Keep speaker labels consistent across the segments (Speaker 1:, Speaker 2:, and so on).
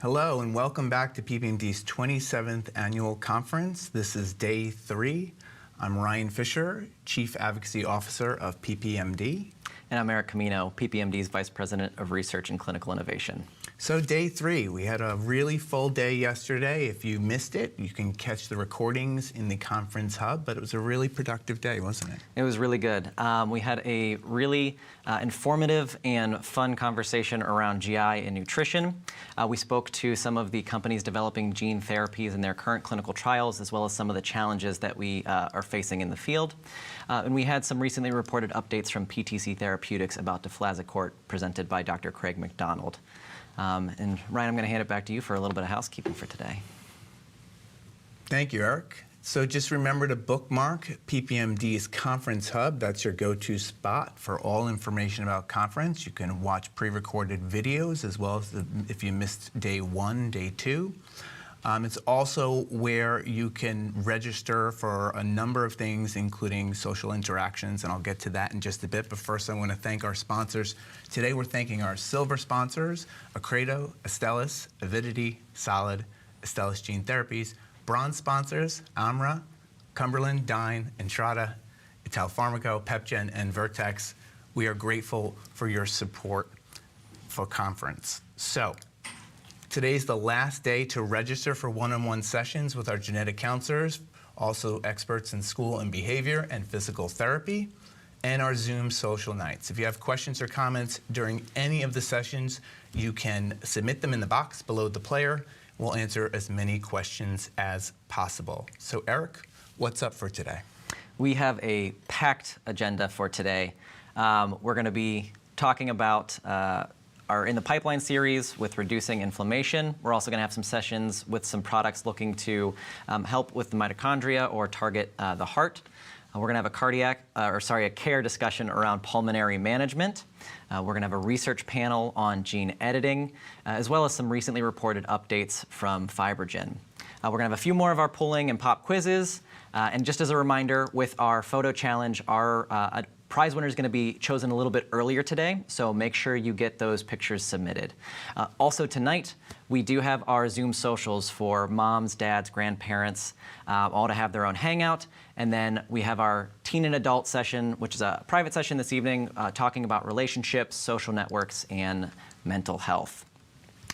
Speaker 1: Hello and welcome back to PPMD's 27th Annual Conference. This is day 3. I'm Ryan Fisher, Chief Advocacy Officer of PPMD.
Speaker 2: And I'm Eric Camino, PPMD's Vice President of Research and Clinical Innovation.
Speaker 1: So day 3, we had a really full day yesterday. If you missed it, you can catch the recordings in the conference hub, but it was a really productive day, wasn't it?
Speaker 2: It was really good. We had a really informative and fun conversation around GI and nutrition. We spoke to some of the companies developing gene therapies in their current clinical trials, as well as some of the challenges that we are facing in the field. And we had some recently reported updates from PTC Therapeutics about deflazacort presented by Dr. Craig McDonald. And Ryan, I'm going to hand it back to you for a little bit of housekeeping for today.
Speaker 1: Thank you, Eric. So just remember to bookmark PPMD's Conference Hub. That's your go-to spot for all information about conference. You can watch pre-recorded videos as well as if you missed day 1, day 2. It's also where you can register for a number of things, including social interactions, and I'll get to that in just a bit. But first, I want to thank our sponsors. Today, we're thanking our silver sponsors, Acredo, Astellas, Avidity, Solid, Astellas Gene Therapies. Bronze sponsors, Amra, Cumberland, Dyne, Entrada, Ital Pharmaco, PepGen, and Vertex. We are grateful for your support for conference. So, today's the last day to register for one-on-one sessions with our genetic counselors, also experts in school and behavior and physical therapy, and our Zoom social nights. If you have questions or comments during any of the sessions, you can submit them in the box below the player. We'll answer as many questions as possible. So Eric, what's up for today?
Speaker 2: We have a packed agenda for today. We're going to be talking about our In the Pipeline series with reducing inflammation. We're also going to have some sessions with some products looking to help with the mitochondria or target the heart. We're going to have a care discussion around pulmonary management. We're going to have a research panel on gene editing, as well as some recently reported updates from FibroGen. We're going to have a few more of our polling and pop quizzes. And just as a reminder, with our photo challenge, our prize winner is going to be chosen a little bit earlier today, so make sure you get those pictures submitted. Also tonight, we do have our Zoom socials for moms, dads, grandparents, all to have their own hangout. And then we have our teen and adult session, which is a private session this evening, talking about relationships, social networks, and mental health.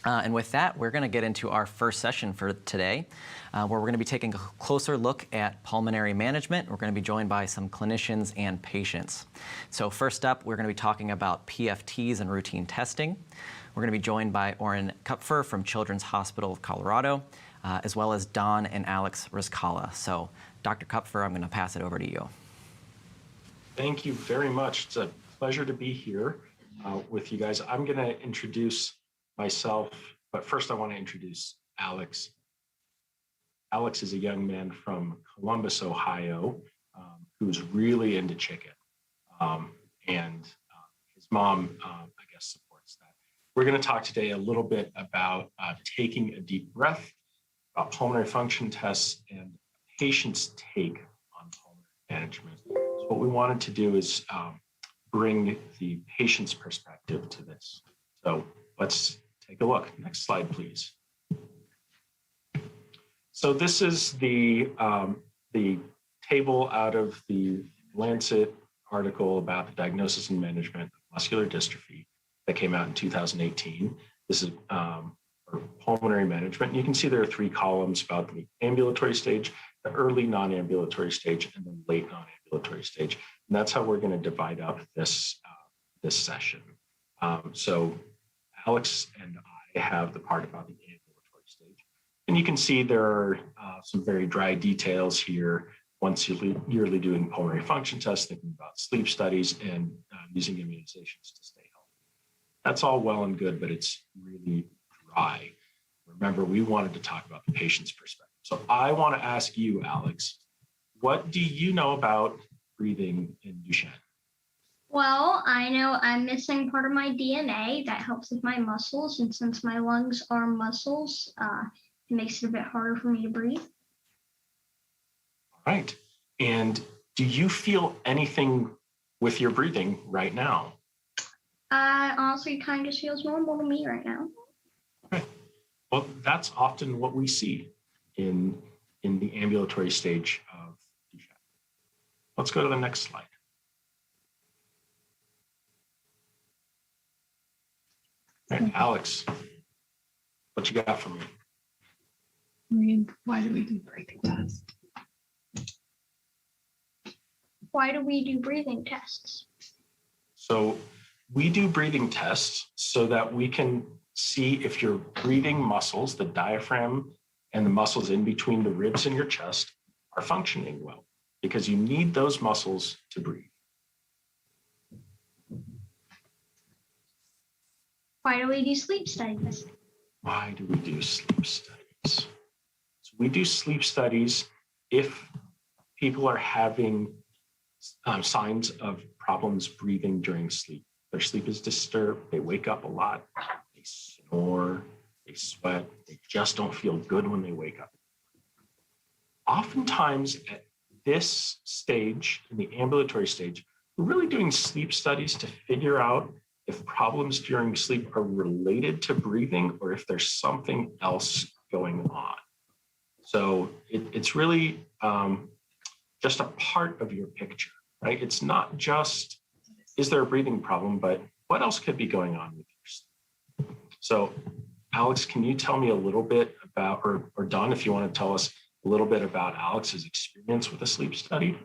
Speaker 2: And with that, we're going to get into our first session for today, where we're going to be taking a closer look at pulmonary management. We're going to be joined by some clinicians and patients. So first up, we're going to be talking about PFTs and routine testing. We're going to be joined by Oren Kupfer from Children's Hospital of Colorado, as well as Don and Alex Rizkala. So Dr. Kupfer, I'm going to pass it over to you.
Speaker 3: Thank you very much. It's a pleasure to be here with you guys. I'm going to introduce myself, but first I want to introduce Alex. Alex is a young man from Columbus, Ohio, who's really into chicken. And his mom, I guess, supports that. We're going to talk today a little bit about taking a deep breath, about pulmonary function tests, and patient's take on pulmonary management. So what we wanted to do is bring the patient's perspective to this. So let's take a look. Next slide, please. So this is the table out of the Lancet article about the diagnosis and management of muscular dystrophy that came out in 2018. This is for pulmonary management. You can see there are 3 columns about the ambulatory stage, the early non-ambulatory stage, and the late non-ambulatory stage. And that's how we're going to divide up this session. So Alex and I have the part about the ambulatory stage. And you can see there are some very dry details here. Once yearly doing pulmonary function tests, thinking about sleep studies, and using immunizations to stay healthy. That's all well and good, but it's really dry. Remember, we wanted to talk about the patient's perspective. So I want to ask you, Alex, what do you know about breathing in Duchenne?
Speaker 4: Well, I know I'm missing part of my DNA that helps with my muscles, and since my lungs are muscles, it makes it a bit harder for me to breathe.
Speaker 3: All right. And do you feel anything with your breathing right now?
Speaker 4: Honestly, kind of just feels normal to me right now.
Speaker 3: Okay. Well, that's often what we see in the ambulatory stage of Duchenne. Let's go to the next slide. All right, Alex, what you got for me?
Speaker 5: Why do we do breathing tests?
Speaker 4: Why do we do breathing tests?
Speaker 3: So we do breathing tests so that we can see if your breathing muscles, the diaphragm and the muscles in between the ribs in your chest, are functioning well, because you need those muscles to breathe.
Speaker 4: Why do we do sleep studies?
Speaker 3: Why do we do sleep studies? So we do sleep studies if people are having signs of problems breathing during sleep. Their sleep is disturbed, they wake up a lot, they snore, they sweat, they just don't feel good when they wake up. Oftentimes at this stage, in the ambulatory stage, we're really doing sleep studies to figure out if problems during sleep are related to breathing or if there's something else going on. So it's really just a part of your picture, right? It's not just, is there a breathing problem, but what else could be going on with your sleep? So Alex, can you tell me a little bit about, or Don, if you want to tell us a little bit about Alex's experience with a sleep study?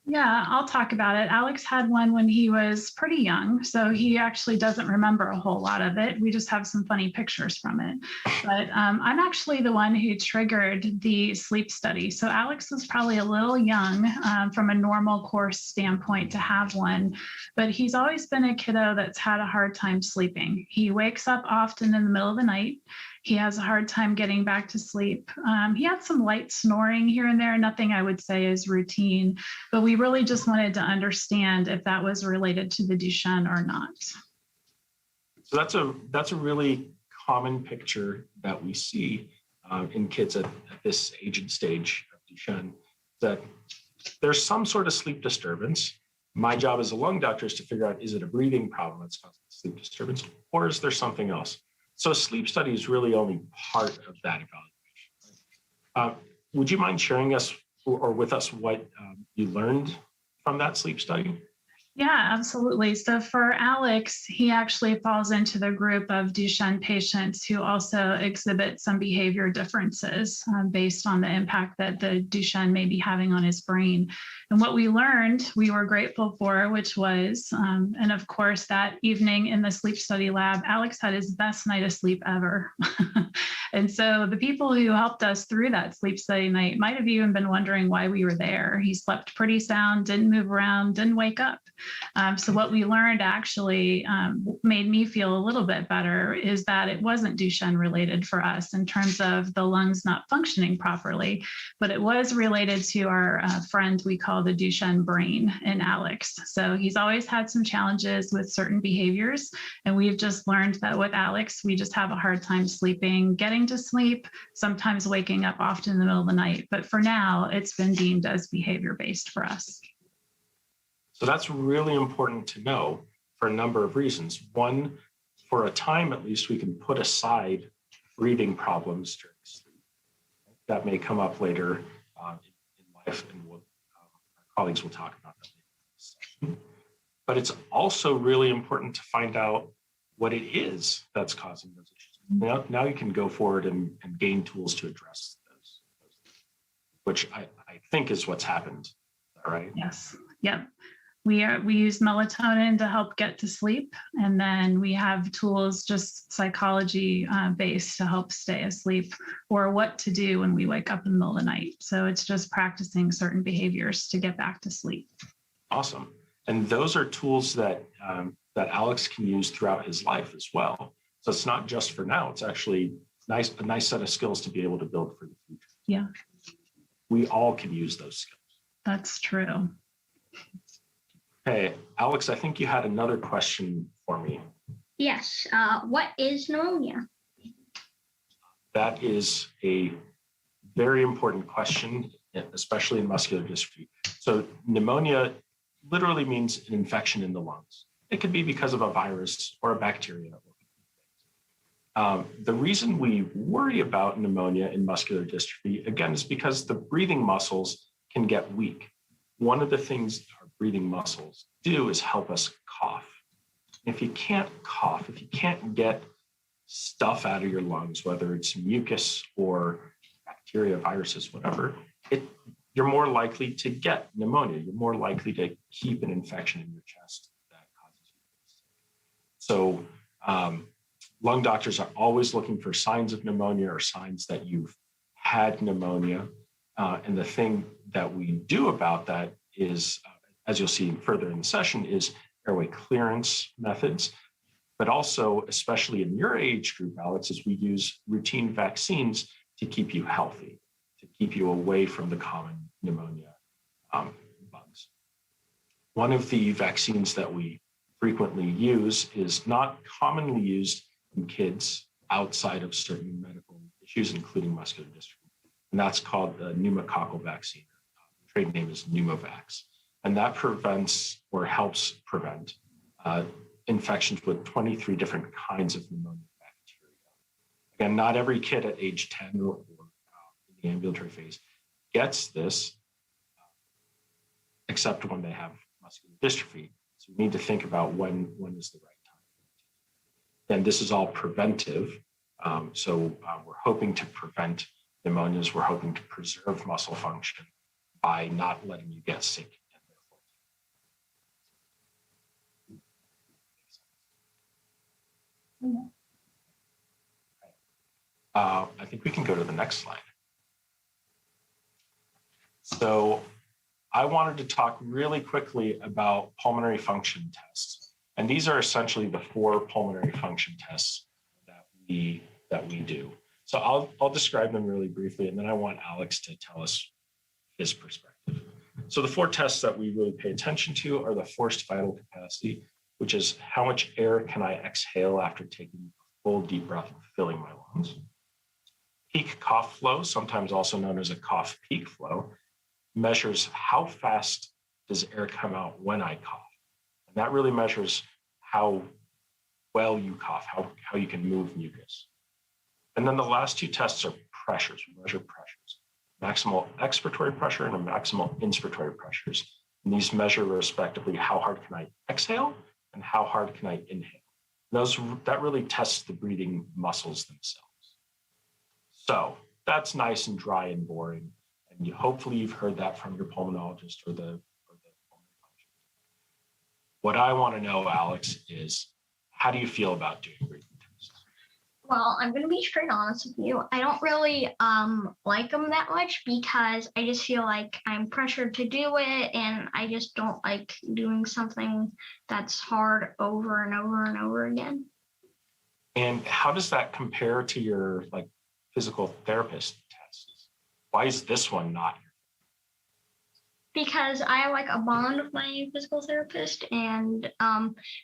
Speaker 5: Yeah, I'll talk about it. Alex had one when he was pretty young, so he actually doesn't remember a whole lot of it. We just have some funny pictures from it. But I'm actually the one who triggered the sleep study. So Alex was probably a little young from a normal course standpoint to have one, but he's always been a kiddo that's had a hard time sleeping. He wakes up often in the middle of the night. He has a hard time getting back to sleep. He had some light snoring here and there, nothing I would say is routine, but we really just wanted to understand if that was related to the Duchenne or not.
Speaker 3: So that's a really common picture that we see in kids at this age and stage of Duchenne, that there's some sort of sleep disturbance. My job as a lung doctor is to figure out, is it a breathing problem that's causing sleep disturbance, or is there something else? So a sleep study is really only part of that evaluation. Would you mind sharing us or with us what you learned from that sleep study?
Speaker 5: Yeah, absolutely. So for Alex, he actually falls into the group of Duchenne patients who also exhibit some behavior differences based on the impact that the Duchenne may be having on his brain. And what we learned, we were grateful for, which was, and of course, that evening in the sleep study lab, Alex had his best night of sleep ever. And so the people who helped us through that sleep study night might have even been wondering why we were there. He slept pretty sound, didn't move around, didn't wake up. So what we learned actually made me feel a little bit better is that it wasn't Duchenne related for us in terms of the lungs not functioning properly, but it was related to our friend we call the Duchenne brain in Alex. So he's always had some challenges with certain behaviors, and we've just learned that with Alex, we just have a hard time sleeping, getting to sleep, sometimes waking up often in the middle of the night. But for now, it's been deemed as behavior-based for us.
Speaker 3: So that's really important to know for a number of reasons. One, for a time at least, we can put aside breathing problems during sleep. That may come up later in life, and our colleagues will talk about that later in this session. But it's also really important to find out what it is that's causing those issues. Now you can go forward and gain tools to address those, which I think is what's happened. Is that right?
Speaker 5: Yes. Yep. We use melatonin to help get to sleep, and then we have tools just psychology based to help stay asleep, or what to do when we wake up in the middle of the night. So it's just practicing certain behaviors to get back to sleep.
Speaker 3: Awesome. And those are tools that that Alex can use throughout his life as well. So it's not just for now, it's actually a nice set of skills to be able to build for the future.
Speaker 5: Yeah.
Speaker 3: We all can use those skills.
Speaker 5: That's true.
Speaker 3: Hey, Alex, I think you had another question for me.
Speaker 4: Yes. What is pneumonia?
Speaker 3: That is a very important question, especially in muscular dystrophy. So pneumonia literally means an infection in the lungs. It could be because of a virus or a bacteria. The reason we worry about pneumonia in muscular dystrophy, again, is because the breathing muscles can get weak. One of the things our breathing muscles do is help us cough. If you can't cough, if you can't get stuff out of your lungs, whether it's mucus or bacteria, viruses, whatever, you're more likely to get pneumonia. You're more likely to keep an infection in your chest that causes you to get sick. So lung doctors are always looking for signs of pneumonia or signs that you've had pneumonia. And the thing that we do about that is, as you'll see further in the session, is airway clearance methods, but also, especially in your age group, Alex, is we use routine vaccines to keep you healthy, to keep you away from the common pneumonia bugs. One of the vaccines that we frequently use is not commonly used in kids outside of certain medical issues, including muscular dystrophy, and that's called the pneumococcal vaccine. The trade name is Pneumovax, and that prevents or helps prevent infections with 23 different kinds of pneumonia bacteria. Again, not every kid at age 10 or in the ambulatory phase gets this, except when they have muscular dystrophy. So we need to think about when is the right time. And this is all preventive. So we're hoping to prevent pneumonias. We're hoping to preserve muscle function by not letting you get sick. I think we can go to the next slide. So I wanted to talk really quickly about pulmonary function tests. And these are essentially the 4 pulmonary function tests that we do. So I'll describe them really briefly, and then I want Alex to tell us his perspective. So the 4 tests that we really pay attention to are the forced vital capacity, which is how much air can I exhale after taking a full deep breath and filling my lungs. Peak cough flow, sometimes also known as a cough peak flow, measures how fast does air come out when I cough. And that really measures how well you cough, how you can move mucus. And then the last 2 tests are pressures. We measure pressures, maximal expiratory pressure and a maximal inspiratory pressures. And these measure respectively how hard can I exhale and how hard can I inhale. That really tests the breathing muscles themselves. So that's nice and dry and boring. And hopefully you've heard that from your pulmonologist or the pulmonary function. What I want to know, Alex, is how do you feel about doing breathing tests?
Speaker 4: Well, I'm going to be straight honest with you. I don't really like them that much because I just feel like I'm pressured to do it, and I just don't like doing something that's hard over and over and over again.
Speaker 3: And how does that compare to your physical therapist tests? Why is this one not?
Speaker 4: Because I have a bond with my physical therapist, and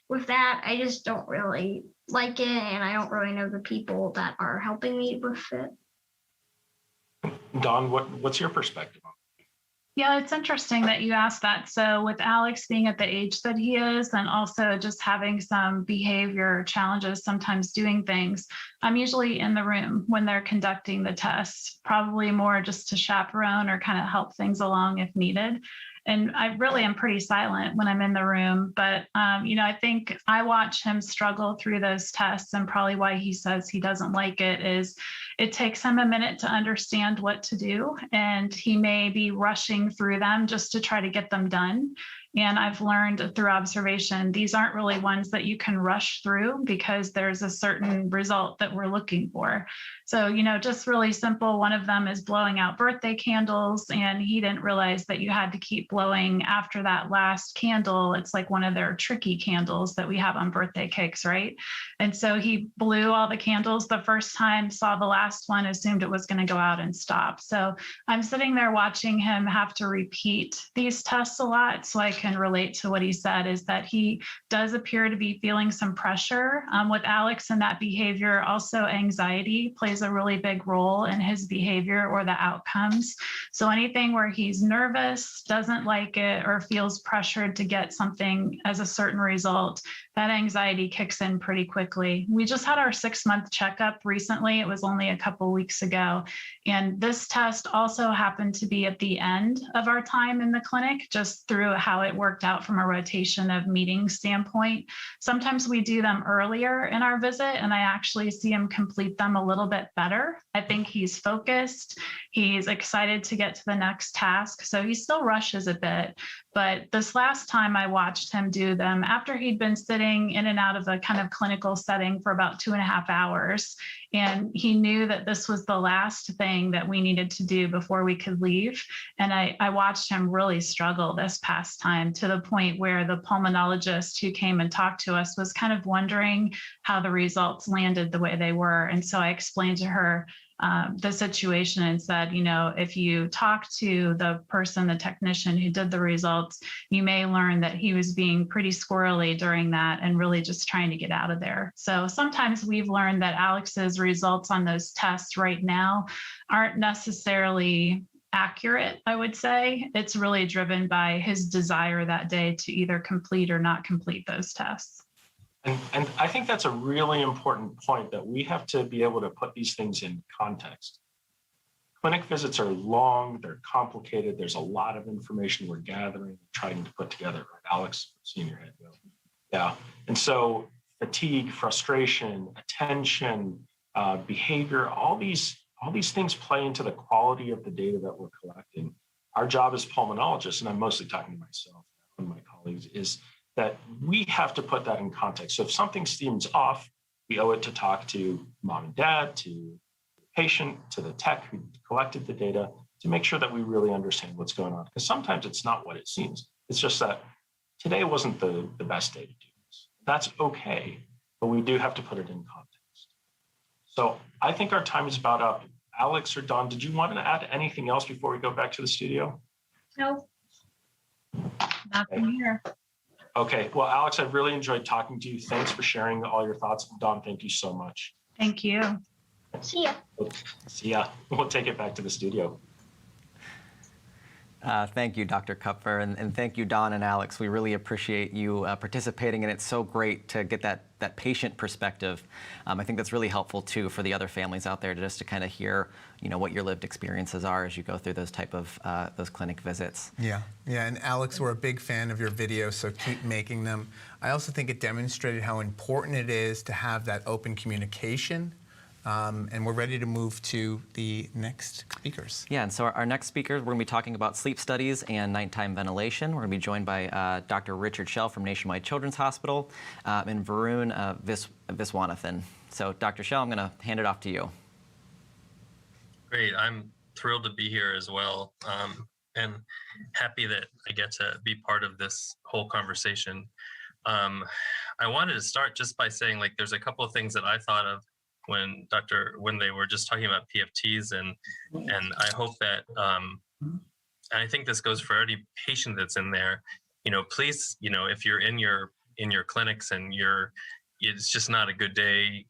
Speaker 4: with that, I just don't really like it, and I don't really know the people that are helping me with it.
Speaker 3: Dawn, what's your perspective on it?
Speaker 5: Yeah, it's interesting that you asked that. So with Alex being at the age that he is, and also just having some behavior challenges, sometimes doing things, I'm usually in the room when they're conducting the tests, probably more just to chaperone or kind of help things along if needed. And I really am pretty silent when I'm in the room, but I think I watch him struggle through those tests, and probably why he says he doesn't like it is it takes him a minute to understand what to do, and he may be rushing through them just to try to get them done. And I've learned through observation, these aren't really ones that you can rush through because there's a certain result that we're looking for. So, just really simple. One of them is blowing out birthday candles, and he didn't realize that you had to keep blowing after that last candle. It's like one of their tricky candles that we have on birthday cakes, right? And so he blew all the candles the first time, saw the last one, assumed it was going to go out and stop. So I'm sitting there watching him have to repeat these tests a lot so I can relate to what he said, is that he does appear to be feeling some pressure with Alex and that behavior. Also, anxiety plays a really big role in his behavior or the outcomes. So anything where he's nervous, doesn't like it, or feels pressured to get something as a certain result, that anxiety kicks in pretty quickly. We just had our 6-month checkup recently. It was only a couple weeks ago. And this test also happened to be at the end of our time in the clinic, just through how it worked out from a rotation of meeting standpoint. Sometimes we do them earlier in our visit, and I actually see him complete them a little bit better. I think he's focused. He's excited to get to the next task. So he still rushes a bit. But this last time I watched him do them, after he'd been sitting in and out of a kind of clinical setting for about 2.5 hours, and he knew that this was the last thing that we needed to do before we could leave. And I watched him really struggle this past time, to the point where the pulmonologist who came and talked to us was kind of wondering how the results landed the way they were. And so I explained to her the situation and said, if you talk to the person, the technician who did the results, you may learn that he was being pretty squirrely during that and really just trying to get out of there. So sometimes we've learned that Alex's results on those tests right now aren't necessarily accurate, I would say. It's really driven by his desire that day to either complete or not complete those tests.
Speaker 3: And I think that's a really important point, that we have to be able to put these things in context. Clinic visits are long, they're complicated, there's a lot of information we're gathering, trying to put together. Right, Alex, seeing your head go. Yeah. And so fatigue, frustration, attention, behavior, all these things play into the quality of the data that we're collecting. Our job as pulmonologists, and I'm mostly talking to myself and my colleagues, is that we have to put that in context. So if something seems off, we owe it to talk to mom and dad, to the patient, to the tech who collected the data, to make sure that we really understand what's going on. Because sometimes it's not what it seems. It's just that today wasn't the best day to do this. That's okay, but we do have to put it in context. So I think our time is about up. Alex or Dawn, did you want to add anything else before we go back to the studio?
Speaker 4: No.
Speaker 5: Nothing here.
Speaker 3: Okay, well, Alex, I've really enjoyed talking to you. Thanks for sharing all your thoughts. Dawn, thank you so much.
Speaker 5: Thank you.
Speaker 4: See ya.
Speaker 3: See ya. We'll take it back to the studio.
Speaker 2: Thank you, Dr. Kupfer, and thank you, Dawn and Alex. We really appreciate you participating, and it's so great to get that patient perspective. I think that's really helpful too for the other families out there, just to kind of hear, what your lived experiences are as you go through those type of those clinic visits.
Speaker 1: Yeah, and Alex, we're a big fan of your videos, so keep making them. I also think it demonstrated how important it is to have that open communication. And we're ready to move to the next speakers.
Speaker 2: Yeah, and so our next speakers, we're going to be talking about sleep studies and nighttime ventilation. We're going to be joined by Dr. Richard Schell from Nationwide Children's Hospital and Varun Viswanathan. So Dr. Schell, I'm going to hand it off to you.
Speaker 6: Great. I'm thrilled to be here as well, and happy that I get to be part of this whole conversation. I wanted to start just by saying, there's a couple of things that I thought of when they were just talking about PFTs, and I hope that, and I think this goes for any patient that's in there, please, if you're in your clinics and it's just not a good day,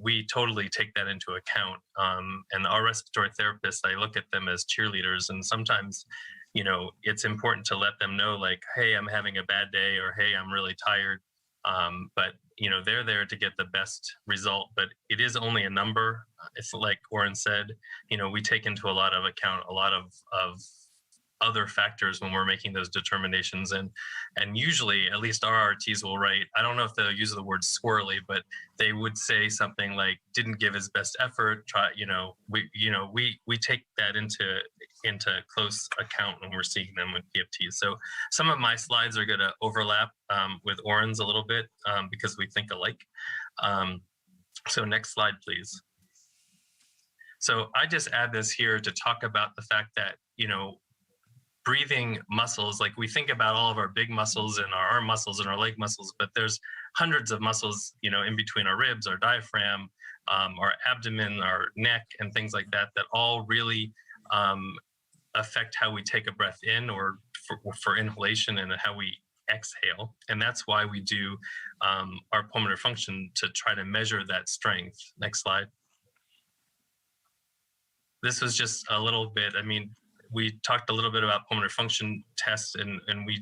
Speaker 6: we totally take that into account. And our respiratory therapists, I look at them as cheerleaders, and sometimes, it's important to let them know, hey, I'm having a bad day, or hey, I'm really tired. But they're there to get the best result, but it is only a number. It's like Oren said, we take into a lot of account a lot of other factors when we're making those determinations. And usually, at least our RTs will write, I don't know if they'll use the word squirrely, but they would say something like, didn't give his best effort, we take that into close account when we're seeing them with PFTs. So some of my slides are going to overlap with Oren's a little bit because we think alike. So next slide, please. So I just add this here to talk about the fact that, breathing muscles, we think about all of our big muscles and our arm muscles and our leg muscles, but there's hundreds of muscles, in between our ribs, our diaphragm, our abdomen, our neck, and things like that, that all really affect how we take a breath in or for inhalation and how we exhale. And that's why we do our pulmonary function to try to measure that strength. Next slide. This was just a little bit, I mean, we talked a little bit about pulmonary function tests, and we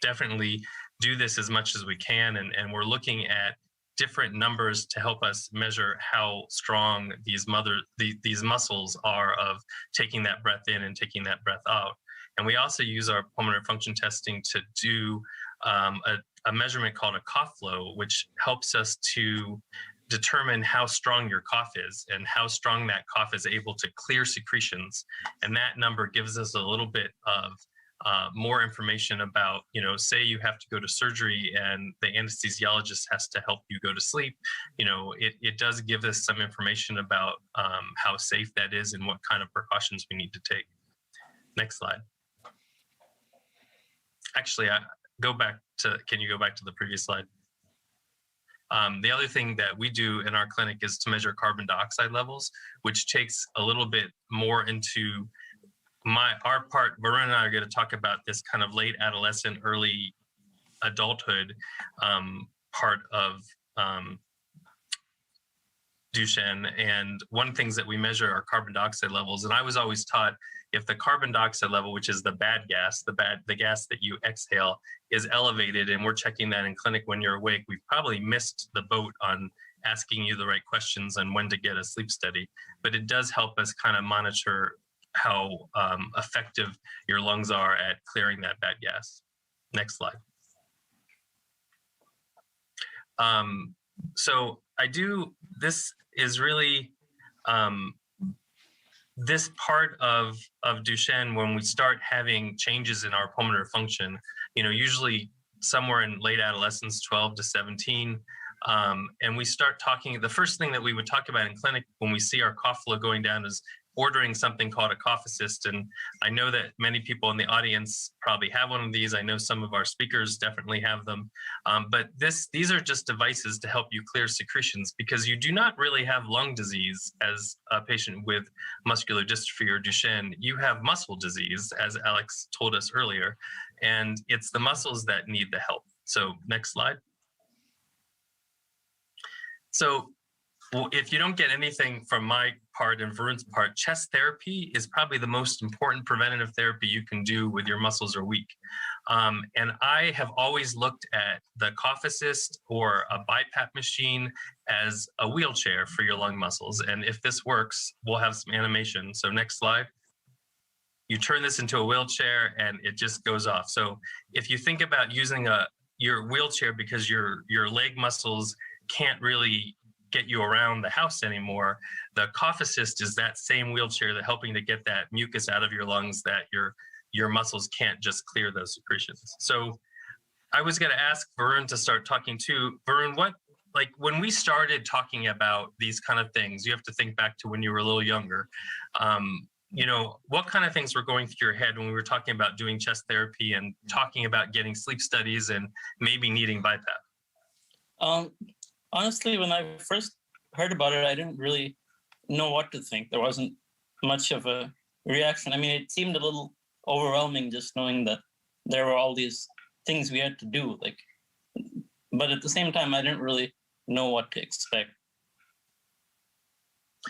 Speaker 6: definitely do this as much as we can. And we're looking at different numbers to help us measure how strong these muscles are of taking that breath in and taking that breath out. And we also use our pulmonary function testing to do a measurement called a cough flow, which helps us to determine how strong your cough is and how strong that cough is able to clear secretions. And that number gives us a little bit of more information about, say you have to go to surgery and the anesthesiologist has to help you go to sleep. It does give us some information about how safe that is and what kind of precautions we need to take. Next slide. Actually, can you go back to the previous slide? The other thing that we do in our clinic is to measure carbon dioxide levels, which takes a little bit more into our part. Varun and I are going to talk about this kind of late adolescent, early adulthood part of Duchenne. And one of the things that we measure are carbon dioxide levels. And I was always taught if the carbon dioxide level, which is the bad gas, the gas that you exhale, is elevated, and we're checking that in clinic when you're awake, we've probably missed the boat on asking you the right questions on when to get a sleep study. But it does help us kind of monitor how effective your lungs are at clearing that bad gas. Next slide. This is really, this part of Duchenne, when we start having changes in our pulmonary function, usually somewhere in late adolescence, 12 to 17, and we start talking, the first thing that we would talk about in clinic when we see our cough flow going down is ordering something called a cough assist. And I know that many people in the audience probably have one of these. I know some of our speakers definitely have them. But these are just devices to help you clear secretions, because you do not really have lung disease as a patient with muscular dystrophy or Duchenne. You have muscle disease, as Alex told us earlier, and it's the muscles that need the help. So next slide. So if you don't get anything from my part and Varun's part, chest therapy is probably the most important preventative therapy you can do with your muscles are weak. And I have always looked at the cough assist or a BiPAP machine as a wheelchair for your lung muscles. And if this works, we'll have some animation. So next slide. You turn this into a wheelchair and it just goes off. So if you think about using your wheelchair because your leg muscles can't really get you around the house anymore, the cough assist is that same wheelchair that helping to get that mucus out of your lungs that your muscles can't just clear those secretions. So I was going to ask Varun to start talking too. Varun, when we started talking about these kind of things, you have to think back to when you were a little younger. What kind of things were going through your head when we were talking about doing chest therapy and talking about getting sleep studies and maybe needing BiPAP?
Speaker 7: Honestly, when I first heard about it, I didn't really know what to think. There wasn't much of a reaction. I mean, it seemed a little overwhelming just knowing that there were all these things we had to do. But at the same time, I didn't really know what to expect.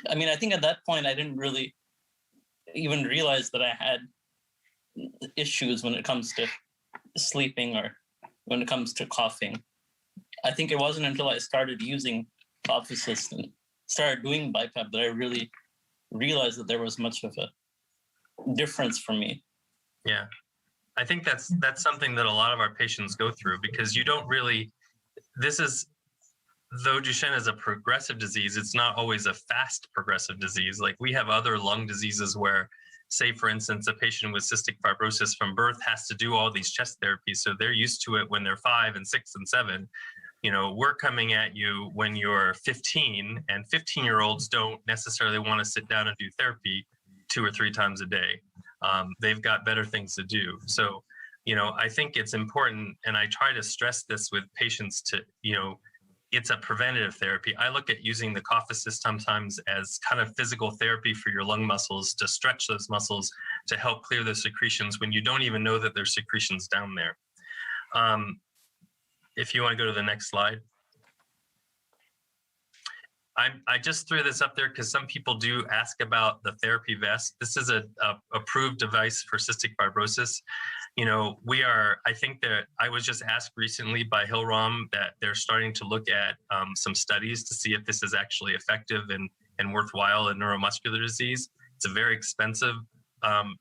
Speaker 7: I mean, I think at that point, I didn't really even realize that I had issues when it comes to sleeping or when it comes to coughing. I think it wasn't until I started using cough assist and started doing BiPAP that I really realized that there was much of a difference for me.
Speaker 6: Yeah, I think that's something that a lot of our patients go through, because you don't really, though Duchenne is a progressive disease, it's not always a fast progressive disease. Like we have other lung diseases where, say, for instance, a patient with cystic fibrosis from birth has to do all these chest therapies. So they're used to it when they're 5 and 6 and 7. We're coming at you when you're 15, and 15-year-olds don't necessarily want to sit down and do therapy 2 or 3 times a day. They've got better things to do. So, I think it's important, and I try to stress this with patients to, it's a preventative therapy. I look at using the cough assist sometimes as kind of physical therapy for your lung muscles to stretch those muscles to help clear the secretions when you don't even know that there's secretions down there. If you want to go to the next slide. I just threw this up there because some people do ask about the therapy vest. This is a approved device for cystic fibrosis. You know, I think that I was just asked recently by Hillrom that they're starting to look at some studies to see if this is actually effective and worthwhile in neuromuscular disease. It's a very expensive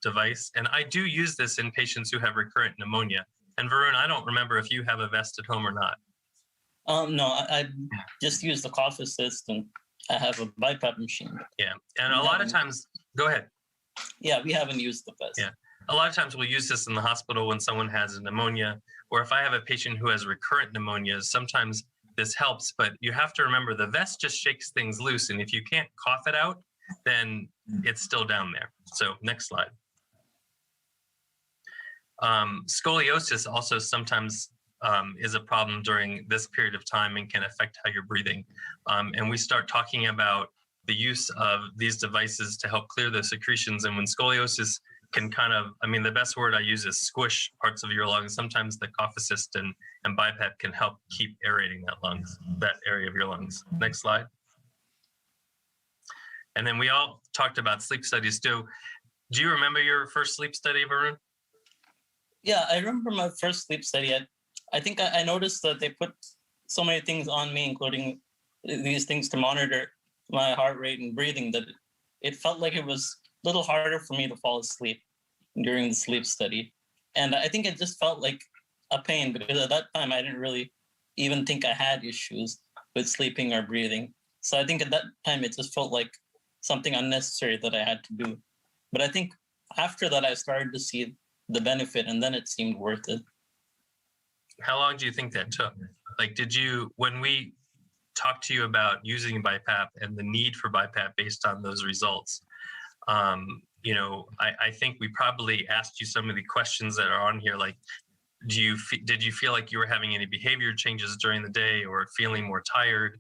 Speaker 6: device. And I do use this in patients who have recurrent pneumonia. And Varun, I don't remember if you have a vest at home or not.
Speaker 7: No, I just use the cough assist, and I have a BiPAP machine.
Speaker 6: Yeah, and a lot of times, go ahead.
Speaker 7: Yeah, we haven't used the vest.
Speaker 6: Yeah, a lot of times we'll use this in the hospital when someone has a pneumonia, or if I have a patient who has recurrent pneumonia, sometimes this helps, but you have to remember the vest just shakes things loose, and if you can't cough it out, then it's still down there. So next slide. Scoliosis also sometimes is a problem during this period of time and can affect how you're breathing. And we start talking about the use of these devices to help clear the secretions. And when scoliosis can kind of, I mean, the best word I use is squish parts of your lungs. Sometimes the cough assist and BiPAP can help keep aerating that area of your lungs. Next slide. And then we all talked about sleep studies too. Do you remember your first sleep study, Varun?
Speaker 7: Yeah, I remember my first sleep study. I think I noticed that they put so many things on me, including these things to monitor my heart rate and breathing, that it felt like it was a little harder for me to fall asleep during the sleep study. And I think it just felt like a pain because at that time I didn't really even think I had issues with sleeping or breathing. So I think at that time it just felt like something unnecessary that I had to do. But I think after that I started to see the benefit, and then it seemed worth it.
Speaker 6: How long do you think that took? Like, when we talked to you about using BiPAP and the need for BiPAP based on those results, you know, I think we probably asked you some of the questions that are on here, like, did you feel like you were having any behavior changes during the day or feeling more tired?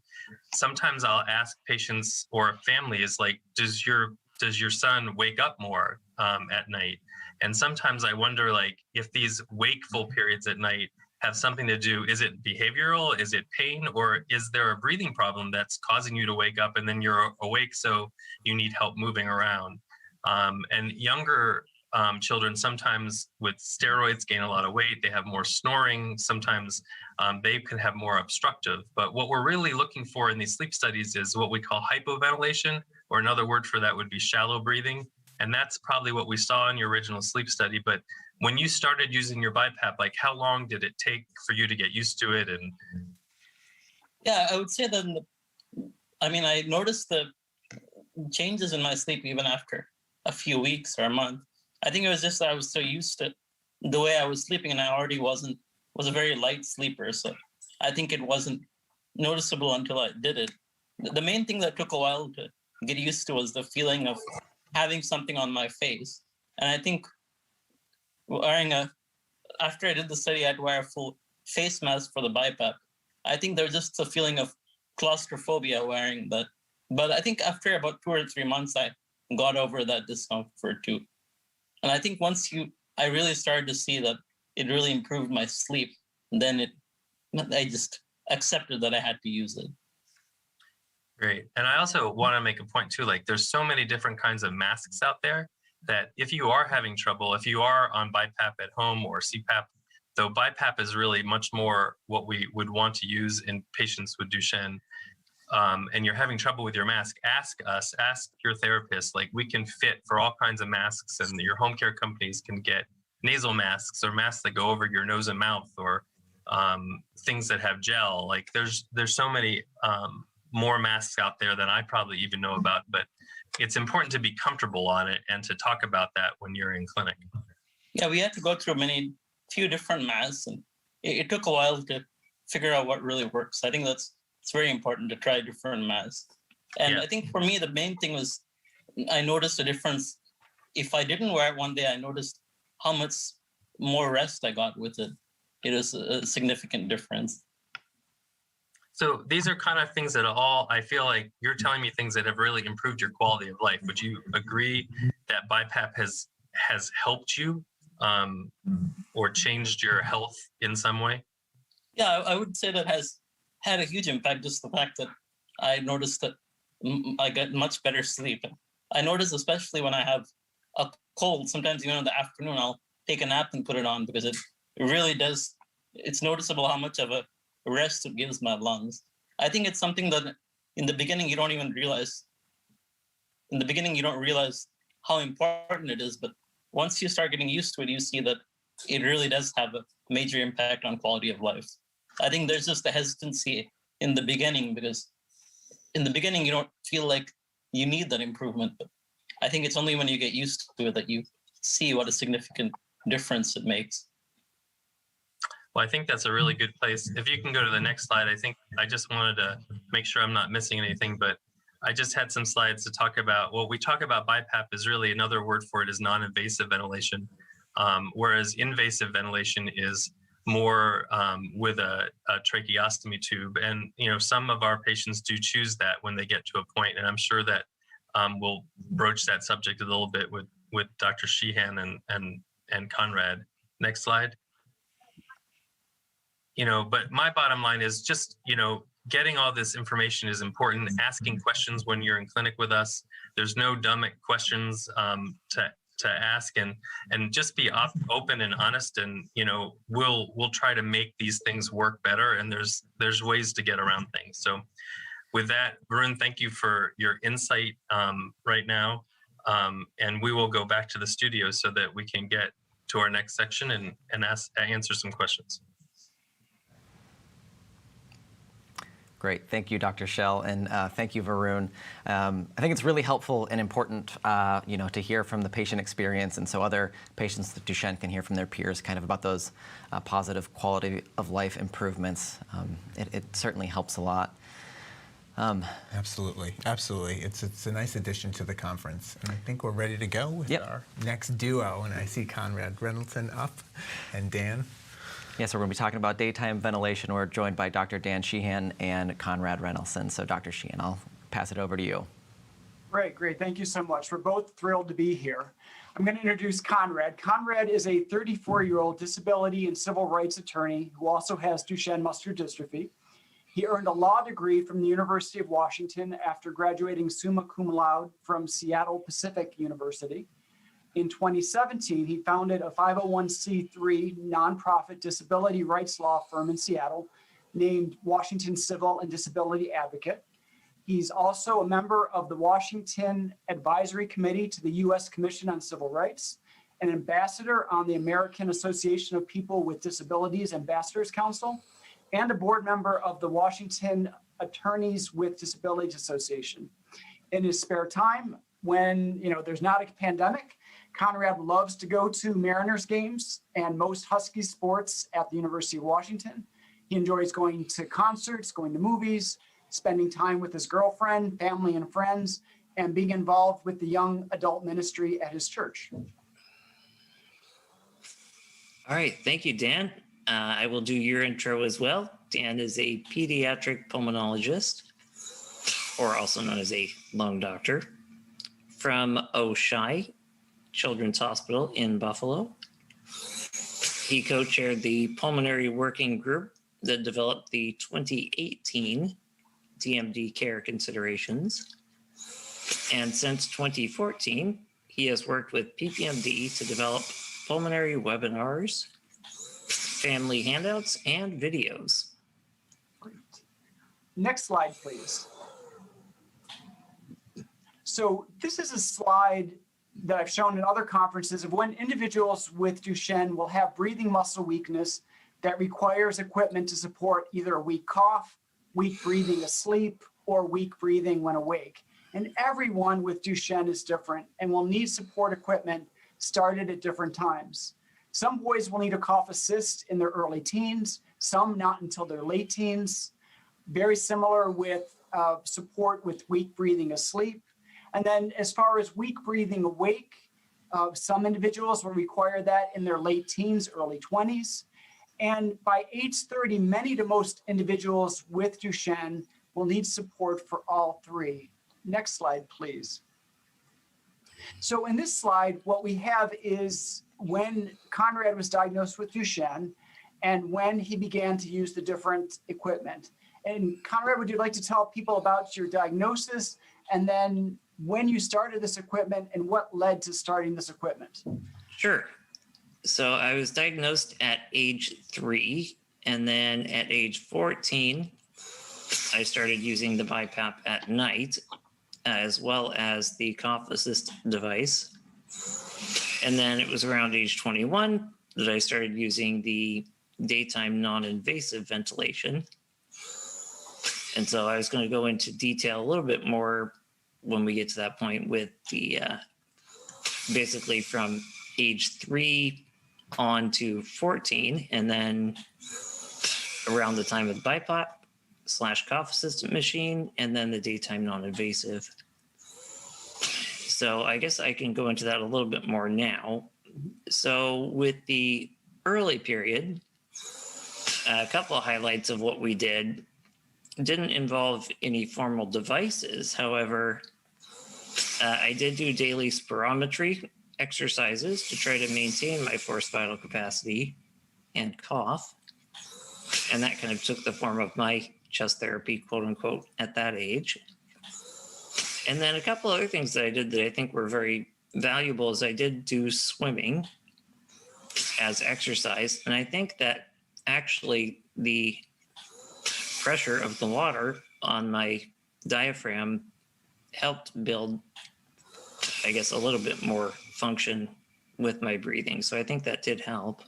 Speaker 6: Sometimes I'll ask patients or families, like, does your son wake up more at night? And sometimes I wonder, like, if these wakeful periods at night have something to do, is it behavioral, is it pain, or is there a breathing problem that's causing you to wake up and then you're awake so you need help moving around? And younger children sometimes with steroids gain a lot of weight, they have more snoring, sometimes they can have more obstructive. But what we're really looking for in these sleep studies is what we call hypoventilation, or another word for that would be shallow breathing. And that's probably what we saw in your original sleep study. But when you started using your BiPAP, like, how long did it take for you to get used to it? And
Speaker 7: yeah, I would say that, I noticed the changes in my sleep even after a few weeks or a month. I think it was just that I was so used to the way I was sleeping, and I already was a very light sleeper. So I think it wasn't noticeable until I did it. The main thing that took a while to get used to was the feeling of having something on my face. And I think after I did the study, I had to wear a full face mask for the BiPAP. I think there was just a feeling of claustrophobia wearing that. But I think after about 2 or 3 months, I got over that discomfort too. And I think I really started to see that it really improved my sleep. Then I just accepted that I had to use it.
Speaker 6: great. And I also want to make a point too, like, there's so many different kinds of masks out there that if you are having trouble, if you are on BiPAP at home or CPAP, though BiPAP is really much more what we would want to use in patients with Duchenne, and you're having trouble with your mask, ask us, ask your therapist. Like, we can fit for all kinds of masks, and your home care companies can get nasal masks or masks that go over your nose and mouth, or things that have gel. Like, there's so many more masks out there than I probably even know about, but it's important to be comfortable on it and to talk about that when you're in clinic.
Speaker 7: Yeah, we had to go through few different masks, and it took a while to figure out what really works. I think it's very important to try different masks. And
Speaker 6: Yeah.
Speaker 7: I think for me, the main thing was I noticed a difference. If I didn't wear it one day, I noticed how much more rest I got with it. It was a significant difference.
Speaker 6: So these are kind of things that I feel like you're telling me things that have really improved your quality of life. Would you agree that BiPAP has has helped you or changed your health in some way?
Speaker 7: Yeah, I would say that has had a huge impact. Just the fact that I noticed that I get much better sleep. I notice, especially when I have a cold, sometimes even in the afternoon, I'll take a nap and put it on because it really does. It's noticeable how much of a rest it gives my lungs. I think it's something that in the beginning you don't even realize. In the beginning, you don't realize how important it is, but once you start getting used to it, you see that it really does have a major impact on quality of life. I think there's just a hesitancy in the beginning because in the beginning you don't feel like you need that improvement. But I think it's only when you get used to it that you see what a significant difference it makes.
Speaker 6: Well, I think that's a really good place. If you can go to the next slide, I think I just wanted to make sure I'm not missing anything, but I just had some slides to talk about, well, we talk about BiPAP is really another word for it is non-invasive ventilation, whereas invasive ventilation is more with a tracheostomy tube. And, you know, some of our patients do choose that when they get to a point, and I'm sure that we'll broach that subject a little bit with Dr. Sheehan and Conrad. Next slide. You know, but my bottom line is just, you know, getting all this information is important. Asking questions when you're in clinic with us. There's no dumb questions to ask, and just be open and honest. And you know, we'll try to make these things work better. And there's ways to get around things. So, with that, Varun, thank you for your insight right now. And we will go back to the studio so that we can get to our next section and answer some questions.
Speaker 2: Great. Thank you, Dr. Schell, and thank you, Varun. I think it's really helpful and important, you know, to hear from the patient experience, and so other patients with Duchenne can hear from their peers kind of about those positive quality of life improvements. It certainly helps a lot.
Speaker 1: Absolutely, absolutely. It's a nice addition to the conference, and I think we're ready to go with our next duo. And I see Conrad Reynoldsson up, and Dan.
Speaker 2: Yes, so we're going to be talking about daytime ventilation. We're joined by Dr. Dan Sheehan and Conrad Reynoldsson. So Dr. Sheehan, I'll pass it over to you.
Speaker 8: Great. Thank you so much. We're both thrilled to be here. I'm going to introduce Conrad. Conrad is a 34-year-old disability and civil rights attorney who also has Duchenne muscular dystrophy. He earned a law degree from the University of Washington after graduating summa cum laude from Seattle Pacific University. In 2017, he founded a 501c3 nonprofit disability rights law firm in Seattle named Washington Civil and Disability Advocate. He's also a member of the Washington Advisory Committee to the U.S. Commission on Civil Rights, an ambassador on the American Association of People with Disabilities Ambassadors Council, and a board member of the Washington Attorneys with Disabilities Association. In his spare time, when there's not a pandemic, Conrad loves to go to Mariners games and most Husky sports at the University of Washington. He enjoys going to concerts, going to movies, spending time with his girlfriend, family, and friends, and being involved with the young adult ministry at his church.
Speaker 9: All right, thank you, Dan. I will do your intro as well. Dan is a pediatric pulmonologist, or also known as a lung doctor, from Oshai Children's Hospital in Buffalo. He co-chaired the pulmonary working group that developed the 2018 DMD care considerations. And since 2014, he has worked with PPMD to develop pulmonary webinars, family handouts, and videos.
Speaker 8: Great. Next slide, please. So this is a slide that I've shown in other conferences of when individuals with Duchenne will have breathing muscle weakness that requires equipment to support either a weak cough, weak breathing asleep, or weak breathing when awake. And everyone with Duchenne is different and will need support equipment started at different times. Some boys will need a cough assist in their early teens, some not until their late teens. Very similar with support with weak breathing asleep. And then as far as weak breathing awake, some individuals will require that in their late teens, early 20s. And by age 30, many to most individuals with Duchenne will need support for all three. Next slide, please. So in this slide, what we have is when Conrad was diagnosed with Duchenne and when he began to use the different equipment. And Conrad, would you like to tell people about your diagnosis and then when you started this equipment and what led to starting this equipment?
Speaker 9: Sure. So I was diagnosed at age 3, and then at age 14, I started using the BiPAP at night, as well as the cough assist device. And then it was around age 21 that I started using the daytime non-invasive ventilation. And so I was going to go into detail a little bit more when we get to that point with the basically from age 3 on to 14, and then around the time of the BiPAP / cough assistant machine, and then the daytime non-invasive. So I guess I can go into that a little bit more now. So with the early period, a couple of highlights of what we did didn't involve any formal devices. However, I did do daily spirometry exercises to try to maintain my forced vital capacity and cough. And that kind of took the form of my chest therapy, quote unquote, at that age. And then a couple other things that I did that I think were very valuable is I did do swimming as exercise. And I think that actually the pressure of the water on my diaphragm helped build, I guess, a little bit more function with my breathing. So I think that did help.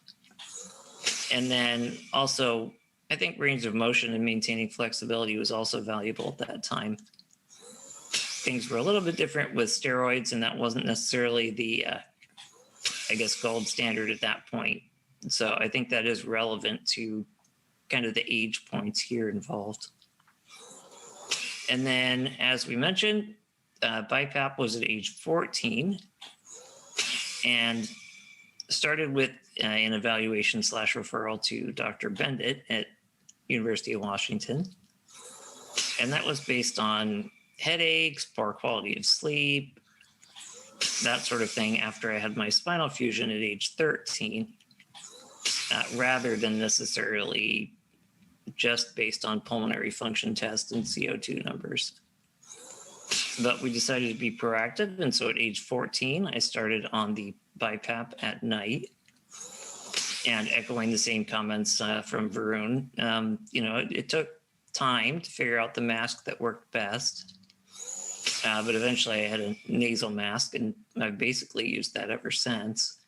Speaker 9: And then also, I think range of motion and maintaining flexibility was also valuable at that time. Things were a little bit different with steroids, and that wasn't necessarily the, I guess, gold standard at that point. So I think that is relevant to kind of the age points here involved. And then, as we mentioned, BiPAP was at age 14 and started with an evaluation / referral to Dr. Bendit at University of Washington. And that was based on headaches, poor quality of sleep, that sort of thing after I had my spinal fusion at age 13, rather than necessarily just based on pulmonary function tests and CO2 numbers. But we decided to be proactive. And so at age 14, I started on the BiPAP at night. And echoing the same comments from Varun, it took time to figure out the mask that worked best. But eventually I had a nasal mask, and I've basically used that ever since.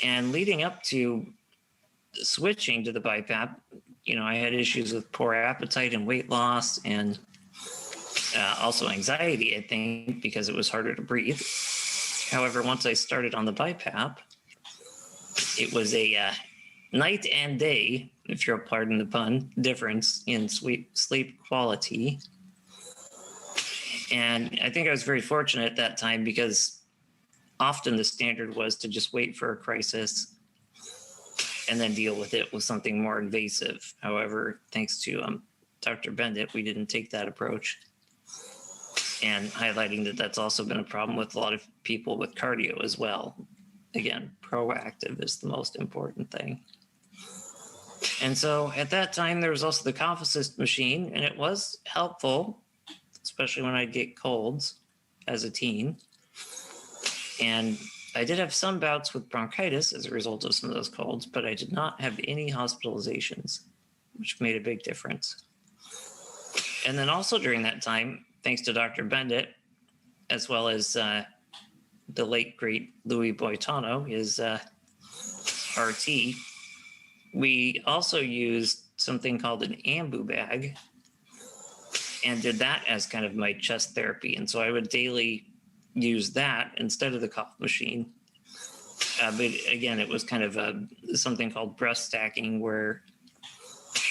Speaker 9: And leading up to switching to the BiPAP, I had issues with poor appetite and weight loss, and also anxiety, I think, because it was harder to breathe. However, once I started on the BiPAP, it was a night and day, if you'll pardon the pun, difference in sleep quality. And I think I was very fortunate at that time because often the standard was to just wait for a crisis and then deal with it with something more invasive. However, thanks to Dr. Bendit, we didn't take that approach. And highlighting that that's also been a problem with a lot of people with cardio as well. Again, proactive is the most important thing. And so at that time, there was also the cough assist machine, and it was helpful, especially when I'd get colds as a teen. And I did have some bouts with bronchitis as a result of some of those colds, but I did not have any hospitalizations, which made a big difference. And then also during that time, thanks to Dr. Bendit, as well as the late, great Louis Boitano, his RT, we also used something called an ambu bag and did that as kind of my chest therapy. And so I would daily use that instead of the cough machine. But again, it was kind of something called breath stacking, where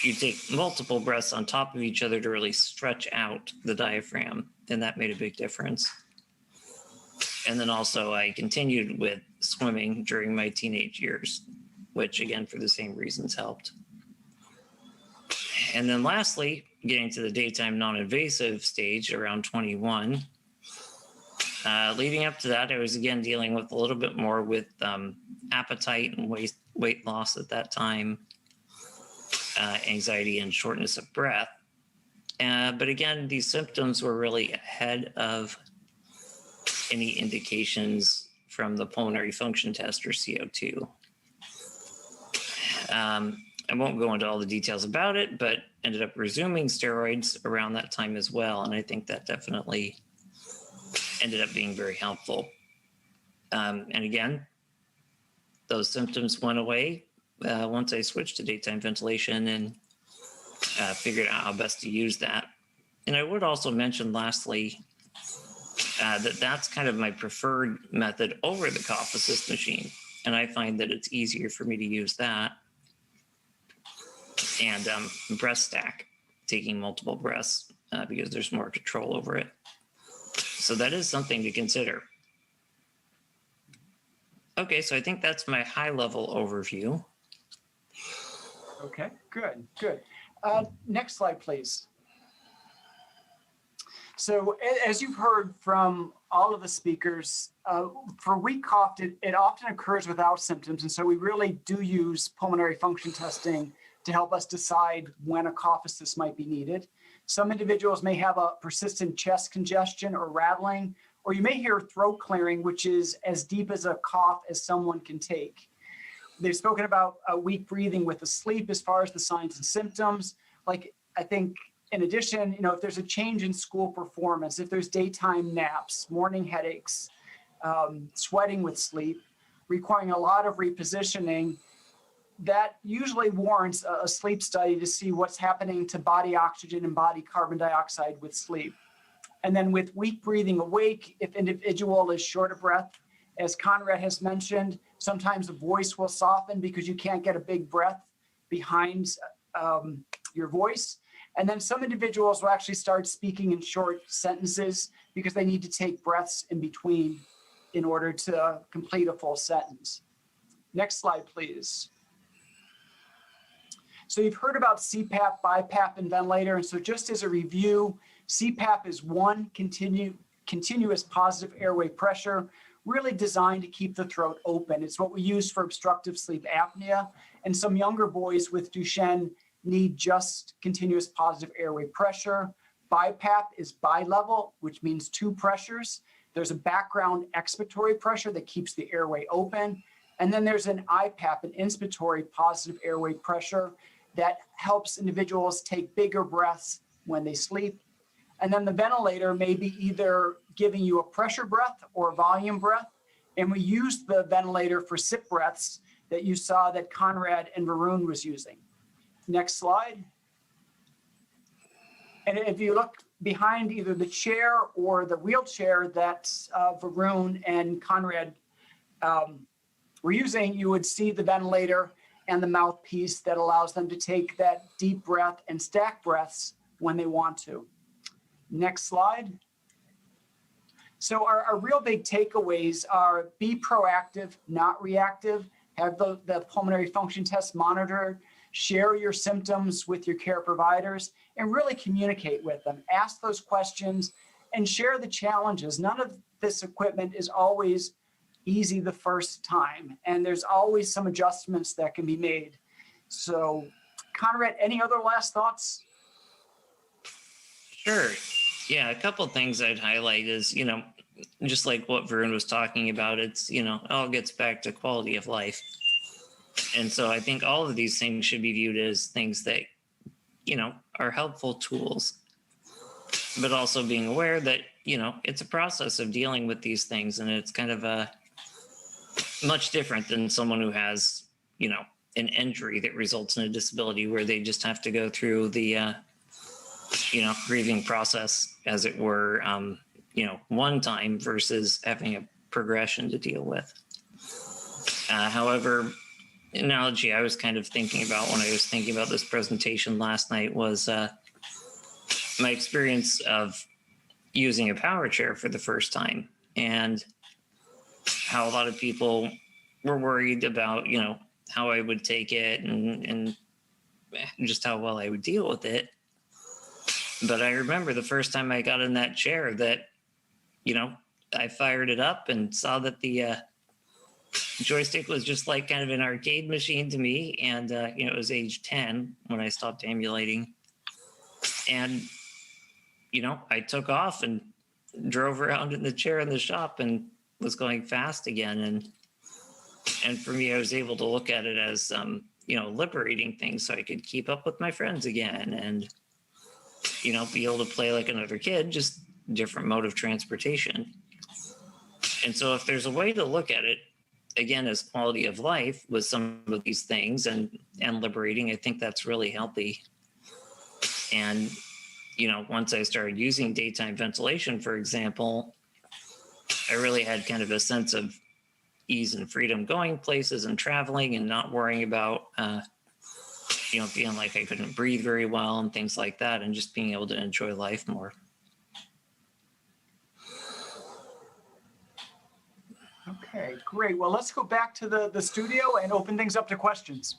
Speaker 9: you take multiple breaths on top of each other to really stretch out the diaphragm, and that made a big difference. And then also I continued with swimming during my teenage years, which again, for the same reasons, helped. And then lastly, getting to the daytime non-invasive stage around 21, Leading up to that, I was again dealing with a little bit more with appetite and weight loss at that time, anxiety and shortness of breath. But again, these symptoms were really ahead of any indications from the pulmonary function test or CO2. I won't go into all the details about it, but ended up resuming steroids around that time as well. And I think that definitely ended up being very helpful. And again, those symptoms went away once I switched to daytime ventilation and figured out how best to use that. And I would also mention lastly, that that's kind of my preferred method over the cough assist machine. And I find that it's easier for me to use that. And breath stack, taking multiple breaths because there's more control over it. So that is something to consider. Okay, so I think that's my high level overview.
Speaker 8: Okay, good, good. Next slide, please. So as you've heard from all of the speakers, for weak cough, it often occurs without symptoms. And so we really do use pulmonary function testing to help us decide when a cough assist might be needed. Some individuals may have a persistent chest congestion or rattling, or you may hear throat clearing, which is as deep as a cough as someone can take. They've spoken about weak breathing with the sleep as far as the signs and symptoms. Like, I think in addition, if there's a change in school performance, if there's daytime naps, morning headaches, sweating with sleep, requiring a lot of repositioning, that usually warrants a sleep study to see what's happening to body oxygen and body carbon dioxide with sleep. And then with weak breathing awake, if individual is short of breath, as Conrad has mentioned, sometimes the voice will soften because you can't get a big breath behind your voice. And then some individuals will actually start speaking in short sentences because they need to take breaths in between in order to complete a full sentence. Next slide, please. So you've heard about CPAP, BiPAP, and ventilator. And so just as a review, CPAP is one continuous positive airway pressure, really designed to keep the throat open. It's what we use for obstructive sleep apnea. And some younger boys with Duchenne need just continuous positive airway pressure. BiPAP is bi-level, which means two pressures. There's a background expiratory pressure that keeps the airway open. And then there's an IPAP, an inspiratory positive airway pressure that helps individuals take bigger breaths when they sleep. And then the ventilator may be either giving you a pressure breath or a volume breath. And we use the ventilator for sip breaths that you saw that Conrad and Varun was using. Next slide. And if you look behind either the chair or the wheelchair that Varun and Conrad were using, you would see the ventilator and the mouthpiece that allows them to take that deep breath and stack breaths when they want to. Next slide. So our real big takeaways are be proactive, not reactive, have the pulmonary function test monitored, share your symptoms with your care providers, and really communicate with them. Ask those questions and share the challenges. None of this equipment is always easy the first time, and there's always some adjustments that can be made. So, Conrad, any other last thoughts?
Speaker 9: Sure. Yeah, a couple of things I'd highlight is, just like what Varun was talking about, it's, it all gets back to quality of life. And so I think all of these things should be viewed as things that, are helpful tools, but also being aware that, it's a process of dealing with these things, and it's kind of much different than someone who has, an injury that results in a disability where they just have to go through the, grieving process, as it were, one time versus having a progression to deal with. However, analogy I was kind of thinking about when I was thinking about this presentation last night was my experience of using a power chair for the first time, and how a lot of people were worried about, how I would take it and just how well I would deal with it. But I remember the first time I got in that chair that, I fired it up and saw that the joystick was just like kind of an arcade machine to me. And, it was age 10 when I stopped ambulating. And, I took off and drove around in the chair in the shop and was going fast again. And for me, I was able to look at it as, liberating thing so I could keep up with my friends again and, be able to play like another kid, just different mode of transportation. And so if there's a way to look at it, again, as quality of life with some of these things and liberating, I think that's really healthy. And, once I started using daytime ventilation, for example, I really had kind of a sense of ease and freedom going places and traveling and not worrying about, feeling like I couldn't breathe very well and things like that, and just being able to enjoy life more.
Speaker 8: Okay, great. Well, let's go back to the studio and open things up to questions.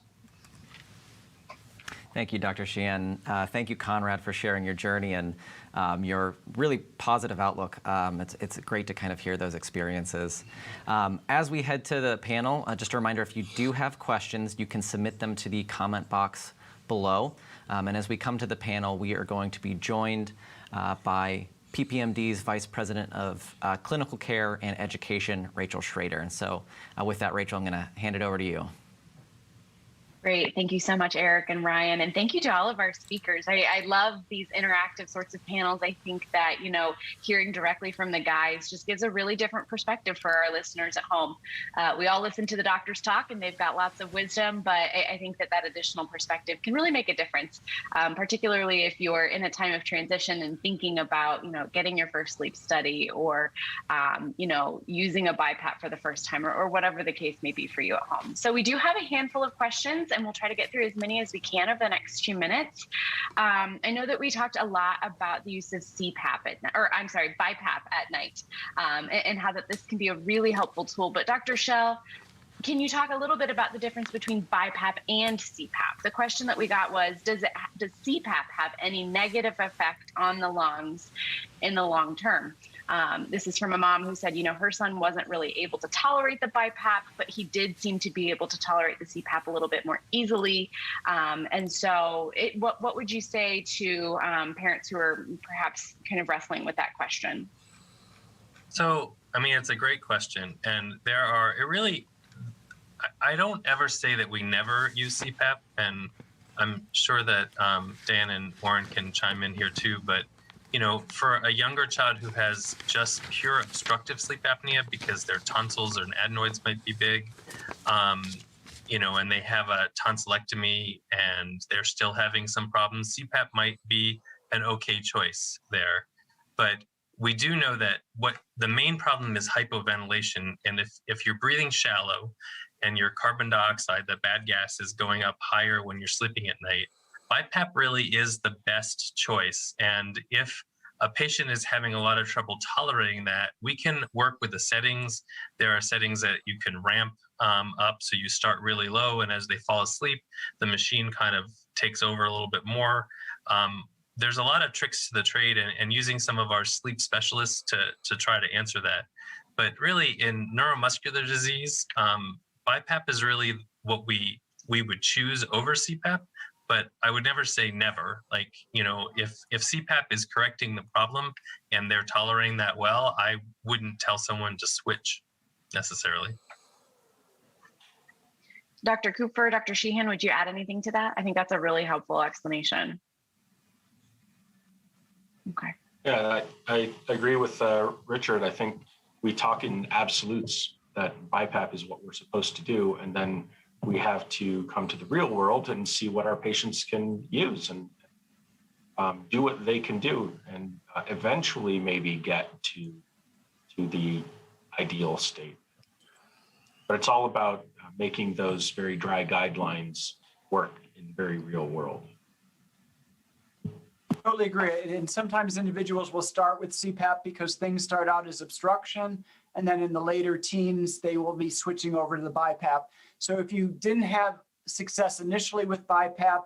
Speaker 2: Thank you, Dr. Sheehan. Thank you, Conrad, for sharing your journey and your really positive outlook. It's great to kind of hear those experiences. As we head to the panel, just a reminder, if you do have questions, you can submit them to the comment box below. And as we come to the panel, we are going to be joined by PPMD's Vice President of Clinical Care and Education, Rachel Schrader. And so with that, Rachel, I'm going to hand it over to you.
Speaker 10: Great. Thank you so much, Eric and Ryan. And thank you to all of our speakers. I love these interactive sorts of panels. I think that, hearing directly from the guys just gives a really different perspective for our listeners at home. We all listen to the doctors talk and they've got lots of wisdom, but I think that additional perspective can really make a difference, particularly if you're in a time of transition and thinking about, getting your first sleep study or, using a BiPAP for the first time or whatever the case may be for you at home. So we do have a handful of questions, and we'll try to get through as many as we can over the next few minutes. I know that we talked a lot about the use of BiPAP at night, and how that this can be a really helpful tool. But Dr. Schell, can you talk a little bit about the difference between BiPAP and CPAP? The question that we got was, does CPAP have any negative effect on the lungs in the long term? This is from a mom who said, her son wasn't really able to tolerate the BiPAP, but he did seem to be able to tolerate the CPAP a little bit more easily. And so what would you say to parents who are perhaps kind of wrestling with that question?
Speaker 6: So, it's a great question. And I don't ever say that we never use CPAP. And I'm sure that Dan and Warren can chime in here too, but for a younger child who has just pure obstructive sleep apnea because their tonsils and adenoids might be big, and they have a tonsillectomy and they're still having some problems, CPAP might be an okay choice there. But we do know that what the main problem is hypoventilation. And if you're breathing shallow and your carbon dioxide, the bad gas, is going up higher when you're sleeping at night, BiPAP really is the best choice. And if a patient is having a lot of trouble tolerating that, we can work with the settings. There are settings that you can ramp up. So you start really low, and as they fall asleep, the machine kind of takes over a little bit more. There's a lot of tricks to the trade, and using some of our sleep specialists to try to answer that. But really, in neuromuscular disease, BiPAP is really what we would choose over CPAP. But I would never say never. Like, if CPAP is correcting the problem and they're tolerating that well, I wouldn't tell someone to switch necessarily.
Speaker 10: Dr. Cooper, Dr. Sheehan, would you add anything to that? I think that's a really helpful explanation. Okay.
Speaker 3: Yeah, I agree with Richard. I think we talk in absolutes that BiPAP is what we're supposed to do, and then we have to come to the real world and see what our patients can use and do what they can do, and eventually maybe get to the ideal state. But it's all about making those very dry guidelines work in the very real world.
Speaker 8: Totally agree. And sometimes individuals will start with CPAP because things start out as obstruction, and then in the later teens, they will be switching over to the BiPAP. So if you didn't have success initially with BiPAP,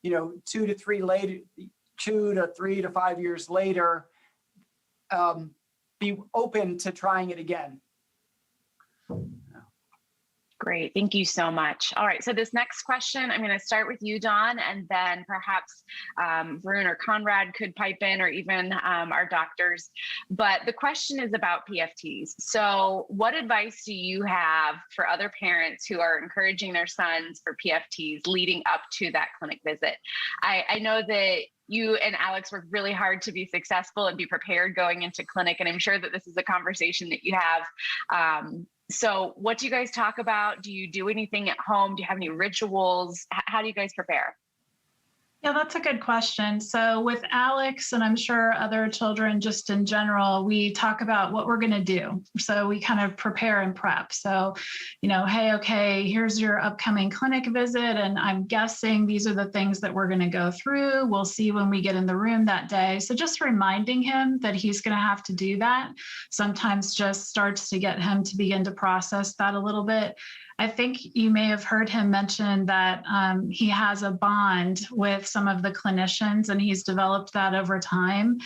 Speaker 8: 2 to 3 to 5 years later, be open to trying it again.
Speaker 10: Great, thank you so much. All right, so this next question, I'm going to start with you, Dawn, and then perhaps Varun or Conrad could pipe in, or even our doctors. But the question is about PFTs. So what advice do you have for other parents who are encouraging their sons for PFTs leading up to that clinic visit? I know that you and Alex worked really hard to be successful and be prepared going into clinic, and I'm sure that this is a conversation that you have. So what do you guys talk about? Do you do anything at home? Do you have any rituals? How do you guys prepare?
Speaker 5: Yeah, that's a good question. So with Alex, and I'm sure other children just in general, we talk about what we're going to do. So we kind of prepare and prep. So, hey, okay, here's your upcoming clinic visit. And I'm guessing these are the things that we're going to go through. We'll see when we get in the room that day. So just reminding him that he's going to have to do that sometimes just starts to get him to begin to process that a little bit. I think you may have heard him mention that he has a bond with some of the clinicians, and he's developed that over time.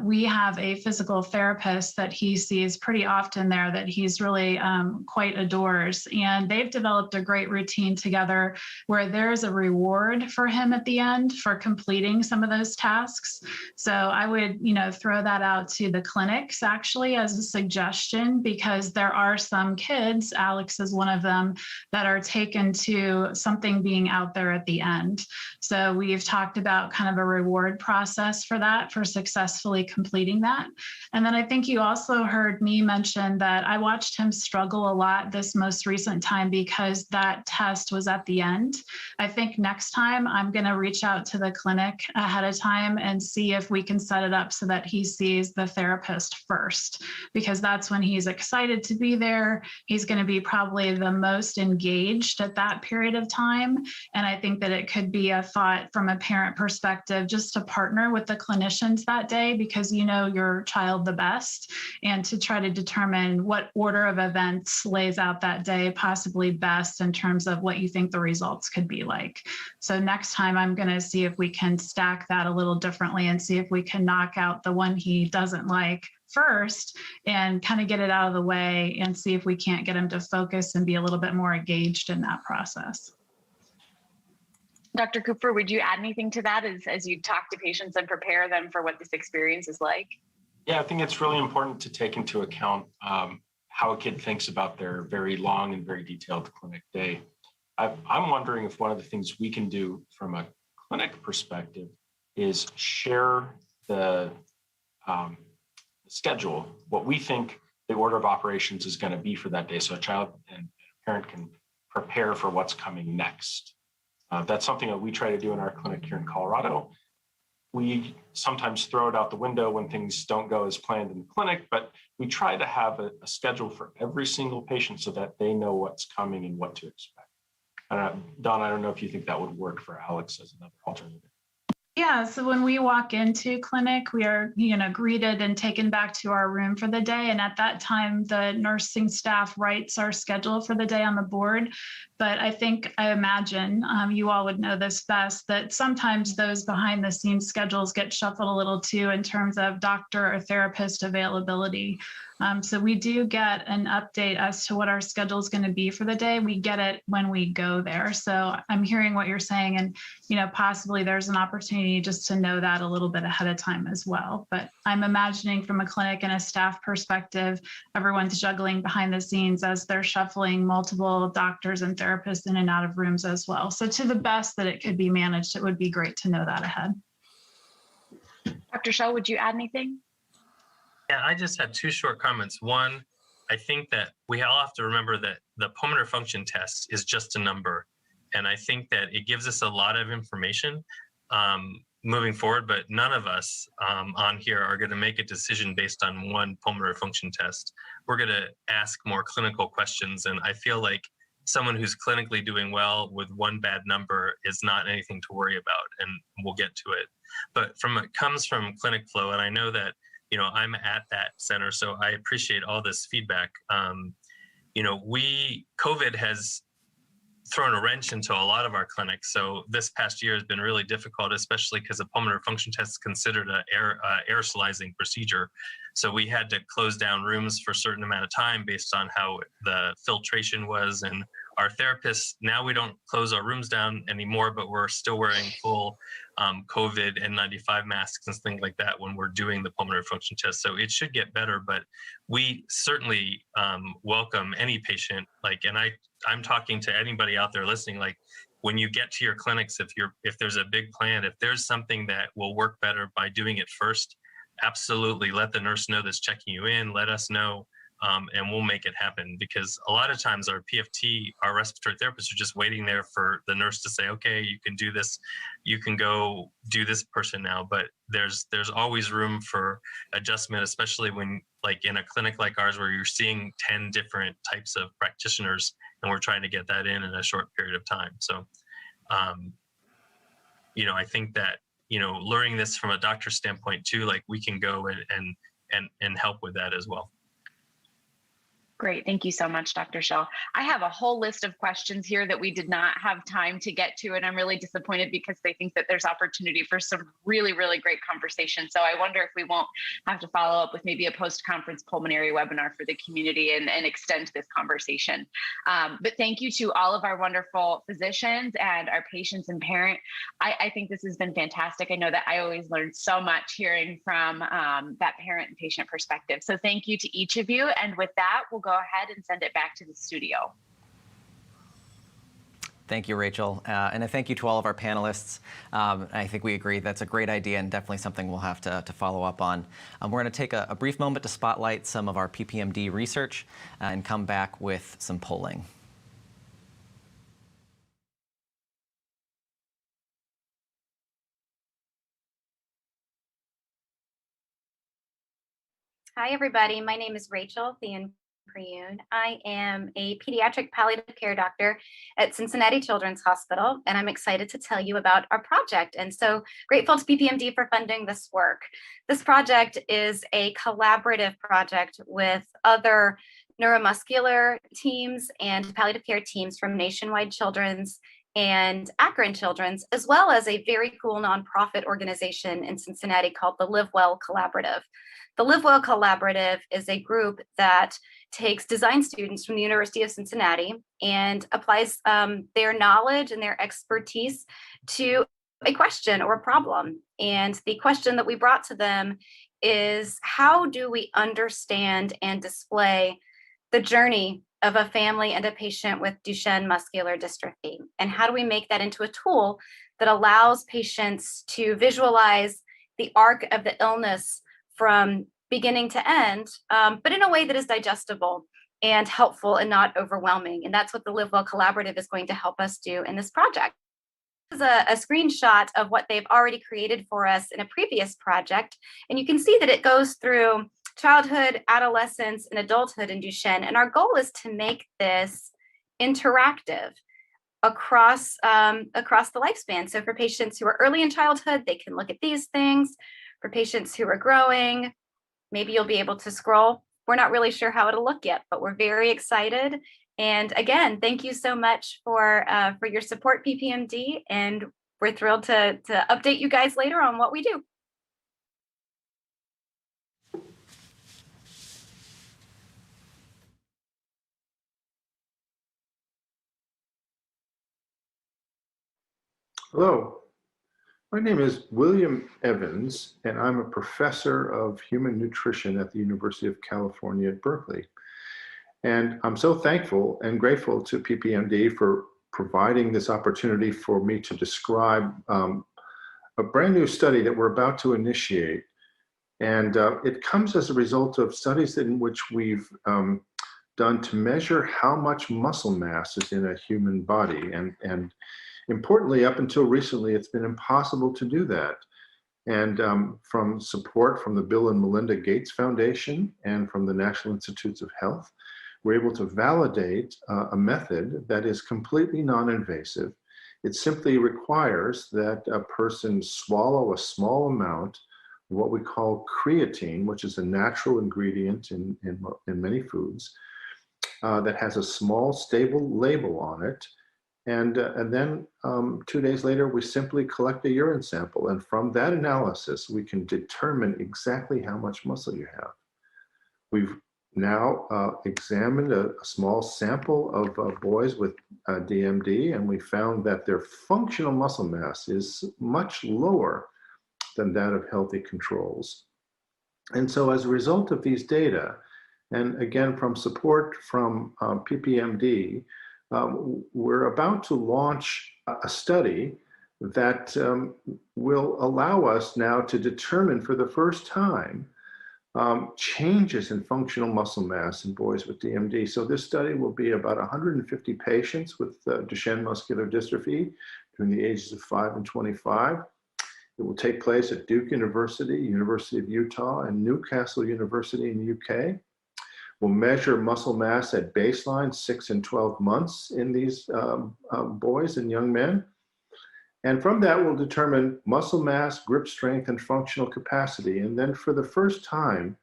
Speaker 5: We have a physical therapist that he sees pretty often there that he's really quite adores. And they've developed a great routine together where there's a reward for him at the end for completing some of those tasks. So I would, throw that out to the clinics actually as a suggestion, because there are some kids, Alex is one of them, that are taken to something being out there at the end. So we've talked about kind of a reward process for that, for successfully completing that. And then I think you also heard me mention that I watched him struggle a lot this most recent time because that test was at the end. I think next time I'm going to reach out to the clinic ahead of time and see if we can set it up so that he sees the therapist first, because that's when he's excited to be there. He's going to be probably the most engaged at that period of time. And I think that it could be a thought from a parent perspective just to partner with the clinicians that day, because you know your child the best, and to try to determine what order of events lays out that day possibly best in terms of what you think the results could be like. So next time I'm going to see if we can stack that a little differently and see if we can knock out the one he doesn't like first and kind of get it out of the way and see if we can't get him to focus and be a little bit more engaged in that process.
Speaker 10: Dr. Cooper, would you add anything to that as you talk to patients and prepare them for what this experience is like?
Speaker 3: Yeah, I think it's really important to take into account how a kid thinks about their very long and very detailed clinic day. I'm wondering if one of the things we can do from a clinic perspective is share the schedule, what we think the order of operations is going to be for that day, so a child and a parent can prepare for what's coming next. That's something that we try to do in our clinic here in Colorado. We sometimes throw it out the window when things don't go as planned in the clinic, but we try to have a schedule for every single patient so that they know what's coming and what to expect. Dawn, I don't know if you think that would work for Alex as another alternative.
Speaker 5: Yeah, so when we walk into clinic, we are, greeted and taken back to our room for the day. And at that time, the nursing staff writes our schedule for the day on the board. But I imagine you all would know this best, that sometimes those behind the scenes schedules get shuffled a little too in terms of doctor or therapist availability. So we do get an update as to what our schedule is going to be for the day. We get it when we go there. So I'm hearing what you're saying, and possibly there's an opportunity just to know that a little bit ahead of time as well. But I'm imagining from a clinic and a staff perspective, everyone's juggling behind the scenes as they're shuffling multiple doctors and therapists in and out of rooms as well. So to the best that it could be managed, it would be great to know that ahead.
Speaker 10: Dr. Shell, would you add anything?
Speaker 6: Yeah, I just had two short comments. One, I think that we all have to remember that the pulmonary function test is just a number. And I think that it gives us a lot of information moving forward, but none of us on here are going to make a decision based on one pulmonary function test. We're going to ask more clinical questions. And I feel like someone who's clinically doing well with one bad number is not anything to worry about, and we'll get to it. But it comes from clinic flow, and I know that I'm at that center, so I appreciate all this feedback. COVID has thrown a wrench into a lot of our clinics. So this past year has been really difficult, especially because a pulmonary function test is considered an aerosolizing procedure. So we had to close down rooms for a certain amount of time based on how the filtration was. And our therapists, now we don't close our rooms down anymore, but we're still wearing full COVID N95 masks and things like that when we're doing the pulmonary function test. So it should get better, but we certainly welcome any patient, and I'm talking to anybody out there listening, like when you get to your clinics, if there's a big plan, if there's something that will work better by doing it first, absolutely let the nurse know that's checking you in, let us know, and we'll make it happen. Because a lot of times our PFT, our respiratory therapists are just waiting there for the nurse to say, okay, you can do this, you can go do this person now. But there's always room for adjustment, especially when, like in a clinic like ours where you're seeing 10 different types of practitioners, and we're trying to get that in a short period of time. So, I think that, learning this from a doctor's standpoint too, like we can go and help with that as well.
Speaker 10: Great. Thank you so much, Dr. Schell. I have a whole list of questions here that we did not have time to get to, and I'm really disappointed because I think that there's opportunity for some really, really great conversation. So I wonder if we won't have to follow up with maybe a post-conference pulmonary webinar for the community and extend this conversation. But thank you to all of our wonderful physicians and our patients and parents. I think this has been fantastic. I know that I always learn so much hearing from that parent and patient perspective. So thank you to each of you. And with that, we'll go ahead and send it back to the studio.
Speaker 2: Thank you, Rachel. And a thank you to all of our panelists. I think we agree that's a great idea and definitely something we'll have to follow up on. We're going to take a brief moment to spotlight some of our PPMD research and come back with some polling.
Speaker 11: Hi, everybody. My name is Rachel Thean. I am a pediatric palliative care doctor at Cincinnati Children's Hospital, and I'm excited to tell you about our project. And so grateful to PPMD for funding this work. This project is a collaborative project with other neuromuscular teams and palliative care teams from Nationwide Children's and Akron Children's, as well as a very cool nonprofit organization in Cincinnati called the Live Well Collaborative. The Live Well Collaborative is a group that takes design students from the University of Cincinnati and applies their knowledge and their expertise to a question or a problem. And the question that we brought to them is, how do we understand and display the journey of a family and a patient with Duchenne muscular dystrophy? And how do we make that into a tool that allows patients to visualize the arc of the illness from beginning to end, but in a way that is digestible and helpful and not overwhelming? And that's what the Live Well Collaborative is going to help us do in this project. This is a screenshot of what they've already created for us in a previous project. And you can see that it goes through childhood, adolescence, and adulthood in Duchenne. And our goal is to make this interactive across the lifespan. So for patients who are early in childhood, they can look at these things. For patients who are growing, maybe you'll be able to scroll. We're not really sure how it'll look yet, but we're very excited. And again, thank you so much for your support, PPMD. And we're thrilled to update you guys later on what we do.
Speaker 12: Hello. My name is William Evans, and I'm a professor of human nutrition at the University of California at Berkeley. And I'm so thankful and grateful to PPMD for providing this opportunity for me to describe a brand new study that we're about to initiate. And it comes as a result of studies in which we've done to measure how much muscle mass is in a human body. And importantly, up until recently, it's been impossible to do that. And from support from the Bill and Melinda Gates Foundation and from the National Institutes of Health, we're able to validate a method that is completely non-invasive. It simply requires that a person swallow a small amount of what we call creatine, which is a natural ingredient in many foods, that has a small, stable label on it. And then 2 days later, we simply collect a urine sample. And from that analysis, we can determine exactly how much muscle you have. We've now examined a small sample of boys with DMD, and we found that their functional muscle mass is much lower than that of healthy controls. And so as a result of these data, and again, from support from PPMD, we're about to launch a study that will allow us now to determine for the first time changes in functional muscle mass in boys with DMD. So this study will be about 150 patients with Duchenne muscular dystrophy between the ages of 5 and 25. It will take place at Duke University, University of Utah, and Newcastle University in the UK. We'll measure muscle mass at baseline 6 and 12 months in these boys and young men. And from that, we'll determine muscle mass, grip strength, and functional capacity. And then for the first time,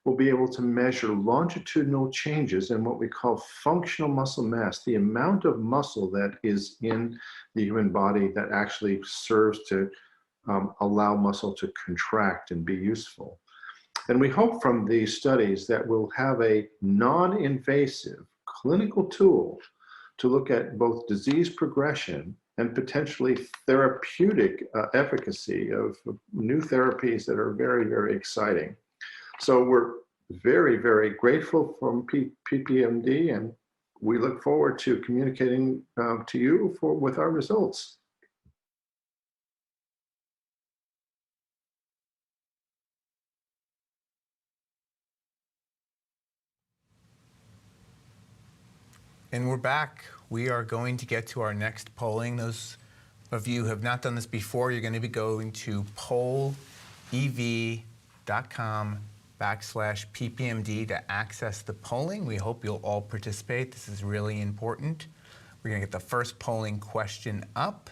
Speaker 12: we'll be able to measure longitudinal changes in what we call functional muscle mass, the amount of muscle that is in the human body that actually serves to allow muscle to contract and be useful. And we hope from these studies that we'll have a non-invasive clinical tool to look at both disease progression and potentially therapeutic efficacy of new therapies that are very, very exciting. So we're very, very grateful from PPMD, and we look forward to communicating to you with our results.
Speaker 1: And we're back. We are going to get to our next polling. Those of you who have not done this before, you're going to be going to pollev.com/PPMD to access the polling. We hope you'll all participate. This is really important. We're going to get the first polling question up,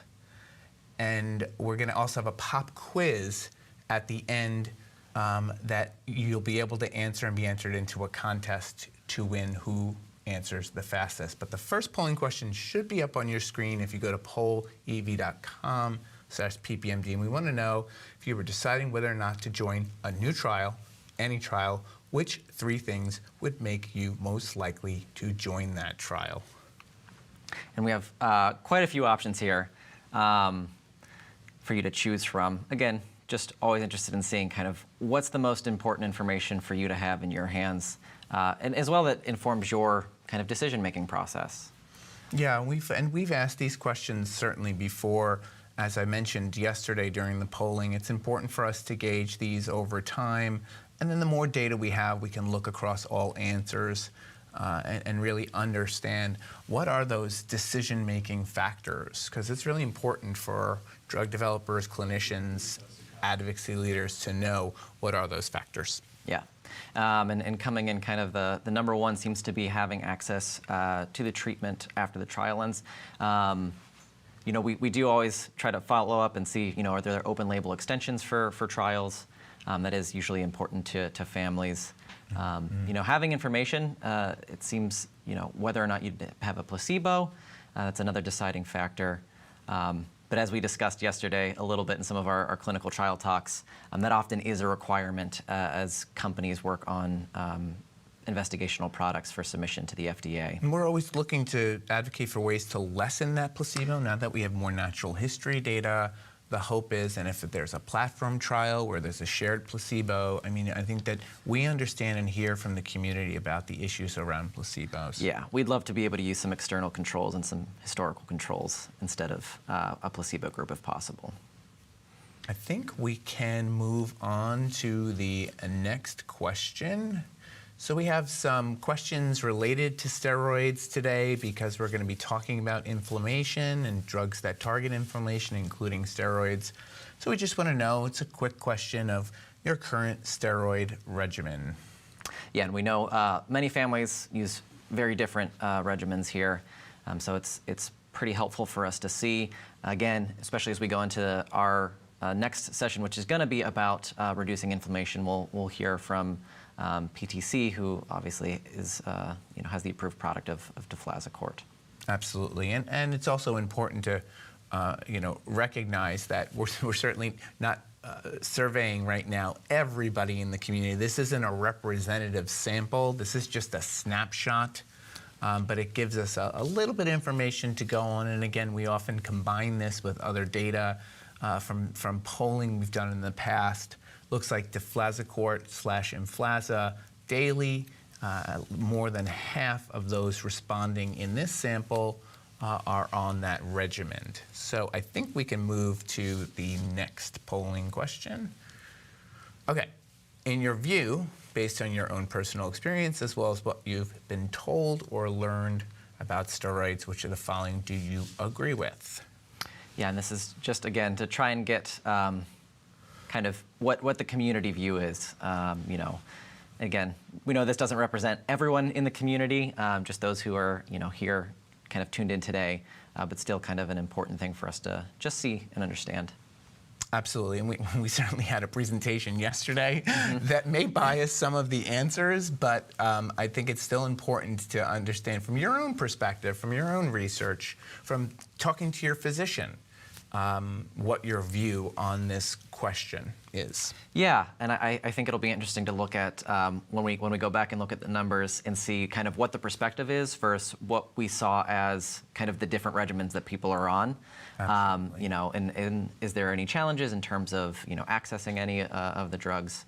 Speaker 1: and we're going to also have a pop quiz at the end that you'll be able to answer and be entered into a contest to win who answers the fastest. But the first polling question should be up on your screen if you go to pollev.com/PPMD. And we want to know if you were deciding whether or not to join a new trial, any trial, which 3 things would make you most likely to join that trial.
Speaker 2: And we have quite a few options here for you to choose from. Again, just always interested in seeing kind of what's the most important information for you to have in your hands, and as well that informs your kind of decision-making process.
Speaker 1: Yeah, we've asked these questions certainly before. As I mentioned yesterday during the polling, it's important for us to gauge these over time, and then the more data we have, we can look across all answers and really understand what are those decision-making factors, because it's really important for drug developers, clinicians, advocacy leaders to know what are those factors.
Speaker 2: Yeah. And coming in kind of the number one seems to be having access to the treatment after the trial ends. You know, we do always try to follow up and see, you know, are there open label extensions for trials? That is usually important to families. You know, having information, it seems, you know, whether or not you have a placebo, that's another deciding factor. But as we discussed yesterday a little bit in some of our clinical trial talks, that often is a requirement as companies work on investigational products for submission to the FDA.
Speaker 1: And we're always looking to advocate for ways to lessen that placebo now that we have more natural history data. The hope is, and if there's a platform trial where there's a shared placebo, I mean, I think that we understand and hear from the community about the issues around placebos.
Speaker 2: Yeah, we'd love to be able to use some external controls and some historical controls instead of a placebo group if possible.
Speaker 1: I think we can move on to the next question. So we have some questions related to steroids today because we're going to be talking about inflammation and drugs that target inflammation, including steroids. So we just want to know, it's a quick question of your current steroid regimen.
Speaker 2: Yeah, and we know many families use very different regimens here. So it's pretty helpful for us to see, again, especially as we go into our next session, which is going to be about reducing inflammation. We'll hear from PTC, who obviously is, you know, has the approved product of deflazacort.
Speaker 1: Absolutely, and it's also important to recognize that we're certainly not surveying right now everybody in the community. This isn't a representative sample. This is just a snapshot, but it gives us a little bit of information to go on. And again, we often combine this with other data from polling we've done in the past. Looks like deflazacort/Emflaza daily. More than half of those responding in this sample are on that regimen. So I think we can move to the next polling question. Okay, in your view, based on your own personal experience as well as what you've been told or learned about steroids, which of the following do you agree with?
Speaker 2: Yeah, and this is just, again, to try and get kind of what the community view is. Again, we know this doesn't represent everyone in the community, just those who are, here kind of tuned in today, but still kind of an important thing for us to just see and understand.
Speaker 1: Absolutely, and we certainly had a presentation yesterday that may bias some of the answers, but I think it's still important to understand from your own perspective, from your own research, from talking to your physician, what your view on this question is.
Speaker 2: Yeah, and I think it'll be interesting to look at when we go back and look at the numbers and see kind of what the perspective is versus what we saw as kind of the different regimens that people are on. And is there any challenges in terms of accessing any of the drugs?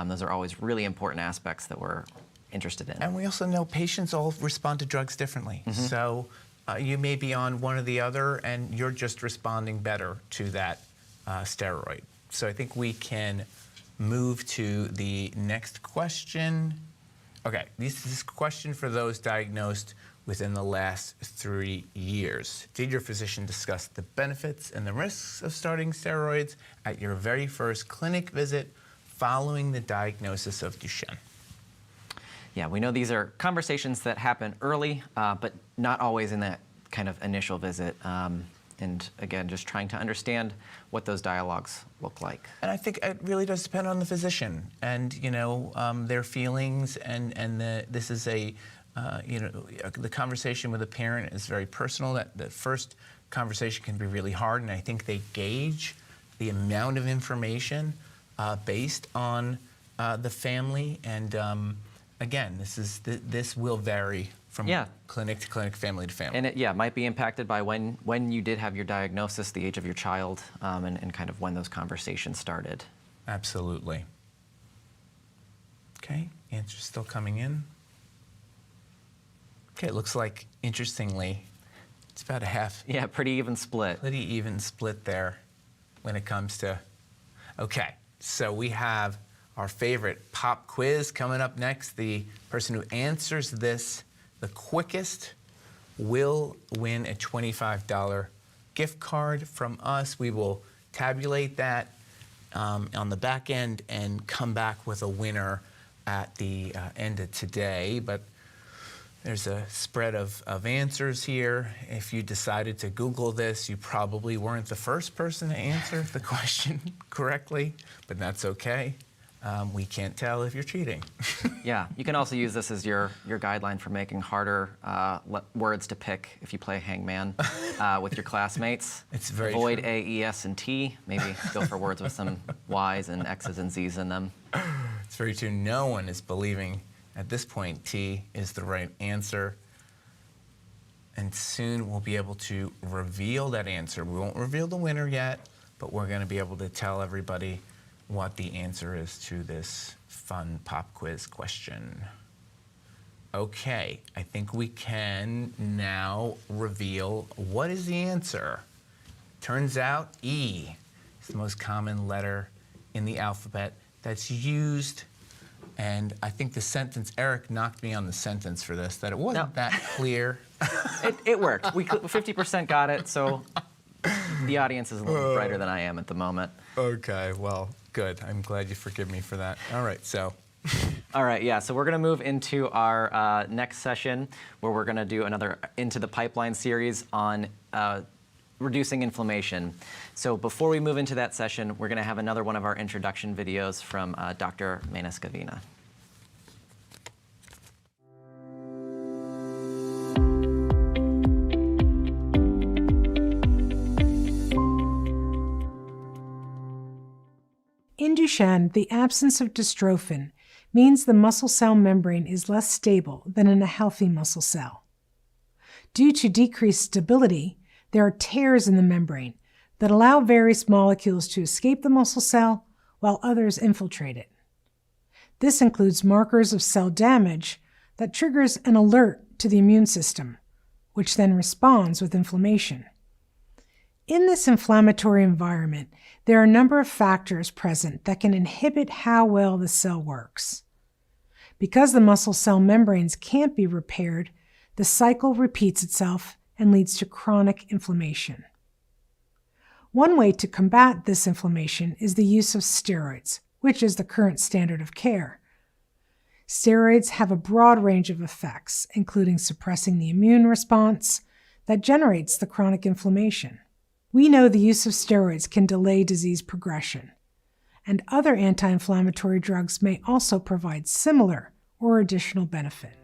Speaker 2: Those are always really important aspects that we're interested in.
Speaker 1: And we also know patients all respond to drugs differently. So you may be on one or the other, and you're just responding better to that steroid. So I think we can move to the next question. Okay, this is a question for those diagnosed within the last 3 years. Did your physician discuss the benefits and the risks of starting steroids at your very first clinic visit following the diagnosis of Duchenne?
Speaker 2: Yeah, we know these are conversations that happen early, but not always in that kind of initial visit. And again, just trying to understand what those dialogues look like.
Speaker 1: And I think it really does depend on the physician and their feelings, and this is the conversation with a parent is very personal. That the first conversation can be really hard, and I think they gauge the amount of information based on the family. And again, this will vary from clinic to clinic, family to family.
Speaker 2: And it might be impacted by when you did have your diagnosis, the age of your child, and kind of when those conversations started.
Speaker 1: Absolutely. Okay, answers still coming in. Okay, it looks like, interestingly, it's about a half.
Speaker 2: Yeah, pretty even split.
Speaker 1: Pretty even split there when it comes to, okay, so we have our favorite pop quiz coming up next. The person who answers this the quickest will win a $25 gift card from us. We will tabulate that on the back end and come back with a winner at the end of today. But there's a spread of answers here. If you decided to Google this, you probably weren't the first person to answer the question correctly, but that's okay. We can't tell if you're cheating.
Speaker 2: Yeah, you can also use this as your guideline for making harder words to pick if you play hangman with your classmates.
Speaker 1: It's very
Speaker 2: Avoid
Speaker 1: true.
Speaker 2: A, E, S, and T. Maybe go for words with some Y's and X's and Z's in them.
Speaker 1: It's very true. No one is believing at this point T is the right answer. And soon we'll be able to reveal that answer. We won't reveal the winner yet, but we're going to be able to tell everybody what the answer is to this fun pop quiz question. Okay, I think we can now reveal what is the answer. Turns out E is the most common letter in the alphabet that's used. And I think the sentence, Eric knocked me on the sentence for this, that it wasn't that clear.
Speaker 2: It worked. We 50% got it, so the audience is a little brighter than I am at the moment.
Speaker 1: Okay, well, good. I'm glad you forgive me for that. All right, so.
Speaker 2: All right, yeah, so we're going to move into our next session where we're going to do another Into the Pipeline series on reducing inflammation. So before we move into that session, we're going to have another one of our introduction videos from Dr. Maniscavina.
Speaker 13: Duchenne, the absence of dystrophin means the muscle cell membrane is less stable than in a healthy muscle cell. Due to decreased stability, there are tears in the membrane that allow various molecules to escape the muscle cell while others infiltrate it. This includes markers of cell damage that triggers an alert to the immune system, which then responds with inflammation. In this inflammatory environment, there are a number of factors present that can inhibit how well the cell works. Because the muscle cell membranes can't be repaired, the cycle repeats itself and leads to chronic inflammation. One way to combat this inflammation is the use of steroids, which is the current standard of care. Steroids have a broad range of effects, including suppressing the immune response that generates the chronic inflammation. We know the use of steroids can delay disease progression, and other anti-inflammatory drugs may also provide similar or additional benefit.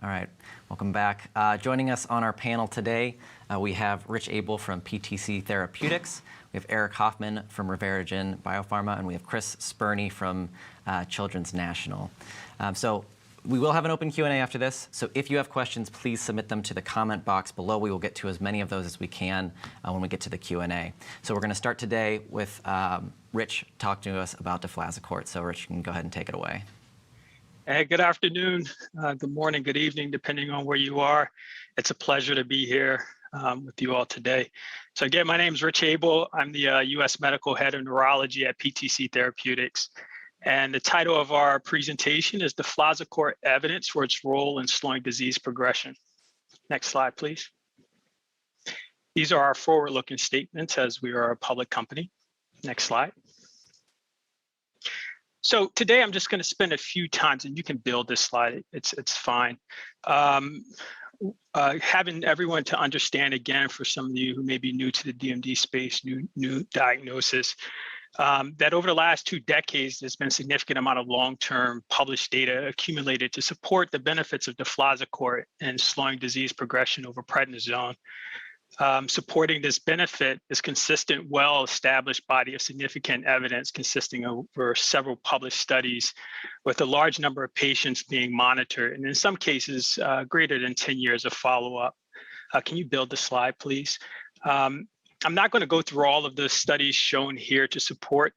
Speaker 2: All right, welcome back. Joining us on our panel today, we have Rich Abel from PTC Therapeutics, we have Eric Hoffman from Reveragen Biopharma, and we have Chris Spurney from Children's National. So we will have an open Q&A after this, so if you have questions, please submit them to the comment box below. We will get to as many of those as we can when we get to the Q&A. So we're going to start today with Rich talking to us about deflazacort. So Rich, you can go ahead and take it away.
Speaker 14: Hey, good afternoon, good morning, good evening, depending on where you are. It's a pleasure to be here with you all today. So again, my name is Rich Abel. I'm the U.S. Medical Head of Neurology at PTC Therapeutics. And the title of our presentation is Deflazacort Evidence for its Role in Slowing Disease Progression. Next slide, please. These are our forward-looking statements as we are a public company. Next slide. So today I'm just going to spend a few times, and you can build this slide, it's fine. Having everyone to understand again, for some of you who may be new to the DMD space, new diagnosis, that over the last 2 decades, there's been a significant amount of long-term published data accumulated to support the benefits of deflazacort in slowing disease progression over prednisone. Supporting this benefit is consistent, well-established body of significant evidence consisting of over several published studies with a large number of patients being monitored, and in some cases, greater than 10 years of follow-up. Can you build the slide, please? I'm not going to go through all of the studies shown here to support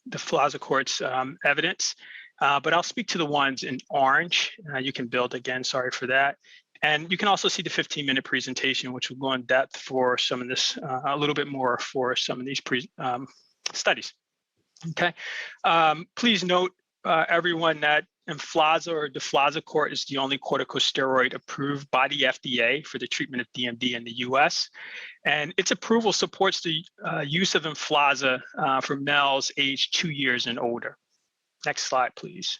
Speaker 14: deflazacort's evidence, but I'll speak to the ones in orange. You can build again, sorry for that. And you can also see the 15-minute presentation, which will go in depth for some of this, a little bit more for some of these studies. Okay. Please note, everyone, that Emflaza or deflazacort is the only corticosteroid approved by the FDA for the treatment of DMD in the US. And its approval supports the use of Emflaza for males aged 2 years and older. Next slide, please.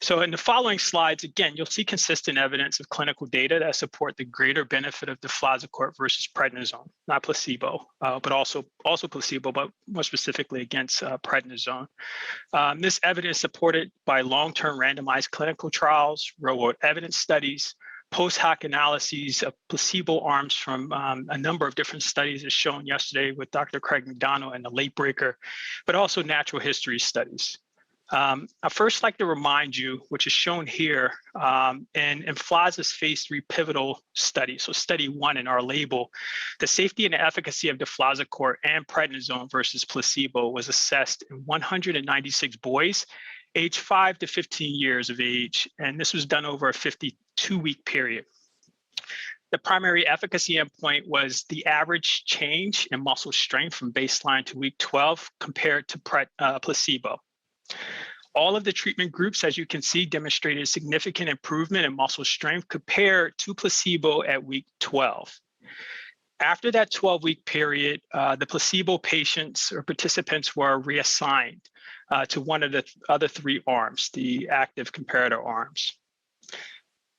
Speaker 14: So in the following slides, again, you'll see consistent evidence of clinical data that support the greater benefit of deflazacort versus prednisone, not placebo, but also placebo, but more specifically against prednisone. This evidence is supported by long-term randomized clinical trials, real-world evidence studies, post-hoc analyses of placebo arms from a number of different studies as shown yesterday with Dr. Craig McDonald and the late breaker, but also natural history studies. I'd first like to remind you, which is shown here, in Emflaza's phase 3 pivotal study, so study 1 in our label, the safety and efficacy of deflazacort and prednisone versus placebo was assessed in 196 boys aged 5 to 15 years of age, and this was done over a 52-week period. The primary efficacy endpoint was the average change in muscle strength from baseline to week 12 compared to placebo. All of the treatment groups, as you can see, demonstrated significant improvement in muscle strength compared to placebo at week 12. After that 12-week period, the placebo patients or participants were reassigned to one of the other 3 arms, the active comparator arms.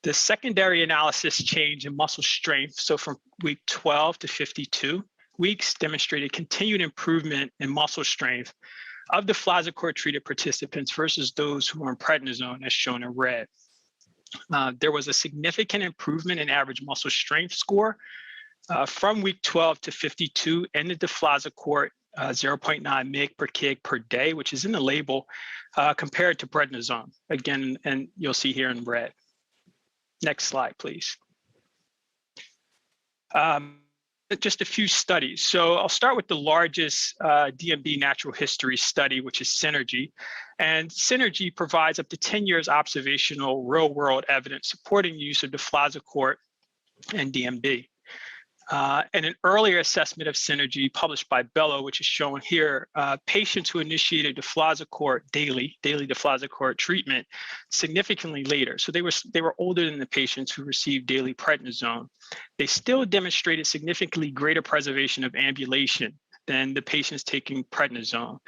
Speaker 14: The secondary analysis change in muscle strength, so from week 12 to 52 weeks, demonstrated continued improvement in muscle strength of deflazacort-treated participants versus those who were on prednisone, as shown in red. There was a significant improvement in average muscle strength score from week 12 to 52 in the deflazacort 0.9 mg per kg per day, which is in the label, compared to prednisone. Again, and you'll see here in red. Next slide, please. Just a few studies. So I'll start with the largest DMD natural history study, which is Synergy. And Synergy provides up to 10 years observational real-world evidence supporting the use of deflazacort and DMD. And an earlier assessment of Synergy published by Bello, which is shown here, patients who initiated deflazacort daily deflazacort treatment significantly later. So they were older than the patients who received daily prednisone. They still demonstrated significantly greater preservation of ambulation than the patients taking prednisone.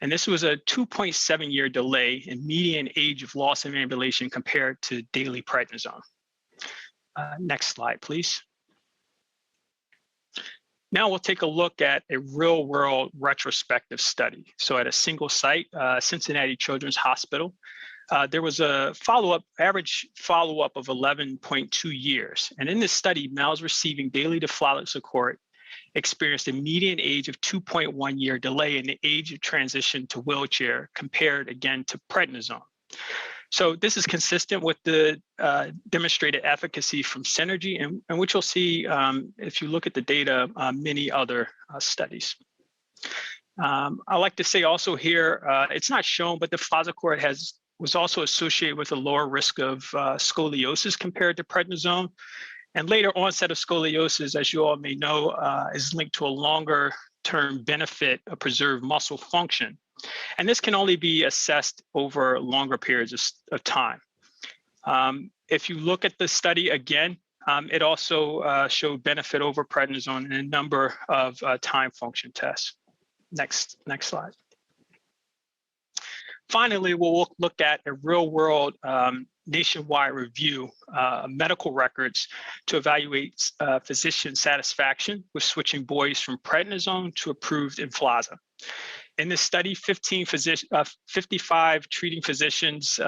Speaker 14: And this was a 2.7-year delay in median age of loss of ambulation compared to daily prednisone. Next slide, please. Now we'll take a look at a real-world retrospective study. So at a single site, Cincinnati Children's Hospital, there was a average follow-up of 11.2 years. And in this study, males receiving daily deflazacort experienced a median age of 2.1-year delay in the age of transition to wheelchair compared again to prednisone. So this is consistent with the demonstrated efficacy from Synergy, and which you'll see if you look at the data, many other studies. I like to say also here, it's not shown, but deflazacort was also associated with a lower risk of scoliosis compared to prednisone. And later onset of scoliosis, as you all may know, is linked to a longer term benefit of preserved muscle function. And this can only be assessed over longer periods of time. If you look at the study again, it also showed benefit over prednisone in a number of time function tests. Next slide. Finally, we'll look at a real-world nationwide review of medical records to evaluate physician satisfaction with switching boys from prednisone to approved Emflaza. In this study, 55 treating physicians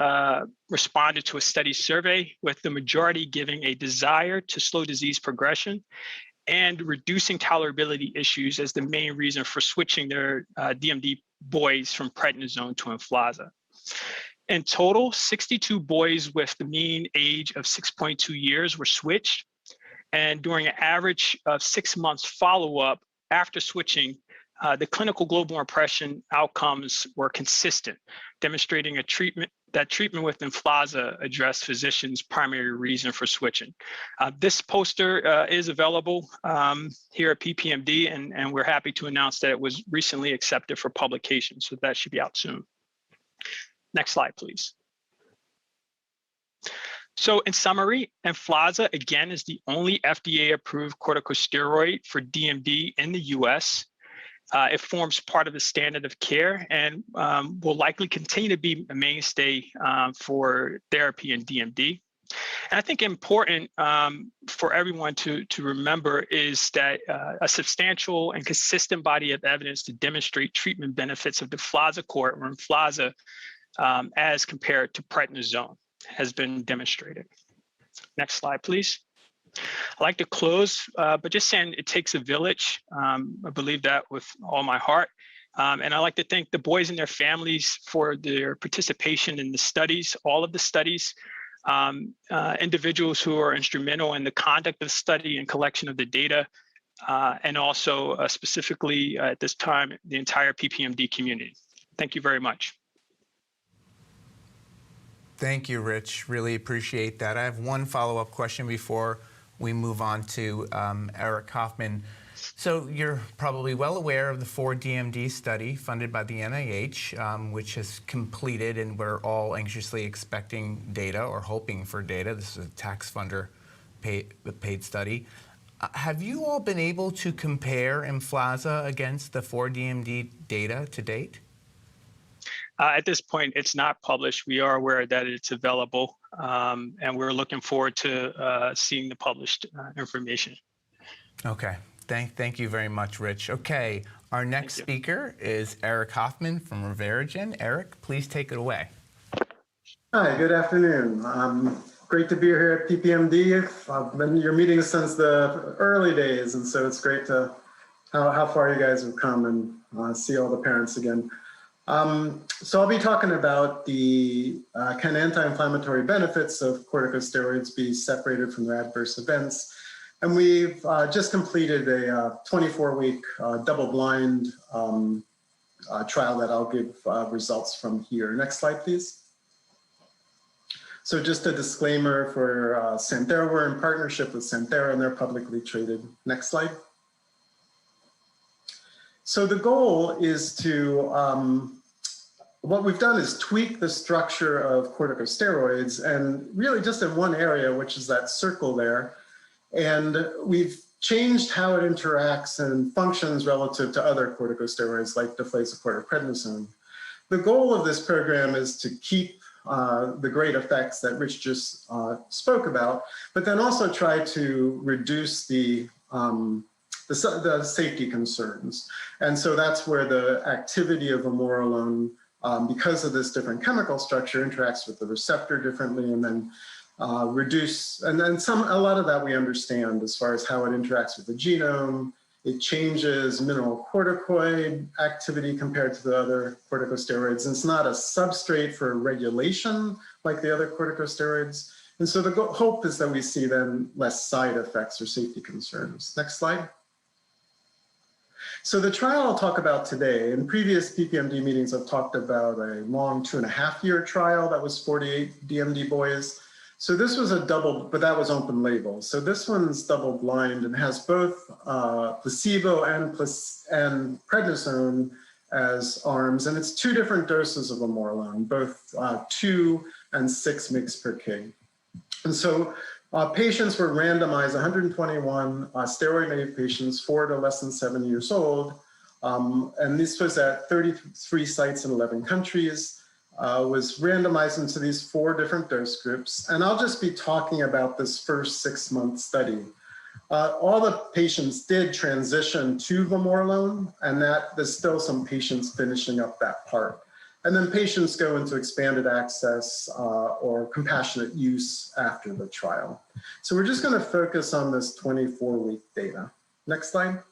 Speaker 14: responded to a study survey, with the majority giving a desire to slow disease progression and reducing tolerability issues as the main reason for switching their DMD boys from prednisone to Emflaza. In total, 62 boys with the mean age of 6.2 years were switched, and during an average of 6 months follow-up after switching, the clinical global impression outcomes were consistent, demonstrating that treatment with Emflaza addressed physicians' primary reason for switching. This poster is available here at PPMD, and we're happy to announce that it was recently accepted for publication, so that should be out soon. Next slide, please. So in summary, Emflaza, again, is the only FDA-approved corticosteroid for DMD in the US. It forms part of the standard of care and will likely continue to be a mainstay for therapy in DMD. And I think important for everyone to remember is that a substantial and consistent body of evidence to demonstrate treatment benefits of deflazacort or Emflaza as compared to prednisone has been demonstrated. Next slide, please. I'd like to close, but just saying it takes a village. I believe that with all my heart. And I'd like to thank the boys and their families for their participation in the studies, all of the studies, individuals who are instrumental in the conduct of the study and collection of the data, and also specifically at this time, the entire PPMD community. Thank you very much.
Speaker 1: Thank you, Rich. Really appreciate that. I have one follow-up question before we move on to Eric Kaufman. So you're probably well aware of the 4DMD study funded by the NIH, which has completed, and we're all anxiously expecting data or hoping for data. This is a tax funder paid study. Have you all been able to compare Emflaza against the 4DMD data to date?
Speaker 14: At this point, it's not published. We are aware that it's available, and we're looking forward to seeing the published information.
Speaker 1: Okay. Thank you very much, Rich. Okay, Our next speaker is Eric Hoffman from Reveragen. Eric, please take it away.
Speaker 15: Hi, good afternoon. Great to be here at PPMD. I've been in your meetings since the early days, and so it's great to how far you guys have come and see all the parents again. So I'll be talking about the can anti-inflammatory benefits of corticosteroids be separated from their adverse events. And we've just completed a 24-week double-blind trial that I'll give results from here. Next slide, please. So just a disclaimer for Santhera, we're in partnership with Santhera and they're publicly traded. Next slide. So the goal is to, what we've done is tweak the structure of corticosteroids and really just in one area, which is that circle there. And we've changed how it interacts and functions relative to other corticosteroids like deflazacort or prednisone. The goal of this program is to keep the great effects that Rich just spoke about, but then also try to reduce the safety concerns. And so that's where the activity of vamorolone, because of this different chemical structure, interacts with the receptor differently, and then reduce, and then a lot of that we understand as far as how it interacts with the genome. It changes mineralocorticoid activity compared to the other corticosteroids. And it's not a substrate for regulation like the other corticosteroids. And so the hope is that we see then less side effects or safety concerns. Next slide. So the trial I'll talk about today, in previous PPMD meetings, I've talked about a long 2.5-year trial that was 48 DMD boys. So this was a double, but that was open label. So this one's double blind and has both placebo and prednisone as arms. And it's 2 different doses of vamorolone, both 2 and 6 mg per kg. And so patients were randomized, 121 steroid-naive patients, 4 to less than 7 years old. And this was at 33 sites in 11 countries. Was randomized into these 4 different dose groups. And I'll just be talking about this first 6-month study. All the patients did transition to vamorolone, and that there's still some patients finishing up that part. And then patients go into expanded access or compassionate use after the trial. So we're just going to focus on this 24-week data. Next slide.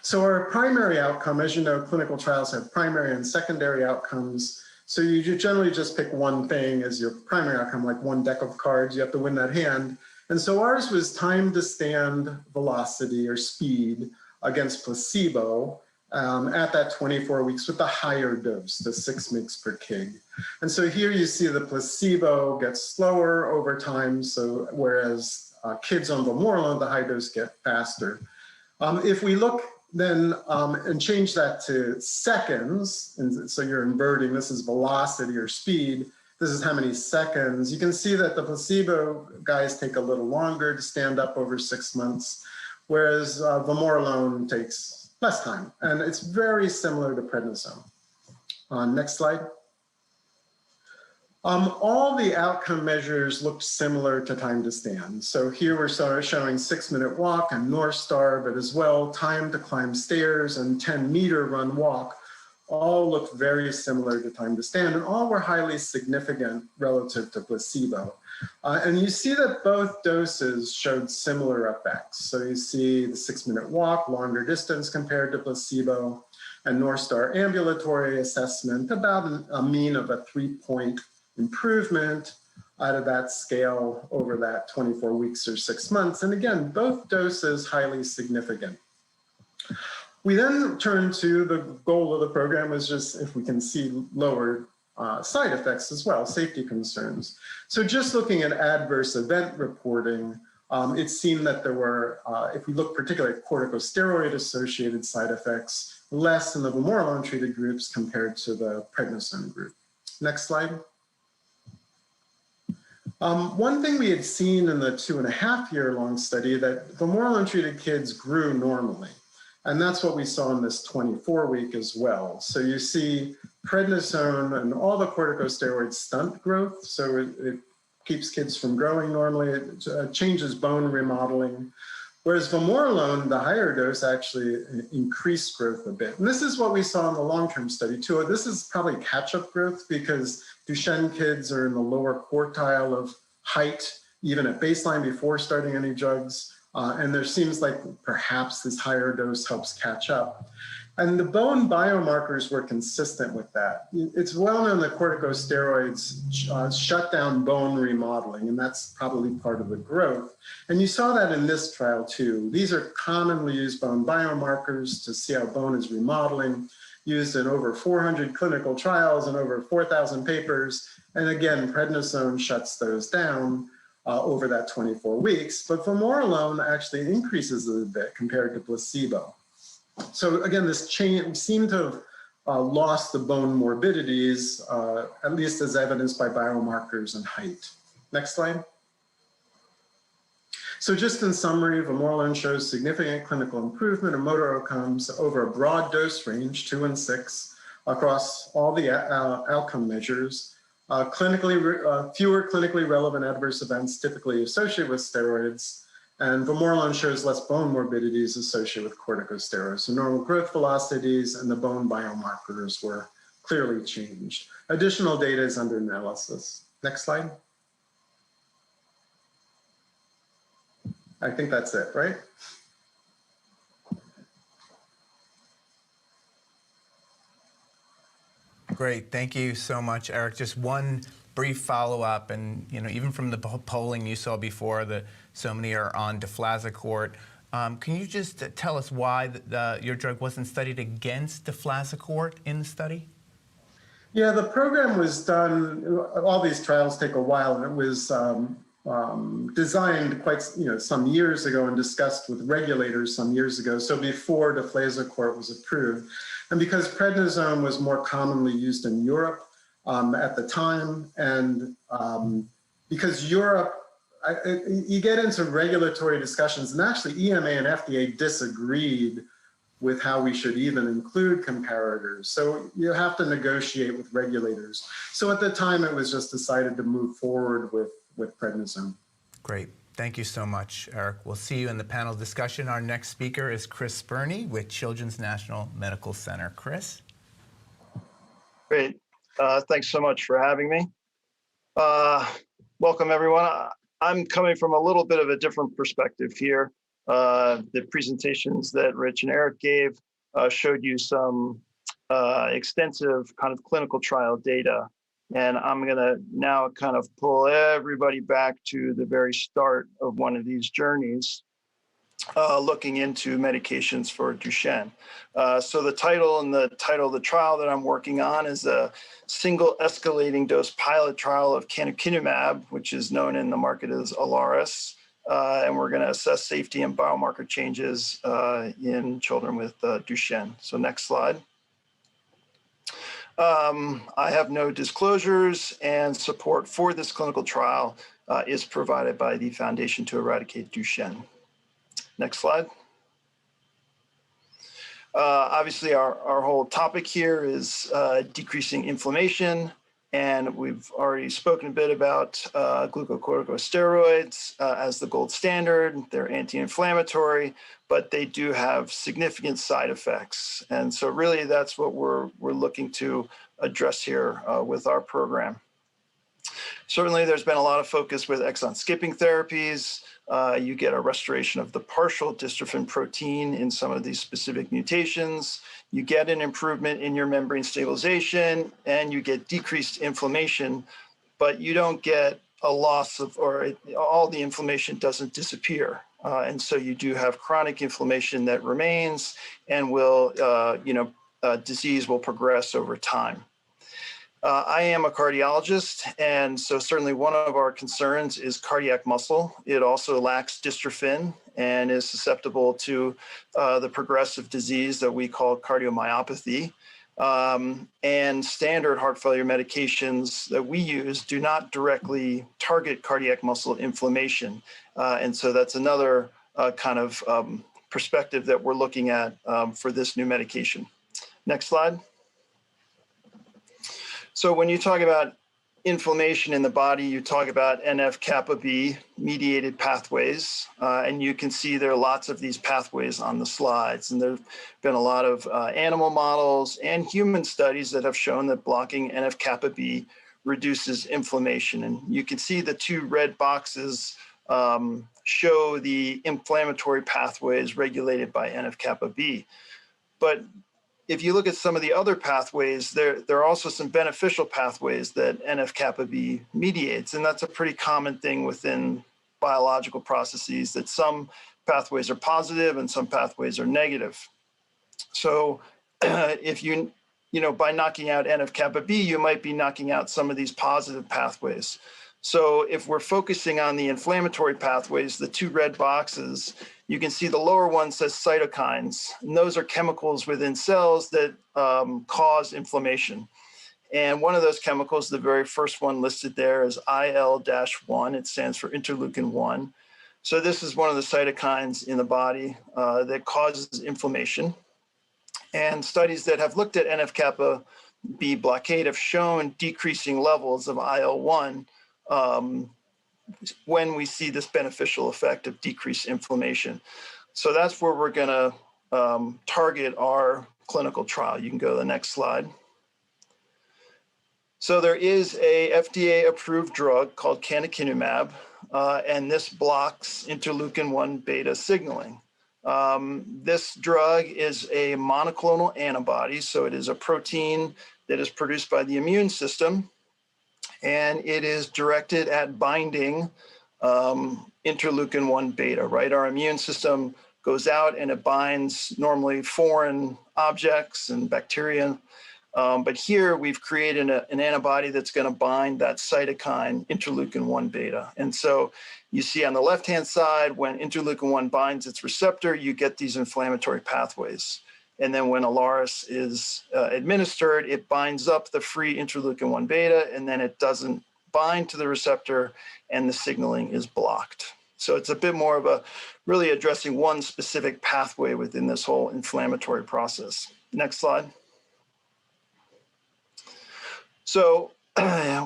Speaker 15: So our primary outcome, as you know, clinical trials have primary and secondary outcomes. So you generally just pick one thing as your primary outcome, like one deck of cards, you have to win that hand. And so ours was time to stand velocity or speed against placebo at that 24 weeks with the higher dose, the 6 mg per kg. And so here you see the placebo gets slower over time. So whereas kids on vamorolone, the high dose get faster. If we look then and change that to seconds, and so you're inverting, this is velocity or speed, this is how many seconds. You can see that the placebo guys take a little longer to stand up over 6 months, whereas vamorolone takes less time, and it's very similar to prednisone. Next slide. All the outcome measures looked similar to time to stand. So here we're showing 6-minute walk and North Star, but as well time to climb stairs and 10-meter run walk all looked very similar to time to stand, and all were highly significant relative to placebo. And you see that both doses showed similar effects. So you see the 6-minute walk, longer distance compared to placebo, and North Star ambulatory assessment, about a mean of a 3-point improvement out of that scale over that 24 weeks or 6 months. And again, both doses highly significant. We then turn to the goal of the program is just if we can see lower side effects as well, safety concerns. So just looking at adverse event reporting, it seemed that there were, if we look particularly at corticosteroid-associated side effects, less in the vamorolone-treated groups compared to the prednisone group. Next slide. One thing we had seen in the 2.5-year-long study that vamorolone-treated kids grew normally. And that's what we saw in this 24-week as well. So you see prednisone and all the corticosteroids stunt growth. So it keeps kids from growing normally. It changes bone remodeling. Whereas vamorolone, the higher dose, actually increased growth a bit. And this is what we saw in the long-term study too. This is probably catch-up growth because Duchenne kids are in the lower quartile of height, even at baseline before starting any drugs. And there seems like perhaps this higher dose helps catch up. And the bone biomarkers were consistent with that. It's well known that corticosteroids shut down bone remodeling, and that's probably part of the growth. And you saw that in this trial too. These are commonly used bone biomarkers to see how bone is remodeling, used in over 400 clinical trials and over 4,000 papers. And again, prednisone shuts those down over that 24 weeks, but vamorolone actually increases a bit compared to placebo. So again, this change seemed to have lost the bone morbidities, at least as evidenced by biomarkers and height. Next slide. So just in summary, vamorolone shows significant clinical improvement in motor outcomes over a broad dose range, 2 and 6, across all the outcome measures. Fewer clinically relevant adverse events typically associated with steroids, and vamorolone shows less bone morbidities associated with corticosteroids. So normal growth velocities and the bone biomarkers were clearly changed. Additional data is under analysis. Next slide. I think that's it, right?
Speaker 1: Great, thank you so much, Eric. Just one brief follow-up, and even from the polling you saw before, that so many are on deflazacort. Can you just tell us why your drug wasn't studied against deflazacort in the study?
Speaker 15: Yeah, the program was done. All these trials take a while, and it was designed quite some years ago and discussed with regulators some years ago. So before deflazacort was approved, and because prednisone was more commonly used in Europe at the time, and because Europe, you get into regulatory discussions, and actually EMA and FDA disagreed with how we should even include comparators. So you have to negotiate with regulators. So at the time, it was just decided to move forward with prednisone.
Speaker 1: Great. Thank you so much, Eric. We'll see you in the panel discussion. Our next speaker is Chris Spurney with Children's National Medical Center. Chris?
Speaker 16: Great. Thanks so much for having me. Welcome, everyone. I'm coming from a little bit of a different perspective here. The presentations that Rich and Eric gave showed you some extensive kind of clinical trial data. And I'm going to now kind of pull everybody back to the very start of one of these journeys, looking into medications for Duchenne. So the title of the trial that I'm working on is a single escalating dose pilot trial of canakinumab, which is known in the market as Alaris. And we're going to assess safety and biomarker changes in children with Duchenne. So next slide. I have no disclosures, and support for this clinical trial is provided by the Foundation to Eradicate Duchenne. Next slide. Obviously, our whole topic here is decreasing inflammation, and we've already spoken a bit about glucocorticosteroids as the gold standard. They're anti-inflammatory, but they do have significant side effects. And so really that's what we're looking to address here with our program. Certainly there's been a lot of focus with exon skipping therapies. You get a restoration of the partial dystrophin protein in some of these specific mutations. You get an improvement in your membrane stabilization, and you get decreased inflammation, but you don't get a loss of, all the inflammation doesn't disappear. And so you do have chronic inflammation that remains and will, disease will progress over time. I am a cardiologist, and so certainly one of our concerns is cardiac muscle. It also lacks dystrophin and is susceptible to the progressive disease that we call cardiomyopathy. And standard heart failure medications that we use do not directly target cardiac muscle inflammation. And so that's another kind of perspective that we're looking at for this new medication. Next slide. So when you talk about inflammation in the body, you talk about NF-kappa B mediated pathways, and you can see there are lots of these pathways on the slides. And there've been a lot of animal models and human studies that have shown that blocking NF-kappa B reduces inflammation. And you can see the two red boxes show the inflammatory pathways regulated by NF-kappa B. But if you look at some of the other pathways, there are also some beneficial pathways that NF-kappa B mediates, and that's a pretty common thing within biological processes, that some pathways are positive and some pathways are negative. So if by knocking out NF-kappa B, you might be knocking out some of these positive pathways. So if we're focusing on the inflammatory pathways, the two red boxes, you can see the lower one says cytokines, and those are chemicals within cells that cause inflammation. And one of those chemicals, the very first one listed there, is IL-1. It stands for interleukin-1. So this is one of the cytokines in the body that causes inflammation. And studies that have looked at NF-kappa B blockade have shown decreasing levels of IL-1 when we see this beneficial effect of decreased inflammation. So that's where we're going to target our clinical trial. You can go to the next slide. So there is a FDA-approved drug called canakinumab, and this blocks interleukin-1 beta signaling. This drug is a monoclonal antibody, so it is a protein that is produced by the immune system, and it is directed at binding interleukin-1 beta, right? Our immune system goes out and it binds normally foreign objects and bacteria. But here we've created an antibody that's going to bind that cytokine interleukin-1 beta. And so you see on the left-hand side, when interleukin-1 binds its receptor, you get these inflammatory pathways. And then when Ilaris is administered, it binds up the free interleukin-1 beta, and then it doesn't bind to the receptor, and the signaling is blocked. So it's a bit more of a really addressing one specific pathway within this whole inflammatory process. Next slide. So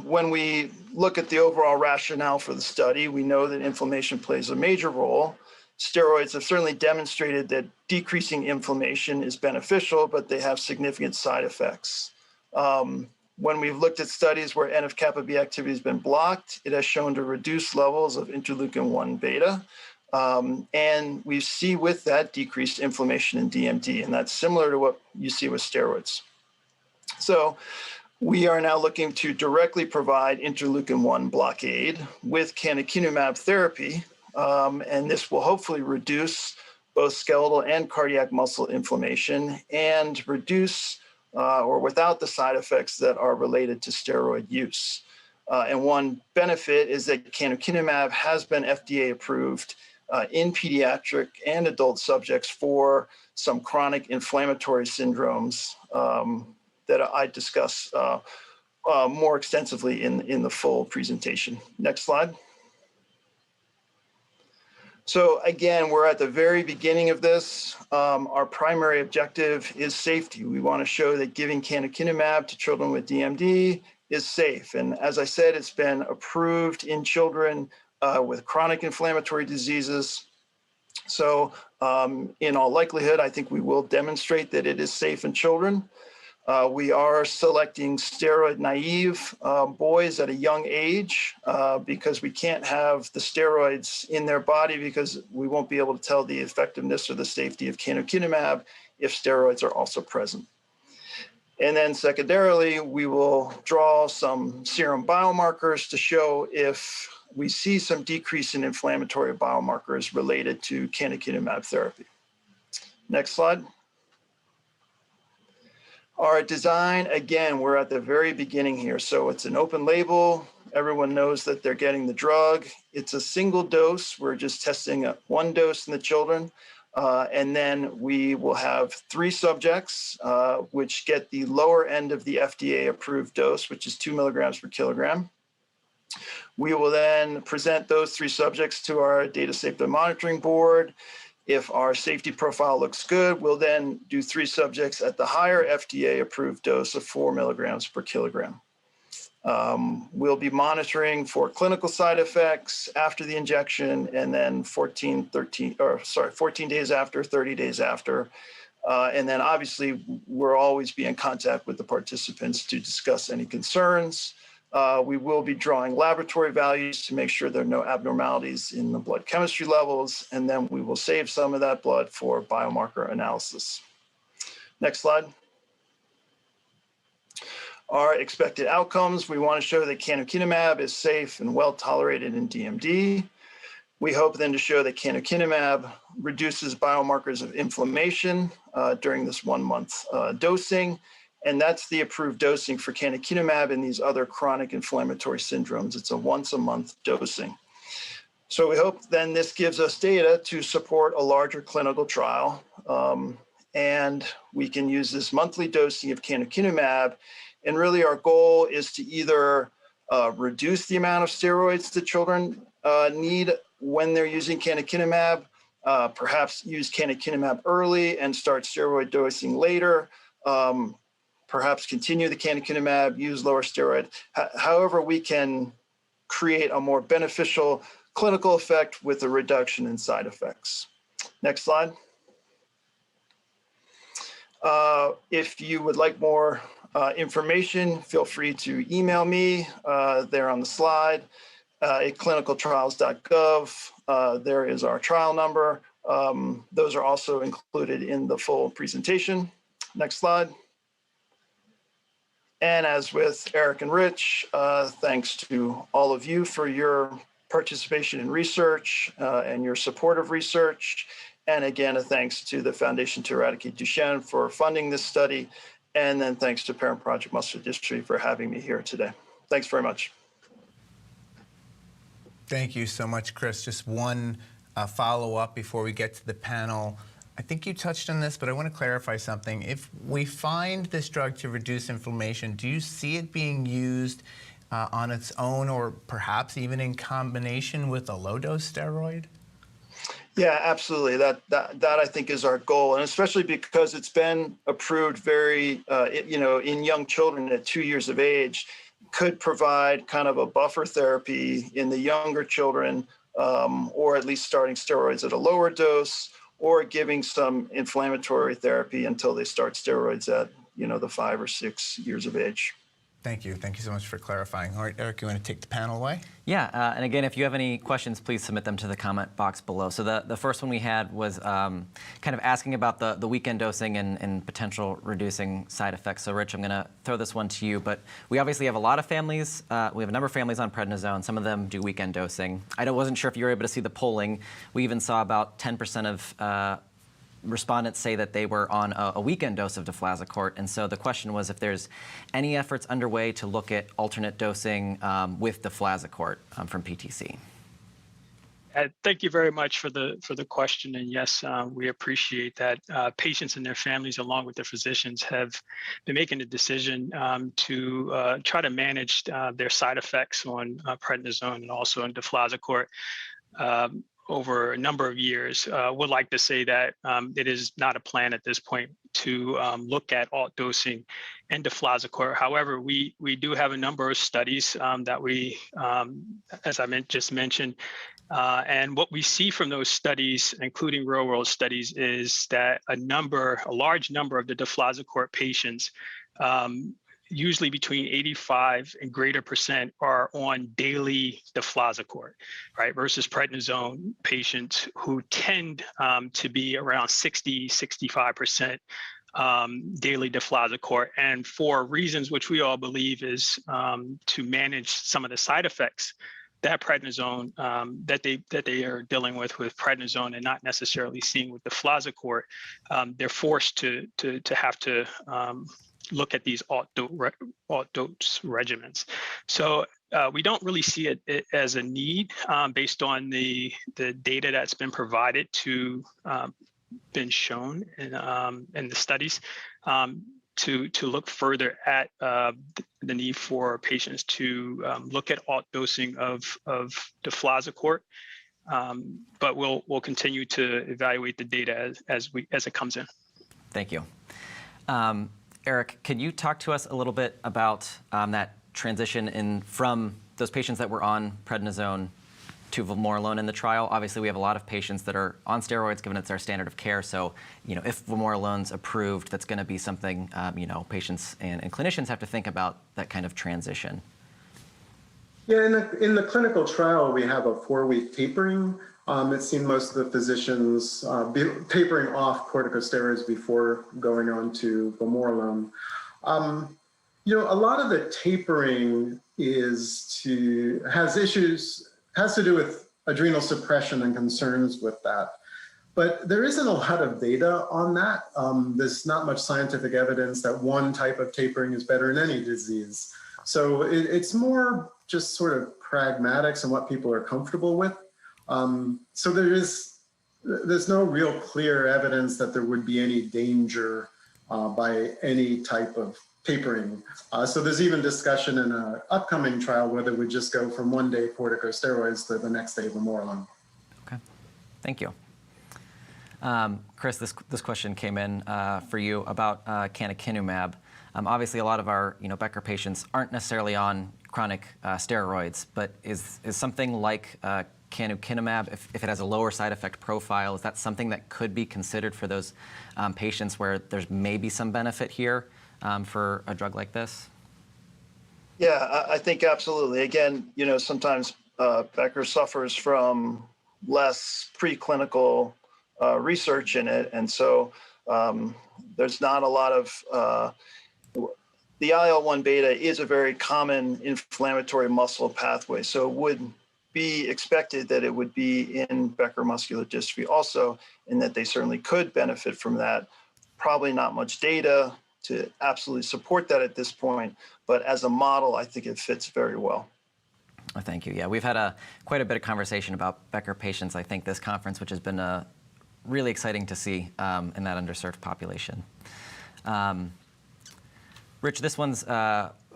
Speaker 16: when we look at the overall rationale for the study, we know that inflammation plays a major role. Steroids have certainly demonstrated that decreasing inflammation is beneficial, but they have significant side effects. When we've looked at studies where NF-kappa B activity has been blocked, it has shown to reduce levels of interleukin-1 beta. And we see with that decreased inflammation in DMD, and that's similar to what you see with steroids. So we are now looking to directly provide interleukin-1 blockade with canakinumab therapy, and this will hopefully reduce both skeletal and cardiac muscle inflammation and reduce or without the side effects that are related to steroid use. And one benefit is that canakinumab has been FDA approved in pediatric and adult subjects for some chronic inflammatory syndromes that I discuss more extensively in the full presentation. Next slide. So again, we're at the very beginning of this. Our primary objective is safety. We want to show that giving canakinumab to children with DMD is safe. And as I said, it's been approved in children with chronic inflammatory diseases. So in all likelihood, I think we will demonstrate that it is safe in children. We are selecting steroid naive boys at a young age because we can't have the steroids in their body because we won't be able to tell the effectiveness or the safety of canakinumab if steroids are also present. And then secondarily, we will draw some serum biomarkers to show if we see some decrease in inflammatory biomarkers related to canakinumab therapy. Next slide. Our design, again, we're at the very beginning here. So it's an open label. Everyone knows that they're getting the drug. It's a single dose. We're just testing one dose in the children. And then we will have 3 subjects, which get the lower end of the FDA approved dose, which is 2 milligrams per kilogram. We will then present those 3 subjects to our data safety monitoring board. If our safety profile looks good, we'll then do 3 subjects at the higher FDA approved dose of 4 milligrams per kilogram. We'll be monitoring for clinical side effects after the injection, and then 14 days after, 30 days after. And then obviously, we'll always be in contact with the participants to discuss any concerns. We will be drawing laboratory values to make sure there are no abnormalities in the blood chemistry levels, and then we will save some of that blood for biomarker analysis. Next slide. Our expected outcomes, we want to show that canakinumab is safe and well tolerated in DMD. We hope then to show that canakinumab reduces biomarkers of inflammation during this 1 month dosing. And that's the approved dosing for canakinumab in these other chronic inflammatory syndromes. It's a once a month dosing. So we hope then this gives us data to support a larger clinical trial. And we can use this monthly dosing of canakinumab. And really our goal is to either reduce the amount of steroids that children need when they're using canakinumab, perhaps use canakinumab early and start steroid dosing later, perhaps continue the canakinumab, use lower steroid. However, we can create a more beneficial clinical effect with a reduction in side effects. Next slide. If you would like more information, feel free to email me there on the slide at clinicaltrials.gov. There is our trial number. Those are also included in the full presentation. Next slide. And as with Eric and Rich, thanks to all of you for your participation in research and your support of research. And again, a thanks to the Foundation to Eradicate Duchenne for funding this study. And then thanks to Parent Project Muscular Dystrophy for having me here today. Thanks very much.
Speaker 1: Thank you so much, Chris. Just one follow-up before we get to the panel. I think you touched on this, but I want to clarify something. If we find this drug to reduce inflammation, do you see it being used on its own or perhaps even in combination with a low-dose steroid?
Speaker 16: Yeah, absolutely. That I think is our goal, and especially because it's been approved very, in young children at 2 years of age, could provide kind of a buffer therapy in the younger children, or at least starting steroids at a lower dose, or giving some inflammatory therapy until they start steroids at, the 5 or 6 years of age.
Speaker 1: Thank you. Thank you so much for clarifying. All right, Eric, you want to take the panel away?
Speaker 2: Yeah, and again, if you have any questions, please submit them to the comment box below. So the first one we had was kind of asking about the weekend dosing and potential reducing side effects. So Rich, I'm going to throw this one to you, but we obviously have a lot of families. We have a number of families on prednisone. Some of them do weekend dosing. I wasn't sure if you were able to see the polling. We even saw about 10% of respondents say that they were on a weekend dose of deflazacort. And so the question was if there's any efforts underway to look at alternate dosing with deflazacort from PTC.
Speaker 14: Thank you very much for the question. And yes, we appreciate that patients and their families, along with their physicians, have been making a decision to try to manage their side effects on prednisone and also on deflazacort over a number of years. Would like to say that it is not a plan at this point to look at alt dosing and deflazacort. However, we do have a number of studies that we, as I just mentioned, and what we see from those studies, including real-world studies, is that a large number of the deflazacort patients, usually between 85 and greater % are on daily deflazacort, right? Versus prednisone patients who tend to be around 60, 65% daily deflazacort. And for reasons which we all believe is to manage some of the side effects that prednisone, that they are dealing with prednisone and not necessarily seeing with deflazacort, they're forced to have to look at these alt dose regimens. So we don't really see it as a need based on the data that's been provided been shown in the studies to look further at the need for patients to look at alt dosing of deflazacort. But we'll continue to evaluate the data as it comes in.
Speaker 2: Thank you. Eric, can you talk to us a little bit about that transition from those patients that were on prednisone to vamorolone in the trial. Obviously, we have a lot of patients that are on steroids, given it's our standard of care. So, if vamorolone's approved, that's going to be something patients and clinicians have to think about that kind of transition.
Speaker 15: Yeah, in the clinical trial, we have a 4-week tapering. It's seen most of the physicians tapering off corticosteroids before going on to vamorolone. A lot of the tapering has to do with adrenal suppression and concerns with that. But there isn't a lot of data on that. There's not much scientific evidence that one type of tapering is better in any disease. So it's more just sort of pragmatics and what people are comfortable with. So there's no real clear evidence that there would be any danger by any type of tapering. So there's even discussion in an upcoming trial whether we just go from one day corticosteroids to the next day vamorolone.
Speaker 2: Okay, thank you. Chris, this question came in for you about canakinumab. Obviously, a lot of our Becker patients aren't necessarily on chronic steroids, but is something like canakinumab, if it has a lower side effect profile, is that something that could be considered for those patients where there's maybe some benefit here for a drug like this?
Speaker 16: Yeah, I think absolutely. Again, sometimes Becker suffers from less preclinical research in it, and so there's not a lot of the IL-1 beta is a very common inflammatory muscle pathway, so it would be expected that it would be in Becker muscular dystrophy also, and that they certainly could benefit from that. Probably not much data to absolutely support that at this point, but as a model, I think it fits very well.
Speaker 2: Thank you. Yeah, we've had quite a bit of conversation about Becker patients, I think, this conference, which has been really exciting to see in that underserved population. Rich, this one's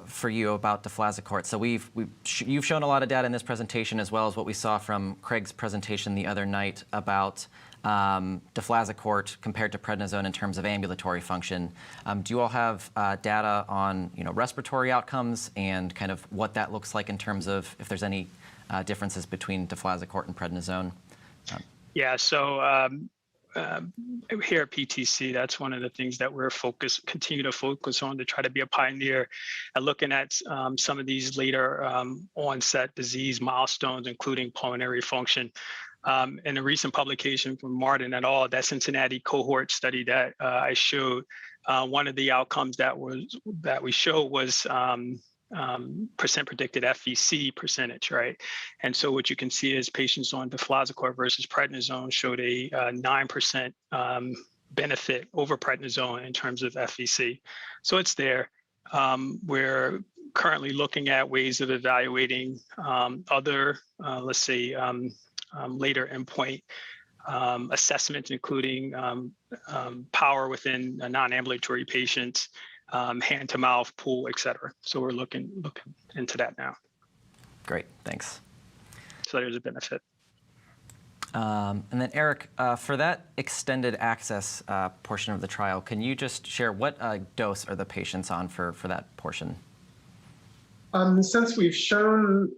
Speaker 2: for you about deflazacort. So you've shown a lot of data in this presentation, as well as what we saw from Craig's presentation the other night about deflazacort compared to prednisone in terms of ambulatory function. Do you all have data on respiratory outcomes and kind of what that looks like in terms of if there's any differences between deflazacort and prednisone?
Speaker 14: Yeah, so here at PTC, that's one of the things that we're continue to focus on to try to be a pioneer at looking at some of these later onset disease milestones, including pulmonary function. In a recent publication from Martin et al., that Cincinnati cohort study that I showed, one of the outcomes that we showed was percent predicted FVC percentage, right? And so what you can see is patients on deflazacort versus prednisone showed a 9% benefit over prednisone in terms of FVC. So it's there. We're currently looking at ways of evaluating other, let's say, later endpoint assessments, including power within non-ambulatory patients, hand-to-mouth, pool, et cetera. So we're looking into that now.
Speaker 2: Great, thanks.
Speaker 14: So there's a benefit.
Speaker 2: And then Eric, for that extended access portion of the trial, can you just share what dose are the patients on for that portion?
Speaker 15: Since we've shown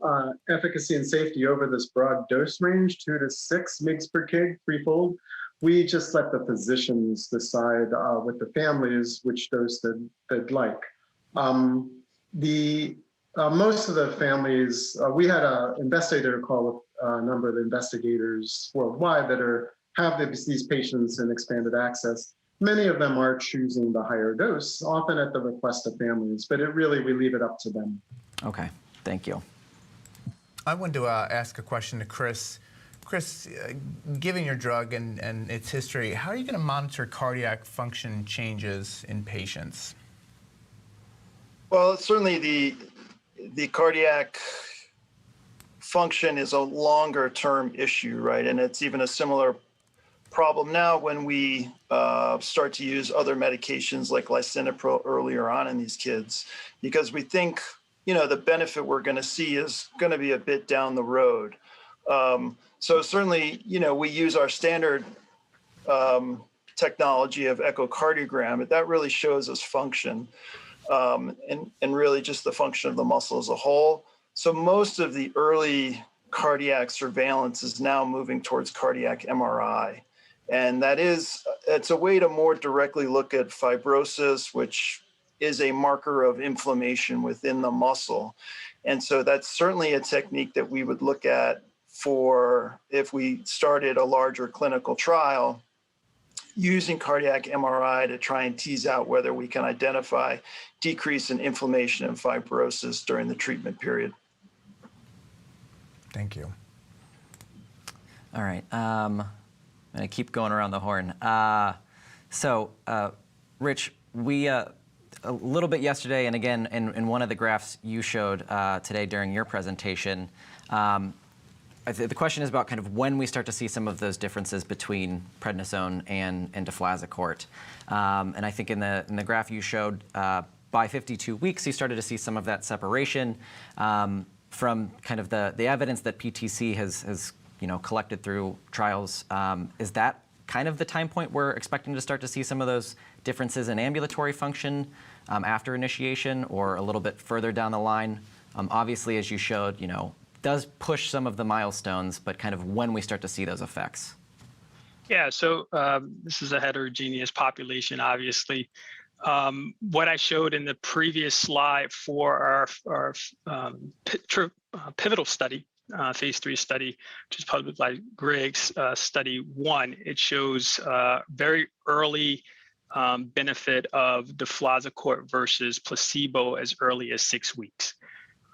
Speaker 15: efficacy and safety over this broad dose range, 2 to 6 mg per kg, threefold, we just let the physicians decide with the families which dose they'd like. Most of the families, we had an investigator call with a number of investigators worldwide that have these patients in expanded access. Many of them are choosing the higher dose, often at the request of families, but we leave it up to them.
Speaker 2: Okay, thank you.
Speaker 1: I wanted to ask a question to Chris. Chris, given your drug and its history, how are you going to monitor cardiac function changes in patients?
Speaker 16: Well, certainly the cardiac function is a longer term issue, right? And it's even a similar problem now when we start to use other medications like lisinopril earlier on in these kids, because we think, the benefit we're going to see is going to be a bit down the road. So certainly, we use our standard technology of echocardiogram, but that really shows us function. and really just the function of the muscle as a whole. So most of the early cardiac surveillance is now moving towards cardiac MRI. And it's a way to more directly look at fibrosis, which is a marker of inflammation within the muscle. And so that's certainly a technique that we would look at for if we started a larger clinical trial using cardiac MRI to try and tease out whether we can identify decrease in inflammation and fibrosis during the treatment period.
Speaker 1: Thank you.
Speaker 2: All right. I'm going to keep going around the horn. Rich, we a little bit yesterday, and again in one of the graphs you showed today during your presentation, the question is about kind of when we start to see some of those differences between prednisone and deflazacort. And I think in the graph you showed, by 52 weeks, you started to see some of that separation from kind of the evidence that PTC has collected through trials. Is that kind of the time point we're expecting to start to see some of those differences in ambulatory function after initiation, or a little bit further down the line? Obviously, as you showed, does push some of the milestones, but kind of when we start to see those effects.
Speaker 14: Yeah, so this is a heterogeneous population, obviously. What I showed in the previous slide for our pivotal study, phase 3 study, which is published by Griggs, study 1, it shows very early benefit of deflazacort versus placebo as early as 6 weeks.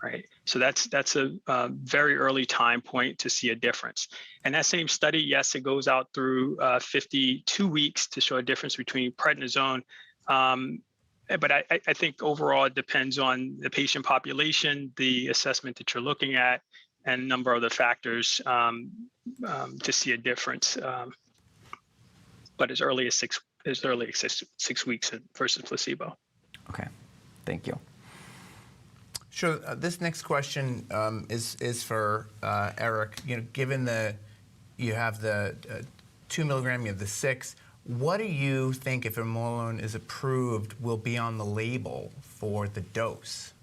Speaker 14: Right, so that's a very early time point to see a difference. And that same study, yes, it goes out through 52 weeks to show a difference between prednisone. But I think overall it depends on the patient population, the assessment that you're looking at, and a number of other factors to see a difference. But as early as six weeks versus placebo.
Speaker 2: Okay, thank you.
Speaker 1: Sure. This next question is for Eric. Given you have the 2 milligram, you have the 6. What do you think, if vamorolone is approved, will be on the label for the dose?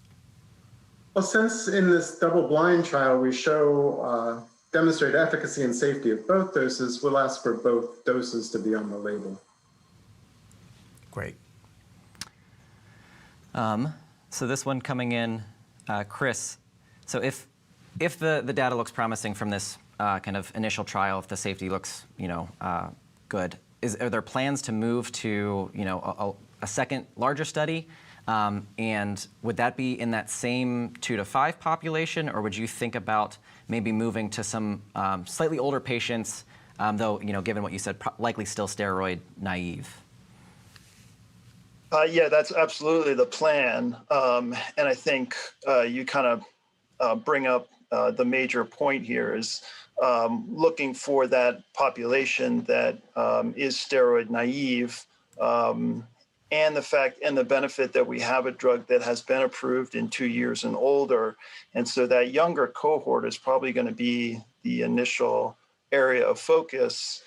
Speaker 15: Well, since in this double-blind trial we show demonstrate efficacy and safety of both doses, we'll ask for both doses to be on the label.
Speaker 1: Great.
Speaker 2: So this one coming in. Chris, so if the data looks promising from this kind of initial trial, if the safety looks good, are there plans to move to a second larger study? And would that be in that same 2 to 5 population, or would you think about maybe moving to some slightly older patients, though given what you said, likely still steroid naive?
Speaker 16: Yeah, that's absolutely the plan. And I think you kind of bring up the major point here is looking for that population that is steroid naive, and the fact and the benefit that we have a drug that has been approved in 2 years and older. And so that younger cohort is probably going to be the initial area of focus.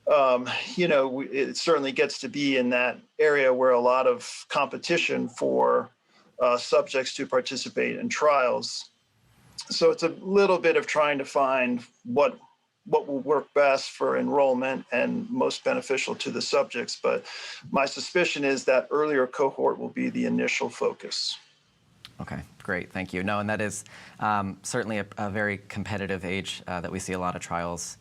Speaker 16: It certainly gets to be in that area where a lot of competition for subjects to participate in trials. So it's a little bit of trying to find what will work best for enrollment and most beneficial to the subjects. But my suspicion is that earlier cohort will be the initial focus.
Speaker 2: Okay, great, thank you. No, and that is certainly a very competitive age that we see a lot of trials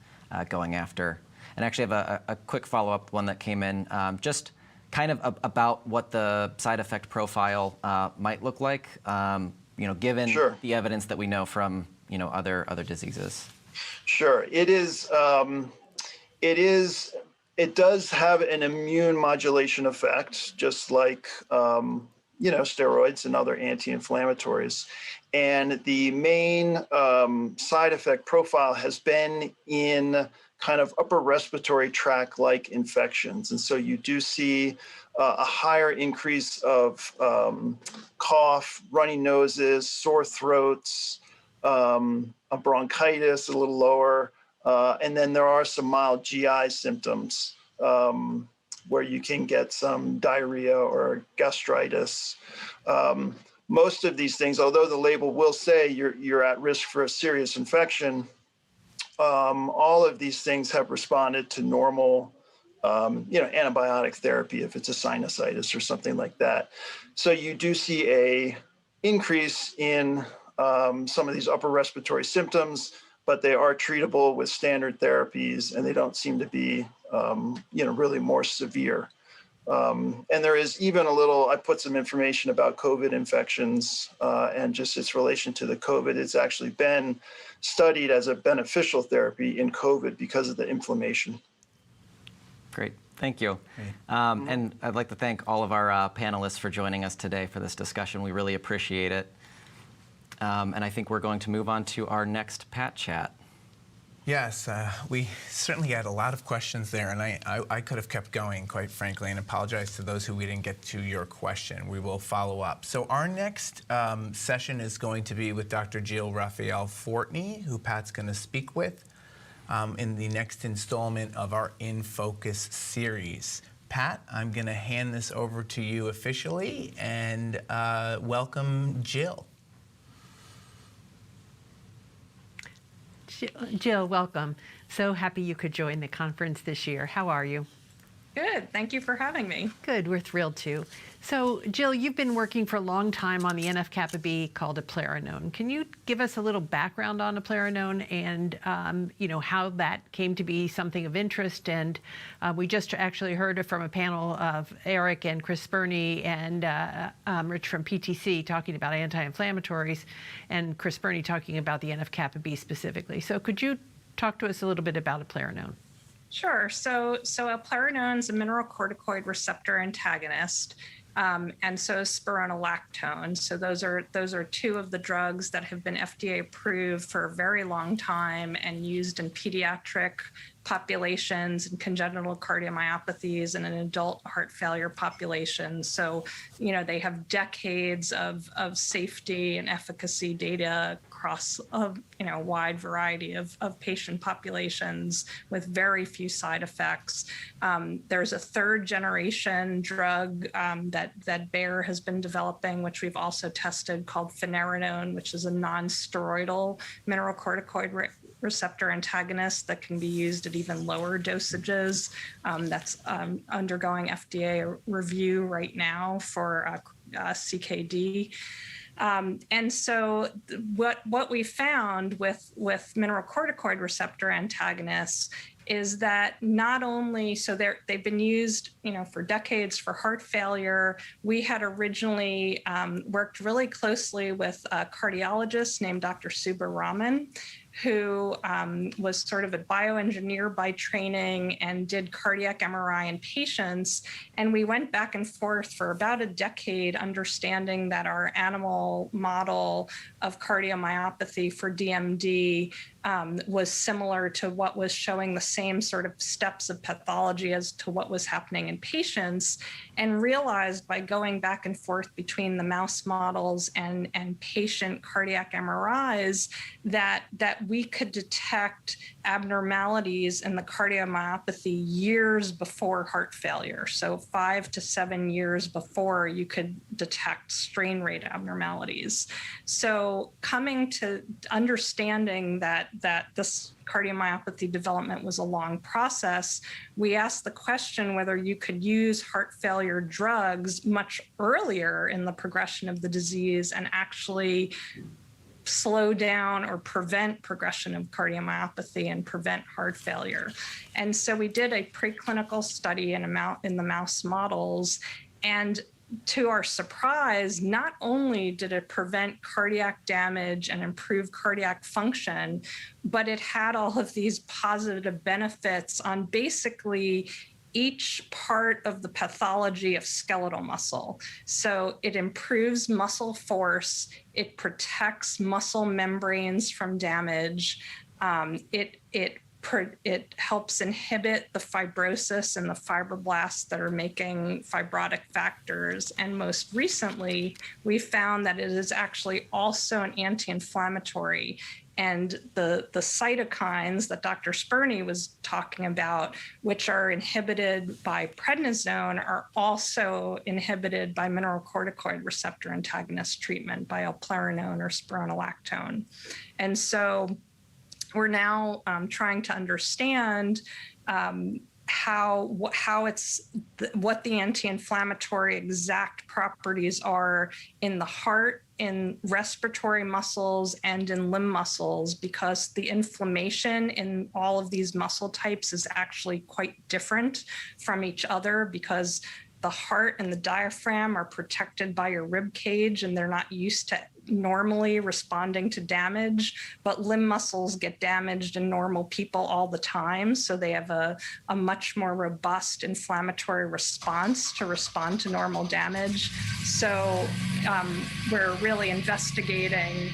Speaker 2: going after. And actually have a quick follow-up one that came in, just kind of about what the side effect profile might look like, given the evidence that we know from other diseases.
Speaker 16: Sure, it does have an immune modulation effect, just like steroids and other anti-inflammatories. And the main side effect profile has been in kind of upper respiratory tract-like infections. And so you do see a higher increase of cough, runny noses, sore throats, a bronchitis a little lower, and then there are some mild GI symptoms where you can get some diarrhea or gastritis. Most of these things, although the label will say you're at risk for a serious infection, all of these things have responded to normal, antibiotic therapy if it's a sinusitis or something like that. So you do see a increase in some of these upper respiratory symptoms, but they are treatable with standard therapies, and they don't seem to be, really more severe. And there is even I put some information about COVID infections and just its relation to the COVID. It's actually been studied as a beneficial therapy in COVID because of the inflammation.
Speaker 2: Great, thank you. And I'd like to thank all of our panelists for joining us today for this discussion. We really appreciate it. And I think we're going to move on to our next Pat Chat.
Speaker 1: Yes, we certainly had a lot of questions there, and I could have kept going, quite frankly, and apologize to those who we didn't get to your question. We will follow up. So our next session is going to be with Dr. Jill Raphael Fortney, who Pat's going to speak with in the next installment of our In Focus series. Pat, I'm going to hand this over to you officially, and welcome Jill.
Speaker 17: Jill, welcome. So happy you could join the conference this year. How are you?
Speaker 18: Good. Thank you for having me.
Speaker 17: Good. We're thrilled to. So, Jill, you've been working for a long time on the NF-kappa B called eplerenone. Can you give us a little background on eplerenone and, how that came to be something of interest? And we just actually heard from a panel of Eric and Chris Burney and Rich from PTC talking about anti-inflammatories, and Chris Burney talking about the NF-kappa B specifically. So could you talk to us a little bit about eplerenone?
Speaker 18: Sure. So eplerenone is a mineralocorticoid receptor antagonist, and so is spironolactone. So those are two of the drugs that have been FDA approved for a very long time and used in pediatric populations and congenital cardiomyopathies and in adult heart failure populations. So, they have decades of safety and efficacy data across a wide variety of patient populations with very few side effects. There's a third generation drug that Bayer has been developing, which we've also tested, called finerenone, which is a non-steroidal mineralocorticoid receptor antagonist that can be used at even lower dosages. That's undergoing FDA review right now for CKD. And so what we found with mineralocorticoid receptor antagonists is that not only, so they've been used, for decades for heart failure. We had originally worked really closely with a cardiologist named Dr. Subbaraman, who was sort of a bioengineer by training and did cardiac MRI in patients. And we went back and forth for about a decade, understanding that our animal model of cardiomyopathy for DMD was similar to what was showing the same sort of steps of pathology as to what was happening in patients, and realized by going back and forth between the mouse models and patient cardiac MRIs that we could detect abnormalities in the cardiomyopathy years before heart failure. So 5 to 7 years before you could detect strain rate abnormalities. So coming to understanding that this cardiomyopathy development was a long process, we asked the question whether you could use heart failure drugs much earlier in the progression of the disease and actually slow down or prevent progression of cardiomyopathy and prevent heart failure. And so we did a preclinical study in the mouse models, and to our surprise, not only did it prevent cardiac damage and improve cardiac function, but it had all of these positive benefits on basically each part of the pathology of skeletal muscle. So it improves muscle force, it protects muscle membranes from damage, it helps inhibit the fibrosis and the fibroblasts that are making fibrotic factors. And most recently, we found that it is actually also an anti-inflammatory. And the cytokines that Dr. Spurney was talking about, which are inhibited by prednisone, are also inhibited by mineralocorticoid receptor antagonist treatment by allopurinol or spironolactone. And so we're now trying to understand what the anti-inflammatory exact properties are in the heart, in respiratory muscles, and in limb muscles, because the inflammation in all of these muscle types is actually quite different from each other, because the heart and the diaphragm are protected by your rib cage and they're not used to normally responding to damage, but limb muscles get damaged in normal people all the time. So they have a much more robust inflammatory response to respond to normal damage. So we're really investigating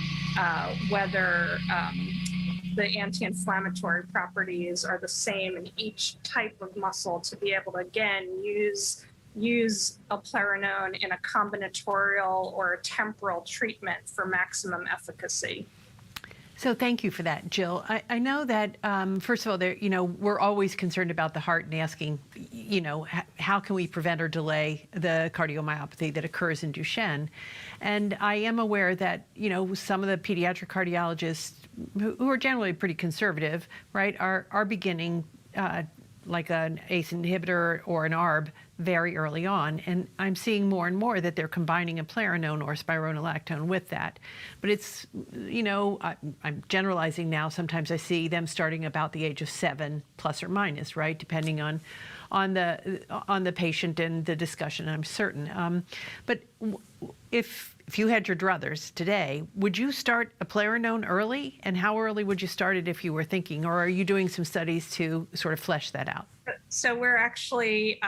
Speaker 18: whether the anti-inflammatory properties are the same in each type of muscle to be able to, again, use allopurinol in a combinatorial or a temporal treatment for maximum efficacy.
Speaker 17: So thank you for that, Jill. I know that, first of all, we're always concerned about the heart and asking, how can we prevent or delay the cardiomyopathy that occurs in Duchenne? And I am aware that, some of the pediatric cardiologists who are generally pretty conservative, right, are beginning like an ACE inhibitor or an ARB very early on. And I'm seeing more and more that they're combining a allopurinol or spironolactone with that. But it's, I'm generalizing now. Sometimes I see them starting about the age of 7 plus or minus, right? Depending on the patient and the discussion, I'm certain. But if you had your druthers today, would you start a allopurinol early? And how early would you start it if you were thinking? Or are you doing some studies to sort of flesh that out?
Speaker 18: So we're actually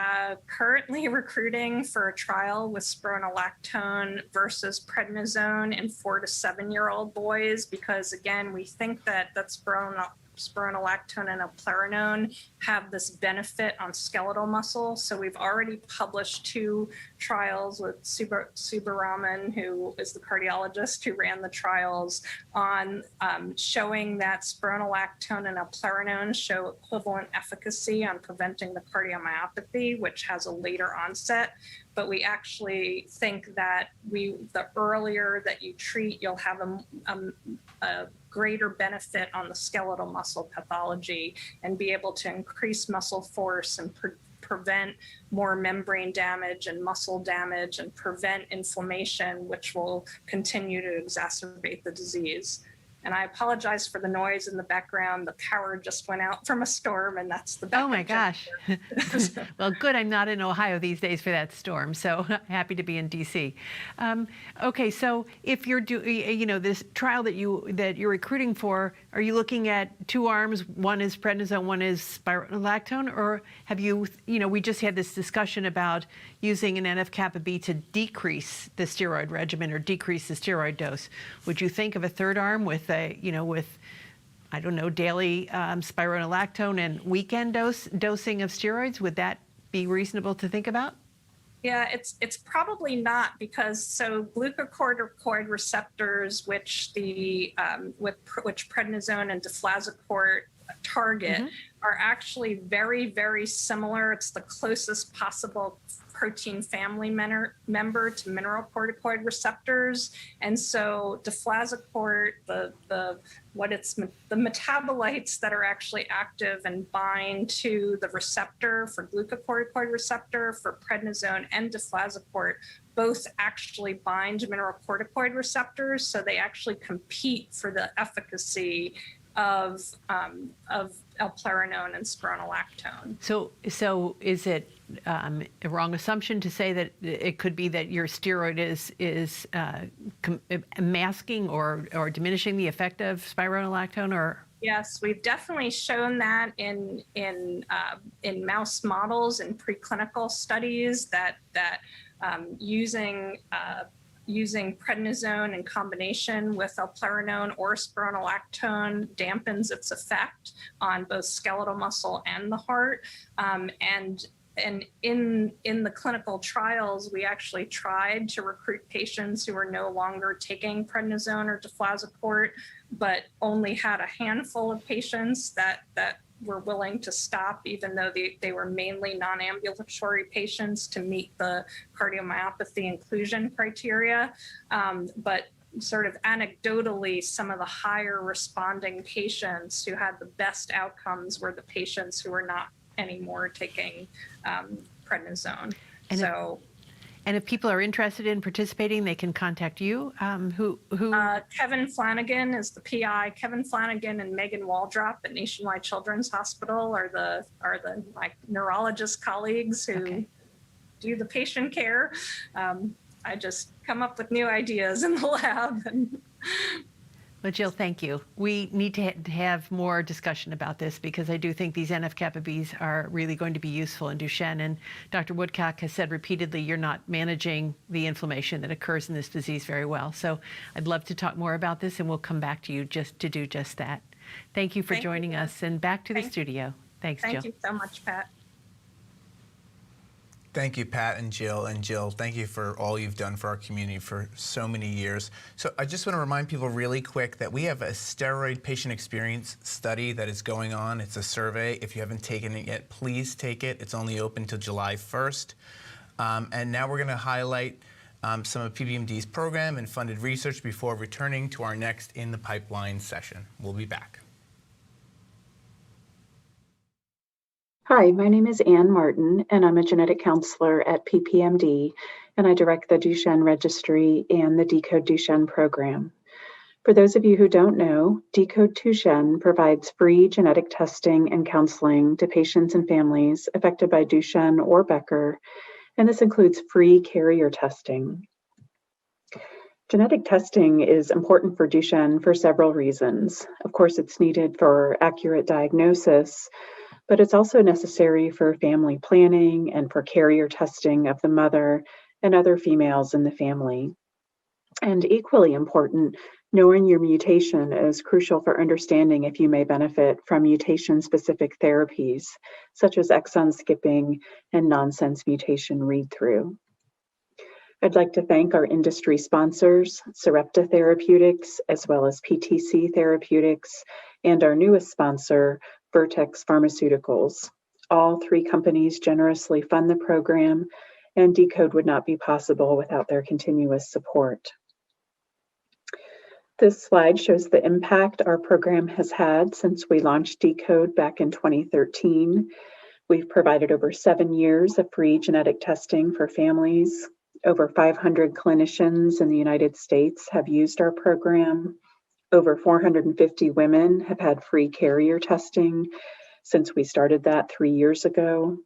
Speaker 18: currently recruiting for a trial with spironolactone versus prednisone in 4 to 7-year-old boys, because again, we think that spironolactone and allopurinol have this benefit on skeletal muscle. So we've already published 2 trials with Subbaraman, who is the cardiologist who ran the trials, on showing that spironolactone and allopurinol show equivalent efficacy on preventing the cardiomyopathy, which has a later onset. But we actually think that the earlier that you treat, you'll have a greater benefit on the skeletal muscle pathology and be able to increase muscle force and prevent more membrane damage and muscle damage and prevent inflammation, which will continue to exacerbate the disease. And I apologize for the noise in the background. The power just went out from a storm, and that's the backup.
Speaker 17: Oh my gosh. Well, good. I'm not in Ohio these days for that storm, so happy to be in DC. Okay, so if you're this trial that you're recruiting for, are you looking at 2 arms? One is prednisone, one is spironolactone, or have you? We just had this discussion about using an NF-kappa B to decrease the steroid regimen or decrease the steroid dose. Would you think of a third arm with I don't know, daily spironolactone and weekend dosing of steroids? Would that be reasonable to think about?
Speaker 18: Yeah, it's probably not, because glucocorticoid receptors, which which prednisone and deflazacort target, are actually very, very similar. It's the closest possible protein family member to mineralocorticoid receptors. And so deflazacort, the metabolites that are actually active and bind to the receptor for glucocorticoid receptor for prednisone and deflazacort both actually bind mineralocorticoid receptors. So they actually compete for the efficacy of allopurinol and spironolactone.
Speaker 17: So is it a wrong assumption to say that it could be that your steroid is masking or diminishing the effect of spironolactone? Or
Speaker 18: Yes, we've definitely shown that in mouse models and preclinical studies that using prednisone in combination with allopurinol or spironolactone dampens its effect on both skeletal muscle and the heart. And in the clinical trials, we actually tried to recruit patients who were no longer taking prednisone or deflazacort but only had a handful of patients that were willing to stop, even though they were mainly non-ambulatory patients to meet the cardiomyopathy inclusion criteria. But sort of anecdotally, some of the higher responding patients who had the best outcomes were the patients who were not anymore taking prednisone.
Speaker 17: And if people are interested in participating, they can contact you. Who?
Speaker 18: Kevin Flanagan is the PI. Kevin Flanagan and Megan Waldrop at Nationwide Children's Hospital are the my neurologist colleagues who do the patient care. I just come up with new ideas in the lab.
Speaker 17: Well, Jill, thank you. We need to have more discussion about this because I do think these NF-kappa Bs are really going to be useful in Duchenne. And Dr. Woodcock has said repeatedly, you're not managing the inflammation that occurs in this disease very well. So I'd love to talk more about this, and we'll come back to you just to do just that. Thank you for joining us, and back to the studio. Thanks, Jill.
Speaker 18: Thank you so much, Pat.
Speaker 1: Thank you, Pat and Jill. And Jill, thank you for all you've done for our community for so many years. So I just want to remind people really quick that we have a steroid patient experience study that is going on. It's a survey. If you haven't taken it yet, please take it. It's only open till July 1st. And now we're going to highlight some of PPMD's program and funded research before returning to our next In the Pipeline session. We'll be back.
Speaker 19: Hi, my name is Ann Martin, and I'm a genetic counselor at PPMD, and I direct the Duchenne Registry and the Decode Duchenne program. For those of you who don't know, Decode Duchenne provides free genetic testing and counseling to patients and families affected by Duchenne or Becker, and this includes free carrier testing. Genetic testing is important for Duchenne for several reasons. Of course, it's needed for accurate diagnosis, but it's also necessary for family planning and for carrier testing of the mother and other females in the family. And equally important, knowing your mutation is crucial for understanding if you may benefit from mutation-specific therapies, such as exon skipping and nonsense mutation read-through. I'd like to thank our industry sponsors, Sarepta Therapeutics, as well as PTC Therapeutics, and our newest sponsor, Vertex Pharmaceuticals. All three companies generously fund the program, and Decode would not be possible without their continuous support. This slide shows the impact our program has had since we launched Decode back in 2013. We've provided over 7 years of free genetic testing for families. Over 500 clinicians in the United States have used our program. Over 450 women have had free carrier testing since we started that 3 years ago.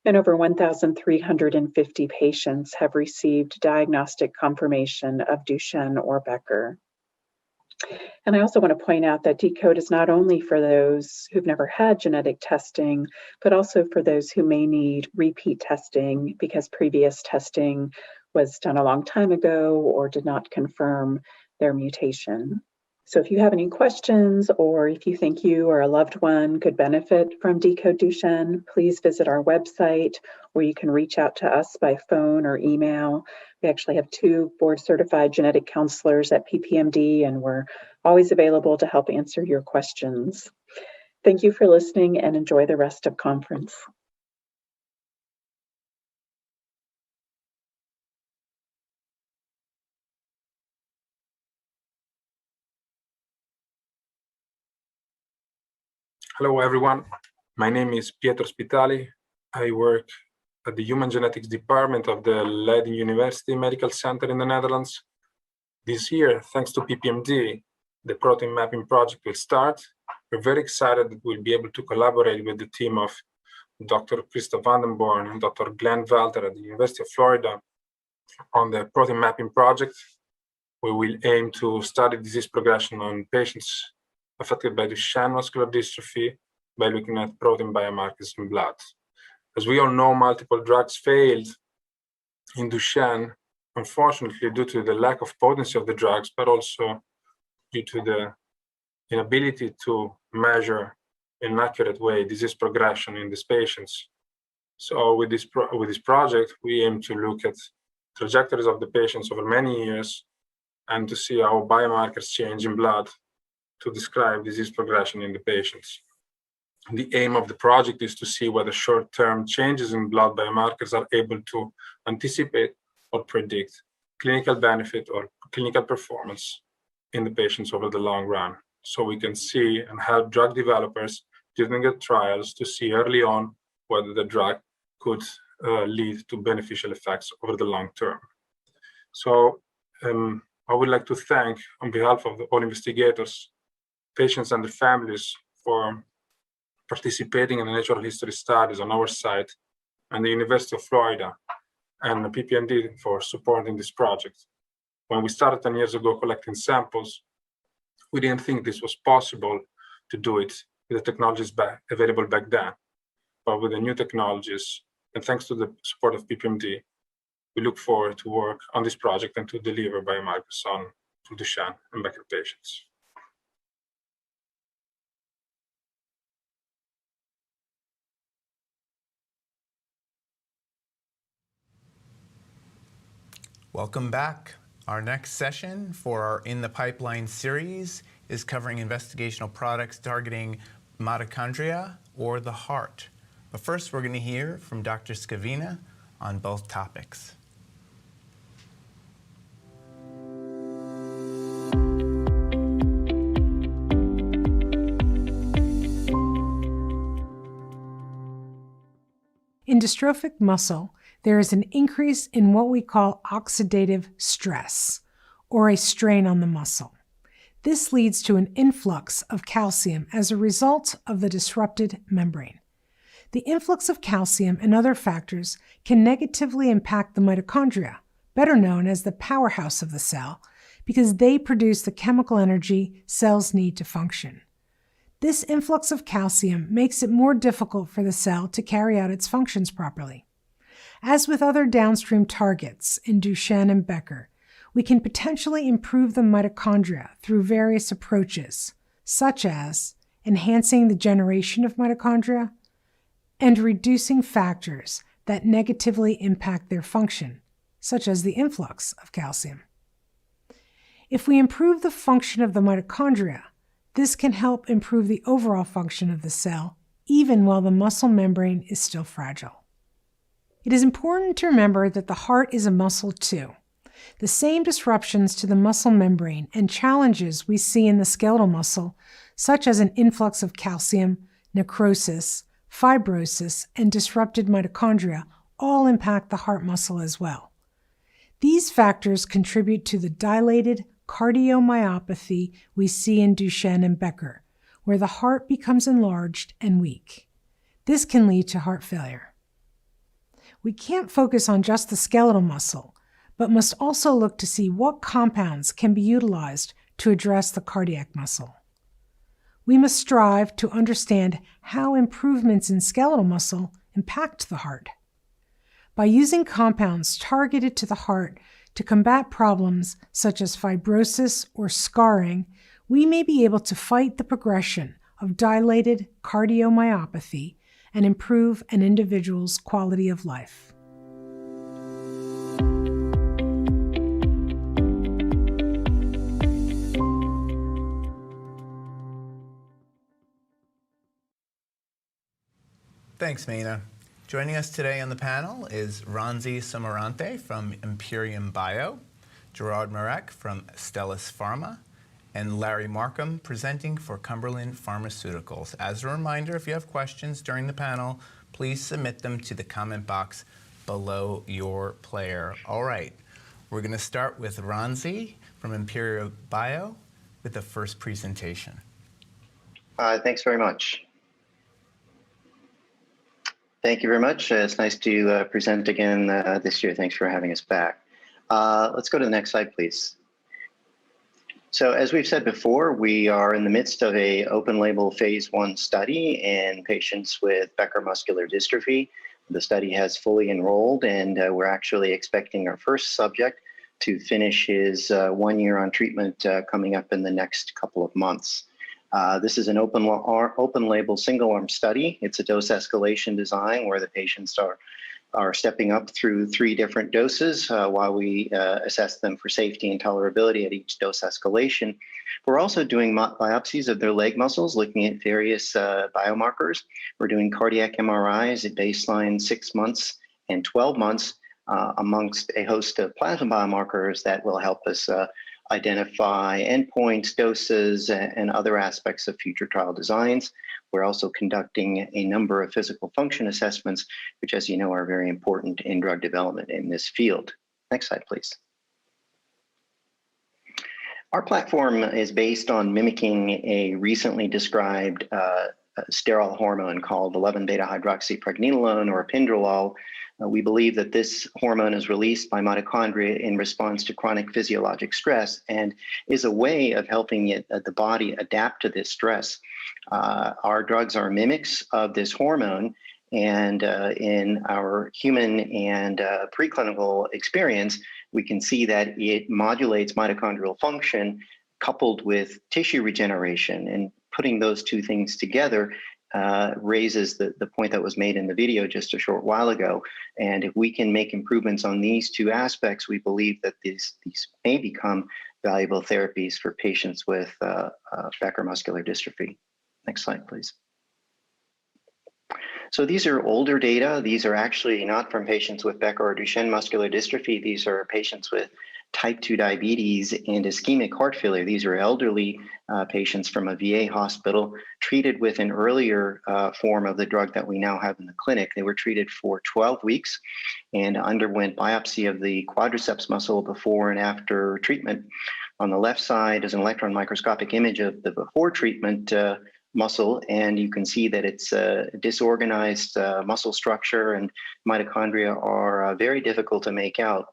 Speaker 19: And over 1,350 patients have received diagnostic confirmation of Duchenne or Becker. And I also want to point out that Decode is not only for those who've never had genetic testing, but also for those who may need repeat testing because previous testing was done a long time ago or did not confirm their mutation. So if you have any questions or if you think you or a loved one could benefit from Decode Duchenne, please visit our website, or you can reach out to us by phone or email. We actually have 2 board-certified genetic counselors at PPMD, and we're always available to help answer your questions. Thank you for listening and enjoy the rest of conference.
Speaker 20: Hello, everyone. My name is Pietro Spitali. I work at the Human Genetics Department of the Leiden University Medical Center in the Netherlands. This year, thanks to PPMD, the protein mapping project will start. We're very excited that we'll be able to collaborate with the team of Dr. Christoph Vandenborn and Dr. Glenn Velter at the University of Florida on the protein mapping project. We will aim to study disease progression on patients affected by Duchenne muscular dystrophy by looking at protein biomarkers in blood. As we all know, multiple drugs failed in Duchenne, unfortunately, due to the lack of potency of the drugs, but also due to the inability to measure in an accurate way disease progression in these patients. So with this project, we aim to look at trajectories of the patients over many years and to see how biomarkers change in blood to describe disease progression in the patients. The aim of the project is to see whether short-term changes in blood biomarkers are able to anticipate or predict clinical benefit or clinical performance in the patients over the long run. So we can see and help drug developers during the trials to see early on whether the drug could lead to beneficial effects over the long term. So I would like to thank, on behalf of all investigators, patients and their families, for participating in the natural history studies on our site, and the University of Florida and the PPMD for supporting this project. When we started 10 years ago collecting samples, we didn't think this was possible to do it with the technologies available back then. But with the new technologies, and thanks to the support of PPMD, we look forward to work on this project and to deliver biomarkers on to Duchenne and Becker patients.
Speaker 1: Welcome back. Our next session for our In the Pipeline series is covering investigational products targeting mitochondria or the heart. But first, we're going to hear from Dr. Scavina on both topics.
Speaker 13: In dystrophic muscle, there is an increase in what we call oxidative stress, or a strain on the muscle. This leads to an influx of calcium as a result of the disrupted membrane. The influx of calcium and other factors can negatively impact the mitochondria, better known as the powerhouse of the cell, because they produce the chemical energy cells need to function. This influx of calcium makes it more difficult for the cell to carry out its functions properly. As with other downstream targets in Duchenne and Becker, we can potentially improve the mitochondria through various approaches, such as enhancing the generation of mitochondria and reducing factors that negatively impact their function, such as the influx of calcium. If we improve the function of the mitochondria, this can help improve the overall function of the cell, even while the muscle membrane is still fragile. It is important to remember that the heart is a muscle too. The same disruptions to the muscle membrane and challenges we see in the skeletal muscle, such as an influx of calcium, necrosis, fibrosis, and disrupted mitochondria, all impact the heart muscle as well. These factors contribute to the dilated cardiomyopathy we see in Duchenne and Becker, where the heart becomes enlarged and weak. This can lead to heart failure. We can't focus on just the skeletal muscle, but must also look to see what compounds can be utilized to address the cardiac muscle. We must strive to understand how improvements in skeletal muscle impact the heart. By using compounds targeted to the heart to combat problems such as fibrosis or scarring, we may be able to fight the progression of dilated cardiomyopathy and improve an individual's quality of life.
Speaker 1: Thanks, Mina. Joining us today on the panel is Ranzi Somarante from Imperium Bio, Gerard Marek from Stellis Pharma, and Larry Markham presenting for Cumberland Pharmaceuticals. As a reminder, if you have questions during the panel, please submit them to the comment box below your player. All right, we're going to start with Ranzi from Imperium Bio with the first presentation.
Speaker 21: Thanks very much. Thank you very much. It's nice to present again this year. Thanks for having us back. Let's go to the next slide, please. So as we've said before, we are in the midst of a open label phase 1 study in patients with Becker muscular dystrophy. The study has fully enrolled, and we're actually expecting our first subject to finish his 1 year on treatment coming up in the next couple of months. This is an open label single arm study. It's a dose escalation design where the patients are are stepping up through 3 different doses while we assess them for safety and tolerability at each dose escalation. We're also doing biopsies of their leg muscles, looking at various biomarkers. We're doing cardiac MRIs at baseline 6 months and 12 months amongst a host of plasma biomarkers that will help us identify endpoints, doses, and other aspects of future trial designs. We're also conducting a number of physical function assessments, which, as you know, are very important in drug development in this field. Next slide, please. Our platform is based on mimicking a recently described sterile hormone called 11-beta-hydroxypregnenolone, or pindrolol. We believe that this hormone is released by mitochondria in response to chronic physiologic stress and is a way of helping the body adapt to this stress. Our drugs are mimics of this hormone, and in our human and preclinical experience, we can see that it modulates mitochondrial function coupled with tissue regeneration, and putting those two things together raises the point that was made in the video just a short while ago. And if we can make improvements on these two aspects, we believe that these may become valuable therapies for patients with Becker muscular dystrophy. Next slide, please. So these are older data. These are actually not from patients with Becker or Duchenne muscular dystrophy. These are patients with type 2 diabetes and ischemic heart failure. These are elderly patients from a VA hospital treated with an earlier form of the drug that we now have in the clinic. They were treated for 12 weeks and underwent biopsy of the quadriceps muscle before and after treatment. On the left side is an electron microscopic image of the before treatment muscle, and you can see that it's a disorganized muscle structure, and mitochondria are very difficult to make out.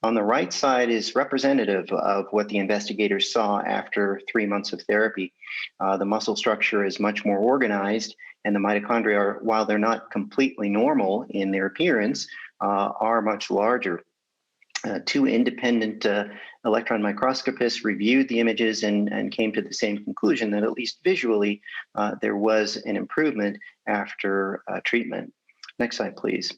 Speaker 21: On the right side is representative of what the investigators saw after 3 months of therapy. The muscle structure is much more organized, and the mitochondria, are, while they're not completely normal in their appearance, are much larger. 2 independent electron microscopists reviewed the images and came to the same conclusion that, at least visually, there was an improvement after treatment. Next slide, please.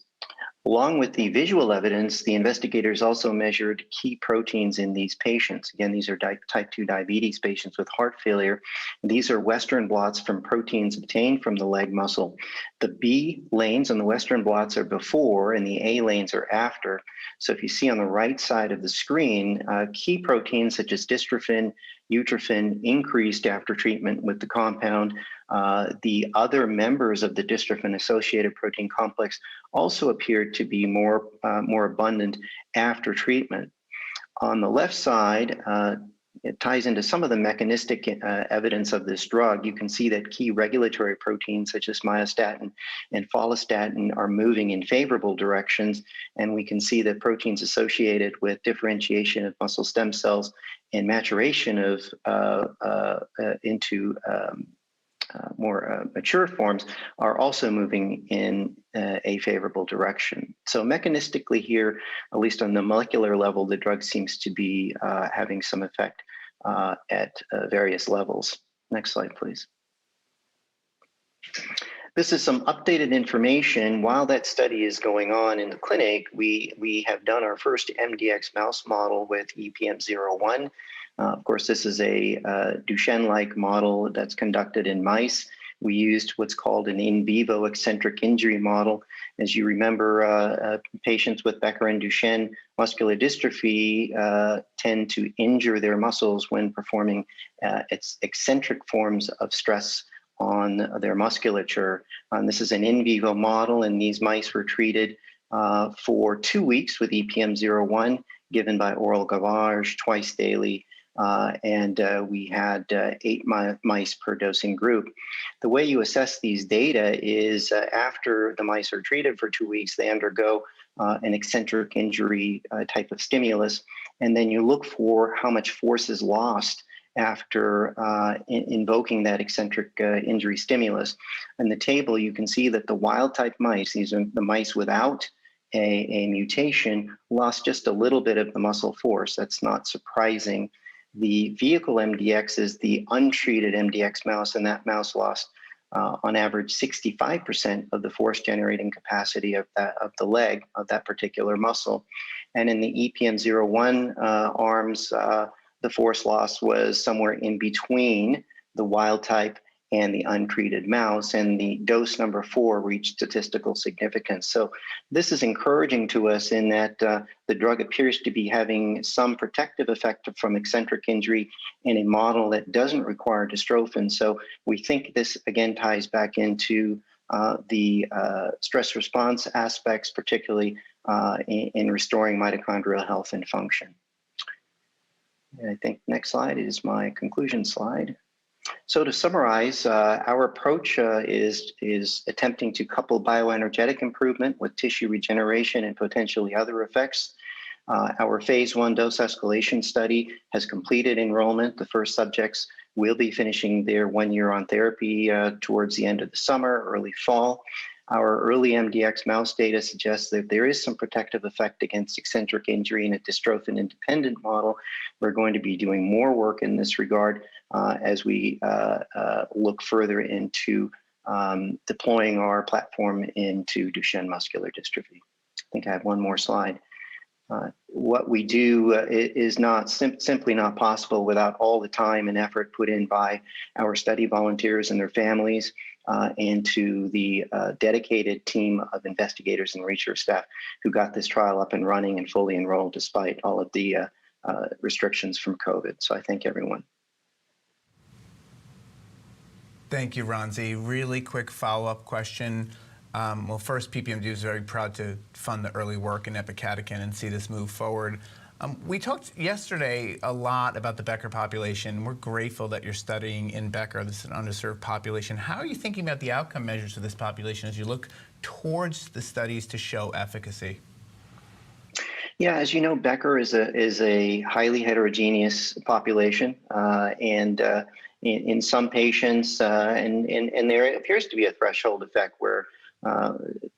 Speaker 21: Along with the visual evidence, the investigators also measured key proteins in these patients. Again, these are type 2 diabetes patients with heart failure. These are Western blots from proteins obtained from the leg muscle. The B lanes on the Western blots are before, and the A lanes are after. So if you see on the right side of the screen, key proteins such as dystrophin, utrophin increased after treatment with the compound. The other members of the dystrophin-associated protein complex also appeared to be more abundant after treatment. On the left side, it ties into some of the mechanistic evidence of this drug. You can see that key regulatory proteins such as myostatin and follistatin are moving in favorable directions, and we can see that proteins associated with differentiation of muscle stem cells and maturation of into more mature forms are also moving in a favorable direction. So mechanistically here, at least on the molecular level, the drug seems to be having some effect at various levels. Next slide, please. This is some updated information. While that study is going on in the clinic, we have done our first MDX mouse model with EPM01. Of course, this is a Duchenne-like model that's conducted in mice. We used what's called an in vivo eccentric injury model. As you remember, patients with Becker and Duchenne muscular dystrophy tend to injure their muscles when performing eccentric forms of stress on their musculature. This is an in vivo model, and these mice were treated for 2 weeks with EPM01, given by oral gavage twice daily. We had 8 mice per dosing group. The way you assess these data is after the mice are treated for 2 weeks, they undergo an eccentric injury type of stimulus, and then you look for how much force is lost after invoking that eccentric injury stimulus. In the table, you can see that the wild type mice, these are the mice without a mutation, lost just a little bit of the muscle force. That's not surprising. The vehicle MDX is the untreated MDX mouse, and that mouse lost on average 65% of the force generating capacity of the leg of that particular muscle. And in the EPM01 arms, the force loss was somewhere in between the wild type and the untreated mouse, and the dose number 4 reached statistical significance. So this is encouraging to us in that the drug appears to be having some protective effect from eccentric injury in a model that doesn't require dystrophin. So we think this again ties back into the stress response aspects, particularly in restoring mitochondrial health and function. And I think next slide is my conclusion slide. So to summarize, our approach is attempting to couple bioenergetic improvement with tissue regeneration and potentially other effects. Our phase 1 dose escalation study has completed enrollment. The first subjects will be finishing their 1 year on therapy towards the end of the summer, early fall. Our early MDX mouse data suggests that there is some protective effect against eccentric injury in a dystrophin-independent model. We're going to be doing more work in this regard as we look further into deploying our platform into Duchenne muscular dystrophy. I think I have one more slide. What we do is not simply not possible without all the time and effort put in by our study volunteers and their families, and to the dedicated team of investigators and research staff who got this trial up and running and fully enrolled despite all of the restrictions from COVID. So I thank everyone.
Speaker 1: Thank you, Ronzi. Really quick follow-up question. Well, first, PPMD is very proud to fund the early work in epicatechin and see this move forward. We talked yesterday a lot about the Becker population. We're grateful that you're studying in Becker. This is an underserved population. How are you thinking about the outcome measures of this population as you look towards the studies to show efficacy?
Speaker 21: Yeah, as you know, Becker is a highly heterogeneous population, and in some patients, and there appears to be a threshold effect where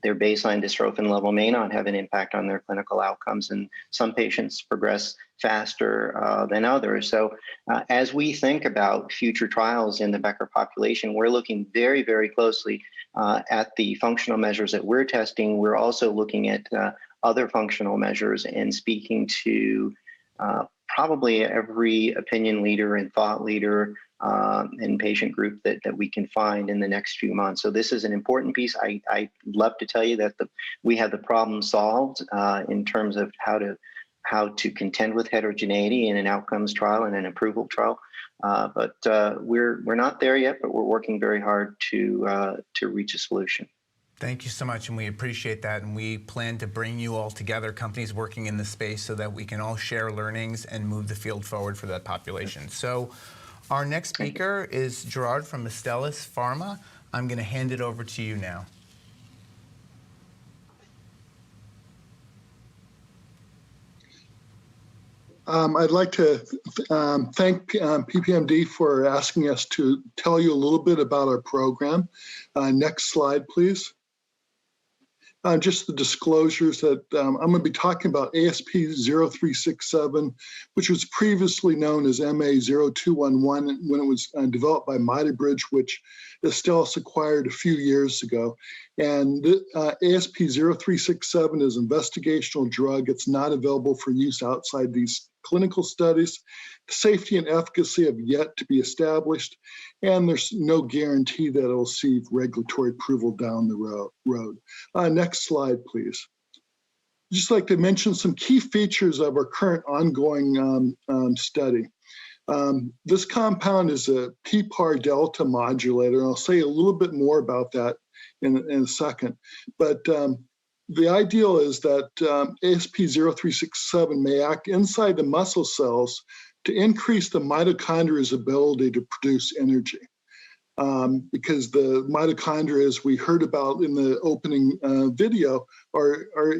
Speaker 21: their baseline dystrophin level may not have an impact on their clinical outcomes, and some patients progress faster than others. So as we think about future trials in the Becker population, we're looking very, very closely at the functional measures that we're testing. We're also looking at other functional measures and speaking to probably every opinion leader and thought leader and patient group that we can find in the next few months. So this is an important piece. I'd love to tell you that we have the problem solved in terms of how to contend with heterogeneity in an outcomes trial and an approval trial. But we're not there yet, but we're working very hard to reach a solution.
Speaker 1: Thank you so much, and we appreciate that. And we plan to bring you all together, companies working in this space, so that we can all share learnings and move the field forward for that population. So our next speaker is Gerard from Astellas Pharma. I'm going to hand it over to you now.
Speaker 4: I'd like to thank PPMD for asking us to tell you a little bit about our program. Next slide, please. Just the disclosures that I'm going to be talking about ASP0367, which was previously known as MA0211 when it was developed by Mitobridge, which Astellas acquired a few years ago. And ASP0367 is an investigational drug. It's not available for use outside these clinical studies. The safety and efficacy have yet to be established, and there's no guarantee that it'll receive regulatory approval down the road. Next slide, please. I'd just like to mention some key features of our current ongoing study. This compound is a PPAR delta modulator, and I'll say a little bit more about that in a second. But the ideal is that ASP0367 may act inside the muscle cells to increase the mitochondria's ability to produce energy. Because the mitochondria, as we heard about in the opening video,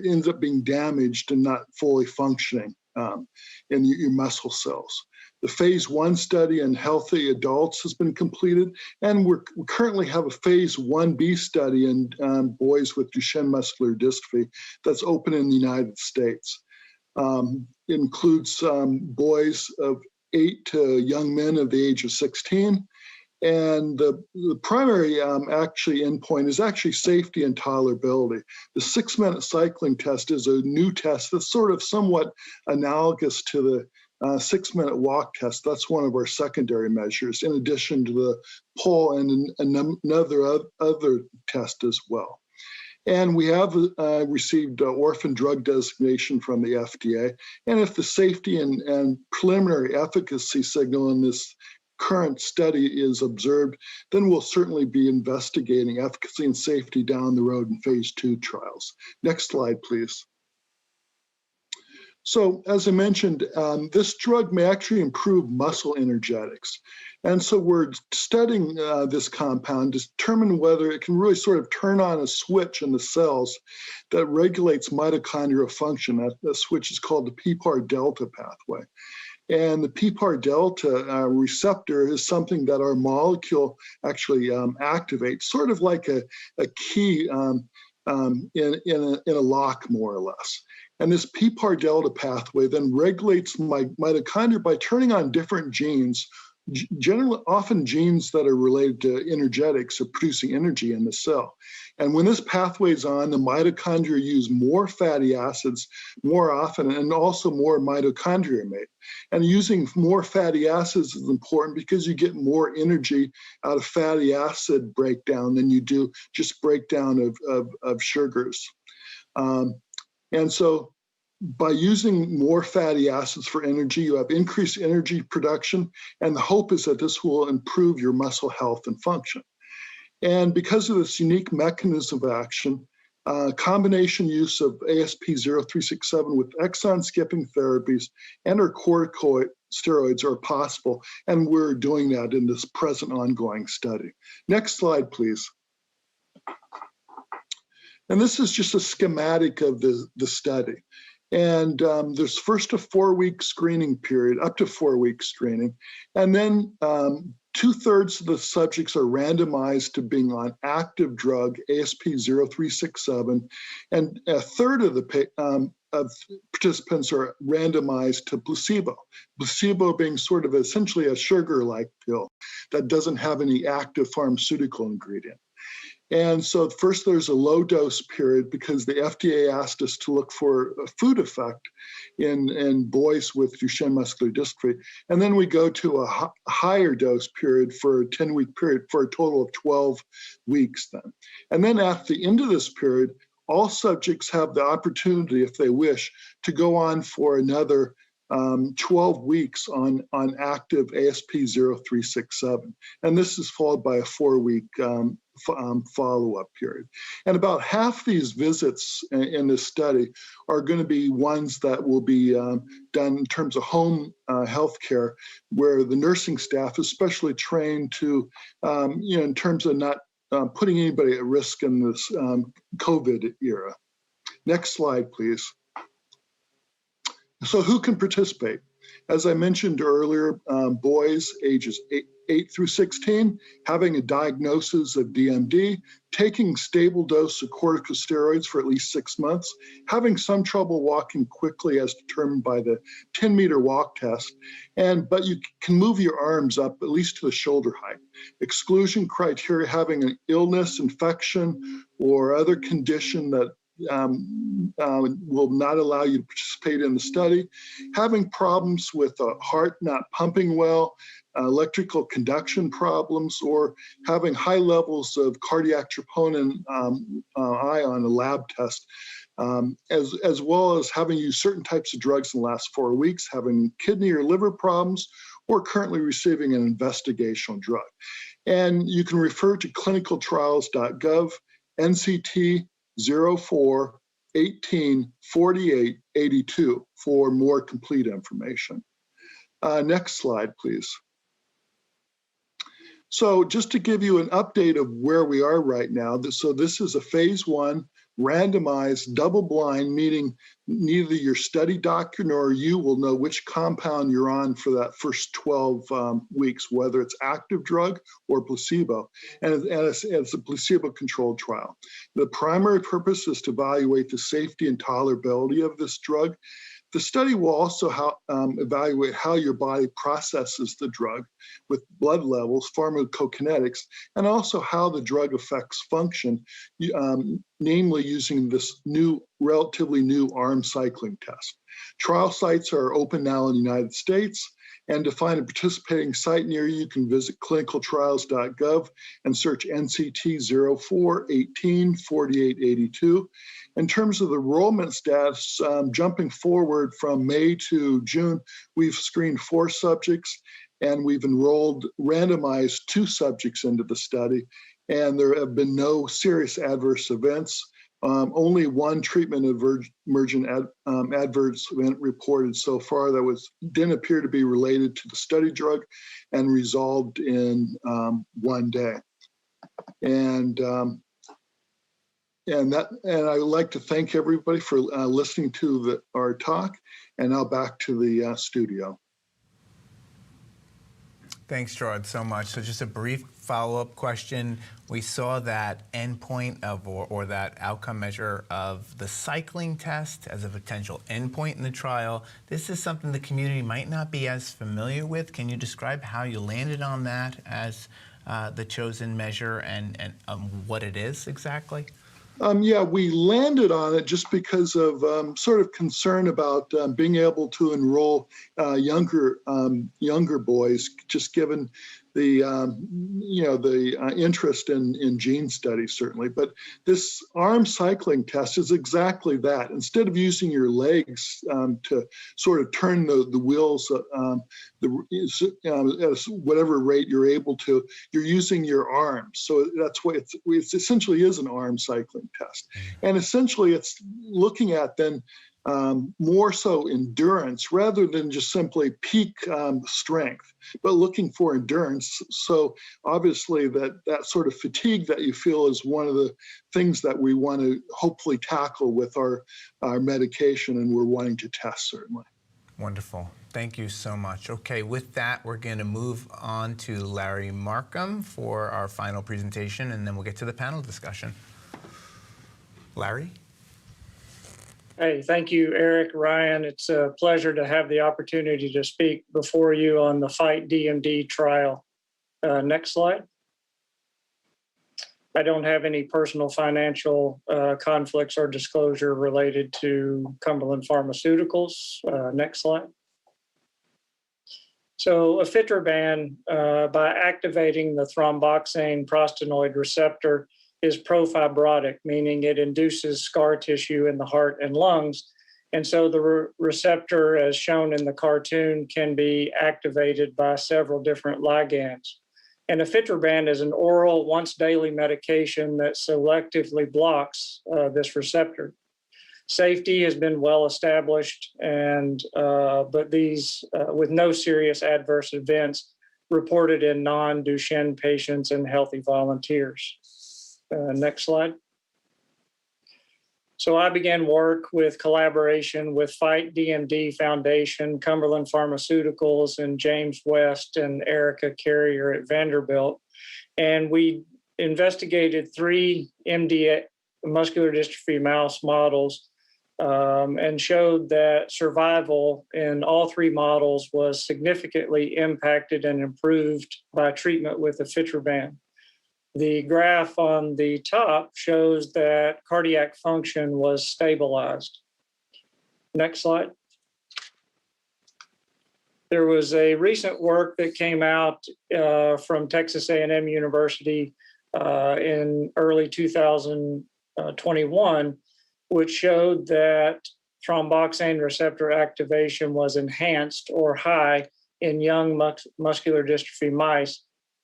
Speaker 4: ends up being damaged and not fully functioning in your muscle cells. The phase 1 study in healthy adults has been completed, and we currently have a phase 1B study in boys with Duchenne muscular dystrophy that's open in the United States. It includes boys of 8 to young men of the age of 16, And the primary actually endpoint is actually safety and tolerability. The 6-minute cycling test is a new test that's sort of somewhat analogous to the 6-minute walk test. That's one of our secondary measures, in addition to the poll and another other test as well. And we have received orphan drug designation from the FDA. And if the safety and preliminary efficacy signal in this current study is observed, then we'll certainly be investigating efficacy and safety down the road in phase 2 trials. Next slide, please. So as I mentioned, this drug may actually improve muscle energetics. And so we're studying this compound to determine whether it can really sort of turn on a switch in the cells that regulates mitochondrial function. That switch is called the PPAR delta pathway. And the PPAR delta receptor is something that our molecule actually activates, sort of like a key in a lock, more or less. And this PPAR delta pathway then regulates mitochondria by turning on different genes, generally often genes that are related to energetics or producing energy in the cell. And when this pathway is on, the mitochondria use more fatty acids more often, and also more mitochondria made. And using more fatty acids is important because you get more energy out of fatty acid breakdown than you do just breakdown of sugars. And so by using more fatty acids for energy, you have increased energy production, and the hope is that this will improve your muscle health and function. And because of this unique mechanism of action, combination use of ASP0367 with exon skipping therapies and or corticosteroids are possible, and we're doing that in this present ongoing study. Next slide, please. And this is just a schematic of the study. And there's first a 4-week screening period, up to 4-week screening. And then 2/3 of the subjects are randomized to being on active drug, ASP0367. And 1/3 of the participants are randomized to placebo. Placebo being sort of essentially a sugar-like pill that doesn't have any active pharmaceutical ingredient. And so first there's a low dose period because the FDA asked us to look for a food effect in boys with Duchenne muscular dystrophy. And then we go to a higher dose period for a 10-week period for a total of 12 weeks then. And then at the end of this period, all subjects have the opportunity, if they wish, to go on for another 12 weeks on active ASP0367. And this is followed by a 4-week follow-up period. And about half these visits in this study are going to be ones that will be done in terms of home healthcare, where the nursing staff is specially trained to, in terms of not putting anybody at risk in this COVID era. Next slide, please. So who can participate? As I mentioned earlier, boys ages 8 through 16, having a diagnosis of DMD, taking stable dose of corticosteroids for at least 6 months, having some trouble walking quickly as determined by the 10-meter walk test, but you can move your arms up at least to the shoulder height. Exclusion criteria, having an illness, infection, or other condition that will not allow you to participate in the study, having problems with a heart not pumping well, electrical conduction problems, or having high levels of cardiac troponin I on a lab test, as well as having used certain types of drugs in the last 4 weeks, having kidney or liver problems, or currently receiving an investigational drug. And you can refer to clinicaltrials.gov, NCT 04 18 48 82 for more complete information. Next slide, please. So just to give you an update of where we are right now, so this is a phase 1 randomized double-blind, meaning neither your study doctor nor you will know which compound you're on for that first 12 weeks, whether it's active drug or placebo, and it's a placebo-controlled trial. The primary purpose is to evaluate the safety and tolerability of this drug. The study will also evaluate how your body processes the drug with blood levels, pharmacokinetics, and also how the drug affects function, namely using this relatively new arm cycling test. Trial sites are open now in the United States, and to find a participating site near you, you can visit clinicaltrials.gov and search NCT 04184882. In terms of the enrollment status, jumping forward from May to June, we've screened 4 subjects and we've randomized 2 subjects into the study, and there have been no serious adverse events. Only 1 treatment emergent adverse event reported so far that didn't appear to be related to the study drug and resolved in 1 day. And I would like to thank everybody for listening to our talk, and now back to the studio.
Speaker 1: Thanks, Gerard, so much. So just a brief follow-up question. We saw that endpoint or that outcome measure of the cycling test as a potential endpoint in the trial. This is something the community might not be as familiar with. Can you describe how you landed on that as the chosen measure and what it is exactly?
Speaker 4: Yeah, we landed on it just because of sort of concern about being able to enroll younger boys, just given the interest in gene studies, certainly. But this arm cycling test is exactly that. Instead of using your legs to sort of turn the wheels at whatever rate you're able to, you're using your arms. So that's what it essentially is, an arm cycling test. And essentially it's looking at then more so endurance rather than just simply peak strength, but looking for endurance. So obviously that sort of fatigue that you feel is one of the things that we want to hopefully tackle with our medication, and we're wanting to test, certainly.
Speaker 1: Wonderful. Thank you so much. Okay, with that, we're going to move on to Larry Markham for our final presentation, and then we'll get to the panel discussion. Larry?
Speaker 7: Hey, thank you, Eric, Ryan. It's a pleasure to have the opportunity to speak before you on the FIGHT DMD trial. Next slide. I don't have any personal financial conflicts or disclosure related to Cumberland Pharmaceuticals. Next slide. So ifetroban, by activating the thromboxane prostanoid receptor, is profibrotic, meaning it induces scar tissue in the heart and lungs. And so the receptor, as shown in the cartoon, can be activated by several different ligands. And ifetroban is an oral once daily medication that selectively blocks this receptor. Safety has been well established, but these with no serious adverse events reported in non-Duchenne patients and healthy volunteers. Next slide. So I began work with collaboration with FIGHT DMD Foundation, Cumberland Pharmaceuticals, and James West and Erica Carrier at Vanderbilt. And we investigated 3 MD muscular dystrophy mouse models and showed that survival in all 3 models was significantly impacted and improved by treatment with ifetroban. The graph on the top shows that cardiac function was stabilized. Next slide. There was a recent work that came out from Texas A&M University in early 2021, which showed that thromboxane receptor activation was enhanced or high in young muscular dystrophy mice,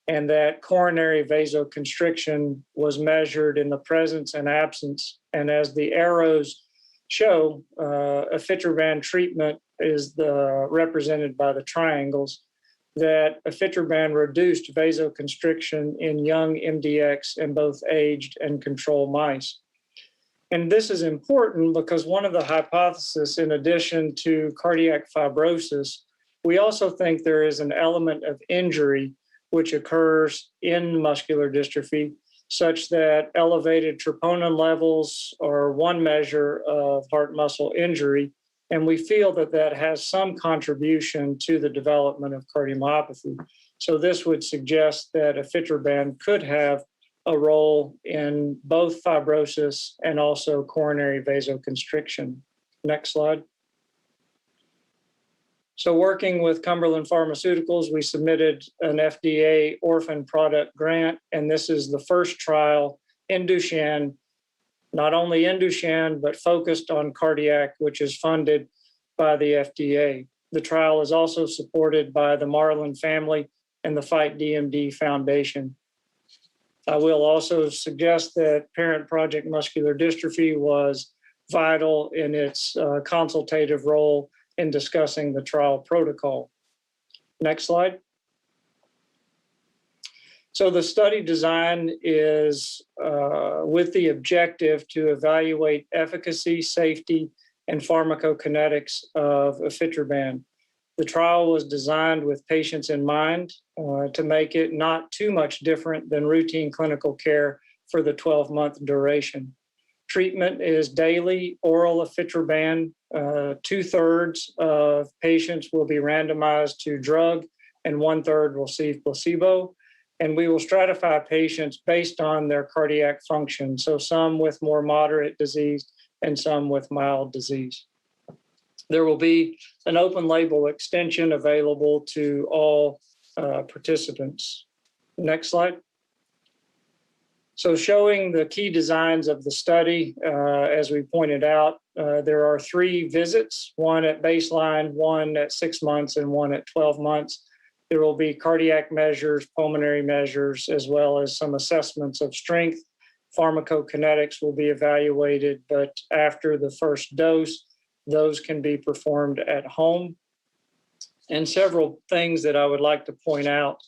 Speaker 7: and that coronary vasoconstriction was measured in the presence and absence. And as the arrows show, ifetroban treatment is represented by the triangles, that ifetroban reduced vasoconstriction in young MDX in both aged and control mice. And this is important because one of the hypotheses, in addition to cardiac fibrosis, we also think there is an element of injury which occurs in muscular dystrophy, such that elevated troponin levels are one measure of heart muscle injury, And we feel that that has some contribution to the development of cardiomyopathy. So this would suggest that ifetroban could have a role in both fibrosis and also coronary vasoconstriction. Next slide. So working with Cumberland Pharmaceuticals, we submitted an FDA orphan product grant, and this is the first trial in Duchenne, not only in Duchenne, but focused on cardiac, which is funded by the FDA. The trial is also supported by the Marlin family and the Fight DMD Foundation. I will also suggest that Parent Project Muscular Dystrophy was vital in its consultative role in discussing the trial protocol. Next slide. So the study design is with the objective to evaluate efficacy, safety, and pharmacokinetics of ifetroban. The trial was designed with patients in mind to make it not too much different than routine clinical care for the 12-month duration. Treatment is daily oral ifetroban. 2/3 of patients will be randomized to drug and 1/3 will receive placebo. And we will stratify patients based on their cardiac function. So some with more moderate disease and some with mild disease. There will be an open label extension available to all participants. Next slide. So showing the key designs of the study, as we pointed out, there are 3 visits, one at baseline, one at 6 months, and one at 12 months. There will be cardiac measures, pulmonary measures, as well as some assessments of strength. Pharmacokinetics will be evaluated, but after the first dose, those can be performed at home. And several things that I would like to point out.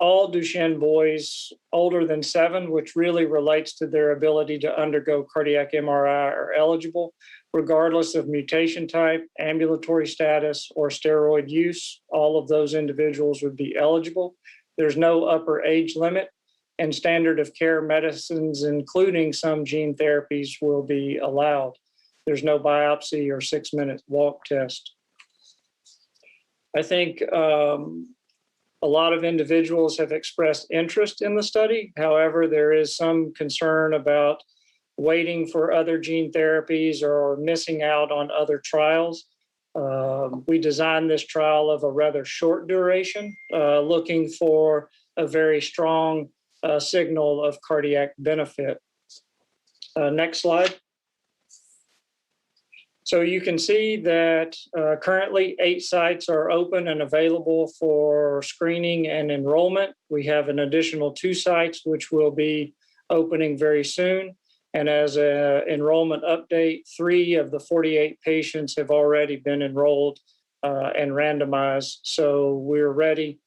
Speaker 7: All Duchenne boys older than 7, which really relates to their ability to undergo cardiac MRI, are eligible, regardless of mutation type, ambulatory status, or steroid use. All of those individuals would be eligible. There's no upper age limit, and standard of care medicines, including some gene therapies, will be allowed. There's no biopsy or 6-minute walk test. I think a lot of individuals have expressed interest in the study. However, there is some concern about waiting for other gene therapies or missing out on other trials. We designed this trial of a rather short duration, looking for a very strong signal of cardiac benefit. Next slide. So you can see that currently 8 sites are open and available for screening and enrollment. We have an additional 2 sites which will be opening very soon. And as an enrollment update, 3 of the 48 patients have already been enrolled and randomized. So we're ready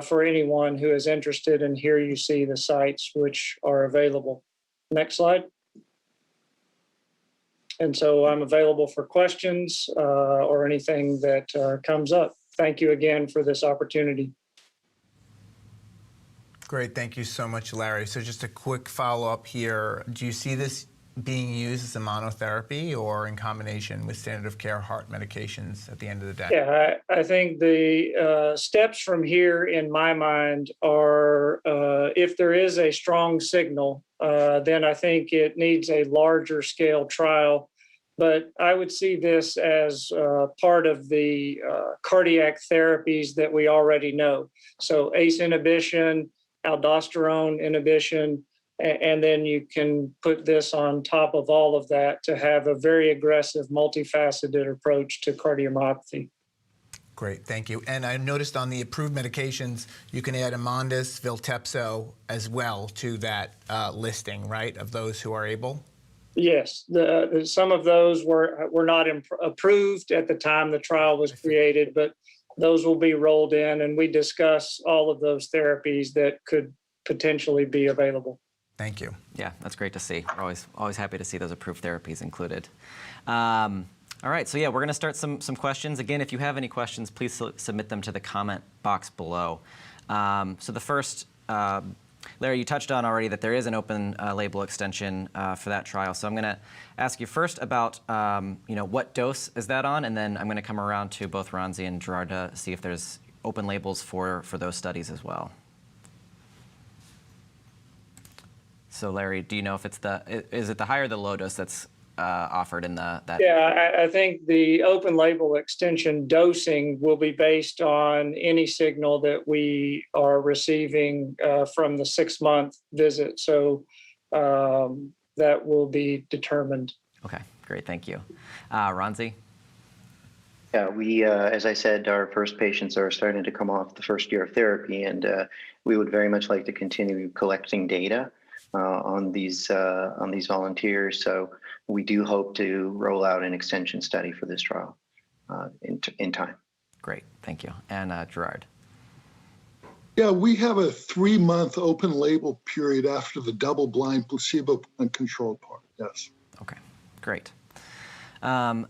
Speaker 7: for anyone who is interested, and here you see the sites which are available. Next slide. And so I'm available for questions or anything that comes up. Thank you again for this opportunity.
Speaker 1: Great, thank you so much, Larry. So just a quick follow-up here. Do you see this being used as a monotherapy or in combination with standard of care heart medications at the end of the day?
Speaker 7: Yeah, I think the steps from here in my mind are if there is a strong signal, then I think it needs a larger scale trial. But I would see this as part of the cardiac therapies that we already know. So ACE inhibition, aldosterone inhibition, and then you can put this on top of all of that to have a very aggressive, multifaceted approach to cardiomyopathy.
Speaker 1: Great, thank you. And I noticed on the approved medications, you can add Amondys, Viltepso as well to that listing, right, of those who are able?
Speaker 7: Yes, some of those were not approved at the time the trial was created, but those will be rolled in, and we discuss all of those therapies that could potentially be available.
Speaker 1: Thank you.
Speaker 2: Yeah, that's great to see. We're always happy to see those approved therapies included. All right, so yeah, we're going to start some questions. Again, if you have any questions, please submit them to the comment box below. So the first Larry, you touched on already that there is an open label extension for that trial. So I'm going to ask you first about, what dose is that on? And then I'm going to come around to both Ronzi and Gerard to see if there's open labels for those studies as well. So Larry, do you know if is it the high or the low dose that's offered in that?
Speaker 7: Yeah, I think the open label extension dosing will be based on any signal that we are receiving from the 6-month visit. So that will be determined.
Speaker 2: Okay, great, thank you. Ronzi?
Speaker 21: Yeah, we, as I said, our first patients are starting to come off the first year of therapy, and we would very much like to continue collecting data on these volunteers. So we do hope to roll out an extension study for this trial in time.
Speaker 2: Great, thank you. And Gerard?
Speaker 4: Yeah, we have a 3-month open label period after the double-blind placebo-controlled part. Yes.
Speaker 2: Okay, great. And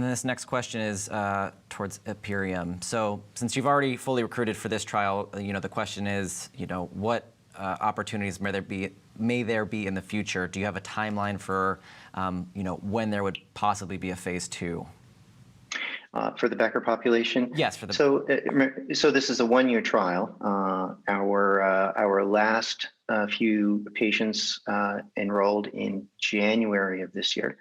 Speaker 2: then this next question is towards Imperium. So since you've already fully recruited for this trial, the question is, what opportunities may there be in the future? Do you have a timeline for, when there would possibly be a phase 2?
Speaker 21: For the Becker population?
Speaker 2: Yes, for the.
Speaker 21: So this is a 1-year trial. Our last few patients enrolled in January of this year.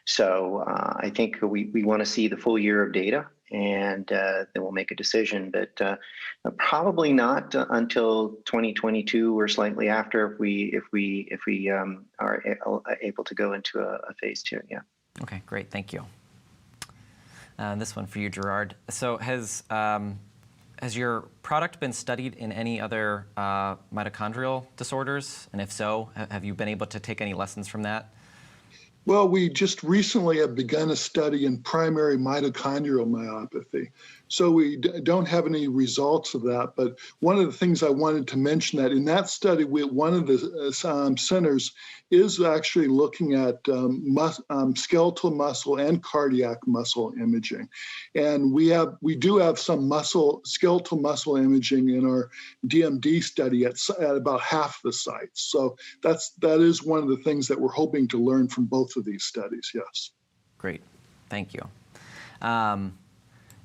Speaker 21: So I think we want to see the full year of data, and then we'll make a decision. But probably not until 2022 or slightly after, if we are able to go into a phase 2. Yeah.
Speaker 2: Okay, great. Thank you. This one for you, Gerard. So has your product been studied in any other mitochondrial disorders? And if so, have you been able to take any lessons from that?
Speaker 4: Well, we just recently have begun a study in primary mitochondrial myopathy. So we don't have any results of that. But one of the things I wanted to mention that in that study, one of the centers is actually looking at skeletal muscle and cardiac muscle imaging. And we do have some skeletal muscle imaging in our DMD study at about half the sites. So that is one of the things that we're hoping to learn from both of these studies, yes.
Speaker 2: Great, thank you.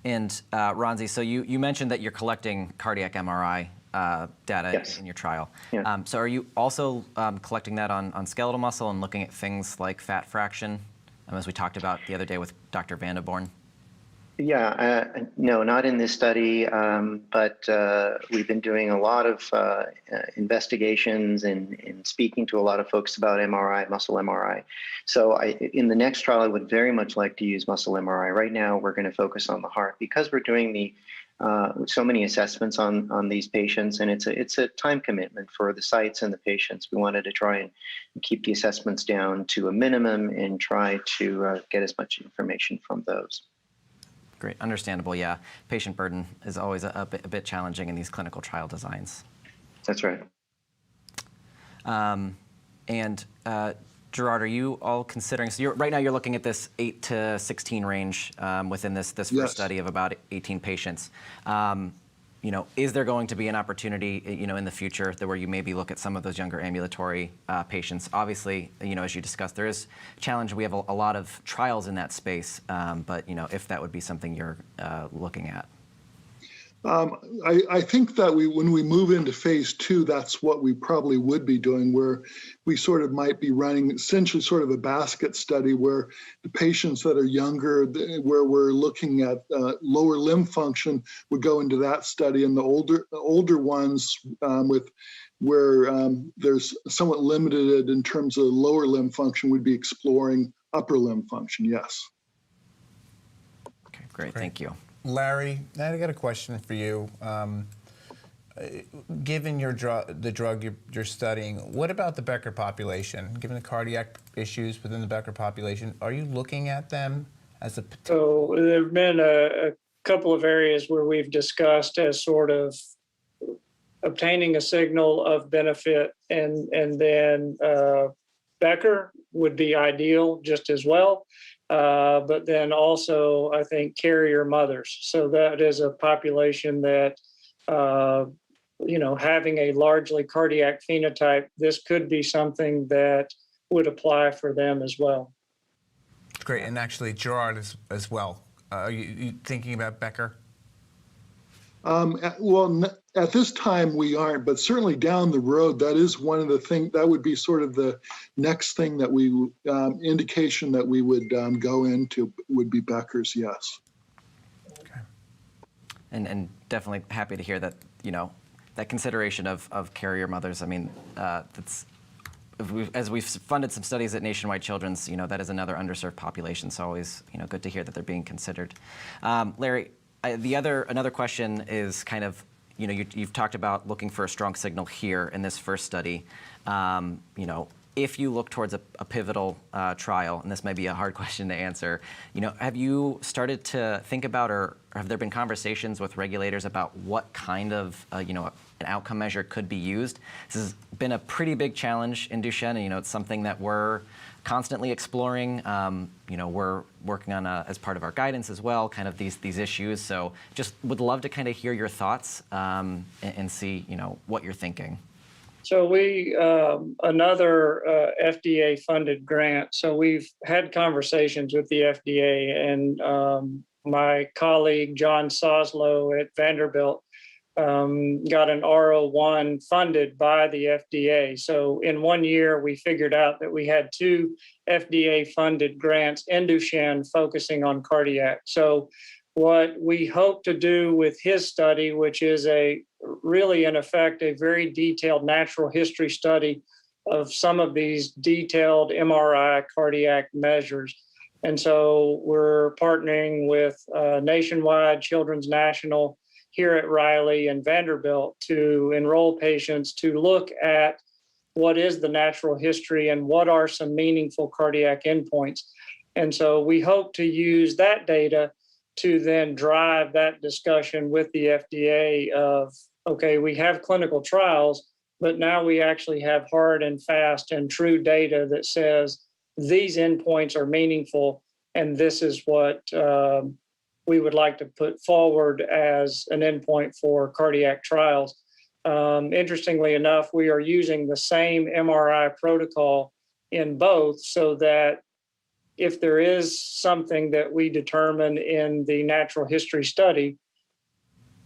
Speaker 2: And Ronzi, so you mentioned that you're collecting cardiac MRI data
Speaker 21: yes.
Speaker 2: in your trial.
Speaker 21: Yeah.
Speaker 2: So are you also collecting that on skeletal muscle and looking at things like fat fraction, as we talked about the other day with Dr. Vandenborn?
Speaker 21: Yeah, no, not in this study, but we've been doing a lot of investigations and speaking to a lot of folks about MRI, muscle MRI. So in the next trial, I would very much like to use muscle MRI. Right now, we're going to focus on the heart because we're doing so many assessments on these patients, and it's a time commitment for the sites and the patients. We wanted to try and keep the assessments down to a minimum and try to get as much information from those.
Speaker 2: Great, understandable, yeah. Patient burden is always a bit challenging in these clinical trial designs.
Speaker 21: That's right.
Speaker 2: And Gerard, are you all considering, so right now you're looking at this 8 to 16 range within this first
Speaker 4: yes.
Speaker 2: study of about 18 patients. Is there going to be an opportunity, in the future where you maybe look at some of those younger ambulatory patients? Obviously, as you discussed, there is a challenge. We have a lot of trials in that space, but if that would be something you're looking at.
Speaker 4: I think that when we move into phase 2, that's what we probably would be doing, where we sort of might be running essentially sort of a basket study where the patients that are younger, where we're looking at lower limb function, would go into that study, and the older ones where there's somewhat limited in terms of lower limb function, would be exploring upper limb function. Yes.
Speaker 2: Okay, great. Thank you.
Speaker 1: Larry, I got a question for you. Given the drug you're studying, what about the Becker population? Given the cardiac issues within the Becker population, are you looking at them as a potential?
Speaker 7: So there have been a couple of areas where we've discussed as sort of obtaining a signal of benefit, and then Becker would be ideal just as well. But then also, I think, carrier mothers. So that is a population that having a largely cardiac phenotype, this could be something that would apply for them as well.
Speaker 1: Great, and actually Gerard as well. Are you thinking about Becker?
Speaker 4: At this time we aren't, but certainly down the road, that is one of the things that would be sort of the next thing that we indication that we would go into would be Becker's. Yes.
Speaker 1: Okay.
Speaker 2: And definitely happy to hear that that consideration of carrier mothers. I mean, that's. As we've funded some studies at Nationwide Children's, that is another underserved population. So always, good to hear that they're being considered. Larry, another question is kind of, you've talked about looking for a strong signal here in this first study. If you look towards a pivotal trial, and this may be a hard question to answer, have you started to think about, or have there been conversations with regulators about what kind of, an outcome measure could be used? This has been a pretty big challenge in Duchenne, and it's something that we're constantly exploring. We're working on as part of our guidance as well, kind of these issues. So just would love to kind of hear your thoughts and see, what you're thinking.
Speaker 7: So we, another FDA-funded grant. So we've had conversations with the FDA, and my colleague, John Soslow at Vanderbilt, got an R01 funded by the FDA. So in 1 year, we figured out that we had 2 FDA-funded grants in Duchenne focusing on cardiac. So what we hope to do with his study, which is really in effect a very detailed natural history study of some of these detailed MRI cardiac measures. And so we're partnering with Nationwide, Children's National, here at Riley and Vanderbilt to enroll patients to look at what is the natural history and what are some meaningful cardiac endpoints. And so we hope to use that data to then drive that discussion with the FDA of, okay, we have clinical trials, but now we actually have hard and fast and true data that says these endpoints are meaningful, and this is what we would like to put forward as an endpoint for cardiac trials. Interestingly enough, we are using the same MRI protocol in both, so that if there is something that we determine in the natural history study,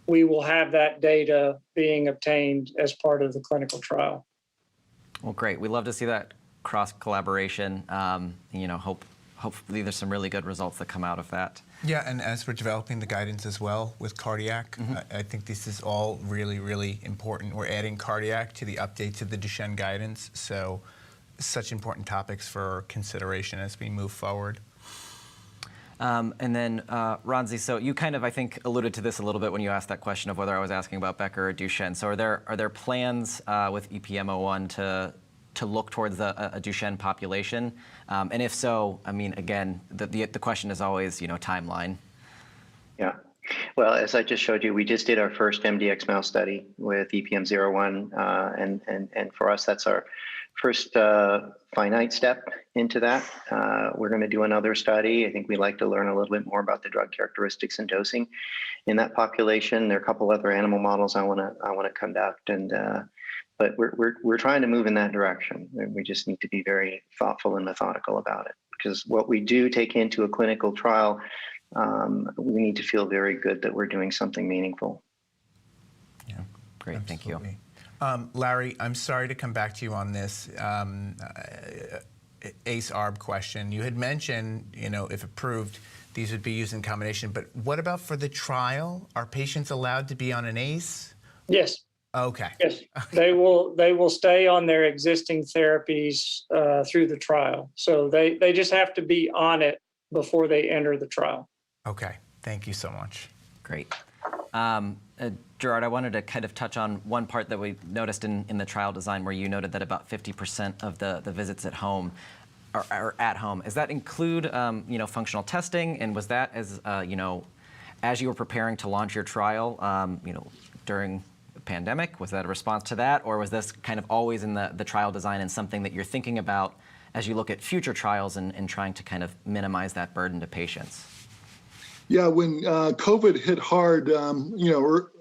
Speaker 7: we will have that data being obtained as part of the clinical trial.
Speaker 2: Well, great. We love to see that cross collaboration. Hopefully there's some really good results that come out of that.
Speaker 1: Yeah, and as we're developing the guidance as well with cardiac, I think this is all really, really important. We're adding cardiac to the update to the Duchenne guidance, so such important topics for consideration as we move forward.
Speaker 2: And then, Ronzi, so you kind of, I think, alluded to this a little bit when you asked that question of whether I was asking about Becker or Duchenne. So are there plans with EPM01 to look towards a Duchenne population? And if so, I mean, again, the question is always, timeline.
Speaker 21: Yeah. Well, as I just showed you, we just did our first MDX mouse study with EPM01, and for us, that's our first finite step into that. We're going to do another study. I think we'd like to learn a little bit more about the drug characteristics and dosing in that population. There are a couple other animal models I want to conduct, but we're trying to move in that direction. We just need to be very thoughtful and methodical about it, because what we do take into a clinical trial, we need to feel very good that we're doing something meaningful.
Speaker 2: Yeah, great. Absolutely. Thank you.
Speaker 1: Larry, I'm sorry to come back to you on this ACE-ARB question. You had mentioned, if approved, these would be used in combination, but what about for the trial? Are patients allowed to be on an ACE?
Speaker 7: Yes.
Speaker 1: Okay.
Speaker 7: Yes, they will stay on their existing therapies through the trial. So they just have to be on it before they enter the trial.
Speaker 1: Okay. Thank you so much.
Speaker 2: Great. Gerard, I wanted to kind of touch on one part that we noticed in the trial design, where you noted that about 50% of the visits at home are at home. Does that include functional testing? And was that as you were preparing to launch your trial, during the pandemic? Was that a response to that, or was this kind of always in the trial design and something that you're thinking about as you look at future trials and trying to kind of minimize that burden to patients?
Speaker 4: Yeah, when COVID hit hard,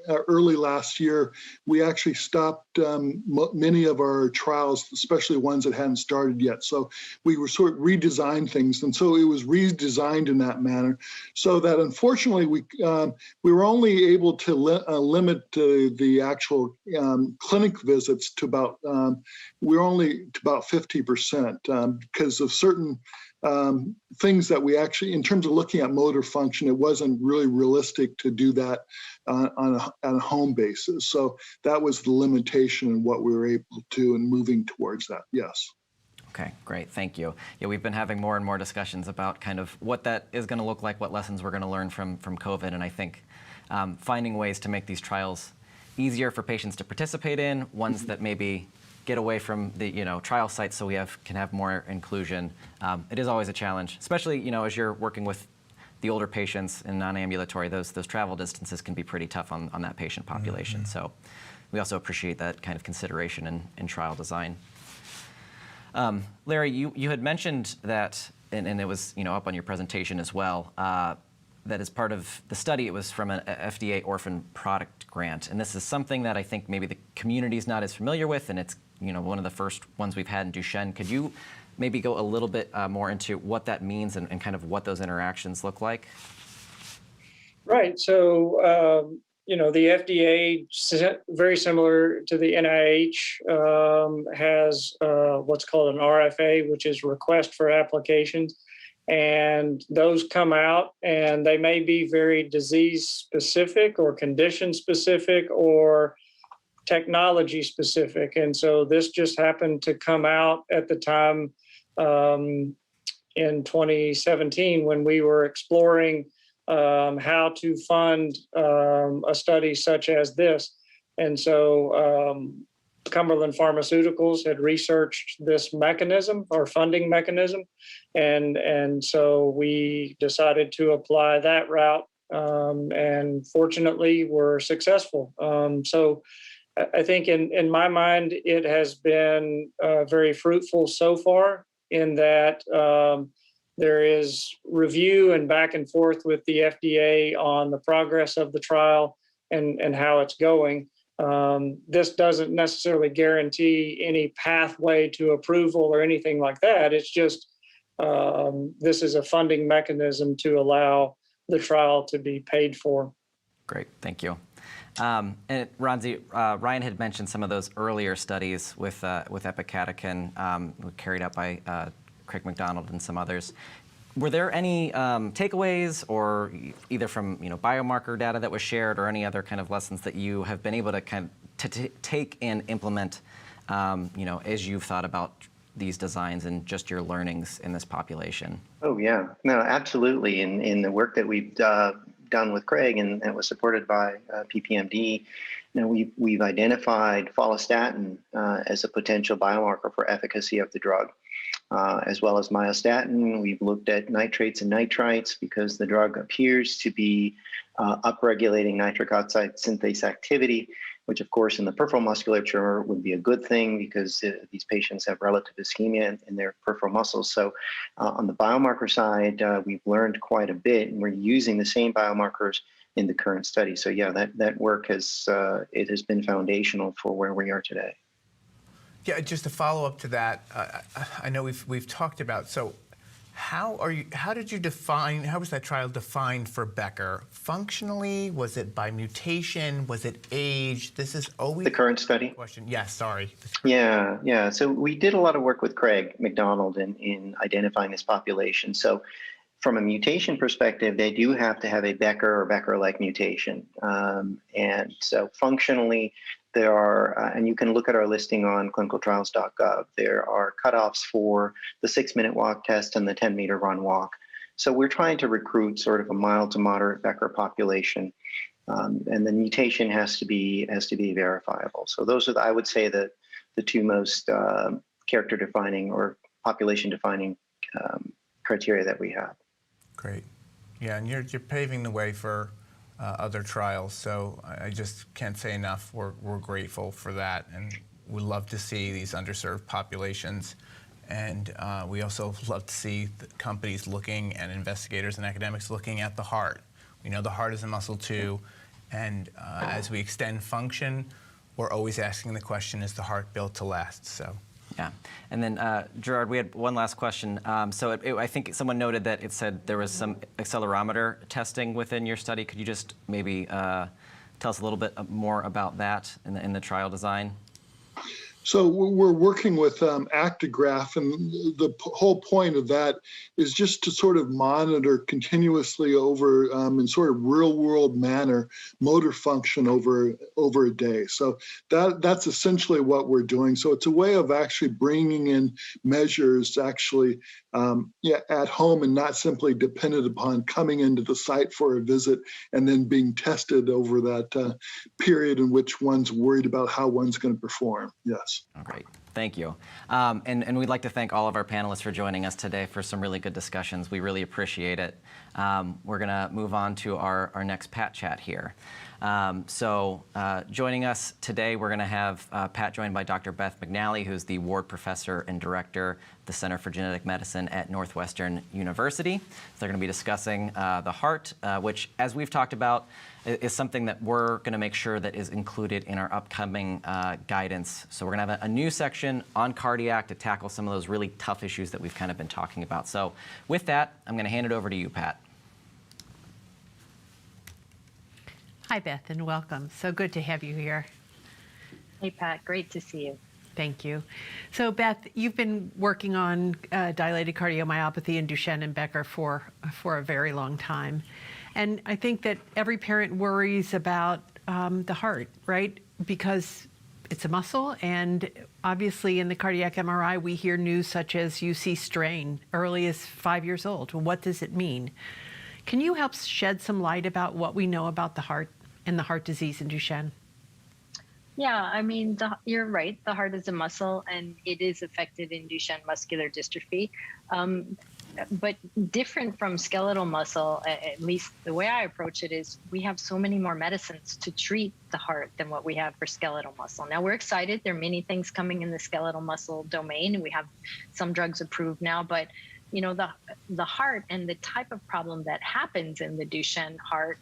Speaker 4: early last year, we actually stopped many of our trials, especially ones that hadn't started yet. So we were sort of redesigned things, and so it was redesigned in that manner, so that unfortunately we were only able to limit the actual clinic visits to about we were only to about 50% because of certain things that we actually, in terms of looking at motor function, it wasn't really realistic to do that on a home basis. So that was the limitation in what we were able to and moving towards that, yes.
Speaker 2: Okay, great, thank you. Yeah, we've been having more and more discussions about kind of what that is going to look like, what lessons we're going to learn from COVID, and I think finding ways to make these trials easier for patients to participate in, ones that maybe get away from the trial sites so we can have more inclusion. It is always a challenge, especially as you're working with the older patients in non-ambulatory. Those travel distances can be pretty tough on that patient population. Mm-hmm. So we also appreciate that kind of consideration in trial design. Larry, you had mentioned that, and it was up on your presentation as well, that as part of the study, it was from an FDA orphan product grant. And this is something that I think maybe the community's not as familiar with, and it's one of the first ones we've had in Duchenne. Could you maybe go a little bit more into what that means and kind of what those interactions look like?
Speaker 7: Right. So, the FDA, very similar to the NIH, has what's called an RFA, which is request for applications. And those come out and they may be very disease specific or condition specific or technology specific. And so this just happened to come out at the time in 2017 when we were exploring how to fund a study such as this. And so Cumberland Pharmaceuticals had researched this mechanism or funding mechanism. And so we decided to apply that route and fortunately we're successful. So I think in my mind, it has been very fruitful so far in that there is review and back and forth with the FDA on the progress of the trial and how it's going. This doesn't necessarily guarantee any pathway to approval or anything like that. It's just this is a funding mechanism to allow the trial to be paid for.
Speaker 2: Great, thank you. And Ronzi, Ryan had mentioned some of those earlier studies with epicatechin carried out by Craig McDonald and some others. Were there any takeaways, or either from biomarker data that was shared, or any other kind of lessons that you have been able to kind of take and implement, as you've thought about these designs and just your learnings in this population? Oh yeah, no, absolutely. In the work that we've done with Craig and that was supported by PPMD, we've identified follistatin as a potential biomarker for efficacy of the drug. As well as myostatin. We've looked at nitrates and nitrites because the drug appears to be upregulating nitric oxide synthase activity, which of course in the peripheral musculature would be a good thing because these patients have relative ischemia in their peripheral muscles. So on the biomarker side, we've learned quite a bit, and we're using the same biomarkers in the current study. So yeah, that work has been foundational for where we are today.
Speaker 1: Yeah, just to follow up to that, I know we've talked about, so how did you define, how was that trial defined for Becker? Functionally, was it by mutation, was it age? This is always the
Speaker 21: current study
Speaker 1: question. Yeah, sorry.
Speaker 21: Yeah. So we did a lot of work with Craig McDonald in identifying this population. So from a mutation perspective, they do have to have a Becker or Becker-like mutation. And so functionally, there are, and you can look at our listing on clinicaltrials.gov, there are cutoffs for the 6-minute walk test and the 10-meter run walk. So we're trying to recruit sort of a mild to moderate Becker population. And the mutation has to be verifiable. So those are, I would say, the two most character defining or population defining criteria that we have.
Speaker 1: Great. Yeah, and you're paving the way for other trials, so I just can't say enough. We're grateful for that, and we love to see these underserved populations, and we also love to see the companies looking and investigators and academics looking at the heart. We know the heart is a muscle too, And as we extend function, we're always asking the question, is the heart built to last? So.
Speaker 2: Yeah, and then Gerard, we had one last question. I think someone noted that it said there was some accelerometer testing within your study. Could you just maybe tell us a little bit more about that in the trial design?
Speaker 4: So we're working with Actigraph, and the whole point of that is just to sort of monitor continuously over in sort of real-world manner motor function over a day. So that's essentially what we're doing. So it's a way of actually bringing in measures actually at home and not simply dependent upon coming into the site for a visit and then being tested over that period in which one's worried about how one's going to perform. Yes.
Speaker 2: Oh, great. Thank you. And we'd like to thank all of our panelists for joining us today for some really good discussions. We really appreciate it. We're going to move on to our next Pat Chat here. Joining us today, we're going to have Pat joined by Dr. Beth McNally, who's the Ward Professor and Director of the Center for Genetic Medicine at Northwestern University. So they're going to be discussing the heart, which, as we've talked about, is something that we're going to make sure that is included in our upcoming guidance. So we're going to have a new section on cardiac to tackle some of those really tough issues that we've kind of been talking about. So with that, I'm going to hand it over to you, Pat.
Speaker 17: Hi, Beth, and welcome. So good to have you here.
Speaker 10: Hey, Pat, great to see you.
Speaker 17: Thank you. So, Beth, you've been working on dilated cardiomyopathy and Duchenne and Becker for a very long time. And I think that every parent worries about the heart, right? Because it's a muscle, and obviously in the cardiac MRI, we hear news such as you see strain early as 5 years old. Well, what does it mean? Can you help shed some light about what we know about the heart and the heart disease in Duchenne?
Speaker 10: Yeah, I mean, you're right. The heart is a muscle, and it is affected in Duchenne muscular dystrophy. But different from skeletal muscle, at least the way I approach it is we have so many more medicines to treat the heart than what we have for skeletal muscle. Now, we're excited. There are many things coming in the skeletal muscle domain, and we have some drugs approved now, but you know, the heart and the type of problem that happens in the Duchenne heart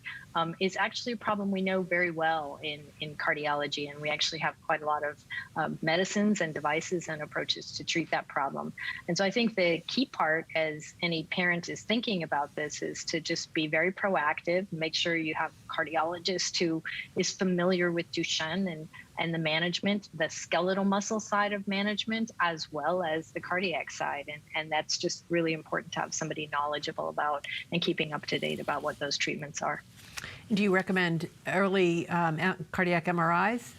Speaker 10: is actually a problem we know very well in cardiology, and we actually have quite a lot of medicines and devices and approaches to treat that problem. And so I think the key part, as any parent is thinking about this, is to just be very proactive, make sure you have a cardiologist who is familiar with Duchenne and the management, the skeletal muscle side of management, as well as the cardiac side. And that's just really important to have somebody knowledgeable about and keeping up to date about what those treatments are.
Speaker 17: Do you recommend early cardiac MRIs?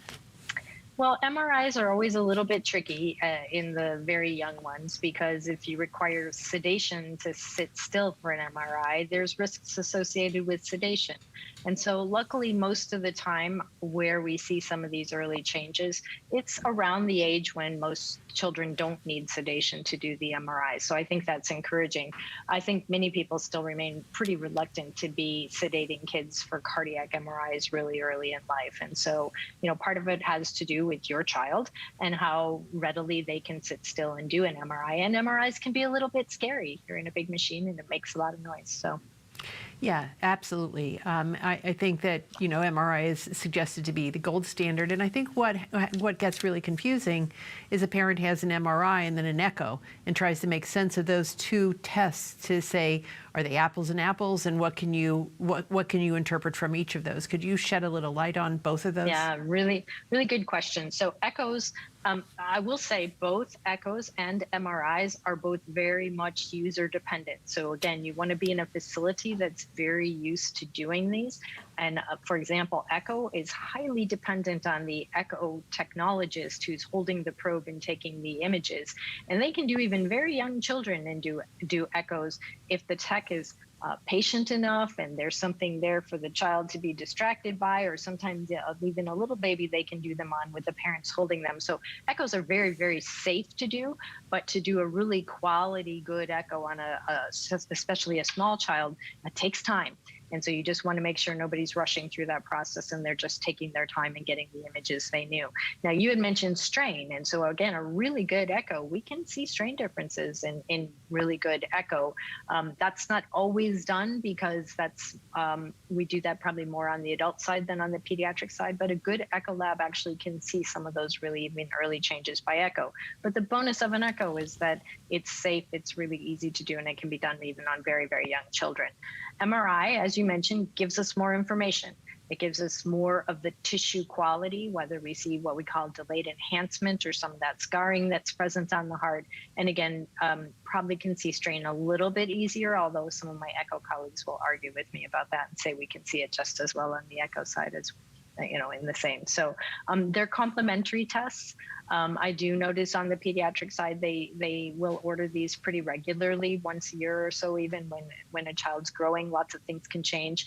Speaker 10: Well, MRIs are always a little bit tricky in the very young ones, because if you require sedation to sit still for an MRI, there's risks associated with sedation. And so luckily, most of the time where we see some of these early changes, it's around the age when most children don't need sedation to do the MRI. So I think that's encouraging. I think many people still remain pretty reluctant to be sedating kids for cardiac MRIs really early in life. And so, you know, part of it has to do with your child and how readily they can sit still and do an MRI. And MRIs can be a little bit scary. You're in a big machine and it makes a lot of noise. So.
Speaker 17: Yeah, absolutely. I think that, you know, MRI is suggested to be the gold standard. And I think what gets really confusing is a parent has an MRI and then an echo and tries to make sense of those two tests to say, are they apples and apples? And what can you interpret from each of those? Could you shed a little light on both of those?
Speaker 10: Yeah, really, really good question. So echoes, I will say both echoes and MRIs are both very much user dependent. So again, you want to be in a facility that's very used to doing these. And for example, echo is highly dependent on the echo technologist who's holding the probe and taking the images. And they can do even very young children and do echoes if the tech is patient enough and there's something there for the child to be distracted by, or sometimes even a little baby, they can do them on with the parents holding them. So echoes are very, very safe to do, but to do a really quality good echo on especially a small child, it takes time.
Speaker 9: And so you just want to make sure nobody's rushing through that process and they're just taking their time and getting the images they knew. Now, you had mentioned strain. And so again, a really good echo, we can see strain differences in really good echo. That's not always done because we do that probably more on the adult side than on the pediatric side, but a good echo lab actually can see some of those really even early changes by echo. But the bonus of an echo is that it's safe, it's really easy to do, and it can be done even on very, very young children. MRI, as you mentioned, gives us more information. It gives us more of the tissue quality, whether we see what we call delayed enhancement or some of that scarring that's present on the heart. And again, probably can see strain a little bit easier, although some of my echo colleagues will argue with me about that and say we can see it just as well on the echo side as in the same. So they're complementary tests. I do notice on the pediatric side, they will order these pretty regularly, once a year or so, even when a child's growing, lots of things can change.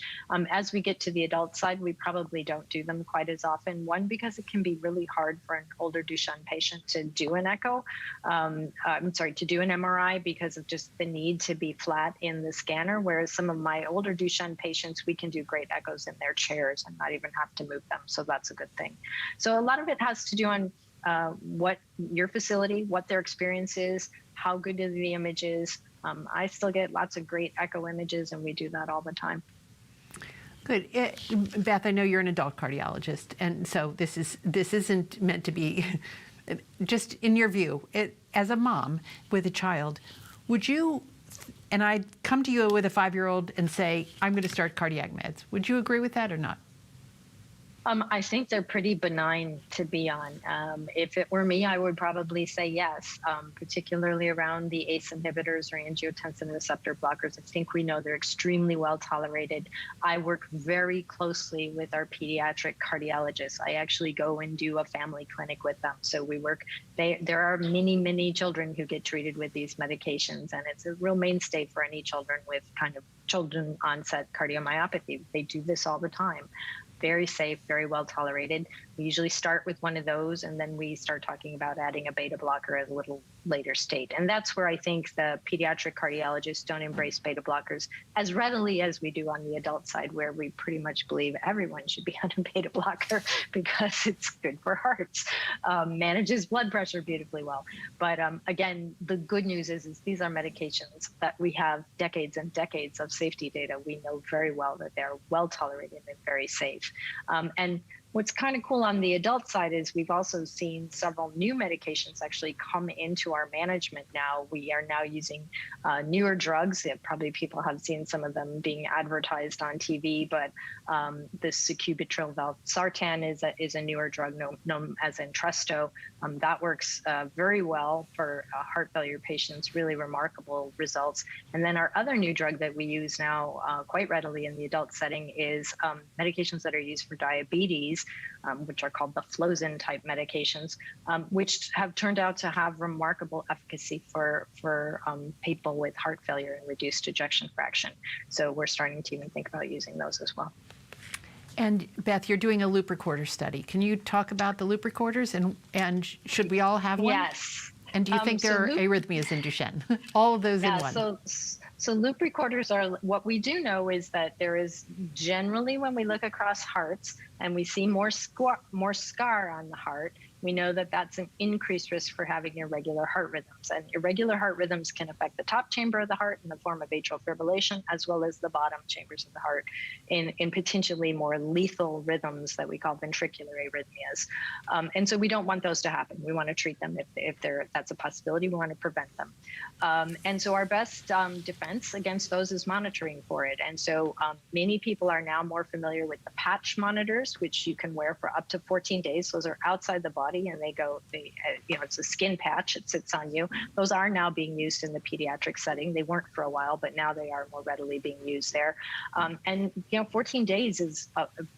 Speaker 9: As we get to the adult side, we probably don't do them quite as often. One, because it can be really hard for an older Duchenne patient to do an echo, to do an MRI because of just the need to be flat in the scanner, whereas some of my older Duchenne patients, we can do great echoes in their chairs and not even have to move them. So that's a good thing. So a lot of it has to do on what your facility, what their experience is, how good are the images. I still get lots of great echo images, and we do that all the time.
Speaker 17: Good. Beth, I know you're an adult cardiologist, and so this isn't meant to be, just in your view, as a mom with a child, would you, and I'd come to you with a 5-year-old and say, I'm going to start cardiac meds. Would you agree with that or not?
Speaker 9: I think they're pretty benign to be on. If it were me, I would probably say yes, particularly around the ACE inhibitors or angiotensin receptor blockers. I think we know they're extremely well tolerated. I work very closely with our pediatric cardiologists. I actually go and do a family clinic with them. So we work, there are many children who get treated with these medications, and it's a real mainstay for any children with kind of children onset cardiomyopathy. They do this all the time. Very safe, very well tolerated. We usually start with one of those, and then we start talking about adding a beta blocker at a little later state. And that's where I think the pediatric cardiologists don't embrace beta blockers as readily as we do on the adult side, where we pretty much believe everyone should be on a beta blocker because it's good for hearts, manages blood pressure beautifully well. But again, the good news is these are medications that we have decades and decades of safety data. We know very well that they're well tolerated and very safe. And what's kind of cool on the adult side is we've also seen several new medications actually come into our management now. We are now using newer drugs. Probably people have seen some of them being advertised on TV, but this sacubitril valsartan is a newer drug known as Entresto. That works very well for heart failure patients, really remarkable results. And then our other new drug that we use now quite readily in the adult setting is medications that are used for diabetes, which are called the Flozin type medications, which have turned out to have remarkable efficacy for people with heart failure and reduced ejection fraction. So we're starting to even think about using those as well.
Speaker 17: And Beth, you're doing a loop recorder study. Can you talk about the loop recorders and should we all have one?
Speaker 9: Yes.
Speaker 17: And do you think there are arrhythmias in Duchenne? All of those in one.
Speaker 9: So loop recorders are, what we do know is that there is generally, when we look across hearts and we see more scar on the heart, we know that that's an increased risk for having irregular heart rhythms. And irregular heart rhythms can affect the top chamber of the heart in the form of atrial fibrillation, as well as the bottom chambers of the heart in potentially more lethal rhythms that we call ventricular arrhythmias. And so we don't want those to happen. We want to treat them if that's a possibility. We want to prevent them. And so our best defense against those is monitoring for it. And so many people are now more familiar with the patch monitors, which you can wear for up to 14 days. Those are outside the body, and it's a skin patch. It sits on you. Those are now being used in the pediatric setting. They weren't for a while, but now they are more readily being used there. And 14 days is